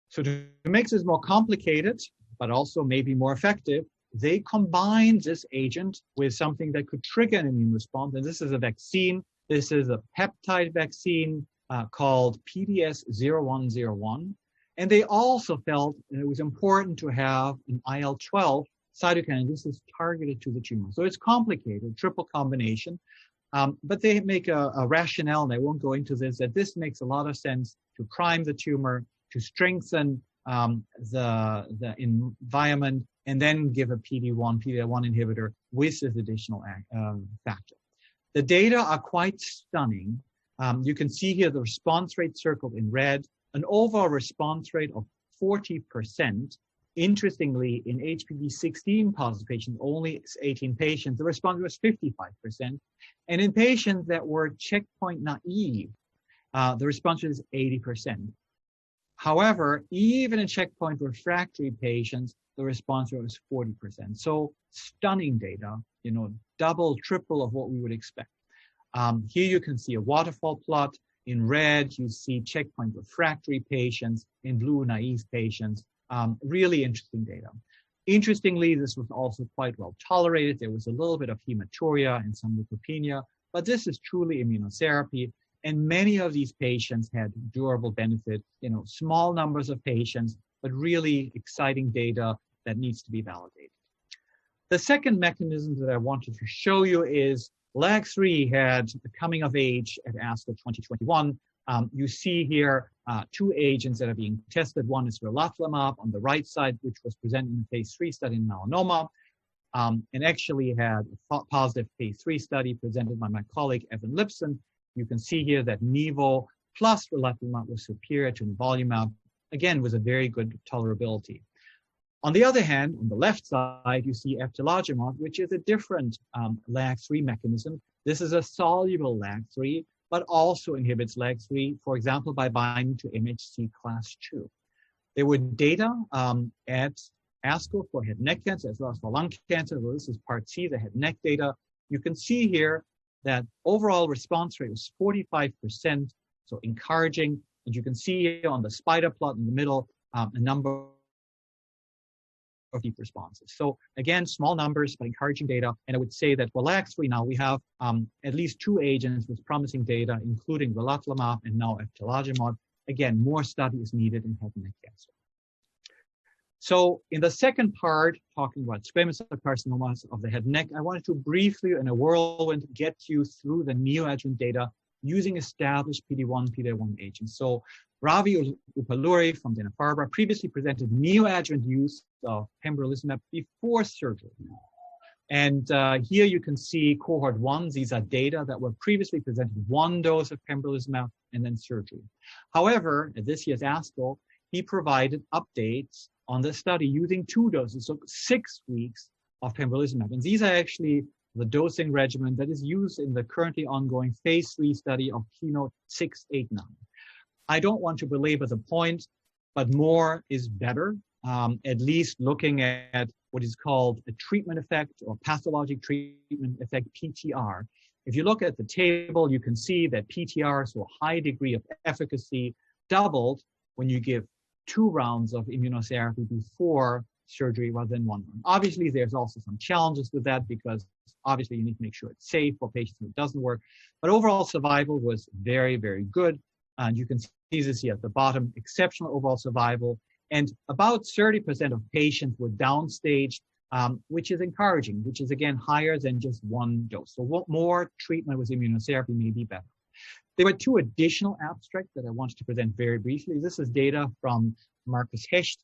So to make this more complicated, but also maybe more effective, they combine this agent with something that could trigger an immune response. And this is a vaccine. This is a peptide vaccine called PDS-0101. And they also felt that it was important to have an IL-12 cytokine. This is targeted to the tumor. So it's complicated, triple combination. But they make a rationale, and I won't go into this, that this makes a lot of sense to prime the tumor, to strengthen the environment, and then give a PD-1 inhibitor with this additional factor. The data are quite stunning. You can see here the response rate circled in red, an overall response rate of 40%. Interestingly, in HPV-16 positive patients, only 18 patients, the response rate was 55%. And in patients that were checkpoint naive, the response rate is 80%. However, even in checkpoint refractory patients, the response rate was 40%. So stunning data, double, triple of what we would expect. Here you can see a waterfall plot. In red, you see checkpoint refractory patients. In blue, naive patients. Really interesting data. Interestingly, this was also quite well tolerated. There was a little bit of hematuria and some leukopenia, but this is truly immunotherapy. And many of these patients had durable benefit, small numbers of patients, but really exciting data that needs to be validated. The second mechanism that I wanted to show you is LAG-3 had a coming of age at ASCO 2021. You see here two agents that are being tested. One is relatlimab on the right side, which was presented in a phase 3 study in melanoma, and actually had a positive phase 3 study presented by my colleague Evan Lipson. You can see here that nivo plus relatlimab was superior to nivolumab, again with a very good tolerability. On the other hand, on the left side, you see eftilagimod, which is a different LAG-3 mechanism. This is a soluble LAG-3, but also inhibits LAG-3, for example, by binding to MHC class 2. There were data at ASCO for head and neck cancer as well as for lung cancer. Well, this is part C, the head and neck data. You can see here that overall response rate was 45%, so encouraging. And you can see here on the spider plot in the middle, a number of deep responses. So again, small numbers, but encouraging data. And I would say that for LAG-3 now, we have at least two agents with promising data, including relatlimab and now eftilagimod. Again, more study is needed in head and neck cancer. So in the second part, talking about squamous cell carcinomas of the head and neck, I wanted to briefly, in a whirlwind, get you through the neoadjuvant data using established PD-1, PD-L1 agents. So Ravi Upalluri from Dana-Farber previously presented neoadjuvant use of pembrolizumab before surgery. And here you can see cohort 1. These are data that were previously presented, 1 dose of pembrolizumab and then surgery. However, at this year's ASCO, he provided updates on the study using 2 doses, so 6 weeks of pembrolizumab. And these are actually the dosing regimen that is used in the currently ongoing phase 3 study of KEYNOTE-689. I don't want to belabor the point, but more is better, at least looking at what is called a treatment effect or pathologic treatment effect, PTR. If you look at the table, you can see that PTR, so a high degree of efficacy, doubled when you give 2 rounds of immunotherapy before surgery rather than 1 round. Obviously, there's also some challenges with that because obviously you need to make sure it's safe for patients when it doesn't work. But overall survival was very, very good. And you can see this here at the bottom, exceptional overall survival. And about 30% of patients were downstaged, which is encouraging, which is again higher than just 1 dose. So what more treatment with immunotherapy may be better. There were 2 additional abstracts that I wanted to present very briefly. This is data from Markus Hecht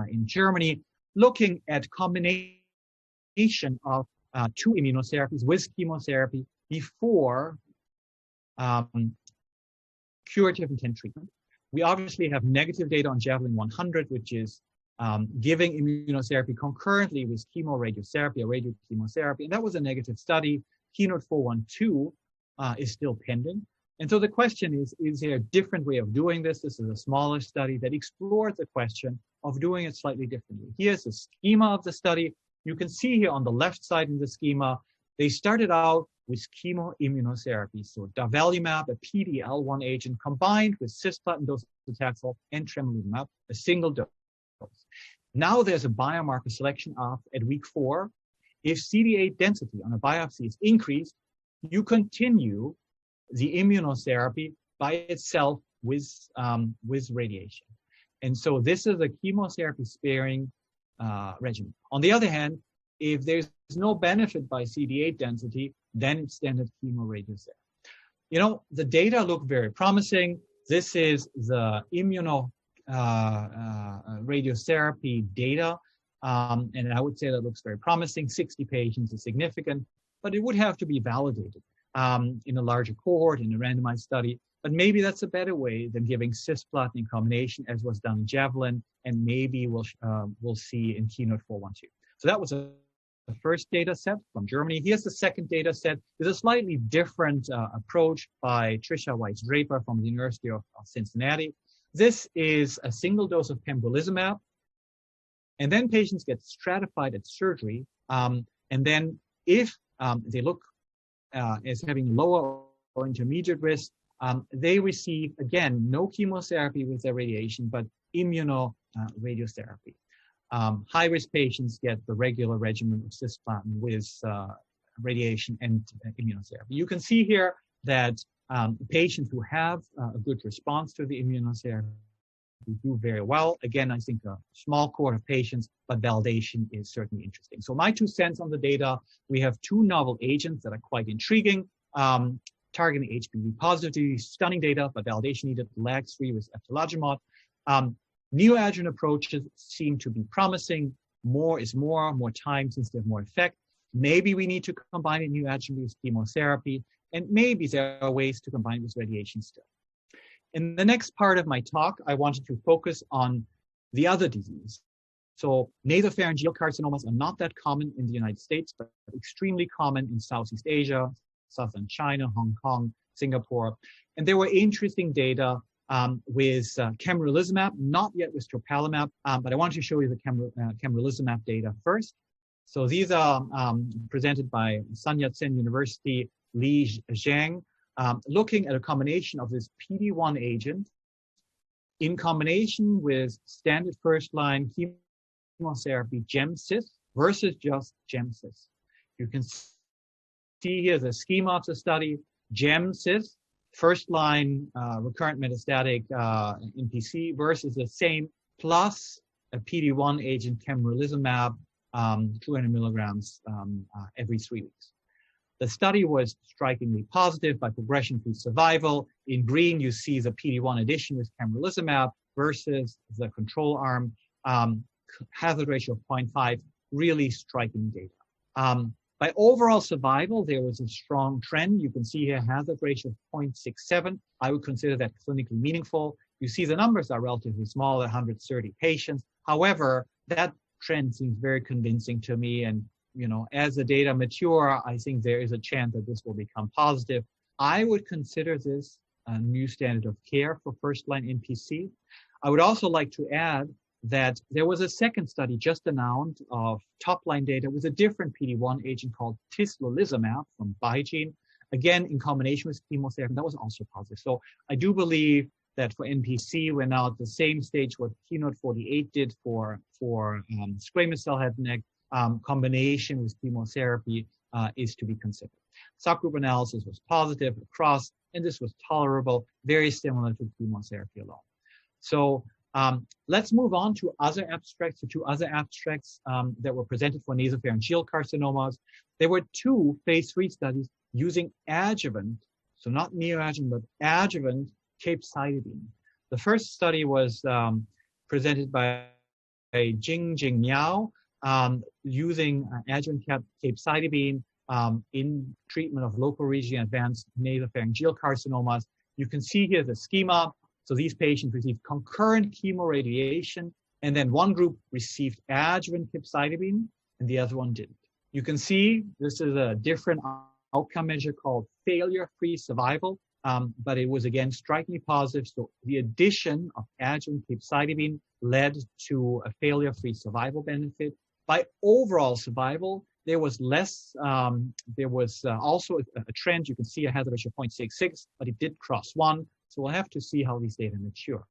in Germany, looking at combination of 2 immunotherapies with chemotherapy before curative intent treatment. We obviously have negative data on Javelin 100, which is giving immunotherapy concurrently with chemoradiotherapy or radiochemotherapy, and that was a negative study. KEYNOTE-412 is still pending. And so the question is there a different way of doing this? This is a smaller study that explores the question of doing it slightly differently. Here's the schema of the study. You can see here on the left side in the schema, they started out with chemoimmunotherapy. So durvalumab, a PD-L1 agent, combined with cisplatin docetaxel and tremelimumab, a single dose. Now there's a biomarker selection off at week 4. If CD8 density on a biopsy is increased, you continue the immunotherapy by itself with radiation. And so this is a chemotherapy sparing regimen. On the other hand, if there's no benefit by CD8 density, then it's standard chemoradiotherapy. You know, the data look very promising. This is the radiotherapy data. And I would say that looks very promising. 60 patients is significant, but it would have to be validated in a larger cohort, in a randomized study. But maybe that's a better way than giving cisplatin in combination, as was done in Javelin, and maybe we'll see in KEYNOTE-412. So that was the first data set from Germany. Here's the second data set. There's a slightly different approach by Trisha Weiss-Draper from the University of Cincinnati. This is a single dose of pembrolizumab, and then patients get stratified at surgery. And then if they look as having lower or intermediate risk, they receive, again, no chemotherapy with their radiation, but immunoradiotherapy. High-risk patients get the regular regimen of cisplatin with radiation and immunotherapy. You can see here that patients who have a good response to the immunotherapy do very well. Again, I think a small cohort of patients, but validation is certainly interesting. So my 2 cents on the data, we have 2 novel agents that are quite intriguing, targeting HPV positivity, stunning data, but validation needed, LAG-3 with eftilagimod. Neoadjuvant approaches seem to be promising. More is more time since they have more effect. Maybe we need to combine it neoadjuvant with chemotherapy, and maybe there are ways to combine with radiation still. In the next part of my talk, I wanted to focus on the other disease. So nasopharyngeal carcinomas are not that common in the United States, but extremely common in Southeast Asia, Southern China, Hong Kong, Singapore. And there were interesting data with pembrolizumab, not yet with tropalimab, but I want to show you the pembrolizumab data first. So these are presented by Sun Yat-sen University, Li Zhang, looking at a combination of this PD-1 agent in combination with standard first-line chemotherapy GemCis versus just GemCis. You can see here the schema of the study. GemCis, first-line recurrent metastatic NPC versus the same plus a PD-1 agent pembrolizumab, 200 milligrams every 3 weeks. The study was strikingly positive by progression-free survival. In green, you see the PD-1 addition with pembrolizumab versus the control arm. Hazard ratio of 0.5, really striking data. By overall survival, there was a strong trend. You can see here hazard ratio of 0.67. I would consider that clinically meaningful. You see the numbers are relatively small, 130 patients. However, that trend seems very convincing to me, and as the data mature, I think there is a chance that this will become positive. I would consider this a new standard of care for first-line NPC. I would also like to add that there was a second study just announced of top-line data with a different PD-1 agent called tislelizumab from BeiGene, again in combination with chemotherapy. That was also positive. So I do believe that for NPC, we're now at the same stage what Keynote-48 did for squamous cell head and neck. Combination with chemotherapy is to be considered. Subgroup analysis was positive across, and this was tolerable, very similar to chemotherapy alone. So let's move on to other abstracts, the 2 other abstracts that were presented for nasopharyngeal carcinomas. There were 2 phase 3 studies using adjuvant, so not neoadjuvant, but adjuvant capecitabine. The first study was presented by Jingjing Miao, using adjuvant capecitabine in treatment of local region advanced nasopharyngeal carcinomas. You can see here the schema. So these patients received concurrent chemoradiation, and then one group received adjuvant capecitabine, and the other one didn't. You can see this is a different outcome measure called failure-free survival, but it was again strikingly positive. So the addition of adjuvant capecitabine led to a failure-free survival benefit. By overall survival, there was less, there was also a trend. You can see a hazard ratio of 0.66, but it did cross 1. So we'll have to see how these data mature.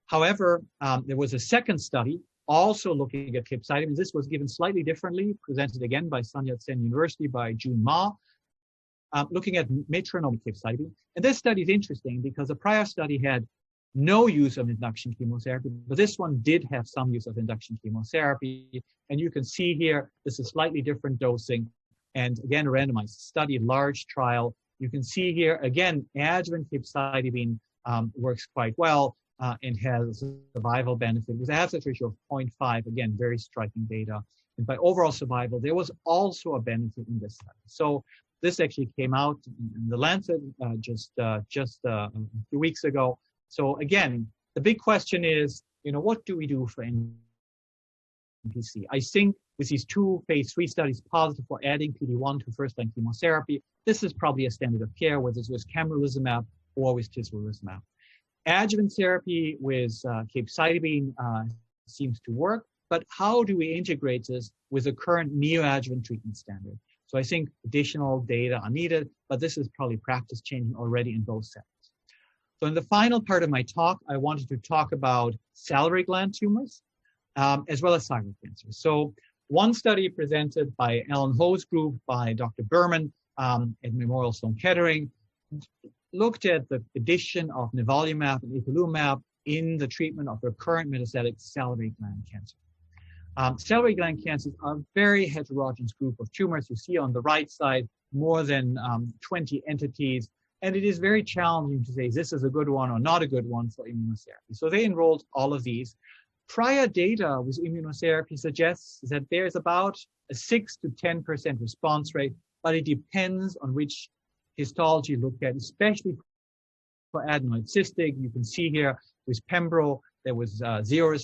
However, there was a second study also looking at capecitabine. This was given slightly differently, presented again by Sun Yat-sen University by Jun Ma, looking at metronomic capecitabine. And this study is interesting because the prior study had no use of induction chemotherapy, but this one did have some use of induction chemotherapy. And you can see here, this is slightly different dosing. And again, a randomized study, large trial. You can see here, again, adjuvant capecitabine works quite well and has a survival benefit with a hazard ratio of 0.5. Again, very striking data. And by overall survival, there was also a benefit in this study. So this actually came out in the Lancet just a few weeks ago. So again, the big question is, what do we do for NPC? I think with these 2 phase 3 studies positive for adding PD-1 to first-line chemotherapy, this is probably a standard of care, whether it's with pembrolizumab or with tislelizumab. Adjuvant therapy with capecitabine seems to work, but how do we integrate this with the current neoadjuvant treatment standard? So I think additional data are needed, but this is probably practice changing already in both settings. So in the final part of my talk, I wanted to talk about salivary gland tumors, as well as thyroid cancer. So one study presented by Alan Ho's group, by Dr. Berman at Memorial Sloan Kettering, looked at the addition of nivolumab and ipilimumab in the treatment of recurrent metastatic salivary gland cancer. Salivary gland cancers are a very heterogeneous group of tumors. You see on the right side more than 20 entities, and it is very challenging to say this is a good one or not a good one for immunotherapy. So they enrolled all of these. Prior data with immunotherapy suggests that there's about a 6 to 10% response rate, but it depends on which histology looked at, especially for adenoid cystic. You can see here with Pembro, there was 0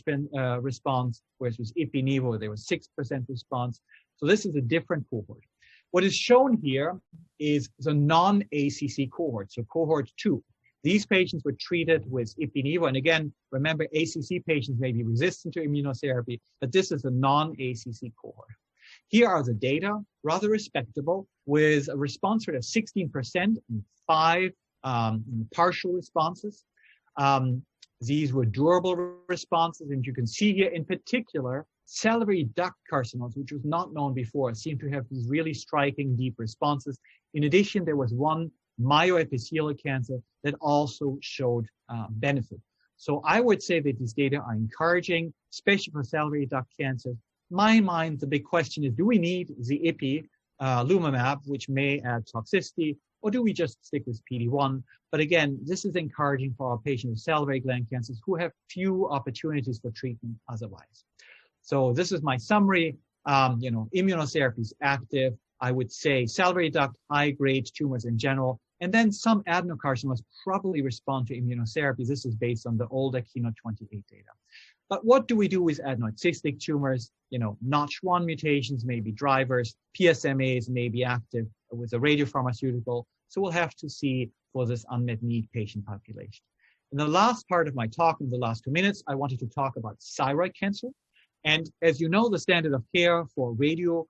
response, whereas with Ipi/Nivo, there was 6% response. So this is a different cohort. What is shown here is the non-ACC cohort, so cohort 2. These patients were treated with Ipi/Nivo, and again, remember, ACC patients may be resistant to immunotherapy, but this is a non-ACC cohort. Here are the data, rather respectable, with a response rate of 16% and 5 partial responses. These were durable responses, and you can see here in particular, salivary duct carcinomas, which was not known before, seem to have these really striking deep responses. In addition, there was one myoepithelial cancer that also showed benefit. So I would say that these data are encouraging, especially for salivary duct cancer. In my mind, the big question is, do we need the ipilimumab, which may add toxicity, or do we just stick with PD-1? But again, this is encouraging for our patients with salivary gland cancers who have few opportunities for treatment otherwise. So this is my summary. Immunotherapy is active. I would say salivary duct, high-grade tumors in general, and then some adenocarcinomas probably respond to immunotherapy. This is based on the older Keynote-28 data. But what do we do with adenoid cystic tumors? Notch1 mutations may be drivers, PSMAs may be active with a radiopharmaceutical. So we'll have to see for this unmet need patient population. In the last part of my talk, in the last 2 minutes, I wanted to talk about thyroid cancer. And as you know, the standard of care for radioactive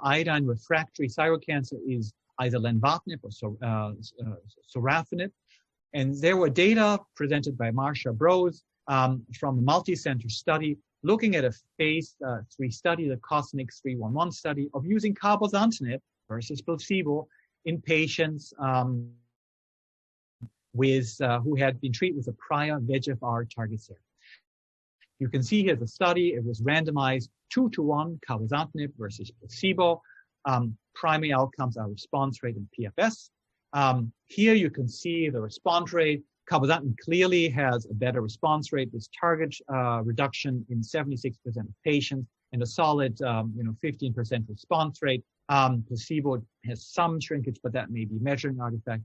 iodine refractory thyroid cancer is either lenvatinib or sorafenib. And there were data presented by Marcia Brose from a multi-center study looking at a phase 3 study, the COSMIC 311 study, of using cabozantinib versus placebo in patients who had been treated with a prior VEGFR target therapy. You can see here the study. It was randomized 2-to-1 cabozantinib versus placebo. Primary outcomes are response rate and PFS. Here you can see the response rate. Cabozantinib clearly has a better response rate with target reduction in 76% of patients and a solid 15% response rate. Placebo has some shrinkage, but that may be measuring artifact.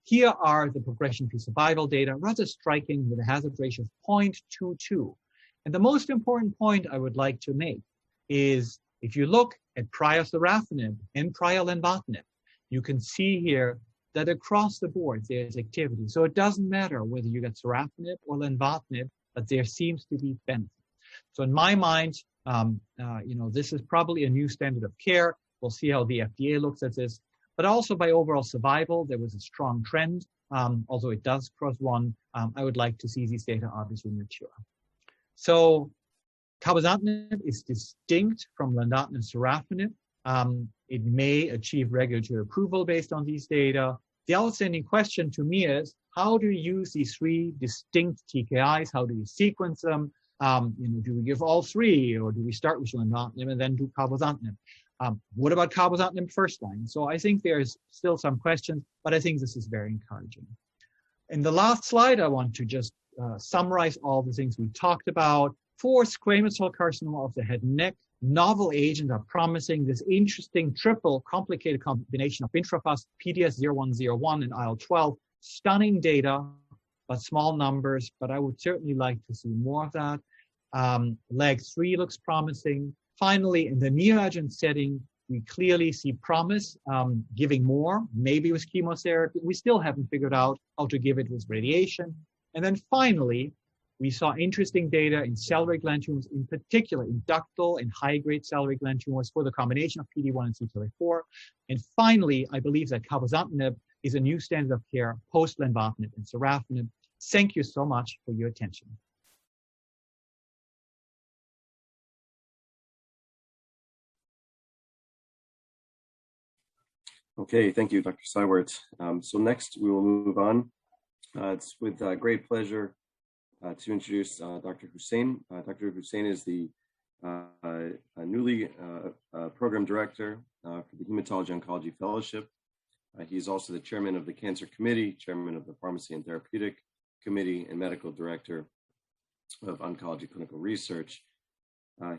Here are the progression-free survival data, rather striking, with a hazard ratio of 0.22. And the most important point I would like to make is if you look at prior sorafenib and prior lenvatinib, you can see here that across the board there's activity. So it doesn't matter whether you get sorafenib or lenvatinib, but there seems to be benefit. So in my mind, this is probably a new standard of care. We'll see how the FDA looks at this. But also by overall survival, there was a strong trend. Although it does cross one, I would like to see these data obviously mature. So cabozantinib is distinct from lenvatinib and sorafenib. It may achieve regulatory approval based on these data. The outstanding question to me is, how do you use these 3 distinct TKIs? How do you sequence them? Do we give all 3, or do we start with lenvatinib and then do cabozantinib? What about cabozantinib first line? So I think there's still some questions, but I think this is very encouraging. In the last slide, I want to just summarize all the things we talked about. For squamous cell carcinoma of the head and neck, novel agents are promising. This interesting triple complicated combination of intrafast, PDS0101 and IL-12, stunning data, but small numbers, but I would certainly like to see more of that. LAG-3 looks promising. Finally, in the neoadjuvant setting, We clearly see promise, giving more, maybe with chemotherapy. We still haven't figured out how to give it with radiation. And then finally, we saw interesting data in salivary gland tumors, in particular in ductal and high-grade salivary gland tumors for the combination of PD-1 and CTLA-4. And finally, I believe that cabozantinib is a new standard of care post-lenvatinib and sorafenib. Thank you so much for your attention.
Okay, thank you, Dr. Seiwert. So next we will move on. It's with great pleasure to introduce Dr. Hussein. Dr. Hussein is the newly program director for the Hematology Oncology Fellowship. He's also the chairman of the Cancer Committee, chairman of the Pharmacy and Therapeutic Committee, and medical director of Oncology Clinical Research.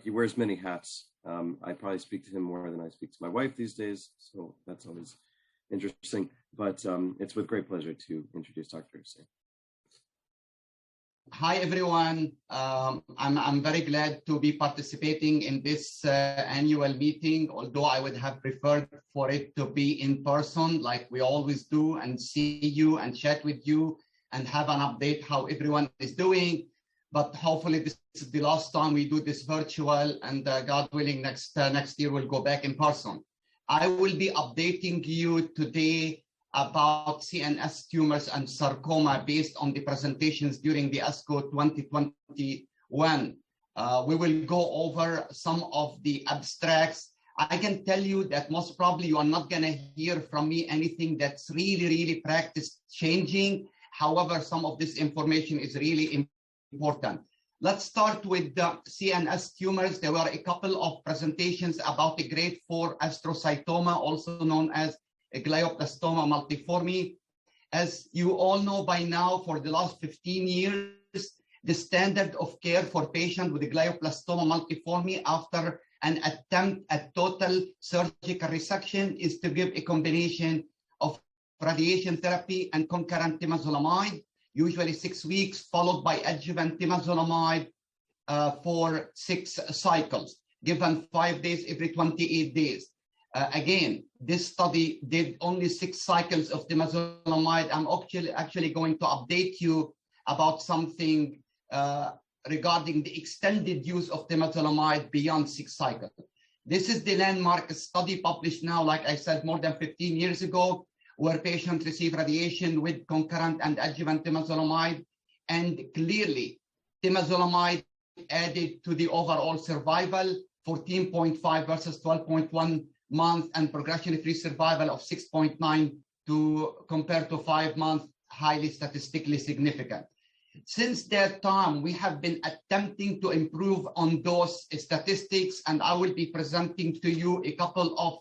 He wears many hats. I probably speak to him more than I speak to my wife these days, so that's always interesting. But it's with great pleasure to introduce Dr. Hussein.
Hi, everyone. I'm very glad to be participating in this annual meeting, although I would have preferred for it to be in person like we always do, and see you and chat with you and have an update how everyone is doing. But hopefully this is the last time we do this virtual, and God willing, next year we'll go back in person. I will be updating you today about CNS tumors and sarcoma based on the presentations during the ASCO 2021. We will go over some of the abstracts. I can tell you that most probably you are not going to hear from me anything that's really practice changing. However, some of this information is really important. Let's start with the CNS tumors. There were a couple of presentations about the grade 4 astrocytoma, also known as glioblastoma multiforme. As you all know by now, for the last 15 years, the standard of care for patients with glioblastoma multiforme after an attempt at total surgical resection is to give a combination of radiation therapy and concurrent temozolomide, usually 6 weeks, followed by adjuvant temozolomide for 6 cycles, given 5 days every 28 days. Again, this study did only 6 cycles of temozolomide. I'm actually going to update you about something regarding the extended use of temozolomide beyond 6 cycles. This is the landmark study published now, like I said, more than 15 years ago, where patients receive radiation with concurrent and adjuvant temozolomide, and clearly temozolomide added to the overall survival, 14.5 versus 12.1 months, and progression-free survival of 6.9 compared to 5 months, highly statistically significant. Since that time, we have been attempting to improve on those statistics, and I will be presenting to you a couple of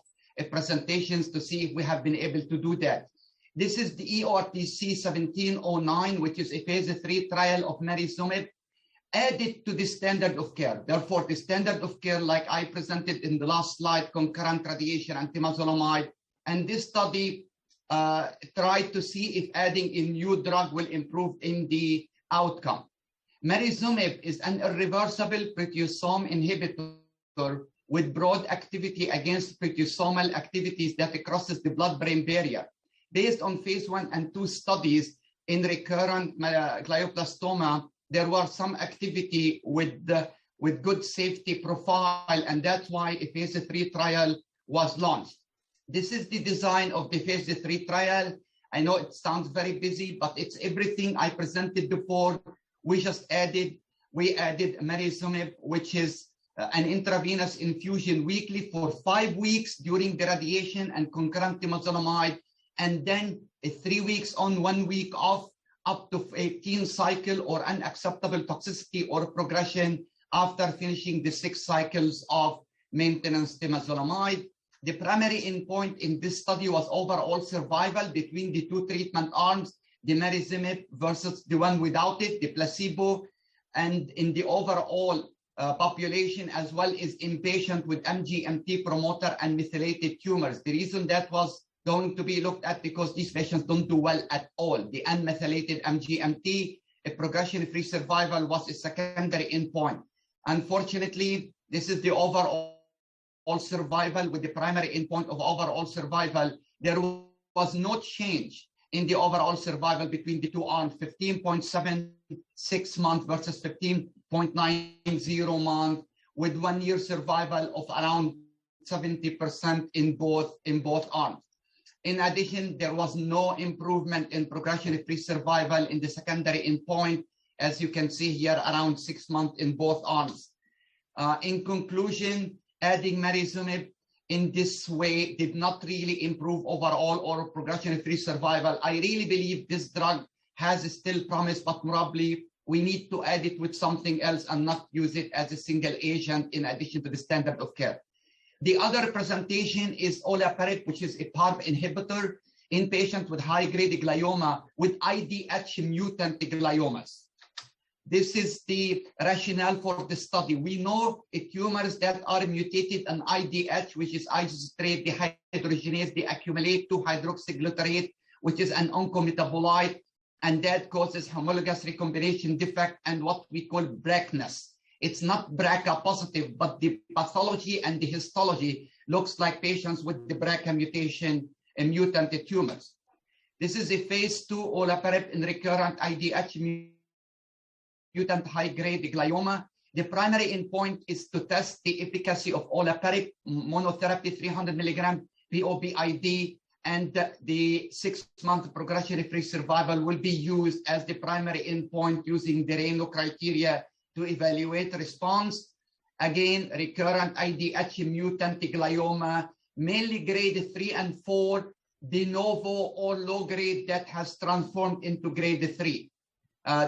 presentations to see if we have been able to do that. This is the EORTC 1709, which is a phase 3 trial of merizumab added to the standard of care. Therefore, the standard of care, like I presented in the last slide, concurrent radiation and temozolomide, and this study tried to see if adding a new drug will improve in the outcome. Merizumab is an irreversible proteasome inhibitor with broad activity against proteasomal activities that crosses the blood-brain barrier. Based on phase 1 and 2 studies in recurrent glioblastoma, there was some activity with good safety profile, and that's why a phase 3 trial was launched. This is the design of the phase 3 trial. I know it sounds very busy, but it's everything I presented before. We added merizumab, which is an intravenous infusion weekly for 5 weeks during the radiation and concurrent temozolomide, and then 3 weeks on, 1 week off, up to 18 cycle or unacceptable toxicity or progression after finishing the 6 cycles of maintenance temozolomide. The primary endpoint in this study was overall survival between the 2 treatment arms, the merizumab versus the one without it, the placebo, and in the overall population, as well as in patients with MGMT promoter and methylated tumors. The reason that was going to be looked at because these patients don't do well at all. The unmethylated MGMT, a progression-free survival was a secondary endpoint. Unfortunately, this is the overall survival with the primary endpoint of overall survival, there was no change in the overall survival between the two arms, 15.76 months versus 15.90 months, with 1 year survival of around 70% in both arms. In addition, there was no improvement in progression-free survival in the secondary endpoint, as you can see here, around 6 months in both arms. In conclusion, adding marizumab in this way did not really improve overall or progression-free survival. I really believe this drug has still promise, but probably we need to add it with something else and not use it as a single agent in addition to the standard of care. The other presentation is olaparib, which is a PARP inhibitor in patients with high-grade glioma with IDH mutant gliomas. This is the rationale for the study. We know tumors that are mutated in IDH, which is isostrate dehydrogenase, they accumulate 2-hydroxyglutarate, which is an oncometabolite, and that causes homologous recombination defect and what we call BRCAness. It's not BRCA positive, but the pathology and the histology looks like patients with the BRCA mutation and mutant tumors. This is a phase 2 olaparib in recurrent IDH mutant high-grade glioma. The primary endpoint is to test the efficacy of olaparib monotherapy 300 milligram POBID, and the 6-month progression-free survival will be used as the primary endpoint using the RANO criteria to evaluate response. Again, recurrent IDH mutant glioma, mainly grade 3 and 4, de novo or low grade that has transformed into grade 3.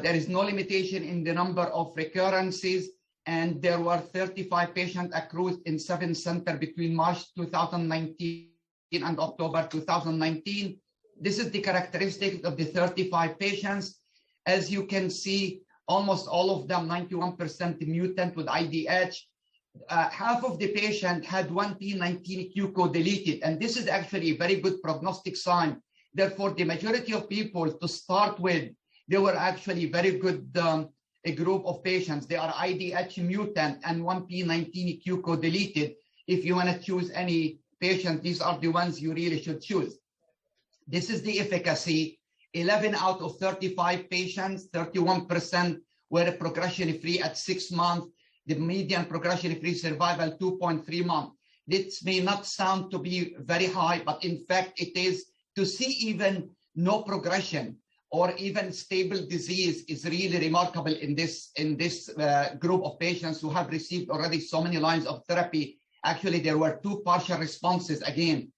There is no limitation in the number of recurrences, and there were 35 patients accrued in 7 centers between March 2019 and October 2019. This is the characteristic of the 35 patients. As you can see, almost all of them, 91% mutant with IDH. Half of the patient had 1p19q co-deleted, and this is actually a very good prognostic sign. Therefore, the majority of people to start with, they were actually very good a group of patients. They are IDH mutant and 1p19q co-deleted. If you want to choose any patient, these are the ones you really should choose. This is the efficacy. 11 out of 35 patients, 31% were progression-free at 6 months. The median progression-free survival, 2.3 months. This may not sound to be very high, but in fact it is. To see even no progression or even stable disease is really remarkable in this group of patients who have received already so many lines of therapy. Actually, there were 2 partial responses again.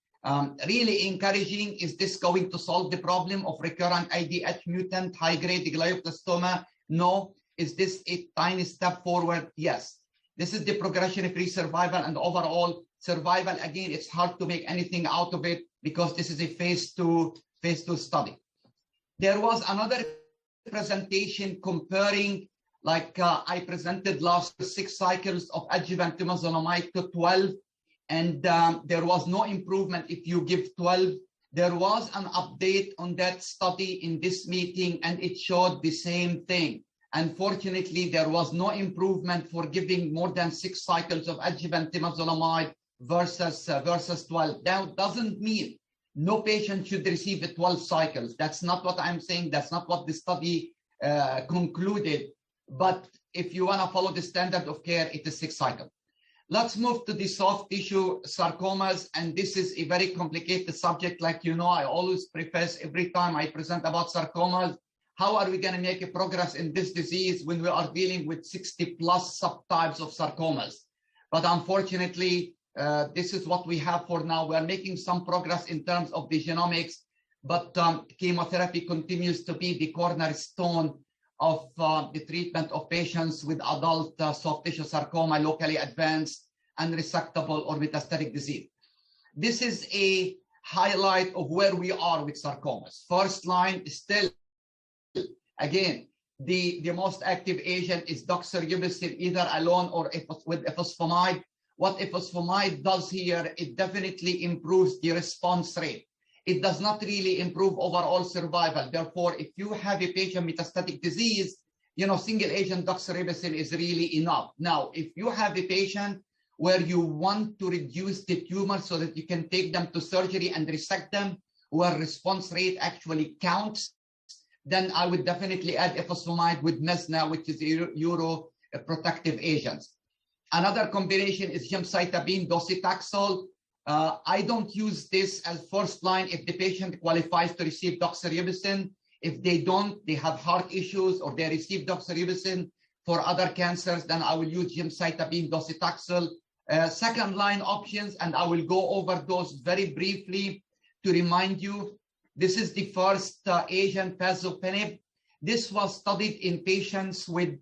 Really encouraging. Is this going to solve the problem of recurrent IDH mutant high-grade glioblastoma? No. Is this a tiny step forward? Yes. This is the progression-free survival and overall survival. Again, it's hard to make anything out of it because this is a phase 2 study. There was another presentation comparing, like I presented last 6 cycles of adjuvant temozolomide to 12, and there was no improvement if you give 12. There was an update on that study in this meeting, and it showed the same thing. Unfortunately, there was no improvement for giving more than 6 cycles of adjuvant temozolomide versus 12. That doesn't mean no patient should receive the 12 cycles. That's not what I'm saying. That's not what the study concluded. But if you want to follow the standard of care, it is 6 cycles. Let's move to the soft tissue sarcomas. And this is a very complicated subject. Like you know, I always preface every time I present about sarcomas, how are we going to make a progress in this disease when we are dealing with 60 plus subtypes of sarcomas? But unfortunately, this is what we have for now. We're making some progress in terms of the genomics, but chemotherapy continues to be the cornerstone of the treatment of patients with adult soft tissue sarcoma, locally advanced, unresectable, or metastatic disease. This is a highlight of where we are with sarcomas. First line is still, again, the most active agent is doxorubicin, either alone or with ifosfamide. What ifosfamide does here, it definitely improves the response rate. It does not really improve overall survival. Therefore, if you have a patient metastatic disease, single agent doxorubicin is really enough. Now, if you have a patient where you want to reduce the tumor so that you can take them to surgery and resect them, where response rate actually counts, then I would definitely add ifosfamide with mesna, which is a uroprotective agent. Another combination is gemcitabine docetaxel. I don't use this as first line if the patient qualifies to receive doxorubicin. If they don't, they have heart issues or they receive doxorubicin for other cancers, then I will use gemcitabine docetaxel. Second line options, and I will go over those very briefly to remind you. This is the first agent, pazopanib. This was studied in patients with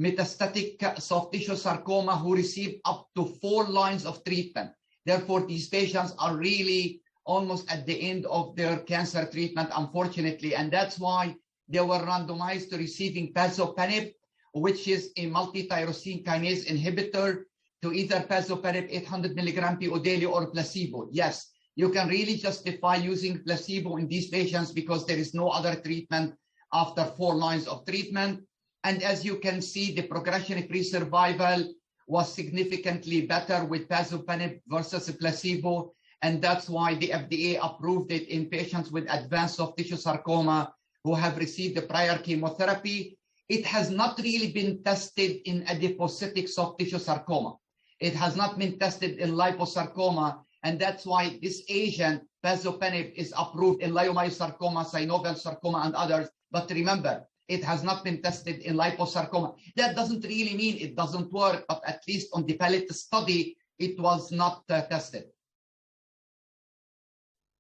metastatic soft tissue sarcoma who received up to 4 lines of treatment. Therefore, these patients are really almost at the end of their cancer treatment, unfortunately, and that's why they were randomized to receiving pazopanib, which is a multi-tyrosine kinase inhibitor, to either pazopanib 800 milligram PO daily or placebo. Yes, you can really justify using placebo in these patients because there is no other treatment after 4 lines of treatment. And as you can see, the progression-free survival was significantly better with pazopanib versus placebo. And that's why the FDA approved it in patients with advanced soft tissue sarcoma who have received the prior chemotherapy. It has not really been tested in adipocytic soft tissue sarcoma. It has not been tested in liposarcoma. And that's why this agent, pazopanib, is approved in leiomyosarcoma, synovial sarcoma, and others. But remember, it has not been tested in liposarcoma. That doesn't really mean it doesn't work, but at least on the pilot study, it was not tested.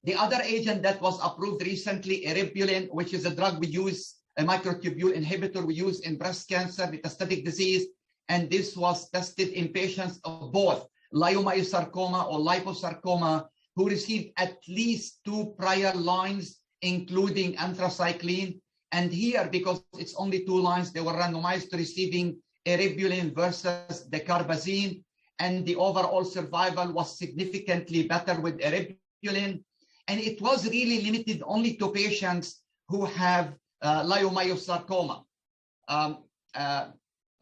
The other agent that was approved recently, eribulin, which is a drug we use, a microtubule inhibitor we use in breast cancer, metastatic disease, and this was tested in patients of both leiomyosarcoma or liposarcoma who received at least 2 prior lines, including anthracycline. And here, because it's only 2 lines, they were randomized to receiving eribulin versus dacarbazine, and the overall survival was significantly better with eribulin. And it was really limited only to patients who have leiomyosarcoma,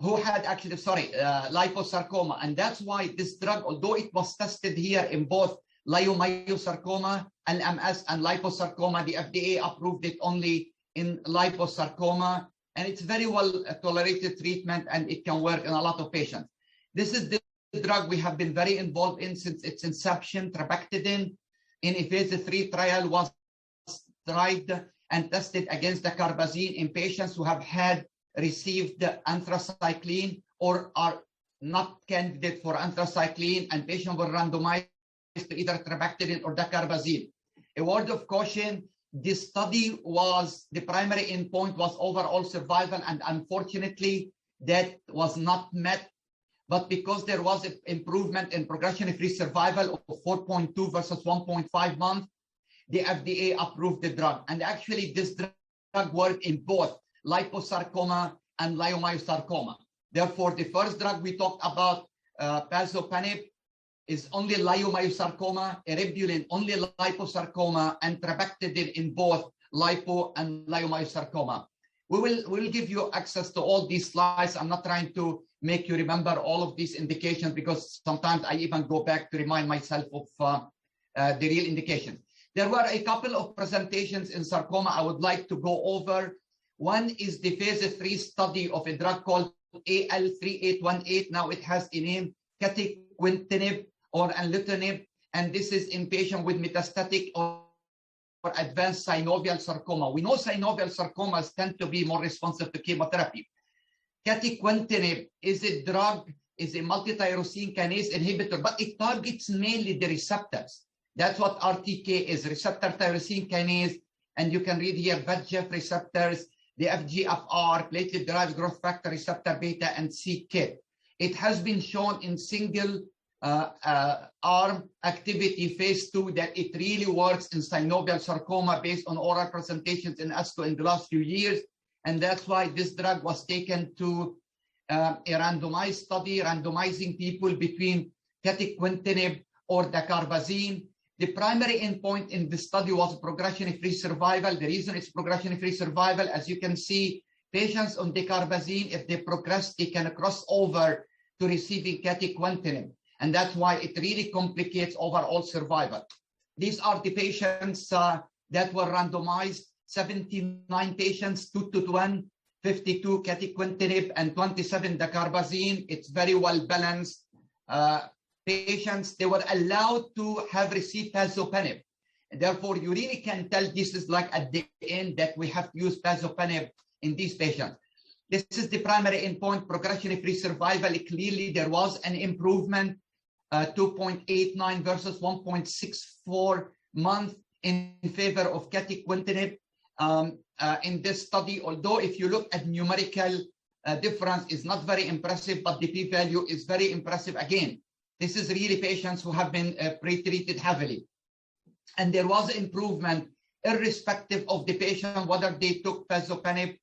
who had actually, liposarcoma. And that's why this drug, although it was tested here in both leiomyosarcoma, LMS, and liposarcoma, the FDA approved it only in liposarcoma. And it's very well tolerated treatment, and it can work in a lot of patients. This is the drug we have been very involved in since its inception. Trabectedin in a phase 3 trial was tried and tested against dacarbazine in patients who have had received anthracycline or are not candidate for anthracycline, and patients were randomized to either trabectedin or dacarbazine. A word of caution, this study was, the primary endpoint was overall survival, and unfortunately that was not met. But because there was an improvement in progression-free survival of 4.2 versus 1.5 months, the FDA approved the drug. And actually this drug worked in both liposarcoma and leiomyosarcoma. Therefore, the first drug we talked about, pazopanib, is only leiomyosarcoma, eribulin only liposarcoma, and trabectedin in both lipo and leiomyosarcoma. We will give you access to all these slides. I'm not trying to make you remember all of these indications because sometimes I even go back to remind myself of the real indications. There were a couple of presentations in sarcoma I would like to go over. One is the phase 3 study of a drug called AL3818. Now it has a name, catiquintinib or anlitinib, and this is in patients with metastatic or advanced synovial sarcoma. We know synovial sarcomas tend to be more responsive to chemotherapy. Catiquintinib is a drug, is a multi-tyrosine kinase inhibitor, but it targets mainly the receptors. That's what RTK is, receptor tyrosine kinase, and you can read here VEGF receptors, the FGFR, platelet-derived growth factor receptor beta, and c-KIT. It has been shown in single arm activity phase 2 that it really works in synovial sarcoma based on oral presentations in ASCO in the last few years. And that's why this drug was taken to a randomized study, randomizing people between catiquintinib or dacarbazine. The primary endpoint in the study was progression-free survival. The reason it's progression-free survival, as you can see, patients on dacarbazine, if they progress, they can cross over to receiving catiquintinib. And that's why it really complicates overall survival. These are the patients that were randomized, 79 patients, 2-to-1, 52 quetiquintinib, and 27 dacarbazine. It's very well balanced. Patients, they were allowed to have received pazopanib. Therefore, you really can tell this is like at the end that we have to use pazopanib in these patients. This is the primary endpoint, progression-free survival. Clearly, there was an improvement, 2.89 versus 1.64 months in favor of quetiquintinib in this study. Although if you look at numerical difference, is not very impressive, but the p-value is very impressive again. This is really patients who have been pre-treated heavily. And there was improvement irrespective of the patient, whether they took pazopanib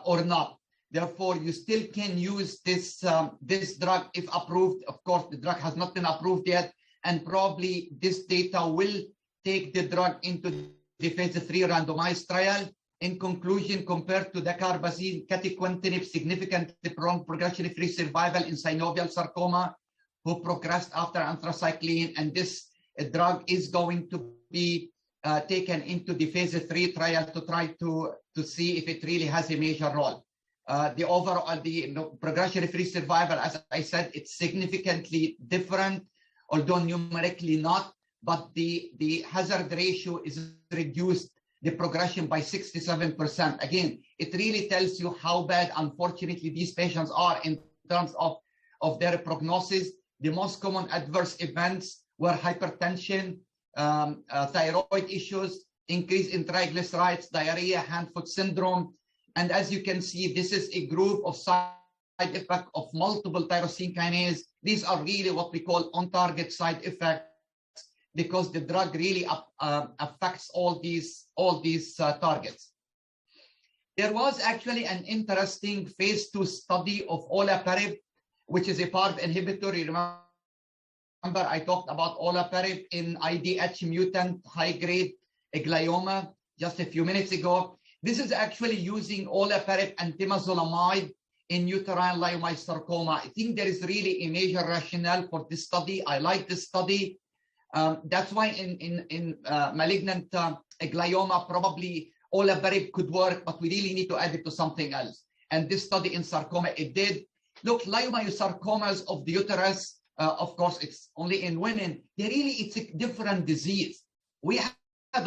or not. Therefore, you still can use this, this drug if approved. Of course, the drug has not been approved yet, and probably this data will take the drug into the phase 3 randomized trial. In conclusion, compared to dacarbazine, quetiquintinib significantly prolonged progression-free survival in synovial sarcoma who progressed after anthracycline, and this drug is going to be taken into the phase 3 trial to try to see if it really has a major role. The overall, the progression-free survival, as I said, it's significantly different, although numerically not, but the hazard ratio is reduced, the progression by 67%. Again, it really tells you how bad, unfortunately, these patients are in terms of their prognosis. The most common adverse events were hypertension, thyroid issues, increase in triglycerides, diarrhea, hand-foot syndrome. And as you can see, this is a group of side effects of multiple tyrosine kinase. These are really what we call on-target side effects because the drug really affects all these targets. There was actually an interesting phase 2 study of olaparib, which is a PARP inhibitor. You remember I talked about olaparib in IDH mutant high-grade glioma just a few minutes ago. This is actually using olaparib and temozolomide in uterine leiomyosarcoma. I think there is really a major rationale for this study. I like this study. That's why in malignant glioma, probably olaparib could work, but we really need to add it to something else. And this study in sarcoma, it did. Look, leiomyosarcomas of the uterus, of course, it's only in women. It's a different disease. We have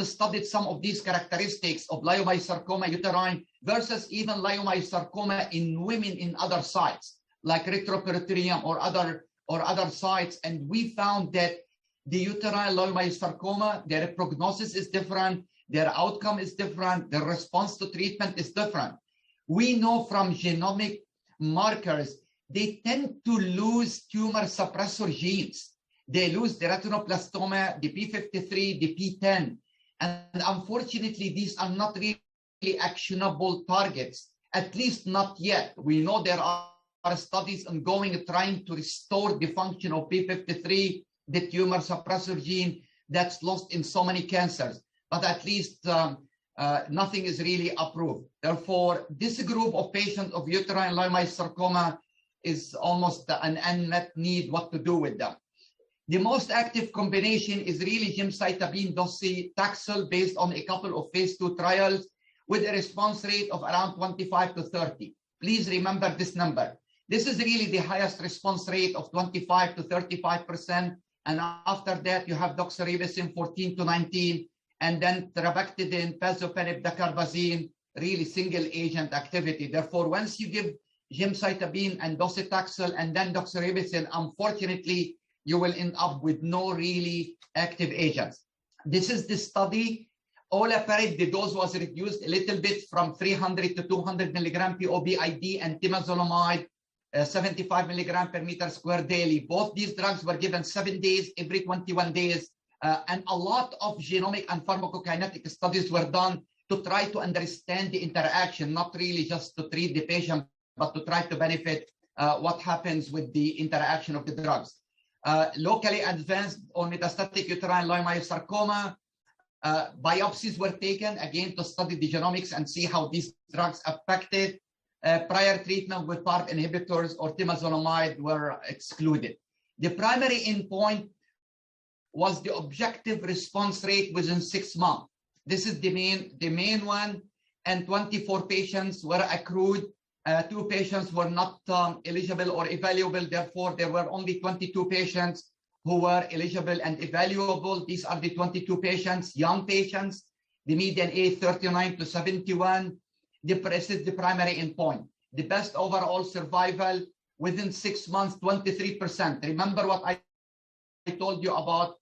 studied some of these characteristics of leiomyosarcoma uterine versus even leiomyosarcoma in women in other sites, like retroperitoneum or other sites. And we found that the uterine leiomyosarcoma, their prognosis is different, their outcome is different, their response to treatment is different. We know from genomic markers, they tend to lose tumor suppressor genes. They lose the retinoblastoma, the P53, the P10. And unfortunately, these are not really actionable targets, at least not yet. We know there are studies ongoing trying to restore the function of P53, the tumor suppressor gene that's lost in so many cancers, but at least nothing is really approved. Therefore, this group of patients of uterine leiomyosarcoma is almost an unmet need, what to do with them. The most active combination is really gemcitabine docetaxel based on a couple of phase 2 trials with a response rate of around 25 to 30. Please remember this number. This is really the highest response rate of 25 to 35%. And after that, you have doxorubicin 14 to 19, and then trabectedin, pazopanib, dacarbazine, really single agent activity. Therefore, once you give gemcitabine and docetaxel and then doxorubicin, unfortunately, you will end up with no really active agents. This is the study. Olaparib, the dose was reduced a little bit from 300 to 200 milligram POBID, and temozolomide 75 milligram per meter square daily. Both these drugs were given 7 days, every 21 days. And a lot of genomic and pharmacokinetic studies were done to try to understand the interaction, not really just to treat the patient, but to try to benefit what happens with the interaction of the drugs. Locally advanced or metastatic uterine leiomyosarcoma, biopsies were taken, again, to study the genomics and see how these drugs affected. Prior treatment with PARP inhibitors or temozolomide were excluded. The primary endpoint was the objective response rate within 6 months. This is the main one, and 24 patients were accrued. 2 patients were not eligible or evaluable. Therefore, there were only 22 patients who were eligible and evaluable. These are the 22 patients, young patients, the median age 39 to 71. This is the primary endpoint. The best overall survival within 6 months, 23%. Remember what I told you about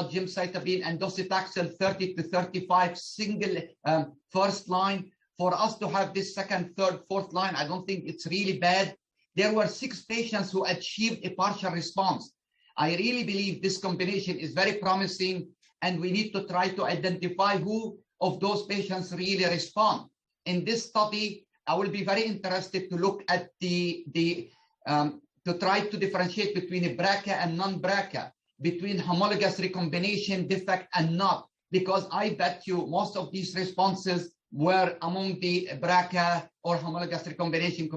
gemcitabine and docetaxel, 30 to 35 single first line. For us to have this second, third, fourth line, I don't think it's really bad. There were 6 patients who achieved a partial response. I really believe this combination is very promising, and we need to try to identify who of those patients really respond. In this study, I will be very interested to look at to try to differentiate between a BRCA and non-BRCA, between homologous recombination defect and not, because I bet you most of these responses were among the BRCA or homologous recombination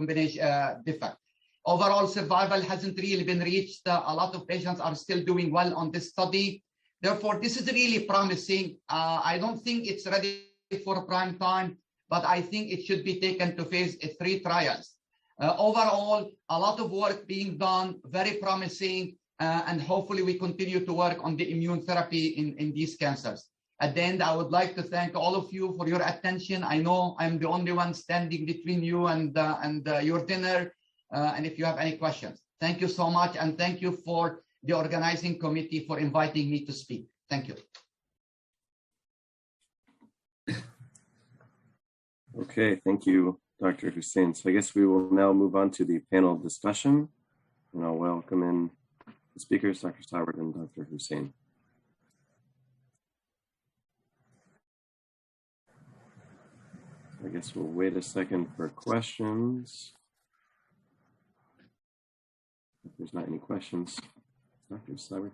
defect. Overall survival hasn't really been reached. A lot of patients are still doing well on this study. Therefore, this is really promising. I don't think it's ready for prime time, but I think it should be taken to phase 3 trials. Overall, a lot of work being done, very promising, and hopefully we continue to work on the immune therapy in these cancers. At the end, I would like to thank all of you for your attention. I know I'm the only one standing between you and your dinner. And if you have any questions, thank you so much. And thank you for the organizing committee for inviting me to speak. Thank you.
Okay, thank you, Dr. Hussein. So I guess we will now move on to the panel discussion, and I'll welcome in the speakers, Dr. Saward and Dr. Hussein. I guess we'll wait a second for questions. If there's not any questions, Dr. Saward.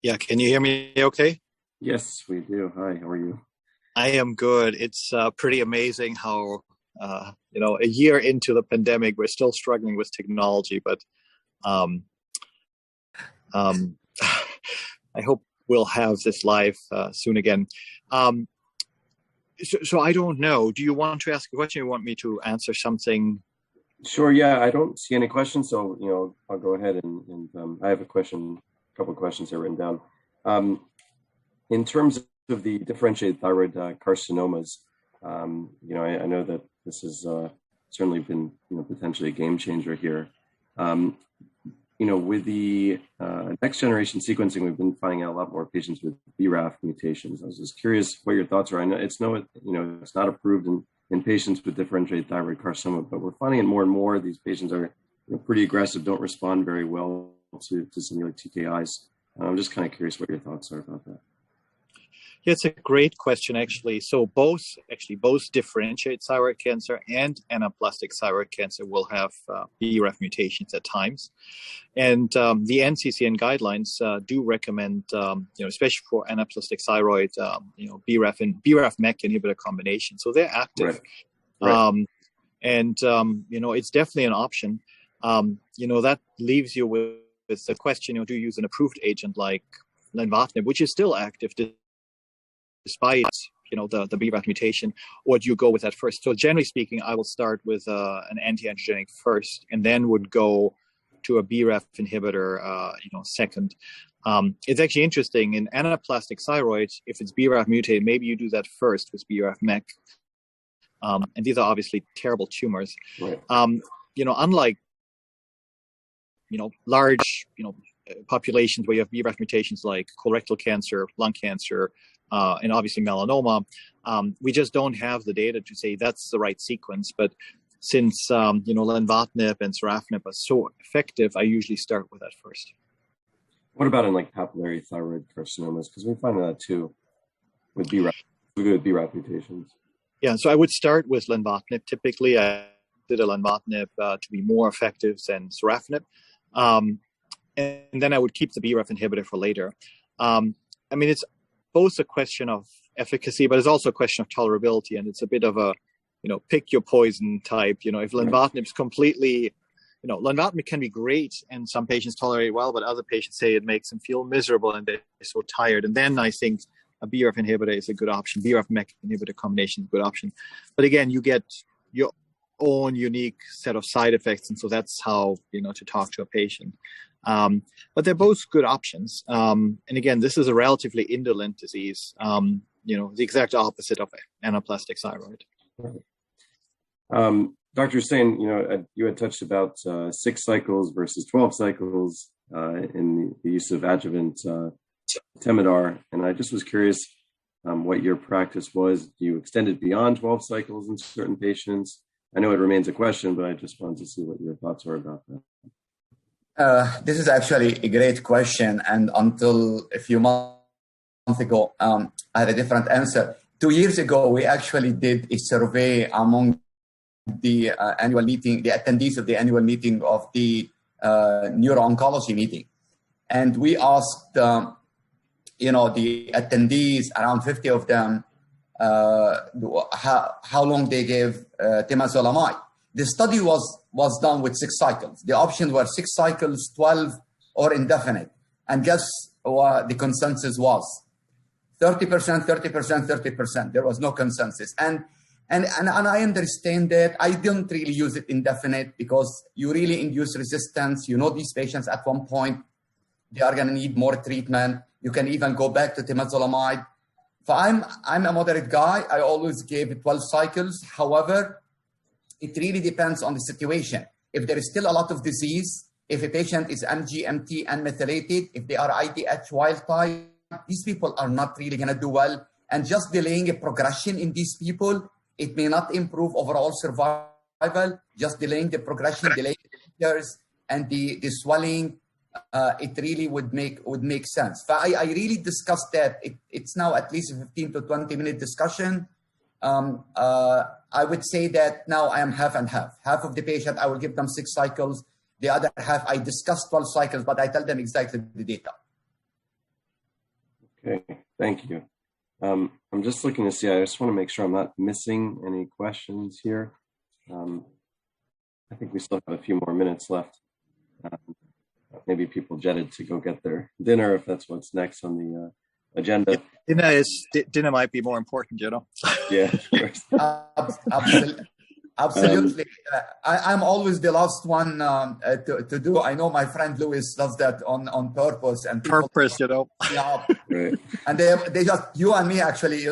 Yeah, can you hear me okay?
Yes, we do. Hi, how are you?
I am good. It's pretty amazing how, a year into the pandemic, we're still struggling with technology, but I hope we'll have this live soon again. So I don't know. Do you want to ask a question? Or you want me to answer something?
Sure. Yeah, I don't see any questions, so I'll go ahead and I have a couple of questions here written down. In terms of the differentiated thyroid carcinomas, I know that this has certainly been potentially a game changer here. With the next generation sequencing, we've been finding out a lot more patients with BRAF mutations. I was just curious what your thoughts are. I know it's not approved in patients with differentiated thyroid carcinoma, but we're finding it more and more. These patients are pretty aggressive, don't respond very well to something like TKIs. I'm just kind of curious what your thoughts are about that.
Yeah, it's a great question, actually. So both differentiated thyroid cancer and anaplastic thyroid cancer will have BRAF mutations at times. And the NCCN guidelines do recommend, especially for anaplastic thyroid, BRAF and BRAF-MEK inhibitor combination. So they're active. Right. It's definitely an option. That leaves you with the question, do you use an approved agent like lenvatinib, which is still active despite the BRAF mutation, or do you go with that first? So generally speaking, I will start with an anti-angiogenic first, and then would go to a BRAF inhibitor, second. It's actually interesting in anaplastic thyroid, if it's BRAF mutated, maybe you do that first with BRAF-MEK. And these are obviously terrible tumors. Right. Unlike large populations where you have BRAF mutations like colorectal cancer, lung cancer, and obviously melanoma, we just don't have the data to say that's the right sequence. But since lenvatinib and sorafenib are so effective, I usually start with that first.
What about in papillary thyroid carcinomas? Because we find that too with BRAF mutations.
Yeah, so I would start with lenvatinib. Typically, I did a lenvatinib to be more effective than sorafenib. And then I would keep the BRAF inhibitor for later. It's both a question of efficacy, but it's also a question of tolerability. And it's a bit of a, pick your poison type. If lenvatinib is completely lenvatinib can be great, and some patients tolerate it well, but other patients say it makes them feel miserable and they're so tired. And then I think a BRAF inhibitor is a good option. BRAF-MEK inhibitor combination is a good option. But again, you get your own unique set of side effects, and so that's how to talk to a patient. But they're both good options. And again, this is a relatively indolent disease. The exact opposite of anaplastic thyroid.
Dr. Hussain, you had touched about 6 cycles versus 12 cycles in the use of adjuvant Temodar, and I just was curious what your practice was. Do you extend it beyond 12 cycles in certain patients? I know it remains a question, but I just wanted to see what your thoughts were about that.
This is actually a great question, and until a few months ago, I had a different answer. 2 years ago, we actually did a survey among the annual meeting, the attendees of the annual meeting of the neuro-oncology meeting. And we asked, the attendees, around 50 of them, how long they gave temozolomide. The study was done with 6 cycles. The options were 6 cycles, 12, or indefinite. And guess what the consensus was? 30%, 30%, 30%. There was no consensus. And I understand that. I don't really use it indefinite because you really induce resistance. These patients at one point, they are going to need more treatment. You can even go back to temozolomide. So I'm a moderate guy. I always gave 12 cycles. However, it really depends on the situation. If there is still a lot of disease, if a patient is MGMT and methylated, if they are IDH wild type, these people are not really going to do well. And just delaying a progression in these people, it may not improve overall survival. Just delaying the progression, delaying the years, and the swelling, it really would make sense. So I really discussed that. It's now at least a 15 to 20 minute discussion. I would say that now I am half and half. Half of the patient, I will give them 6 cycles. The other half, I discuss 12 cycles, but I tell them exactly the data.
Okay, thank you. I'm just looking to see, I just want to make sure I'm not missing any questions here. I think we still have a few more minutes left. Maybe people jetted to go get their dinner if that's what's next on the agenda.
Dinner might be more important,
Yeah, sure.
Absolutely. I'm always the last one to do. I know my friend Louis does that on purpose. And Yeah.
Right.
And they just, you and me actually,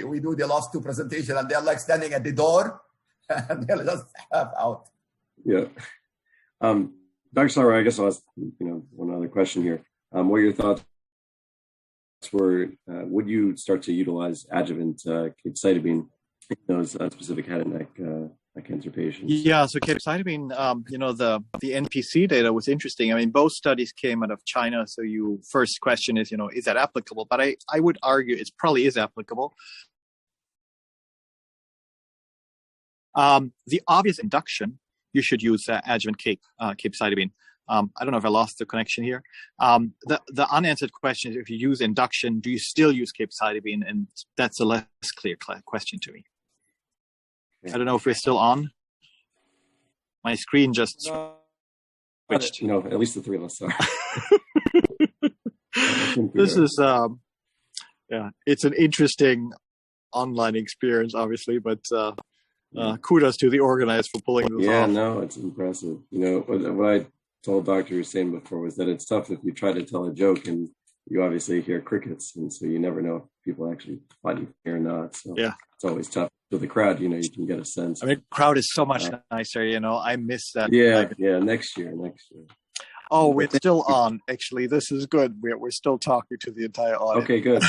we do the last 2 presentations and they're like standing at the door and they'll just have out.
Yeah. Dr. Sauer, I guess I'll ask, one other question here. What are your thoughts were, would you start to utilize adjuvant capecitabine in those specific head and neck cancer patients?
Yeah, so capecitabine, the NPC data was interesting. I mean, both studies came out of China. So your first question is, is that applicable? But I would argue it probably is applicable. The obvious induction, you should use adjuvant capecitabine. I don't know if I lost the connection here. The unanswered question is, if you use induction, do you still use capecitabine? And that's a less clear question to me. I don't know if we're still on. My screen just switched.
At least the 3 of us are.
This is, it's an interesting online experience, obviously, but kudos to the organizers for pulling this off.
Yeah, no, it's impressive. What I told Dr. Hussain before was that it's tough if you try to tell a joke and you obviously hear crickets, and so you never know if people actually find you funny or not. So
yeah,
it's always tough. With the crowd, you can get a sense.
I mean, crowd is so much nicer. I miss that.
Yeah, next year.
Oh, we're still on. Actually, this is good. We're still talking to the entire audience.
Okay, good.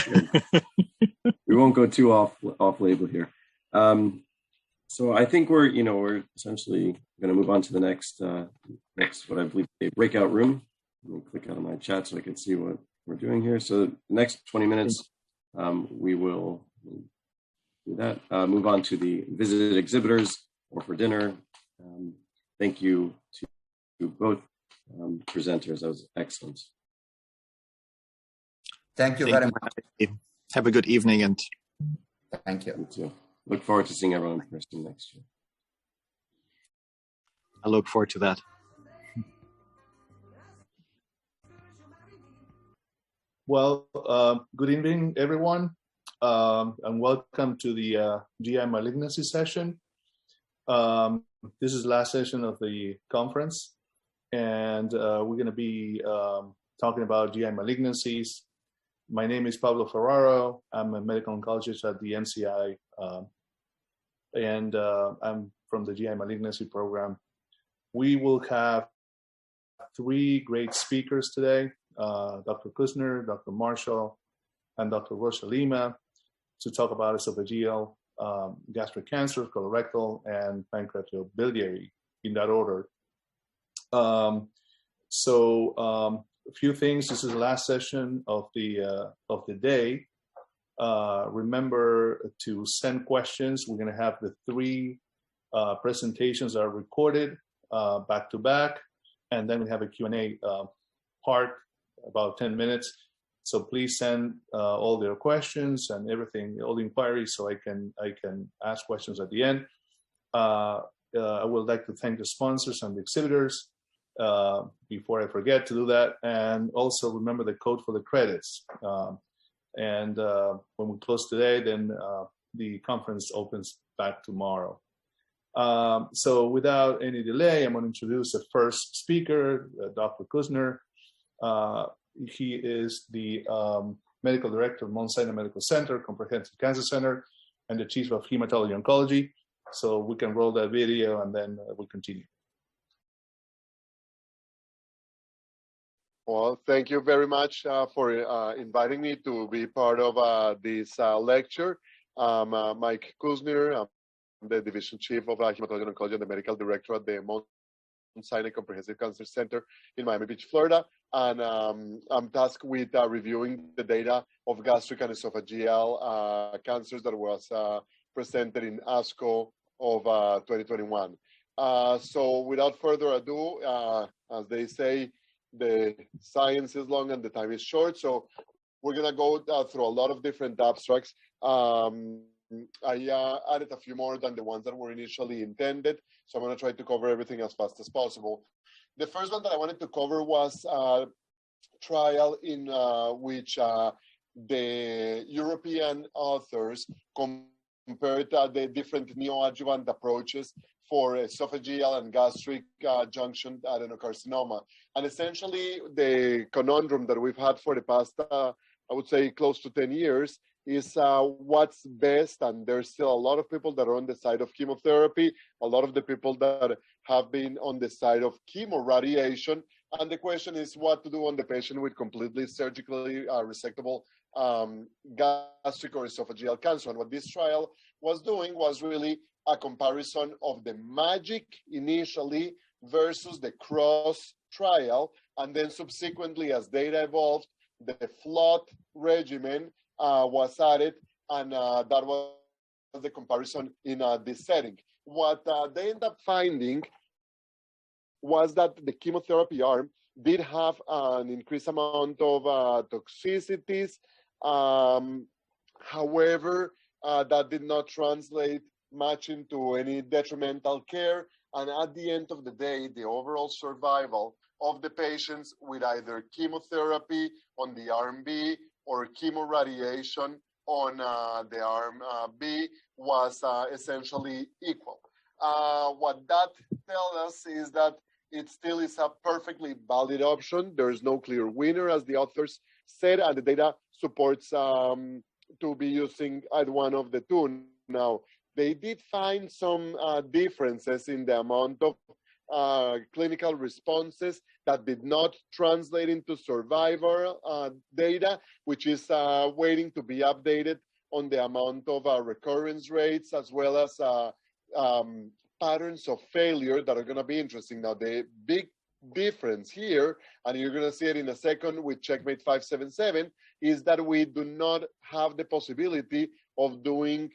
We won't go too off label here. So I think we're essentially going to move on to the next what I believe is a breakout room. Let me click out of my chat so I can see what we're doing here. So the next 20 minutes, we will do that. Move on to the visited exhibitors or for dinner. Thank you to both presenters. That was excellent.
Thank you very much.
Have a good evening and
thank you.
You too. Look forward to seeing everyone in person next year.
I look forward to that.
Well, good evening, everyone, and welcome to the GI malignancy session. This is the last session of the conference, and we're going to be talking about GI malignancies. My name is Pablo Ferraro. I'm a medical oncologist at the MCI, and I'm from the GI malignancy program. We will have 3 great speakers today, Dr. Kusner, Dr. Marshall, and Dr. Rosa Lima, to talk about esophageal, gastric cancer, colorectal, and pancreatobiliary, in that order. A few things. This is the last session of the day. Remember to send questions. We're going to have the 3 presentations that are recorded back to back, and then we have a Q&A part, about 10 minutes. So please send all their questions and everything, all the inquiries, so I can ask questions at the end. I would like to thank the sponsors and the exhibitors before I forget to do that. And also remember the code for the credits. When we close today, then the conference opens back tomorrow. So without any delay, I'm going to introduce the first speaker, Dr. Kusner. He is the medical director of Mount Sinai Medical Center, Comprehensive Cancer Center, and the chief of hematology oncology. So we can roll that video and then we'll continue.
Well, thank you very much for inviting me to be part of this lecture. I'm Mike Kusner. I'm the division chief of hematology and oncology and the medical director at the Mount Sinai Comprehensive Cancer Center in Miami Beach, Florida. And I'm tasked with reviewing the data of gastric and esophageal cancers that was presented in ASCO of 2021. So without further ado, as they say, the science is long and the time is short. So we're going to go through a lot of different abstracts. I added a few more than the ones that were initially intended. So I'm going to try to cover everything as fast as possible. The first one that I wanted to cover was a trial in which the European authors compared the different neoadjuvant approaches for esophageal and gastric junction adenocarcinoma. And essentially, the conundrum that we've had for the past, I would say, close to 10 years is what's best. And there's still a lot of people that are on the side of chemotherapy, a lot of the people that have been on the side of chemoradiation. And the question is what to do on the patient with completely surgically resectable gastric or esophageal cancer. And what this trial was doing was really a comparison of the MAGIC initially versus the CROSS trial. And then subsequently, as data evolved, the FLOT regimen was added, and that was the comparison in this setting. What they ended up finding was that the chemotherapy arm did have an increased amount of toxicities. However, that did not translate much into any detrimental care. And at the end of the day, the overall survival of the patients with either chemotherapy on the arm B or chemoradiation on the arm B was essentially equal. What that tells us is that it still is a perfectly valid option. There is no clear winner, as the authors said, and the data supports to be using either one of the two. Now, they did find some differences in the amount of clinical responses that did not translate into survivor data, which is waiting to be updated on the amount of recurrence rates, as well as patterns of failure that are going to be interesting. Now, the big difference here, and you're going to see it in a second with Checkmate 577, is that we do not have the possibility of doing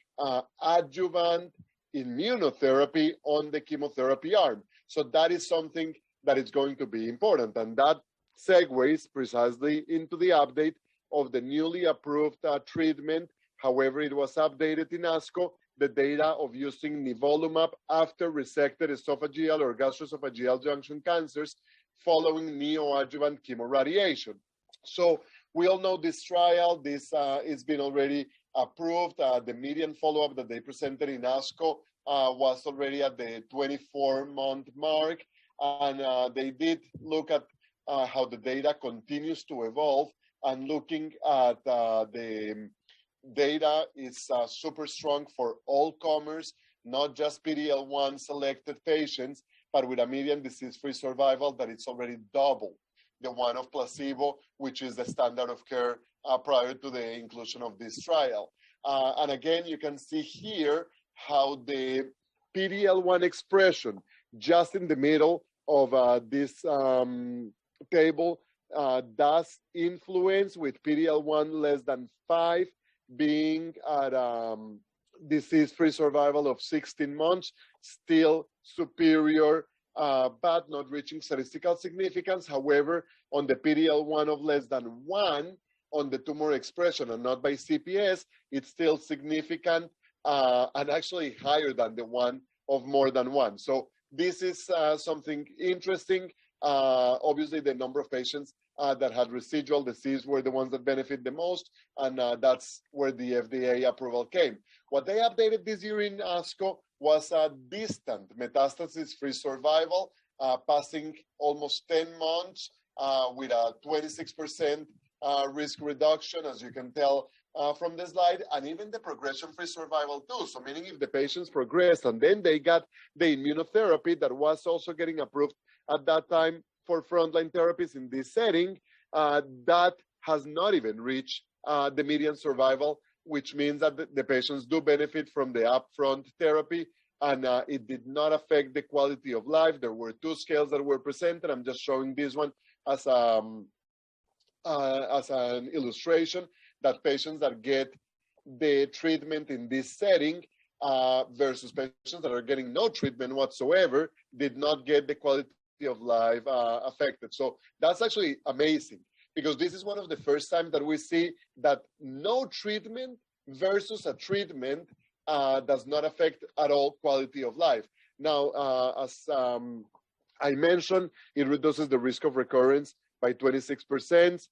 adjuvant immunotherapy on the chemotherapy arm. So that is something that is going to be important. And that segues precisely into the update of the newly approved treatment. However, it was updated in ASCO, the data of using nivolumab after resected esophageal or gastroesophageal junction cancers following neoadjuvant chemoradiation. So we all know this trial. This it's been already approved. The median follow-up that they presented in ASCO was already at the 24-month mark. And they did look at how the data continues to evolve, and looking at the data is super strong for all comers, not just PD-L1 selected patients, but with a median disease-free survival that it's already double the one of placebo, which is the standard of care prior to the inclusion of this trial. And again, you can see here how the PD-L1 expression just in the middle of this table does influence, with PD-L1 less than 5 being at disease-free survival of 16 months, still superior, but not reaching statistical significance. However, on the PD-L1 of less than 1, on the tumor expression and not by CPS, it's still significant and actually higher than the one of more than 1. So this is something interesting. Obviously, the number of patients that had residual disease were the ones that benefit the most, and that's where the FDA approval came. What they updated this year in ASCO was a distant metastasis-free survival, passing almost 10 months with a 26% risk reduction, as you can tell from the slide, and even the progression-free survival too. So meaning if the patients progressed and then they got the immunotherapy that was also getting approved at that time for frontline therapies in this setting, that has not even reached the median survival, which means that the patients do benefit from the upfront therapy, and it did not affect the quality of life. There were 2 scales that were presented. I'm just showing this one as an illustration, that patients that get the treatment in this setting versus patients that are getting no treatment whatsoever did not get the quality of life affected. So that's actually amazing, because this is one of the first times that we see that no treatment versus a treatment does not affect at all quality of life. Now, as I mentioned, it reduces the risk of recurrence by 26%,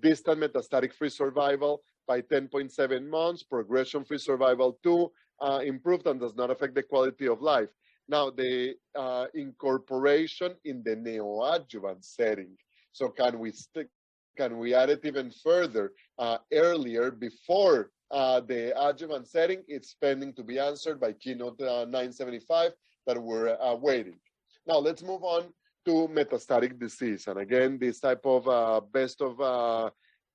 distant metastatic-free survival by 10.7 months, progression-free survival too, improved and does not affect the quality of life. Now, the incorporation in the neoadjuvant setting. So can we add it even further earlier before the adjuvant setting? It's pending to be answered by Keynote 975 that we're waiting. Now, let's move on to metastatic disease. And again, this type of best of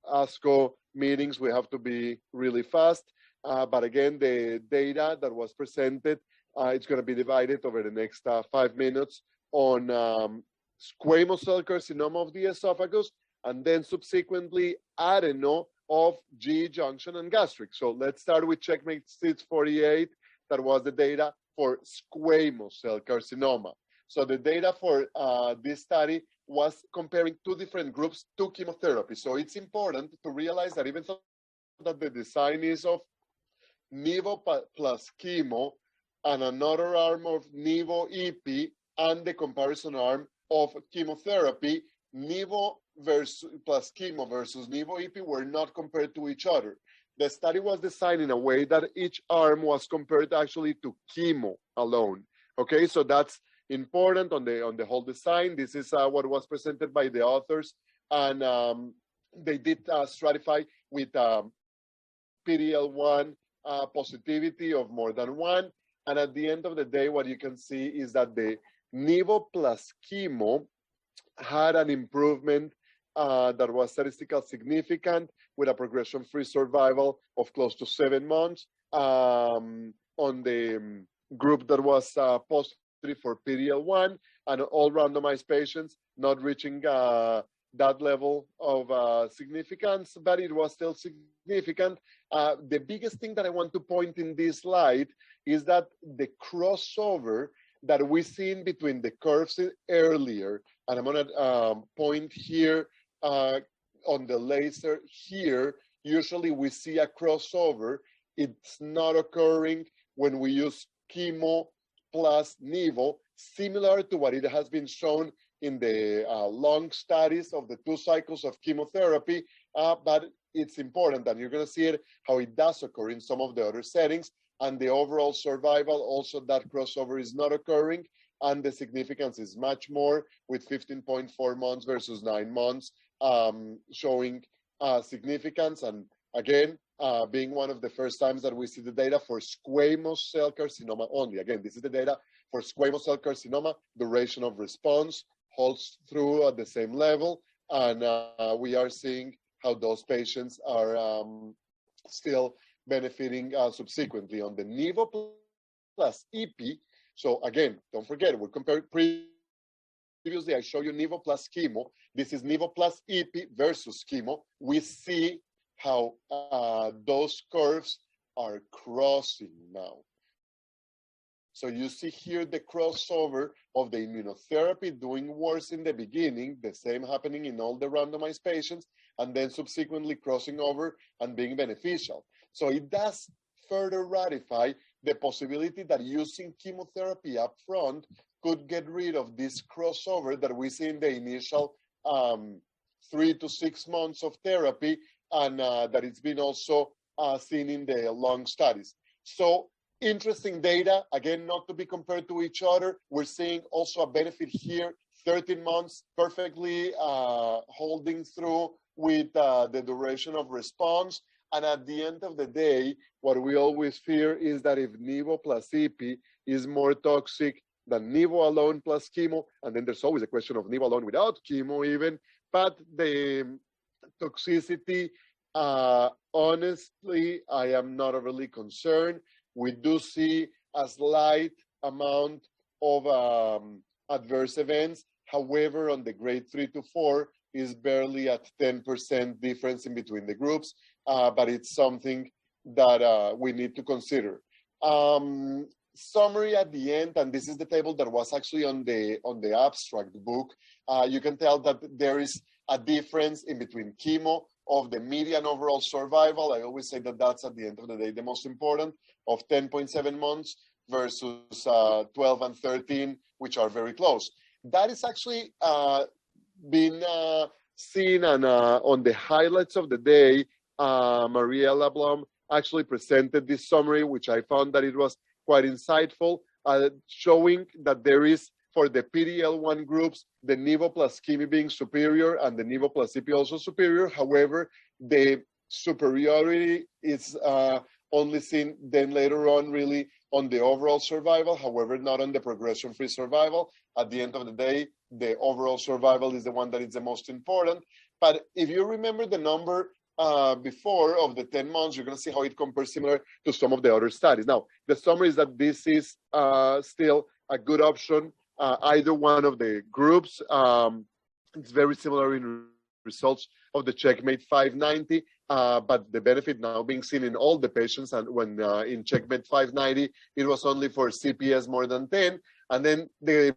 ASCO meetings, we have to be really fast. But again, the data that was presented, it's going to be divided over the next 5 minutes on squamous cell carcinoma of the esophagus, and then subsequently adeno of GE junction and gastric. So let's start with Checkmate 648. That was the data for squamous cell carcinoma. So the data for this study was comparing 2 different groups to chemotherapy. So it's important to realize that even though that the design is of nivo plus chemo and another arm of nivo ipi and the comparison arm of chemotherapy, nivo plus chemo versus nivo ipi were not compared to each other. The study was designed in a way that each arm was compared actually to chemo alone. Okay, so that's important on the whole design. This is what was presented by the authors, and they did stratify with PD-L1 positivity of more than 1. And at the end of the day, what you can see is that the nivo plus chemo had an improvement that was statistically significant, with a progression-free survival of close to 7 months on the group that was positive for PD-L1, and all randomized patients not reaching that level of significance, but it was still significant. The biggest thing that I want to point in this slide is that the crossover that we seen between the curves earlier, and I'm going to point here on the laser here, usually we see a crossover. It's not occurring when we use chemo plus nivo, similar to what it has been shown in the lung studies of the 2 cycles of chemotherapy, but it's important, and you're going to see it, how it does occur in some of the other settings, and the overall survival, also that crossover is not occurring, and the significance is much more, with 15.4 months versus 9 months, showing significance, and again, being one of the first times that we see the data for squamous cell carcinoma only. Again, this is the data for squamous cell carcinoma, duration of response holds through at the same level, and we are seeing how those patients are still benefiting subsequently on the Nivo plus EP. So again, don't forget, we compared previously, I showed you Nivo plus chemo. This is Nivo plus EP versus chemo. We see how those curves are crossing now. So you see here the crossover of the immunotherapy doing worse in the beginning, the same happening in all the randomized patients, and then subsequently crossing over and being beneficial. So it does further ratify the possibility that using chemotherapy up front could get rid of this crossover that we see in the initial 3 to 6 months of therapy, and that it's been also seen in the lung studies. So interesting data, again, not to be compared to each other. We're seeing also a benefit here, 13 months, perfectly holding through with the duration of response. And at the end of the day, what we always fear is that if Nivo plus EP is more toxic than Nivo alone plus chemo, and then there's always a question of Nivo alone without chemo even, but the toxicity, honestly, I am not overly concerned. We do see a slight amount of adverse events. However, on the grade 3 to 4 is barely at 10% difference in between the groups, but it's something that we need to consider. Summary at the end, and this is the table that was actually on the abstract book. You can tell that there is a difference in between chemo of the median overall survival. I always say that that's at the end of the day the most important, of 10.7 months versus 12 and 13, which are very close. That is actually been seen, and on the highlights of the day, Mariella Blum actually presented this summary, which I found that it was quite insightful, showing that there is, for the PD-L1 groups, the Nivo plus chemo being superior and the Nivo plus EP also superior. However, the superiority is only seen then later on really on the overall survival, however, not on the progression-free survival. At the end of the day, the overall survival is the one that is the most important. But if you remember the number before of the 10 months, you're going to see how it compares similar to some of the other studies. Now, the summary is that this is still a good option. Either one of the groups, it's very similar in results of the Checkmate 590, but the benefit now being seen in all the patients, and when in Checkmate 590, it was only for CPS more than 10. And then the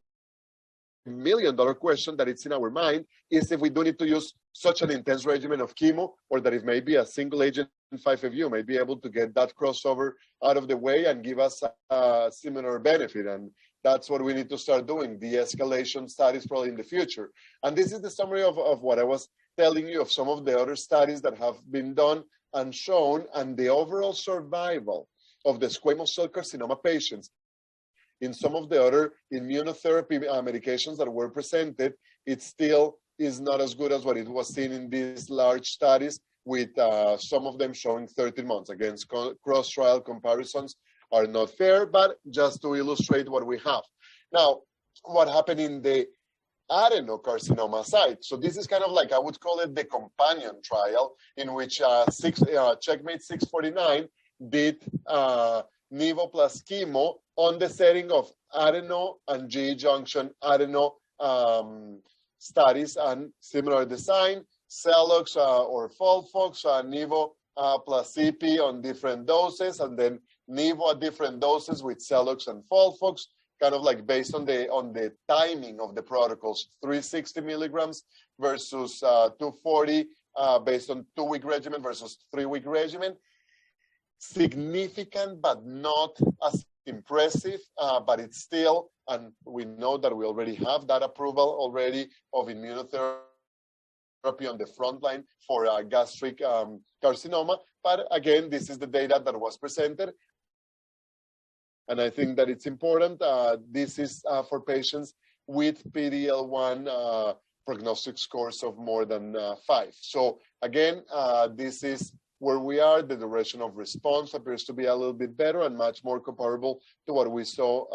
$1 million question that it's in our mind is if we do need to use such an intense regimen of chemo, or that if maybe a single agent 5FU may be able to get that crossover out of the way and give us a similar benefit. And that's what we need to start doing, de-escalation studies probably in the future. And this is the summary of what I was telling you of some of the other studies that have been done and shown, and the overall survival of the squamous cell carcinoma patients in some of the other immunotherapy medications that were presented, it still is not as good as what it was seen in these large studies, with some of them showing 13 months. Again, cross-trial comparisons are not fair, but just to illustrate what we have. Now, what happened in the adenocarcinoma side? So this is kind of like, I would call it the companion trial, in which Checkmate 649 did Nivo plus chemo on the setting of adeno and G-junction adeno studies, and similar design, Cellox or Folfox, Nivo plus CP on different doses, and then Nivo at different doses with Cellox and Folfox, kind of like based on the timing of the protocols, 360 milligrams versus 240, based on 2-week regimen versus 3-week regimen. Significant, but not as impressive, but it's still, and we know that we already have that approval already of immunotherapy on the front line for gastric carcinoma. But again, this is the data that was presented. And I think that it's important. This is for patients with PD-L1 prognostic scores of more than 5. So again, this is where we are. The duration of response appears to be a little bit better and much more comparable to what we saw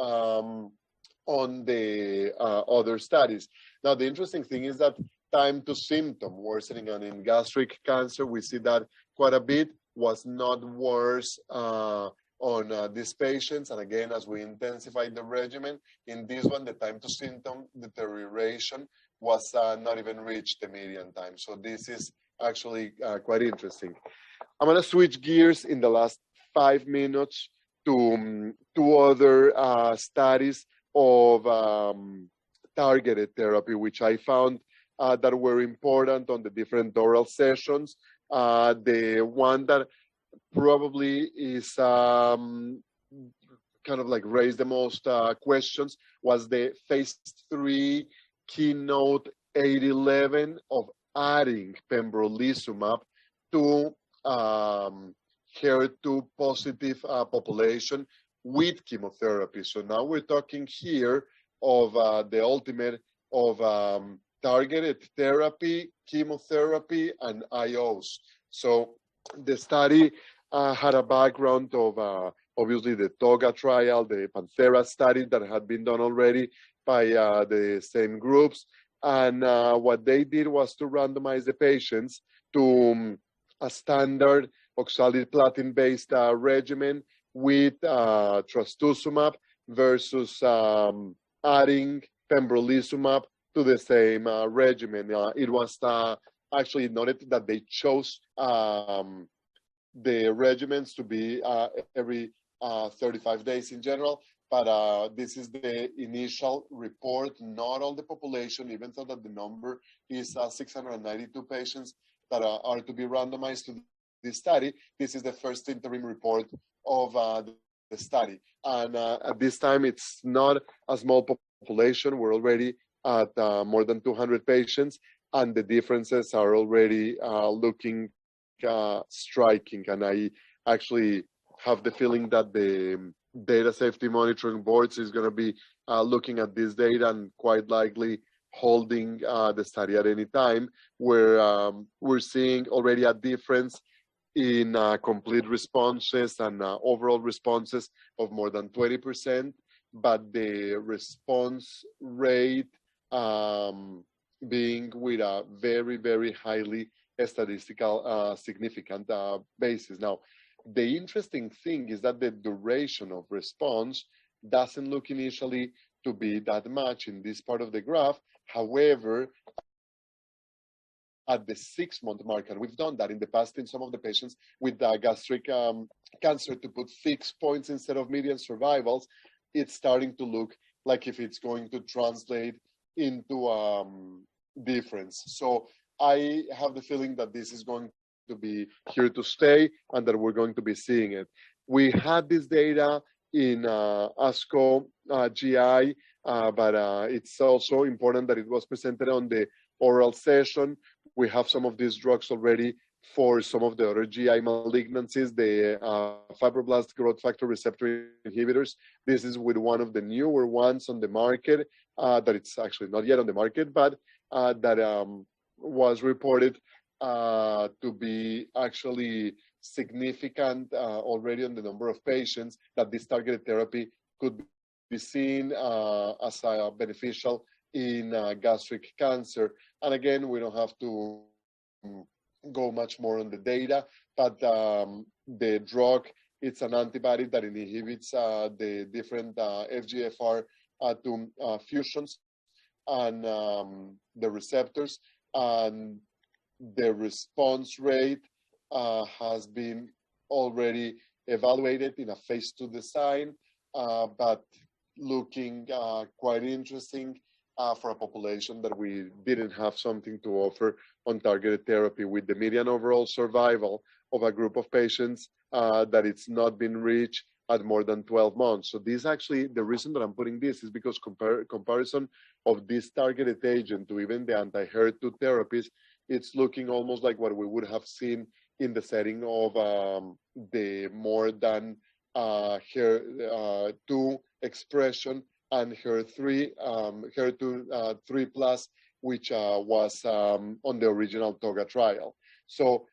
on the other studies. Now, the interesting thing is that time to symptom worsening, and in gastric cancer, we see that quite a bit was not worse on these patients. And again, as we intensified the regimen, in this one, the time to symptom deterioration was not even reached the median time. So this is actually quite interesting. I'm going to switch gears in the last 5 minutes to two other studies of targeted therapy, which I found that were important on the different oral sessions. The one that probably is kind of like raised the most questions was the phase 3 Keynote 811 of adding pembrolizumab to HER2 positive population with chemotherapy. So now we're talking here of the ultimate of targeted therapy, chemotherapy, and IOs. So the study had a background of obviously the TOGA trial, the Panthera study that had been done already by the same groups. And what they did was to randomize the patients to a standard oxaliplatin-based regimen with trastuzumab versus adding pembrolizumab to the same regimen. It was actually noted that they chose the regimens to be every 35 days in general, but this is the initial report, not all the population, even though that the number is 692 patients that are to be randomized to this study. This is the first interim report of the study. And at this time, it's not a small population. We're already at more than 200 patients, and the differences are already looking striking. And I actually have the feeling that the data safety monitoring boards is going to be looking at this data and quite likely holding the study at any time, where we're seeing already a difference in complete responses and overall responses of more than 20%, but the response rate being with a very, very highly statistical significant basis. Now, the interesting thing is that the duration of response doesn't look initially to be that much in this part of the graph. However, at the 6-month mark, and we've done that in the past in some of the patients with gastric cancer to put fixed points instead of median survivals, it's starting to look like if it's going to translate into difference. So I have the feeling that this is going to be here to stay and that we're going to be seeing it. We had this data in ASCO GI, but it's also important that it was presented on the oral session. We have some of these drugs already for some of the other GI malignancies, the fibroblast growth factor receptor inhibitors. This is with one of the newer ones on the market, that it's actually not yet on the market, but that was reported to be actually significant already on the number of patients that this targeted therapy could be seen as beneficial in gastric cancer. And again, we don't have to go much more on the data, but the drug, it's an antibody that inhibits the different FGFR2 fusions and the receptors, and the response rate has been already evaluated in a phase 2 design, but looking quite interesting for a population that we didn't have something to offer on targeted therapy, with the median overall survival of a group of patients that it's not been reached at more than 12 months. So this actually, the reason that I'm putting this is because comparison of this targeted agent to even the anti-HER2 therapies, it's looking almost like what we would have seen in the setting of the more than HER2 expression and HER2 3+, which was on the original TOGA trial. So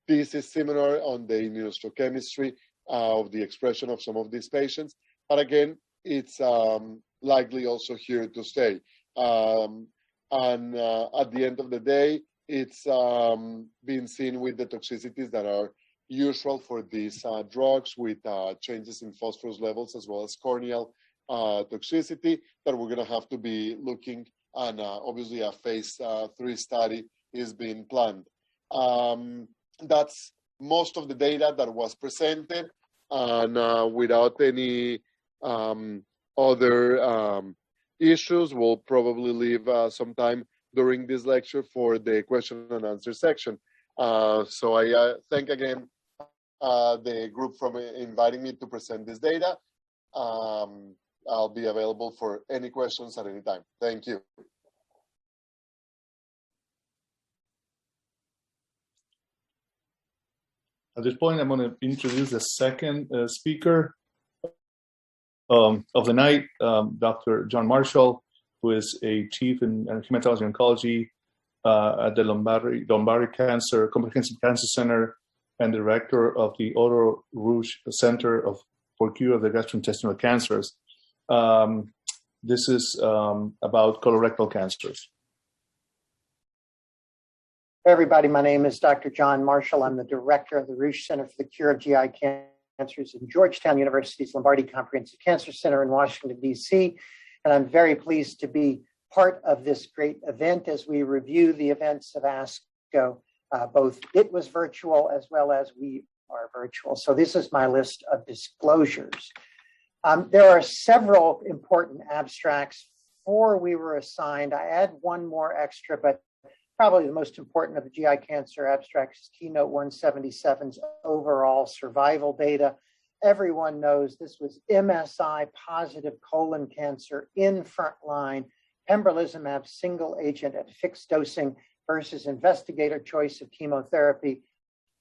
this is similar on the immunohistochemistry of the expression of some of these patients. But again, it's likely also here to stay. And at the end of the day, it's been seen with the toxicities that are usual for these drugs, with changes in phosphorus levels as well as corneal toxicity that we're going to have to be looking, and obviously a phase 3 study is being planned. That's most of the data that was presented, and without any other issues, we'll probably leave some time during this lecture for the question and answer section. So I thank again the group for inviting me to present this data. I'll be available for any questions at any time. Thank you.
At this point, I'm going to introduce the second speaker of the night, Dr. John Marshall, who is a chief in hematology oncology at the Lombardi Comprehensive Cancer Center and director of the Otto Rouge Center for Cure of the Gastrointestinal Cancers. This is about colorectal cancers.
Hey everybody, my name is Dr. John Marshall. I'm the director of the Rouge Center for the Cure of GI Cancers in Georgetown University's Lombardi Comprehensive Cancer Center in Washington, D.C. And I'm very pleased to be part of this great event as we review the events of ASCO. Both it was virtual as well as we are virtual. So this is my list of disclosures. There are several important abstracts. 4 we were assigned. I add one more extra, but probably the most important of the GI cancer abstracts is Keynote 177's overall survival data. Everyone knows this was MSI positive colon cancer in frontline, pembrolizumab single agent at fixed dosing versus investigator choice of chemotherapy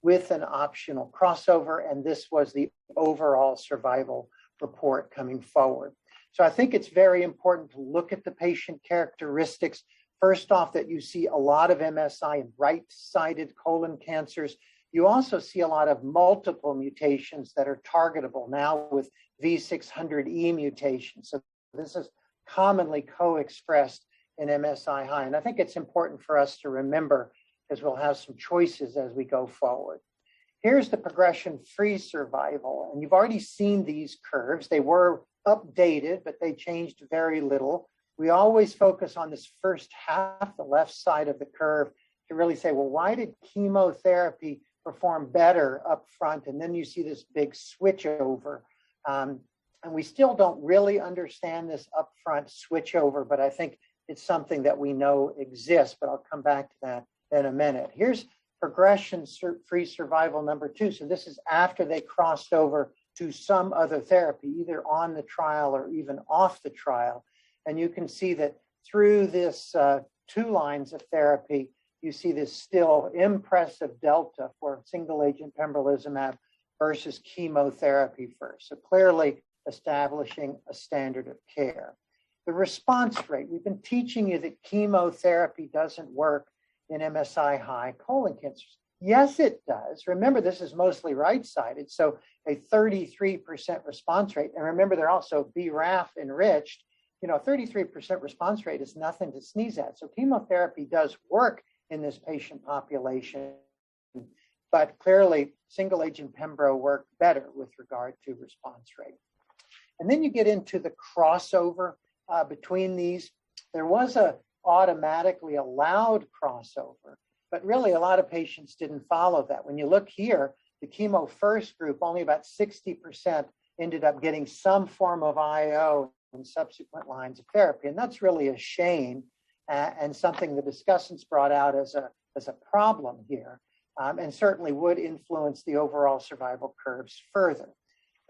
with an optional crossover. And this was the overall survival report coming forward. So I think it's very important to look at the patient characteristics. First off, that you see a lot of MSI in right-sided colon cancers. You also see a lot of multiple mutations that are targetable now with V600E mutations. So this is commonly co-expressed in MSI high. And I think it's important for us to remember, because we'll have some choices as we go forward. Here's the progression-free survival. And you've already seen these curves. They were updated, but they changed very little. We always focus on this first half, the left side of the curve, to really say, well, why did chemotherapy perform better up front? And then you see this big switch over. And we still don't really understand this upfront switch over, but I think it's something that we know exists, but I'll come back to that in a minute. Here's progression-free survival number 2. So this is after they crossed over to some other therapy, either on the trial or even off the trial. And you can see that through this 2 lines of therapy, you see this still impressive delta for single agent pembrolizumab versus chemotherapy first. So clearly establishing a standard of care. The response rate, we've been teaching you that chemotherapy doesn't work in MSI high colon cancers. Yes, it does. Remember, this is mostly right-sided, so a 33% response rate. And remember, they're also BRAF enriched. 33% response rate is nothing to sneeze at. So chemotherapy does work in this patient population, but clearly single agent pembro worked better with regard to response rate. And then you get into the crossover between these. There was a automatically allowed crossover, but really a lot of patients didn't follow that. When you look here, the chemo first group, only about 60% ended up getting some form of IO in subsequent lines of therapy. And that's really a shame and something the discussants brought out as a problem here, and certainly would influence the overall survival curves further.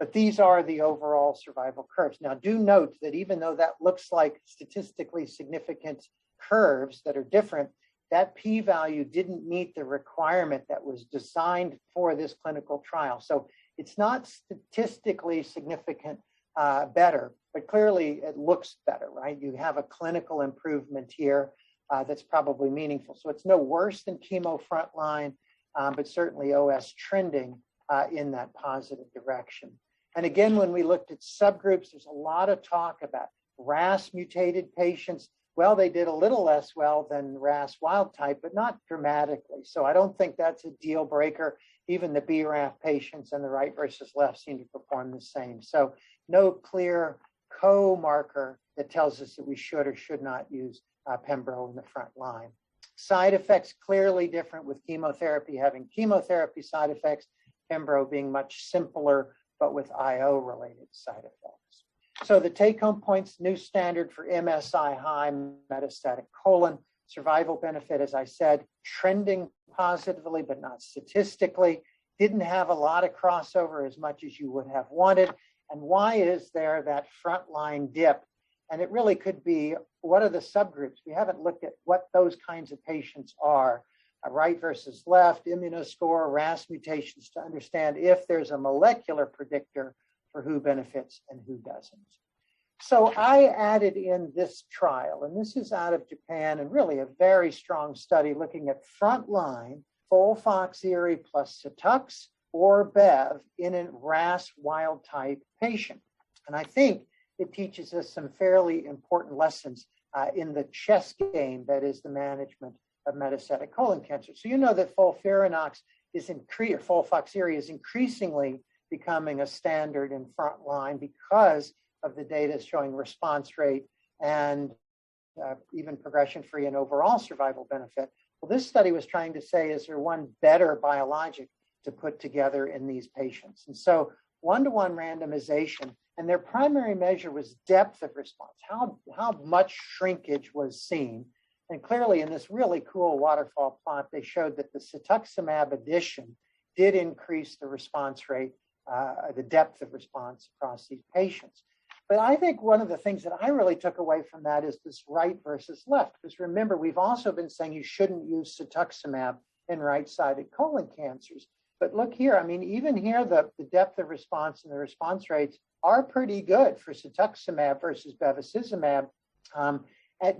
But these are the overall survival curves. Now, do note that even though that looks like statistically significant curves that are different, that p-value didn't meet the requirement that was designed for this clinical trial. So it's not statistically significant better, but clearly it looks better, right? You have a clinical improvement here that's probably meaningful. So it's no worse than chemo frontline, but certainly OS trending in that positive direction. And again, when we looked at subgroups, there's a lot of talk about RAS mutated patients. Well, they did a little less well than RAS wild type, but not dramatically. So I don't think that's a deal breaker. Even the BRAF patients and the right versus left seem to perform the same. So no clear co-marker that tells us that we should or should not use Pembro in the front line. Side effects clearly different, with chemotherapy having chemotherapy side effects, Pembro being much simpler, but with IO-related side effects. So the take-home points: new standard for MSI high metastatic colon, survival benefit, as I said, trending positively, but not statistically, didn't have a lot of crossover as much as you would have wanted. And why is there that frontline dip? And it really could be, what are the subgroups? We haven't looked at what those kinds of patients are, right versus left, immunoscore, RAS mutations, to understand if there's a molecular predictor for who benefits and who doesn't. So I added in this trial, and this is out of Japan, and really a very strong study looking at frontline FOLFOXIRI plus Cetux or Bev in a RAS wild type patient. And I think it teaches us some fairly important lessons in the chess game that is the management of metastatic colon cancer. So you know that FOLFIRINOX FOLFOXIRI is increasingly becoming a standard in frontline because of the data showing response rate and even progression-free and overall survival benefit. Well, this study was trying to say, is there one better biologic to put together in these patients? And so one-to-one randomization, and their primary measure was depth of response, how much shrinkage was seen. And clearly in this really cool waterfall plot, they showed that the cetuximab addition did increase the response rate, the depth of response across these patients. But I think one of the things that I really took away from that is this right versus left. Because remember, we've also been saying you shouldn't use cetuximab in right-sided colon cancers. But look here, I mean, even here, the depth of response and the response rates are pretty good for cetuximab versus bevacizumab.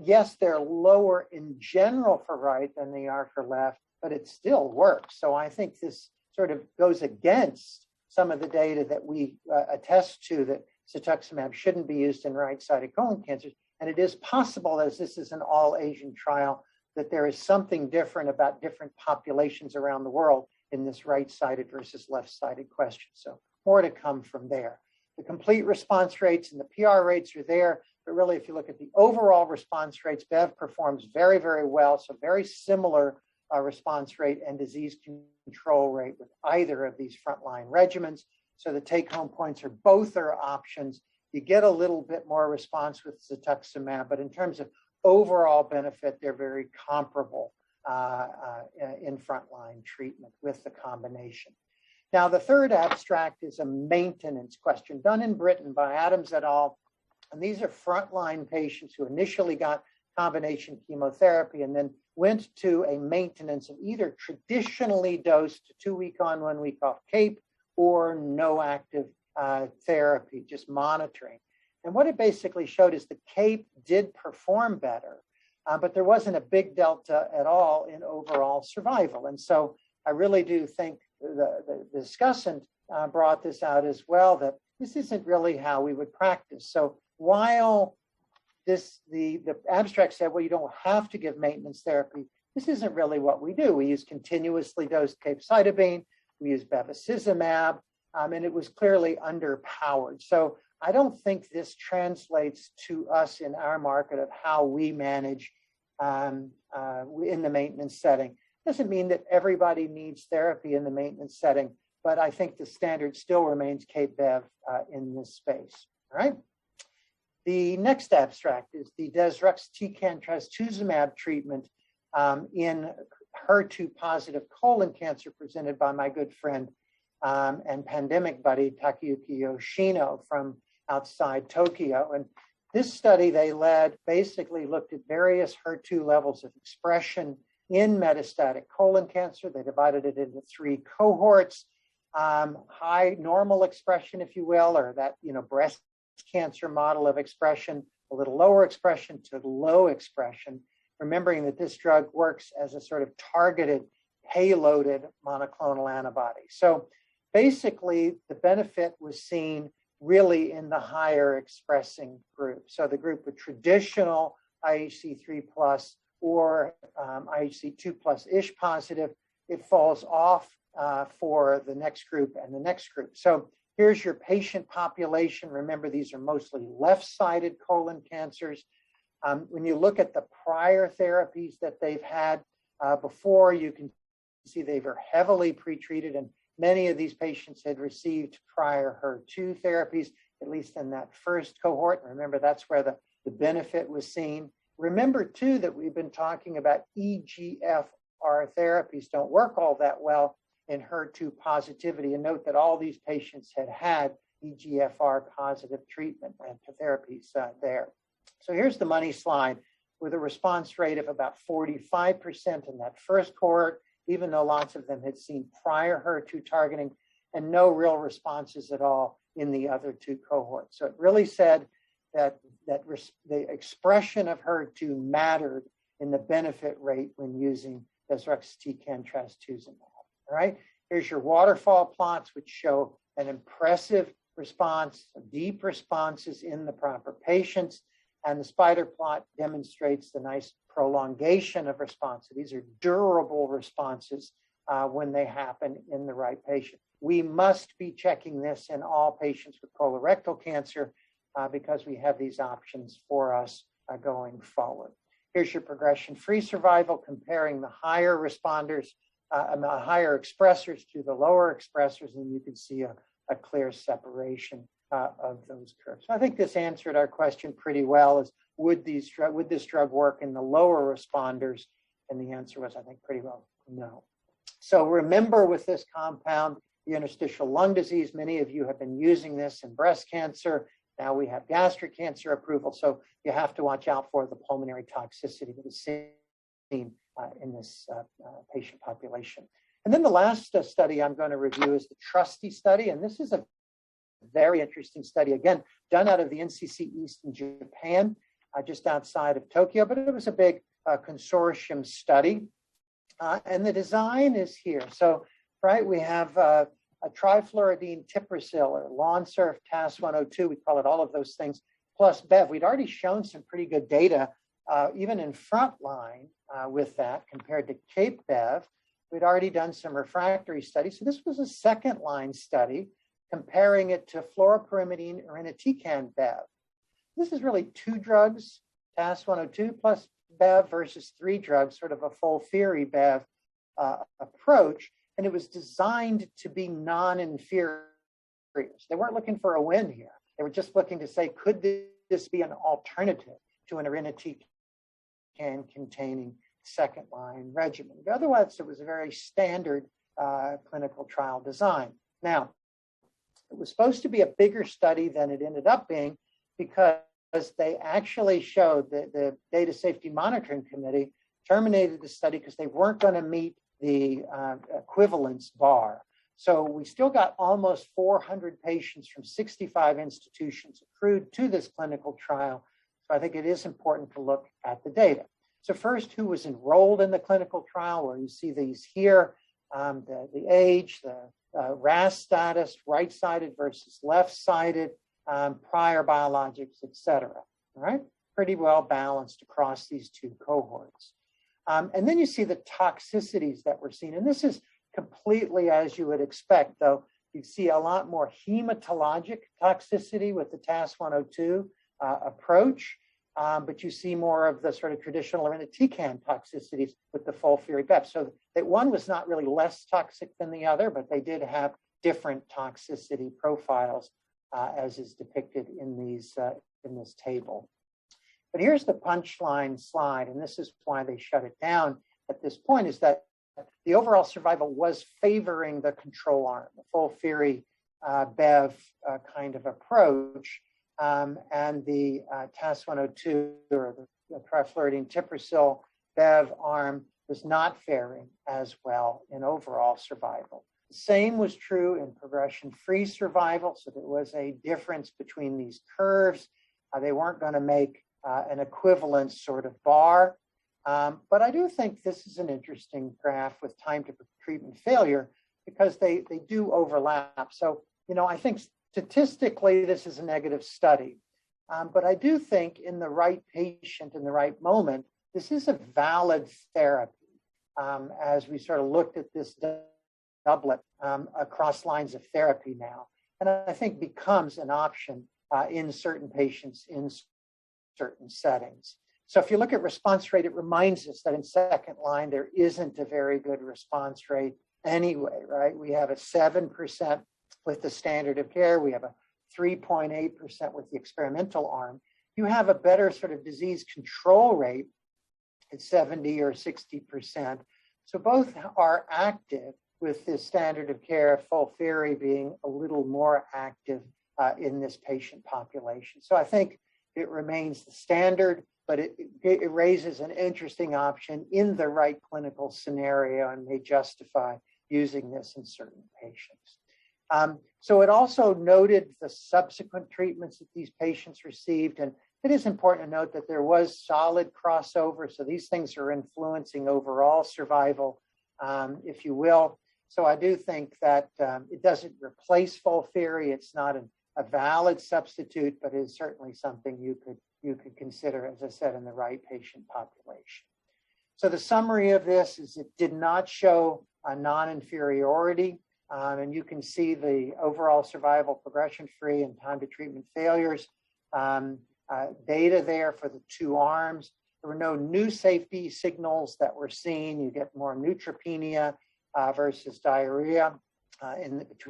Yes, they're lower in general for right than they are for left, but it still works. So I think this sort of goes against some of the data that we attest to, that cetuximab shouldn't be used in right-sided colon cancers. And it is possible, as this is an all-Asian trial, that there is something different about different populations around the world in this right-sided versus left-sided question. So more to come from there. The complete response rates and the PR rates are there, but really if you look at the overall response rates, Bev performs very, very well. So very similar response rate and disease control rate with either of these frontline regimens. So the take-home points are both are options. You get a little bit more response with cetuximab, but in terms of overall benefit, they're very comparable in frontline treatment with the combination. Now, the third abstract is a maintenance question done in Britain by Adams et al. And these are frontline patients who initially got combination chemotherapy and then went to a maintenance of either traditionally dosed 2 week on, 1 week off CAPE or no active therapy, just monitoring. And what it basically showed is the CAPE did perform better, but there wasn't a big delta at all in overall survival. And so I really do think the discussant brought this out as well, that this isn't really how we would practice. So while the abstract said, well, you don't have to give maintenance therapy, this isn't really what we do. We use continuously dosed capecitabine, we use bevacizumab, and it was clearly underpowered. So I don't think this translates to us in our market of how we manage in the maintenance setting. Doesn't mean that everybody needs therapy in the maintenance setting, but I think the standard still remains CAPE-Bev in this space, all right? The next abstract is the deruxtecan trastuzumab treatment in HER2 positive colon cancer presented by my good friend and pandemic buddy Takayuki Yoshino from outside Tokyo. And this study they led basically looked at various HER2 levels of expression in metastatic colon cancer. They divided it into 3 cohorts. High normal expression, if you will, or that breast cancer model of expression, a little lower expression to low expression, remembering that this drug works as a sort of targeted, payloaded monoclonal antibody. So basically, the benefit was seen really in the higher expressing group. So the group with traditional IHC3 plus or IHC2 plus ish positive, it falls off for the next group and the next group. So here's your patient population. Remember, these are mostly left-sided colon cancers. When you look at the prior therapies that they've had before, you can see they were heavily pretreated, and many of these patients had received prior HER2 therapies, at least in that first cohort. Remember, that's where the benefit was seen. Remember, too, that we've been talking about EGFR therapies don't work all that well in HER2 positivity. And note that all these patients had EGFR positive treatment and therapies there. So here's the money slide with a response rate of about 45% in that first cohort, even though lots of them had seen prior HER2 targeting, and no real responses at all in the other 2 cohorts. So it really said that the expression of HER2 mattered in the benefit rate when using deruxtecan trastuzumab. All right, here's your waterfall plots, which show an impressive response, deep responses in the proper patients. And the spider plot demonstrates the nice prolongation of response. So these are durable responses when they happen in the right patient. We must be checking this in all patients with colorectal cancer because we have these options for us going forward. Here's your progression-free survival comparing the higher responders, higher expressors to the lower expressors, and you can see a clear separation of those curves. So I think this answered our question pretty well, is would this drug work in the lower responders? And the answer was, I think, pretty well no. So remember, with this compound, the interstitial lung disease, many of you have been using this in breast cancer. Now we have gastric cancer approval, so you have to watch out for the pulmonary toxicity that is seen in this patient population. And then the last study I'm going to review is the TRUSTY study, and this is a very interesting study, again, done out of the NCC East in Japan, just outside of Tokyo, but it was a big consortium study. And the design is here. So, right, we have a trifluoridine tipiracil or Lonsurf TAS-102, we call it all of those things, plus Bev. We'd already shown some pretty good data, even in frontline with that compared to Cape Bev. We'd already done some refractory studies. So this was a second line study comparing it to fluoropyrimidine irinotecan Bev. This is really 2 drugs, TAS-102 plus Bev versus 3 drugs, sort of a FOLFIRI Bev approach. And it was designed to be non-inferior. They weren't looking for a win here. They were just looking to say, could this be an alternative to an irinotecan containing second line regimen? But otherwise, it was a very standard clinical trial design. Now, it was supposed to be a bigger study than it ended up being because they actually showed that the Data Safety Monitoring Committee terminated the study because they weren't going to meet the equivalence bar. So we still got almost 400 patients from 65 institutions accrued to this clinical trial. So I think it is important to look at the data. So first, who was enrolled in the clinical trial? Well, you see these here, the age, the RAS status, right-sided versus left-sided, prior biologics, et cetera. All right, pretty well balanced across these 2 cohorts. And then you see the toxicities that were seen. And this is completely as you would expect, though. You see a lot more hematologic toxicity with the TAS-102 approach, but you see more of the sort of traditional irinotecan toxicities with the FOLFIRI Bev. So that one was not really less toxic than the other, but they did have different toxicity profiles as is depicted in these in this table. But here's the punchline slide, and this is why they shut it down at this point, is that the overall survival was favoring the control arm, the FOLFIRI Bev kind of approach, and the TAS-102 or the trifluridine tipiracil Bev arm was not faring as well in overall survival. The same was true in progression-free survival, so there was a difference between these curves. They weren't going to make an equivalent sort of bar, but I do think this is an interesting graph with time to treatment failure because they do overlap. So, you know, I think statistically this is a negative study, but I do think in the right patient, in the right moment, this is a valid therapy as we sort of looked at this doublet across lines of therapy now, and I think becomes an option in certain patients in certain settings. So if you look at response rate, it reminds us that in second line, there isn't a very good response rate anyway, right? We have a 7% with the standard of care. We have a 3.8% with the experimental arm. You have a better sort of disease control rate at 70 or 60%. So both are active, with the standard of care, FOLFIRI being a little more active in this patient population. So I think it remains the standard, but it raises an interesting option in the right clinical scenario and may justify using this in certain patients. So it also noted the subsequent treatments that these patients received, and it is important to note that there was solid crossover, so these things are influencing overall survival, if you will. So I do think that it doesn't replace FOLFIRI. It's not a valid substitute, but is certainly something you could consider, as I said, in the right patient population. So the summary of this is it did not show a non-inferiority, and you can see the overall survival, progression-free, and time to treatment failures data there for the two arms. There were no new safety signals that were seen. You get more neutropenia versus diarrhea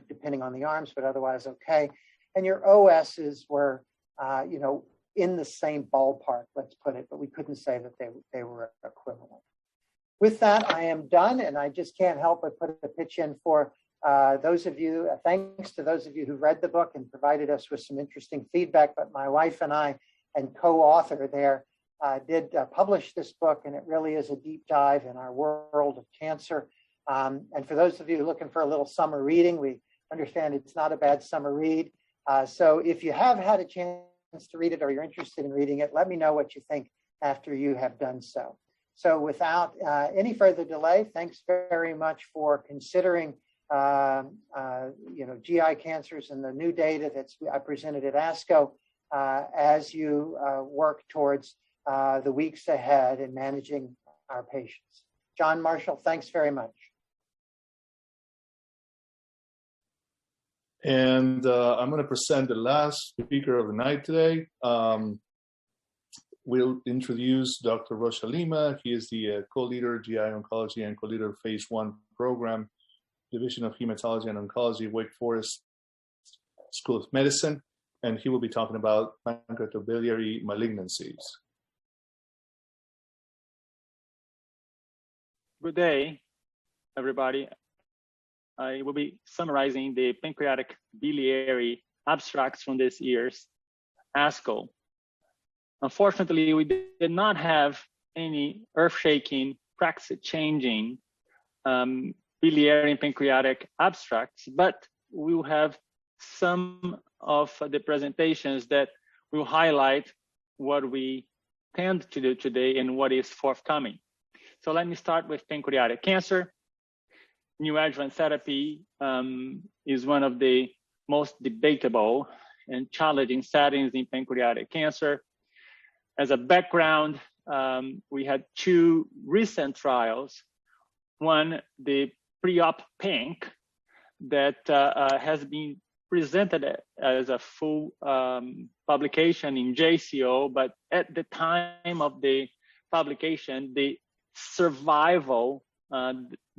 depending on the arms, but otherwise okay. And your OSs were, you know, in the same ballpark, let's put it, but we couldn't say that they were equivalent. With that, I am done, and I just can't help but put a pitch in for those of you, thanks to those of you who read the book and provided us with some interesting feedback, but my wife and I and co-author there did publish this book, and it really is a deep dive in our world of cancer. And for those of you looking for a little summer reading, we understand it's not a bad summer read. So if you have had a chance to read it or you're interested in reading it, let me know what you think after you have done so. So without any further delay, thanks very much for considering you know, GI cancers and the new data that I presented at ASCO as you work towards the weeks ahead in managing our patients. John Marshall, thanks very much.
And I'm going to present the last speaker of the night today. We'll introduce Dr. Rocha Lima. He is the co-leader GI Oncology and co-leader Phase 1 program, Division of Hematology and Oncology, Wake Forest School of Medicine, and he will be talking about pancreatobiliary malignancies.
Good day, everybody. I will be summarizing the pancreatic biliary abstracts from this year's ASCO. Unfortunately, we did not have any earth-shaking, practice-changing biliary and pancreatic abstracts, but we will have some of the presentations that will highlight what we tend to do today and what is forthcoming. So let me start with pancreatic cancer. Neoadjuvant therapy is one of the most debatable and challenging settings in pancreatic cancer. As a background, we had two recent trials. One, the pre-op PANC, that has been presented as a full publication in JCO, but at the time of the publication, the survival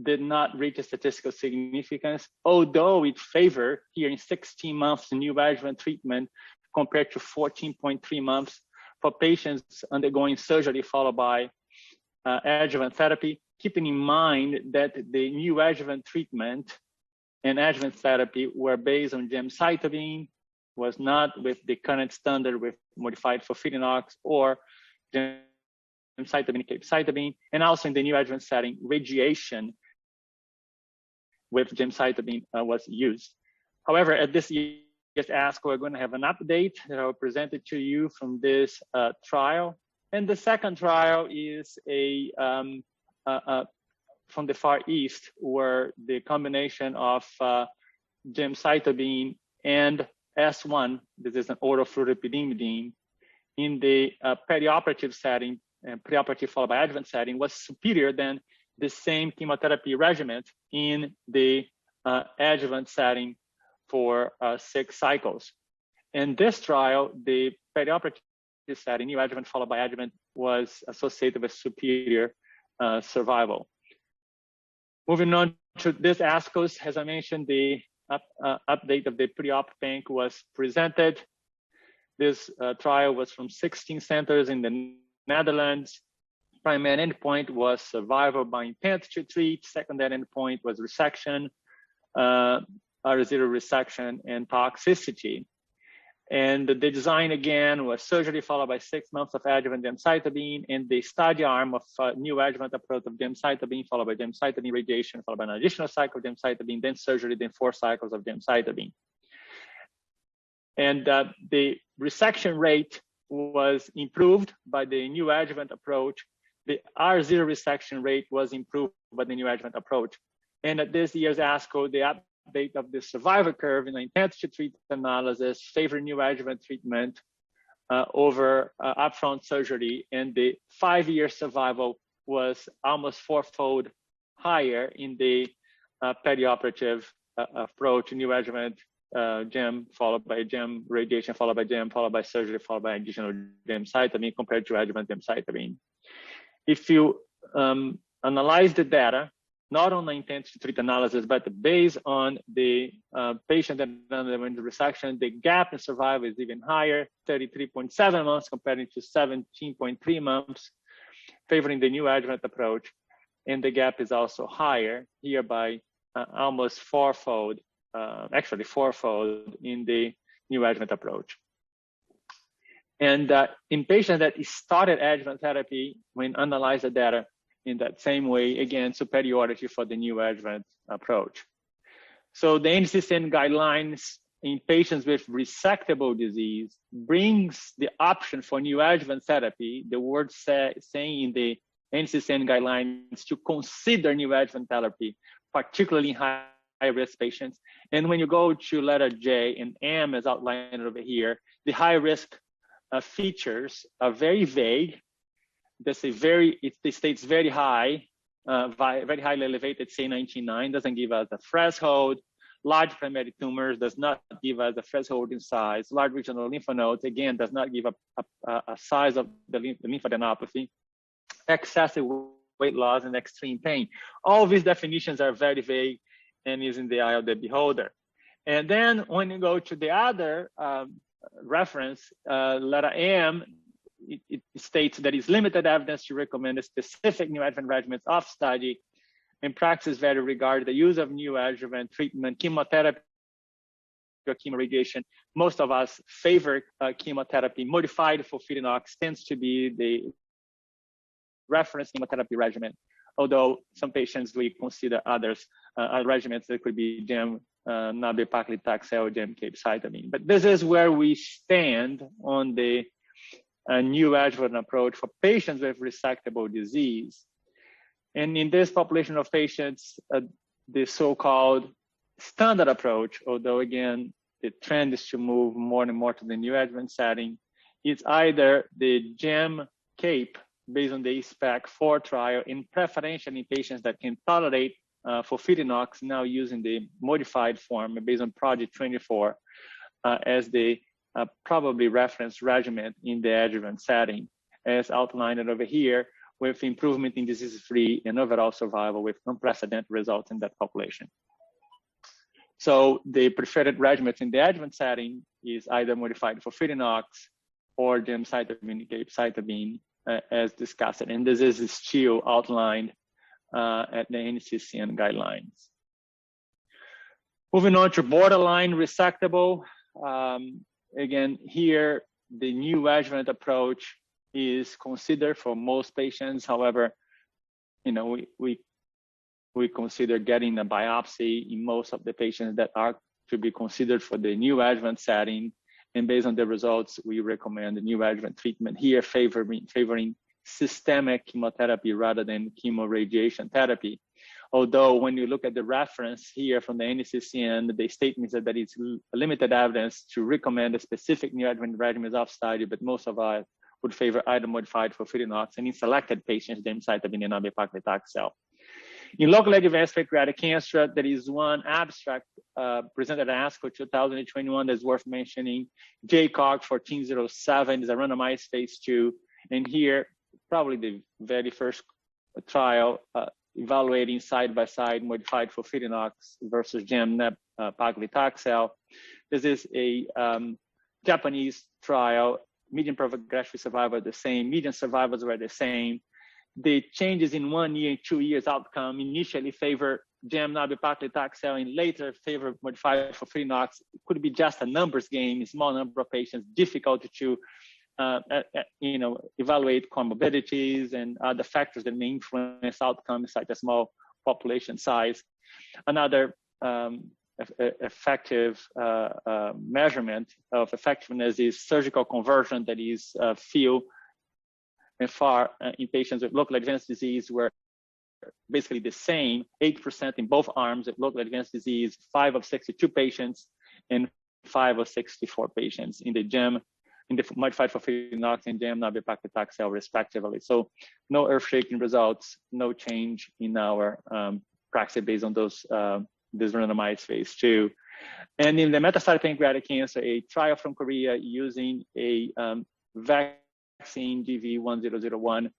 did not reach a statistical significance, although it favored here in 16 months neoadjuvant treatment compared to 14.3 months for patients undergoing surgery followed by adjuvant therapy. keeping in mind that the neoadjuvant treatment and adjuvant therapy were based on gemcitabine, was not with the current standard with modified FOLFIRINOX or gemcitabine, capecitabine, and also in the neoadjuvant setting, radiation with gemcitabine was used. However, at this year's ASCO, we're going to have an update that I will present it to you from this trial. And the second trial is from the Far East, where the combination of gemcitabine and S1, this is an oral fluoropyrimidine, in the perioperative setting, and preoperative followed by adjuvant setting, was superior than the same chemotherapy regimen in the adjuvant setting for 6 cycles. In this trial, the perioperative setting, neoadjuvant followed by adjuvant, was associated with superior survival. Moving on to this ASCO, as I mentioned, the update of the pre-op bank was presented. This trial was from 16 centers in the Netherlands. Primary endpoint was survival by intent to treat. Secondary endpoint was resection, R0 resection, and toxicity. And the design again was surgery followed by 6 months of adjuvant gemcitabine, and the study arm of neoadjuvant approach of gemcitabine followed by gemcitabine radiation followed by an additional cycle of gemcitabine, then surgery, then 4 cycles of gemcitabine. And the resection rate was improved by the neoadjuvant approach. The R0 resection rate was improved by the neoadjuvant approach. And at this year's ASCO, the update of the survival curve in the intent to treat analysis favored neoadjuvant treatment over upfront surgery, and the 5-year survival was almost 4-fold higher in the perioperative approach, neoadjuvant gem followed by gem, radiation followed by gem, followed by surgery, followed by additional gemcitabine compared to adjuvant gemcitabine. If you analyze the data, not on the intent to treat analysis, but based on the patient that underwent resection, the gap in survival is even higher, 33.7 months compared to 17.3 months, favoring the neoadjuvant approach. And the gap is also higher here by almost 4-fold, actually 4-fold in the neoadjuvant approach. And in patients that started adjuvant therapy, when analyzed the data, in that same way, again, superiority for the neoadjuvant approach. So the NCCN guidelines in patients with resectable disease brings the option for neoadjuvant therapy, the word saying in the NCCN guidelines to consider neoadjuvant therapy, particularly in high-risk patients. And when you go to letter J and M as outlined over here, the high-risk features are very vague. They say it states very high, very highly elevated, say 99, doesn't give us a threshold. Large primary tumors does not give us a threshold in size. Large regional lymph nodes, again, does not give a size of the lymphadenopathy. Excessive weight loss and extreme pain. All these definitions are very vague and is in the eye of the beholder. And then when you go to the other reference, letter M, it states that it's limited evidence to recommend a specific neoadjuvant regimens of study. In practice, vary regarding the use of neoadjuvant treatment, chemotherapy or chemoradiation. Most of us favor chemotherapy. Modified FOLFIRINOX tends to be the reference chemotherapy regimen, although some patients we consider others regimens that could be gem, nab-paclitaxel, gem, capecitabine. But this is where we stand on the neoadjuvant approach for patients with resectable disease. And in this population of patients, the so-called standard approach, although again, the trend is to move more and more to the neoadjuvant setting, it's either the gem cape based on the SPEC4 trial, in preferential in patients that can tolerate FOLFIRINOX, now using the modified form based on Project 24 as the probably reference regimen in the adjuvant setting, as outlined over here, with improvement in disease-free and overall survival with unprecedented results in that population. So the preferred regimens in the adjuvant setting is either modified FOLFIRINOX or gemcitabine, capecitabine, as discussed. And this is still outlined at the NCCN guidelines. Moving on to borderline resectable. Again, here, the neoadjuvant approach is considered for most patients. However, we consider getting a biopsy in most of the patients that are to be considered for the neoadjuvant setting. And based on the results, we recommend the neoadjuvant treatment here, favoring systemic chemotherapy rather than chemoradiation therapy. Although when you look at the reference here from the NCCN, the statement is that it's limited evidence to recommend a specific neoadjuvant regimen of study, but most of us would favor either modified FOLFIRINOX and in selected patients, gemcitabine and nab-paclitaxel. In locally advanced pancreatic cancer, there is one abstract presented at ASCO 2021 that's worth mentioning. JCOG 1407 is a randomized phase 2. And here, probably the very first trial evaluating side-by-side modified FOLFIRINOX versus gem-nab-paclitaxel. This is a Japanese trial. Median progression-free survival the same. Median survivals were the same. The changes in 1 year and 2 years outcome initially favor gem-nab-paclitaxel and later favor modified FOLFIRINOX. It could be just a numbers game, a small number of patients, difficult to evaluate comorbidities and other factors that may influence outcomes, such as small population size. Another effective measurement of effectiveness is surgical conversion, that is few and far in patients with locally advanced disease were basically the same, 8% in both arms of locally advanced disease, 5 of 62 patients and 5 of 64 patients in the modified FOLFIRINOX and gem-nab-paclitaxel respectively. So no earth-shaking results, no change in our practice based on those this randomized phase 2. And in the metastatic pancreatic cancer, a trial from Korea using a vaccine GV1001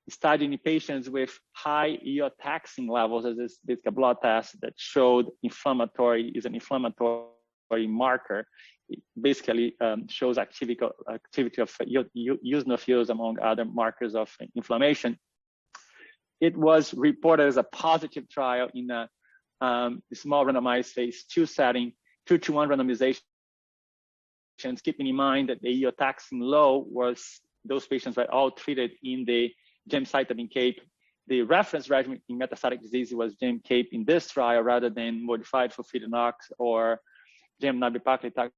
studying patients with high eotaxin levels, as is a blood test that showed an inflammatory marker. It basically shows activity of eosinophils among other markers of inflammation. It was reported as a positive trial in a small randomized phase 2 setting, 2-to-1 randomization. Keeping in mind that the eotaxin low was those patients were all treated in the gemcitabine cape. The reference regimen in metastatic disease was gem cape in this trial rather than modified FOLFIRINOX or gem-nab-paclitaxel.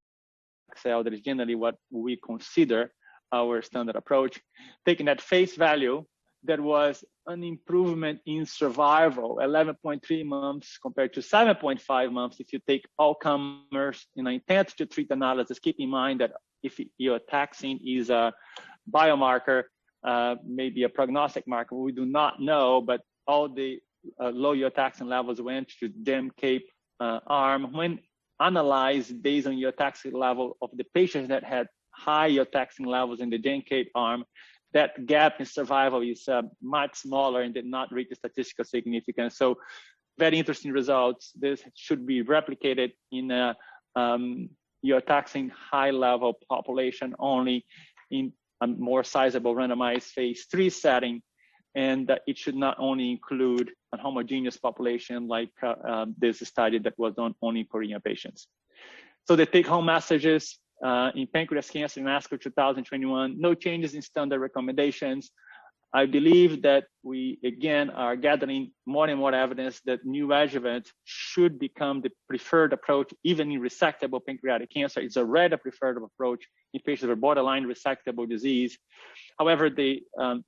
That is generally what we consider our standard approach. Taking at face value, there was an improvement in survival, 11.3 months compared to 7.5 months if you take all comers in an intent to treat analysis. Keep in mind that if eotaxin is a biomarker, maybe a prognostic marker, we do not know, but all the low eotaxin levels went to gem cape arm. When analyzed based on eotaxin level of the patients that had high eotaxin levels in the gem cape arm, that gap in survival is much smaller and did not reach the statistical significance. So very interesting results. This should be replicated in a eotaxin high level population only in a more sizable randomized phase 3 setting. And it should not only include a homogeneous population like this study that was done only in Korean patients. So the take-home messages in pancreas cancer in ASCO 2021, no changes in standard recommendations. I believe that we, again, are gathering more and more evidence that neoadjuvant should become the preferred approach, even in resectable pancreatic cancer. It's already a preferred approach in patients with borderline resectable disease. However, the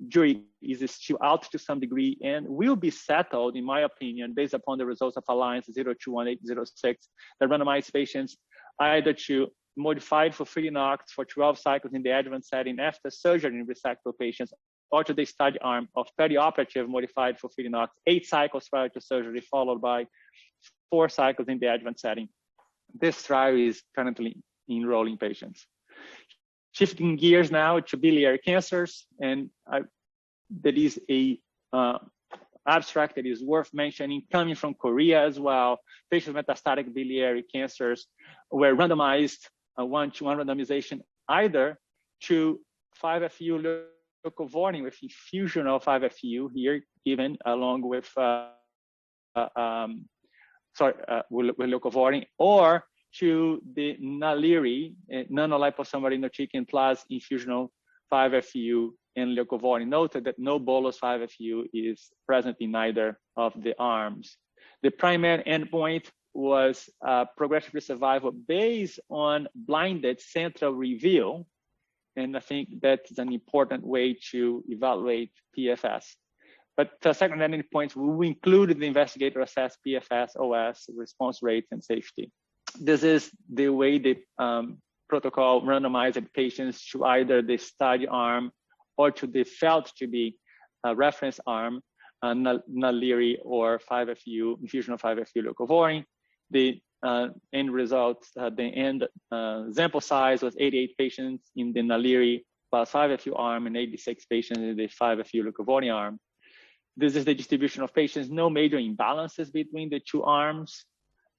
jury is still out to some degree and will be settled, in my opinion, based upon the results of Alliance 021806, that randomized patients either to modified FOLFIRINOX for 12 cycles in the adjuvant setting after surgery in resectable patients, or to the study arm of perioperative modified FOLFIRINOX, 8 cycles prior to surgery, followed by 4 cycles in the adjuvant setting. This trial is currently enrolling patients. Shifting gears now to biliary cancers, and there is a abstract that is worth mentioning coming from Korea as well. Patients with metastatic biliary cancers were randomized 1-to-1 randomization either to 5-FU leucovorin with infusion of 5-FU here given along with with leucovorin, or to the Naliri, nanoliposomal irinotecan plus infusional 5-FU and leucovorin. Noted that no bolus 5-FU is present in either of the arms. The primary endpoint was progression-free survival based on blinded central review, and I think that's an important way to evaluate PFS. But the secondary endpoints will include the investigator-assessed PFS, OS, response rates, and safety. This is the way the protocol randomized patients to either the study arm or to the felt to be a reference arm, Naliri or 5-FU, infusion of 5-FU leucovorin. The end result, the end sample size was 88 patients in the Naliri plus 5-FU arm and 86 patients in the 5-FU leucovorin arm. This is the distribution of patients, no major imbalances between the two arms.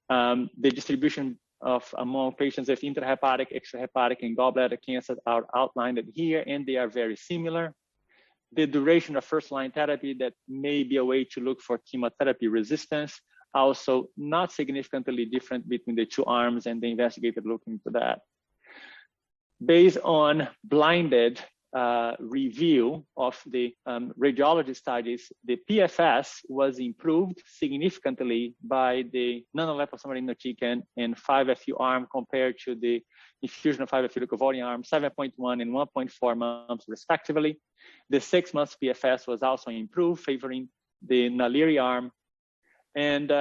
The distribution of among patients with intrahepatic, extrahepatic, and gallbladder cancer are outlined here, and they are very similar. The duration of first-line therapy, that may be a way to look for chemotherapy resistance, also not significantly different between the two arms, and the investigator looking into that. Based on blinded review of the radiology studies, the PFS was improved significantly by the nanoliposomal irinotecan and 5-FU arm compared to the infusion of 5-FU leucovorin arm, 7.1 and 1.4 months respectively. The 6 months PFS was also improved, favoring the Naliri arm, and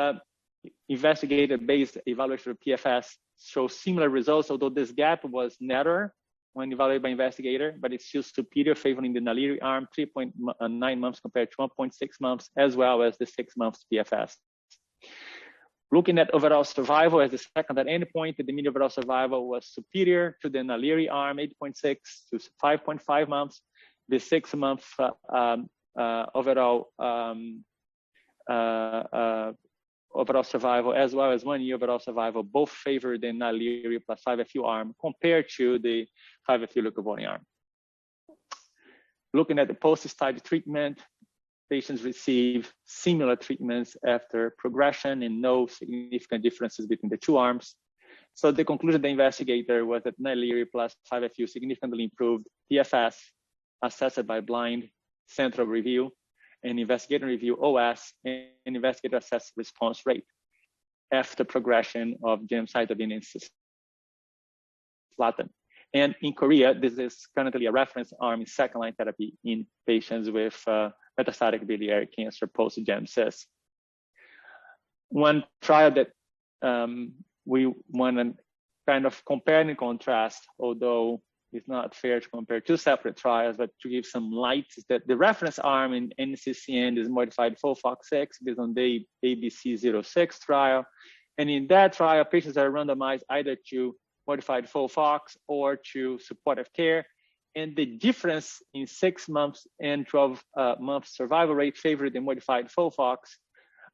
investigator-based evaluation of PFS shows similar results, although this gap was narrower when evaluated by investigator, but it's still superior, favoring the Naliri arm, 3.9 months compared to 1.6 months, as well as the 6 months PFS. Looking at overall survival as the secondary endpoint, the median overall survival was superior to the Naliri arm, 8.6 to 5.5 months. The 6 month overall survival, as well as 1 year overall survival, both favor the Naliri plus 5-FU arm compared to the 5-FU leucovorin arm. Looking at the post-study treatment, patients receive similar treatments after progression and no significant differences between the two arms. So the conclusion of the investigator was that Naliri plus 5-FU significantly improved PFS assessed by blind central review, and investigator review OS, and investigator assessed response rate after progression of gemcitabine and cisplatin. And in Korea, this is currently a reference arm in second-line therapy in patients with metastatic biliary cancer post-GEM-CIS. One trial that we want to kind of compare and contrast, although it's not fair to compare two separate trials, but to give some light, is that the reference arm in NCCN is modified FOLFOX6 based on the ABC06 trial. And in that trial, patients are randomized either to modified FOLFOX or to supportive care. And the difference in 6 months and 12 months survival rate favored the modified FOLFOX.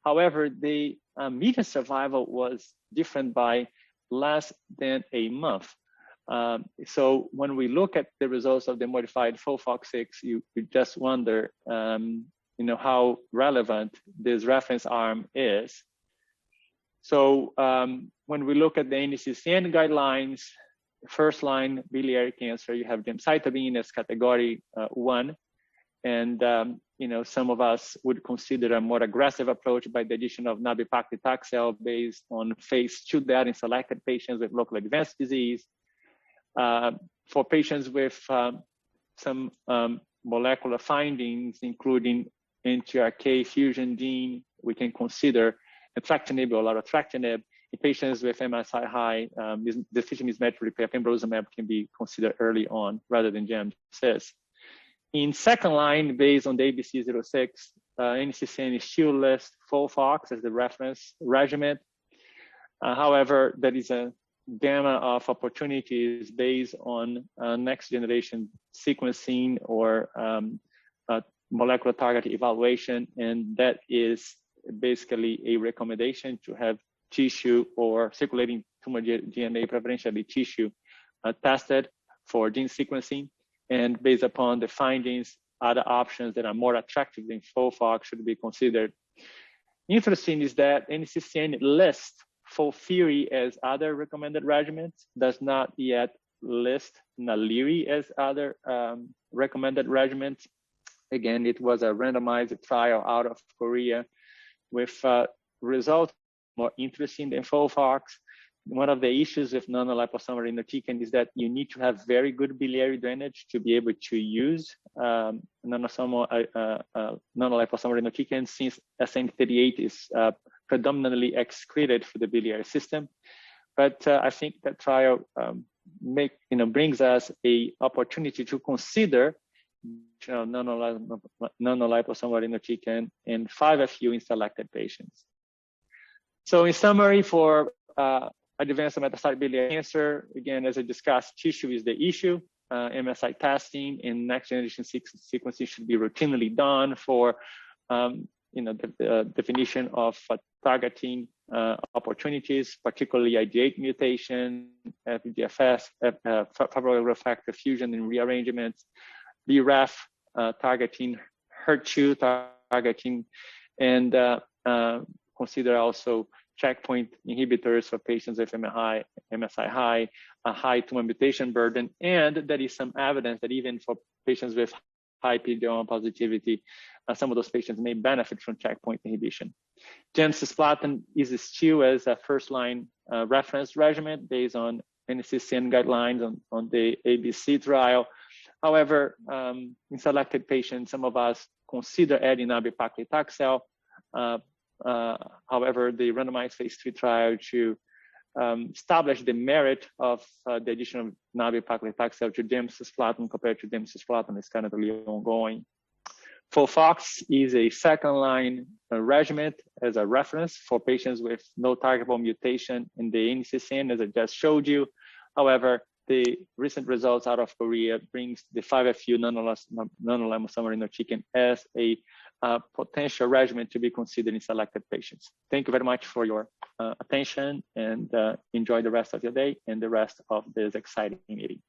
However, the median survival was different by less than a month. So when we look at the results of the modified FOLFOX6, you just wonder, how relevant this reference arm is. So when we look at the NCCN guidelines, first-line biliary cancer, you have gemcitabine as category 1, and some of us would consider a more aggressive approach by the addition of nab-paclitaxel based on phase 2 data in selected patients with locally advanced disease. For patients with some molecular findings, including NTRK fusion gene, we can consider entrectinib or larotrectinib. In patients with MSI high, deficient mismatch repair, pembrolizumab can be considered early on rather than GEM-CIS. In second line, based on the ABC06, NCCN still lists FOLFOX as the reference regimen. However, there is a gamma of opportunities based on next generation sequencing or molecular target evaluation, and that is basically a recommendation to have tissue or circulating tumor DNA, preferentially tissue, tested for gene sequencing. And based upon the findings other options that are more attractive than FOLFOX should be considered. Interesting is that NCCN lists FOLFIRI as other recommended regimens, does not yet list NALIRI as other recommended regimens. Again, it was a randomized trial out of Korea with results more interesting than FOLFOX. One of the issues with nanoliposomal irinotecan is that you need to have very good biliary drainage to be able to use nanoliposomal irinotecan, since SN38 is predominantly excreted for the biliary system. But I think that trial brings us a opportunity to consider nanoliposomal irinotecan and 5-FU in selected patients. So in summary, for advanced metastatic biliary cancer, again, as I discussed, tissue is the issue. MSI testing and next generation sequencing should be routinely done for the definition of targeting opportunities, particularly IDH mutation, FGFS, favorable factor fusion and rearrangements, BRAF targeting, HER2 targeting, and consider also checkpoint inhibitors for patients with MSI high, a high tumor mutation burden, and there is some evidence that even for patients with high PD-L1 positivity, some of those patients may benefit from checkpoint inhibition. Gem-cisplatin is still as a first-line reference regimen based on NCCN guidelines on the ABC trial. However, in selected patients, some of us consider adding nab-paclitaxel. However, the randomized phase 3 trial to establish the merit of the addition of nab-paclitaxel to gem-cisplatin compared to gem-cisplatin is currently ongoing. FOLFOX is a second-line regimen as a reference for patients with no targetable mutation in the NCCN, as I just showed you. However, the recent results out of Korea brings the 5-FU nanoliposomal irinotecan as a potential regimen to be considered in selected patients. Thank you very much for your attention, and enjoy the rest of your day and the rest of this exciting meeting.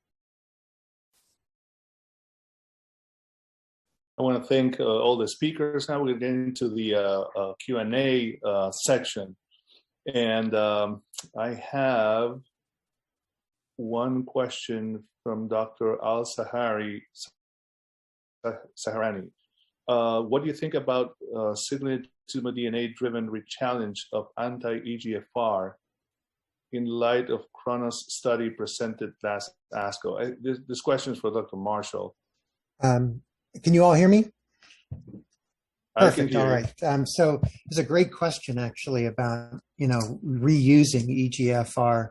I want to thank all the speakers. Now we're getting into the Q&A section. And I have one question from Dr. Al-Saharani. What do you think about circulating tumor DNA-driven rechallenge of anti-EGFR in light of Kronos study presented last ASCO? This question is for Dr. Marshall.
Can you all hear me?
Perfect.
All right. So it's a great question, actually, about reusing EGFR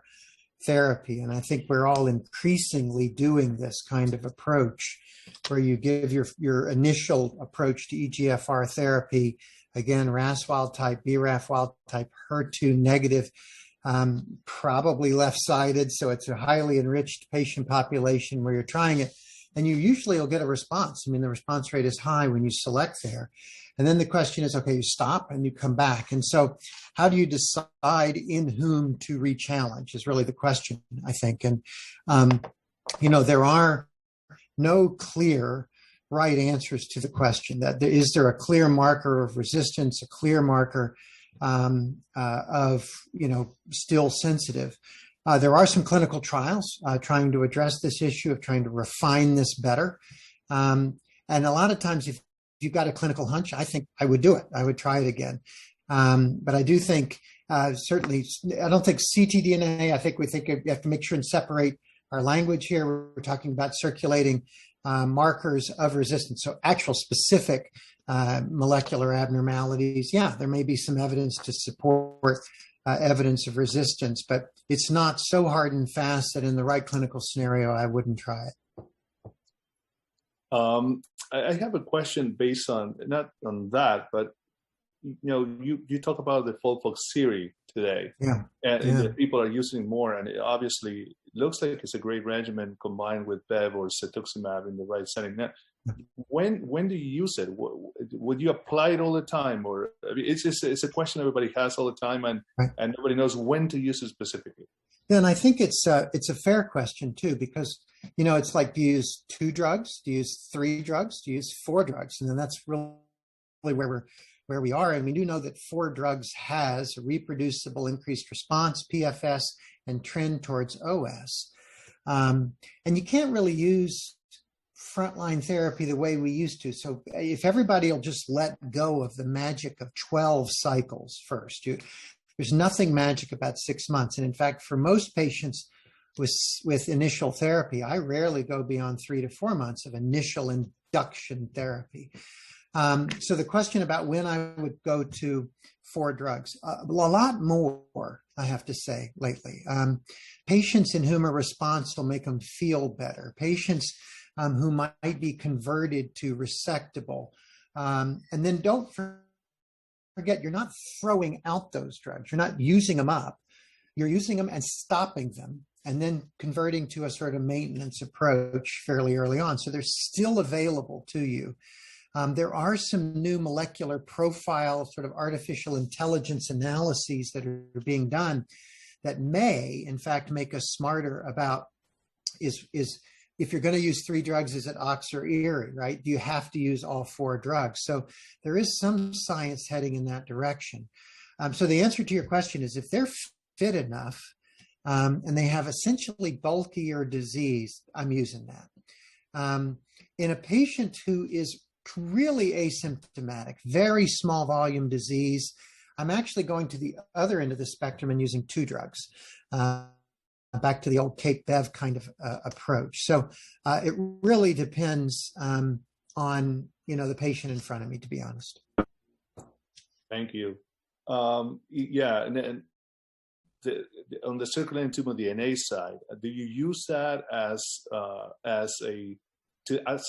therapy, and I think we're all increasingly doing this kind of approach, where you give your initial approach to EGFR therapy, again, RAS wild type, BRAF wild type, HER2 negative, probably left-sided, so it's a highly enriched patient population where you're trying it. And you usually will get a response. I mean, the response rate is high when you select there. And then the question is, okay, you stop and you come back. And so how do you decide in whom to re-challenge is really the question, I think. And, there are no clear right answers to the question. Is there a clear marker of resistance, a clear marker of, still sensitive? There are some clinical trials trying to address this issue of trying to refine this better. And a lot of times, if you've got a clinical hunch, I think I would do it. I would try it again. But I do think, certainly, I don't think ctDNA, I think we have to make sure and separate our language here. We're talking about circulating markers of resistance. So actual specific molecular abnormalities. Yeah, there may be some evidence to support evidence of resistance, but it's not so hard and fast that in the right clinical scenario, I wouldn't try it.
I have a question based on, not on that, but you talk about the FOLFOXIRI today, and people are using more, and it obviously looks like it's a great regimen combined with Bev or cetuximab in the right setting. Now, when do you use it? Would you apply it all the time, or it's a question everybody has all the time, and nobody knows when to use it specifically.
Then I think it's a fair question too, because it's like, do you use 2 drugs? Do you use 3 drugs? Do you use 4 drugs? And then that's really where we are. And we do know that 4 drugs has a reproducible increased response, PFS, and trend towards OS. And you can't really use frontline therapy the way we used to. So if everybody will just let go of the magic of 12 cycles first, there's nothing magic about 6 months. And in fact, for most patients with initial therapy, I rarely go beyond 3 to 4 months of initial induction therapy. So the question about when I would go to 4 drugs, a lot more, I have to say, lately. Patients in whom a response will make them feel better. Patients who might be converted to resectable. And then don't forget, you're not throwing out those drugs. You're not using them up. You're using them and stopping them, and then converting to a sort of maintenance approach fairly early on. So they're still available to you. There are some new molecular profile sort of artificial intelligence analyses that are being done that may, in fact, make us smarter about is if you're going to use 3 drugs, is it Ox or Erie, right? Do you have to use all 4 drugs? So there is some science heading in that direction. So the answer to your question is, if they're fit enough and they have essentially bulkier disease, I'm using that. In a patient who is really asymptomatic, very small volume disease, I'm actually going to the other end of the spectrum and using 2 drugs. Back to the old Cape Bev kind of approach. So it really depends on the patient in front of me, to be honest.
Thank you. Yeah, and on the circulating tumor DNA side, do you use that as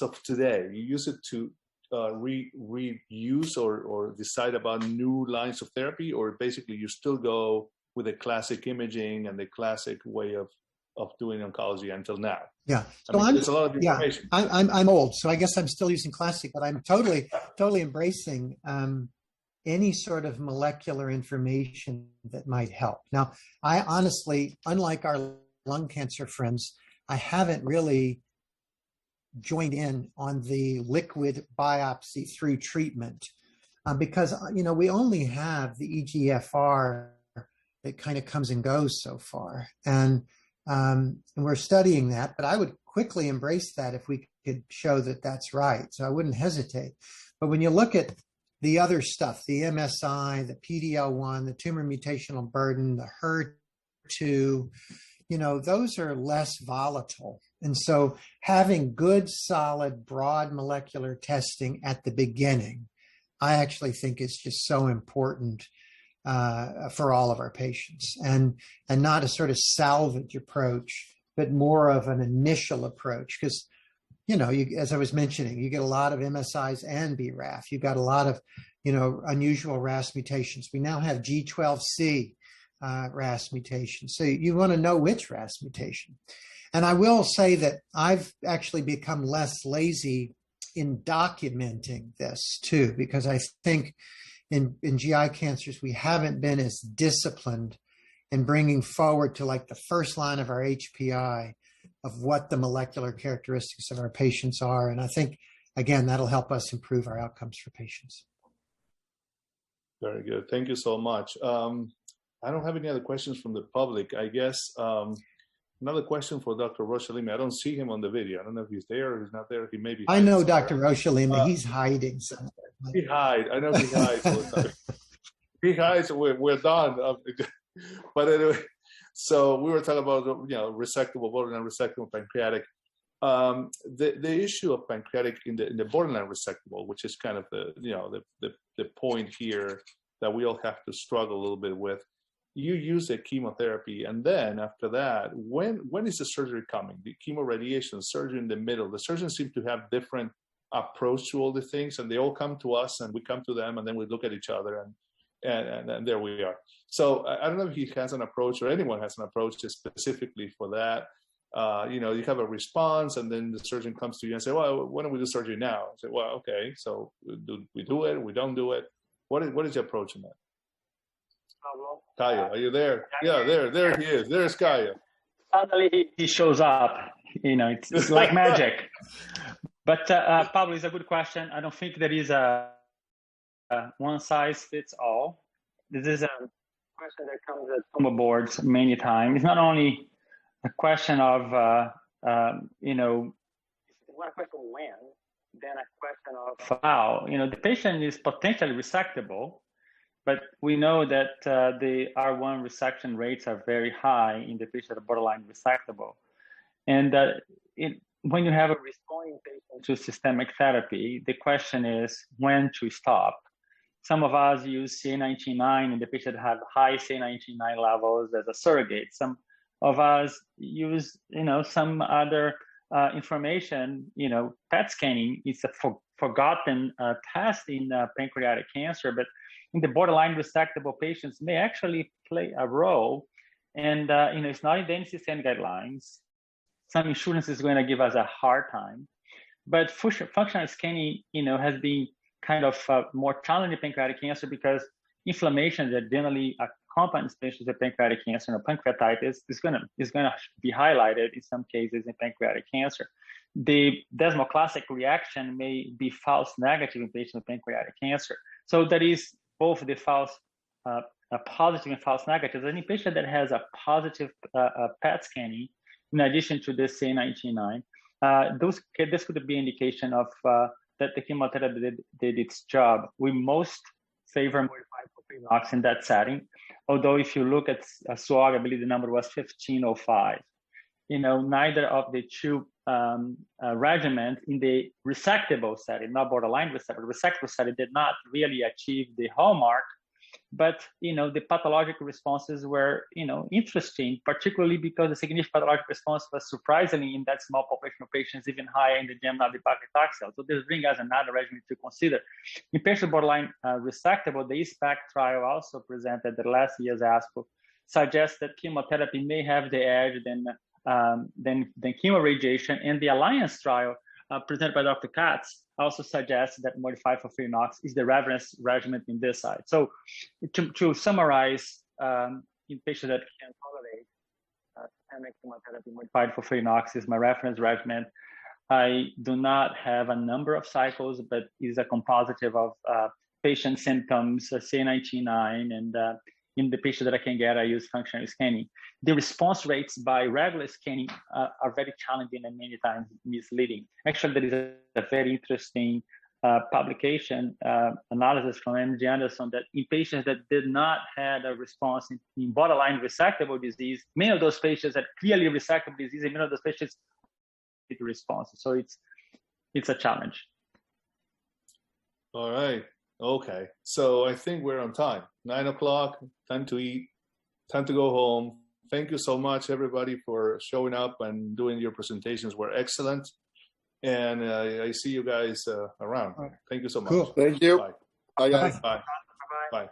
of today? You use it to reuse or decide about new lines of therapy, or basically you still go with the classic imaging and the classic way of doing oncology until now?
Yeah,
so there's a lot of information.
Yeah, I'm old, so I guess I'm still using classic, but I'm totally embracing any sort of molecular information that might help. Now, I honestly, unlike our lung cancer friends, I haven't really joined in on the liquid biopsy through treatment because we only have the EGFR that kind of comes and goes so far, and we're studying that. But I would quickly embrace that if we could show that that's right. So I wouldn't hesitate. But when you look at the other stuff, the MSI, the PD-L1, the tumor mutational burden, the HER2, those are less volatile. And so having good, solid, broad molecular testing at the beginning, I actually think is just so important for all of our patients, and not a sort of salvage approach, but more of an initial approach. Because, as I was mentioning, you get a lot of MSIs and BRAF. You've got a lot of, unusual RAS mutations. We now have G12C RAS mutations. So you want to know which RAS mutation. And I will say that I've actually become less lazy in documenting this too, because I think in GI cancers, we haven't been as disciplined in bringing forward to like the first line of our HPI of what the molecular characteristics of our patients are. And I think, again, that'll help us improve our outcomes for patients.
Very good. Thank you so much. I don't have any other questions from the public. I guess another question for Dr. Rocha-Lima. I don't see him on the video. I don't know if he's there or he's not there. He may be.
I know Dr. Rocha-Lima. He's hiding somewhere.
He hides. I know he hides all the time. He hides. We're done. But anyway, so we were talking about resectable, borderline resectable, pancreatic. The issue of pancreatic in the borderline resectable, which is kind of the point here that we all have to struggle a little bit with. You use a chemotherapy, and then after that, when is the surgery coming? The chemoradiation, surgery in the middle. The surgeons seem to have different approach to all the things, and they all come to us, and we come to them, and then we look at each other, and there we are. So I don't know if he has an approach, or anyone has an approach specifically for that. You have a response, and then the surgeon comes to you and say, "Well, why don't we do surgery now?" I say, "Well, okay. So do we do it? We don't do it? What is your approach in that?" Caio, are you there? Yeah, there he is. There's Caio.
Suddenly he shows up. It's like magic. But Pablo, is a good question. I don't think there is a one size fits all. This is a question that comes at tumor boards many times. It's not only a question of one question when, then a question of how. The patient is potentially resectable, but we know that the R1 resection rates are very high in the patients that are borderline resectable. And when you have a responding patient to systemic therapy, the question is when to stop. Some of us use CA19-9 in the patients that have high CA19-9 levels as a surrogate. Some of us use, some other information. PET scanning is a forgotten test in pancreatic cancer, but in the borderline resectable patients may actually play a role. And it's not in the NCCN guidelines. Some insurance is going to give us a hard time, but functional scanning, has been kind of more challenging pancreatic cancer because inflammation that generally accompanies patients with pancreatic cancer, pancreatitis, is going to be highlighted in some cases in pancreatic cancer. The desmoclassic reaction may be false negative in patients with pancreatic cancer. So that is both the false, a positive and false negative. Any patient that has a positive PET scanning, in addition to the CA19-9, this could be indication of that the chemotherapy did its job. We most favor modified FOLFIRINOX in that setting. Although if you look at SWOG, I believe the number was 1505. Neither of the two regimens in the resectable setting, not borderline resectable setting, did not really achieve the hallmark. But the pathologic responses were interesting, particularly because the significant pathologic response was surprisingly in that small population of patients even higher in the GEMNAD paclitaxel. So this brings us another regimen to consider. In patients borderline resectable, the SPEC trial also presented the last year's ASCO suggests that chemotherapy may have the edge than chemoradiation, and the Alliance trial presented by Dr. Katz also suggests that modified FOLFIRINOX is the reference regimen in this side. So to summarize, in patients that can tolerate systemic chemotherapy, modified FOLFIRINOX is my reference regimen. I do not have a number of cycles, but is a compositive of patient symptoms, CA19-9, and in the patient that I can get, I use functional scanning. The response rates by regular scanning are very challenging and many times misleading. Actually, there is a very interesting publication analysis from MD Anderson that in patients that did not have a response in borderline resectable disease, many of those patients had clearly resectable disease, and many of those patients did response. So it's a challenge.
All right. Okay. So I think we're on time. 9 o'clock, time to eat, time to go home. Thank you so much, everybody, for showing up and doing your presentations. Were excellent. And I see you guys around. Thank you so much.
Cool. Thank you.
Bye.
Bye, guys.
Bye. Bye.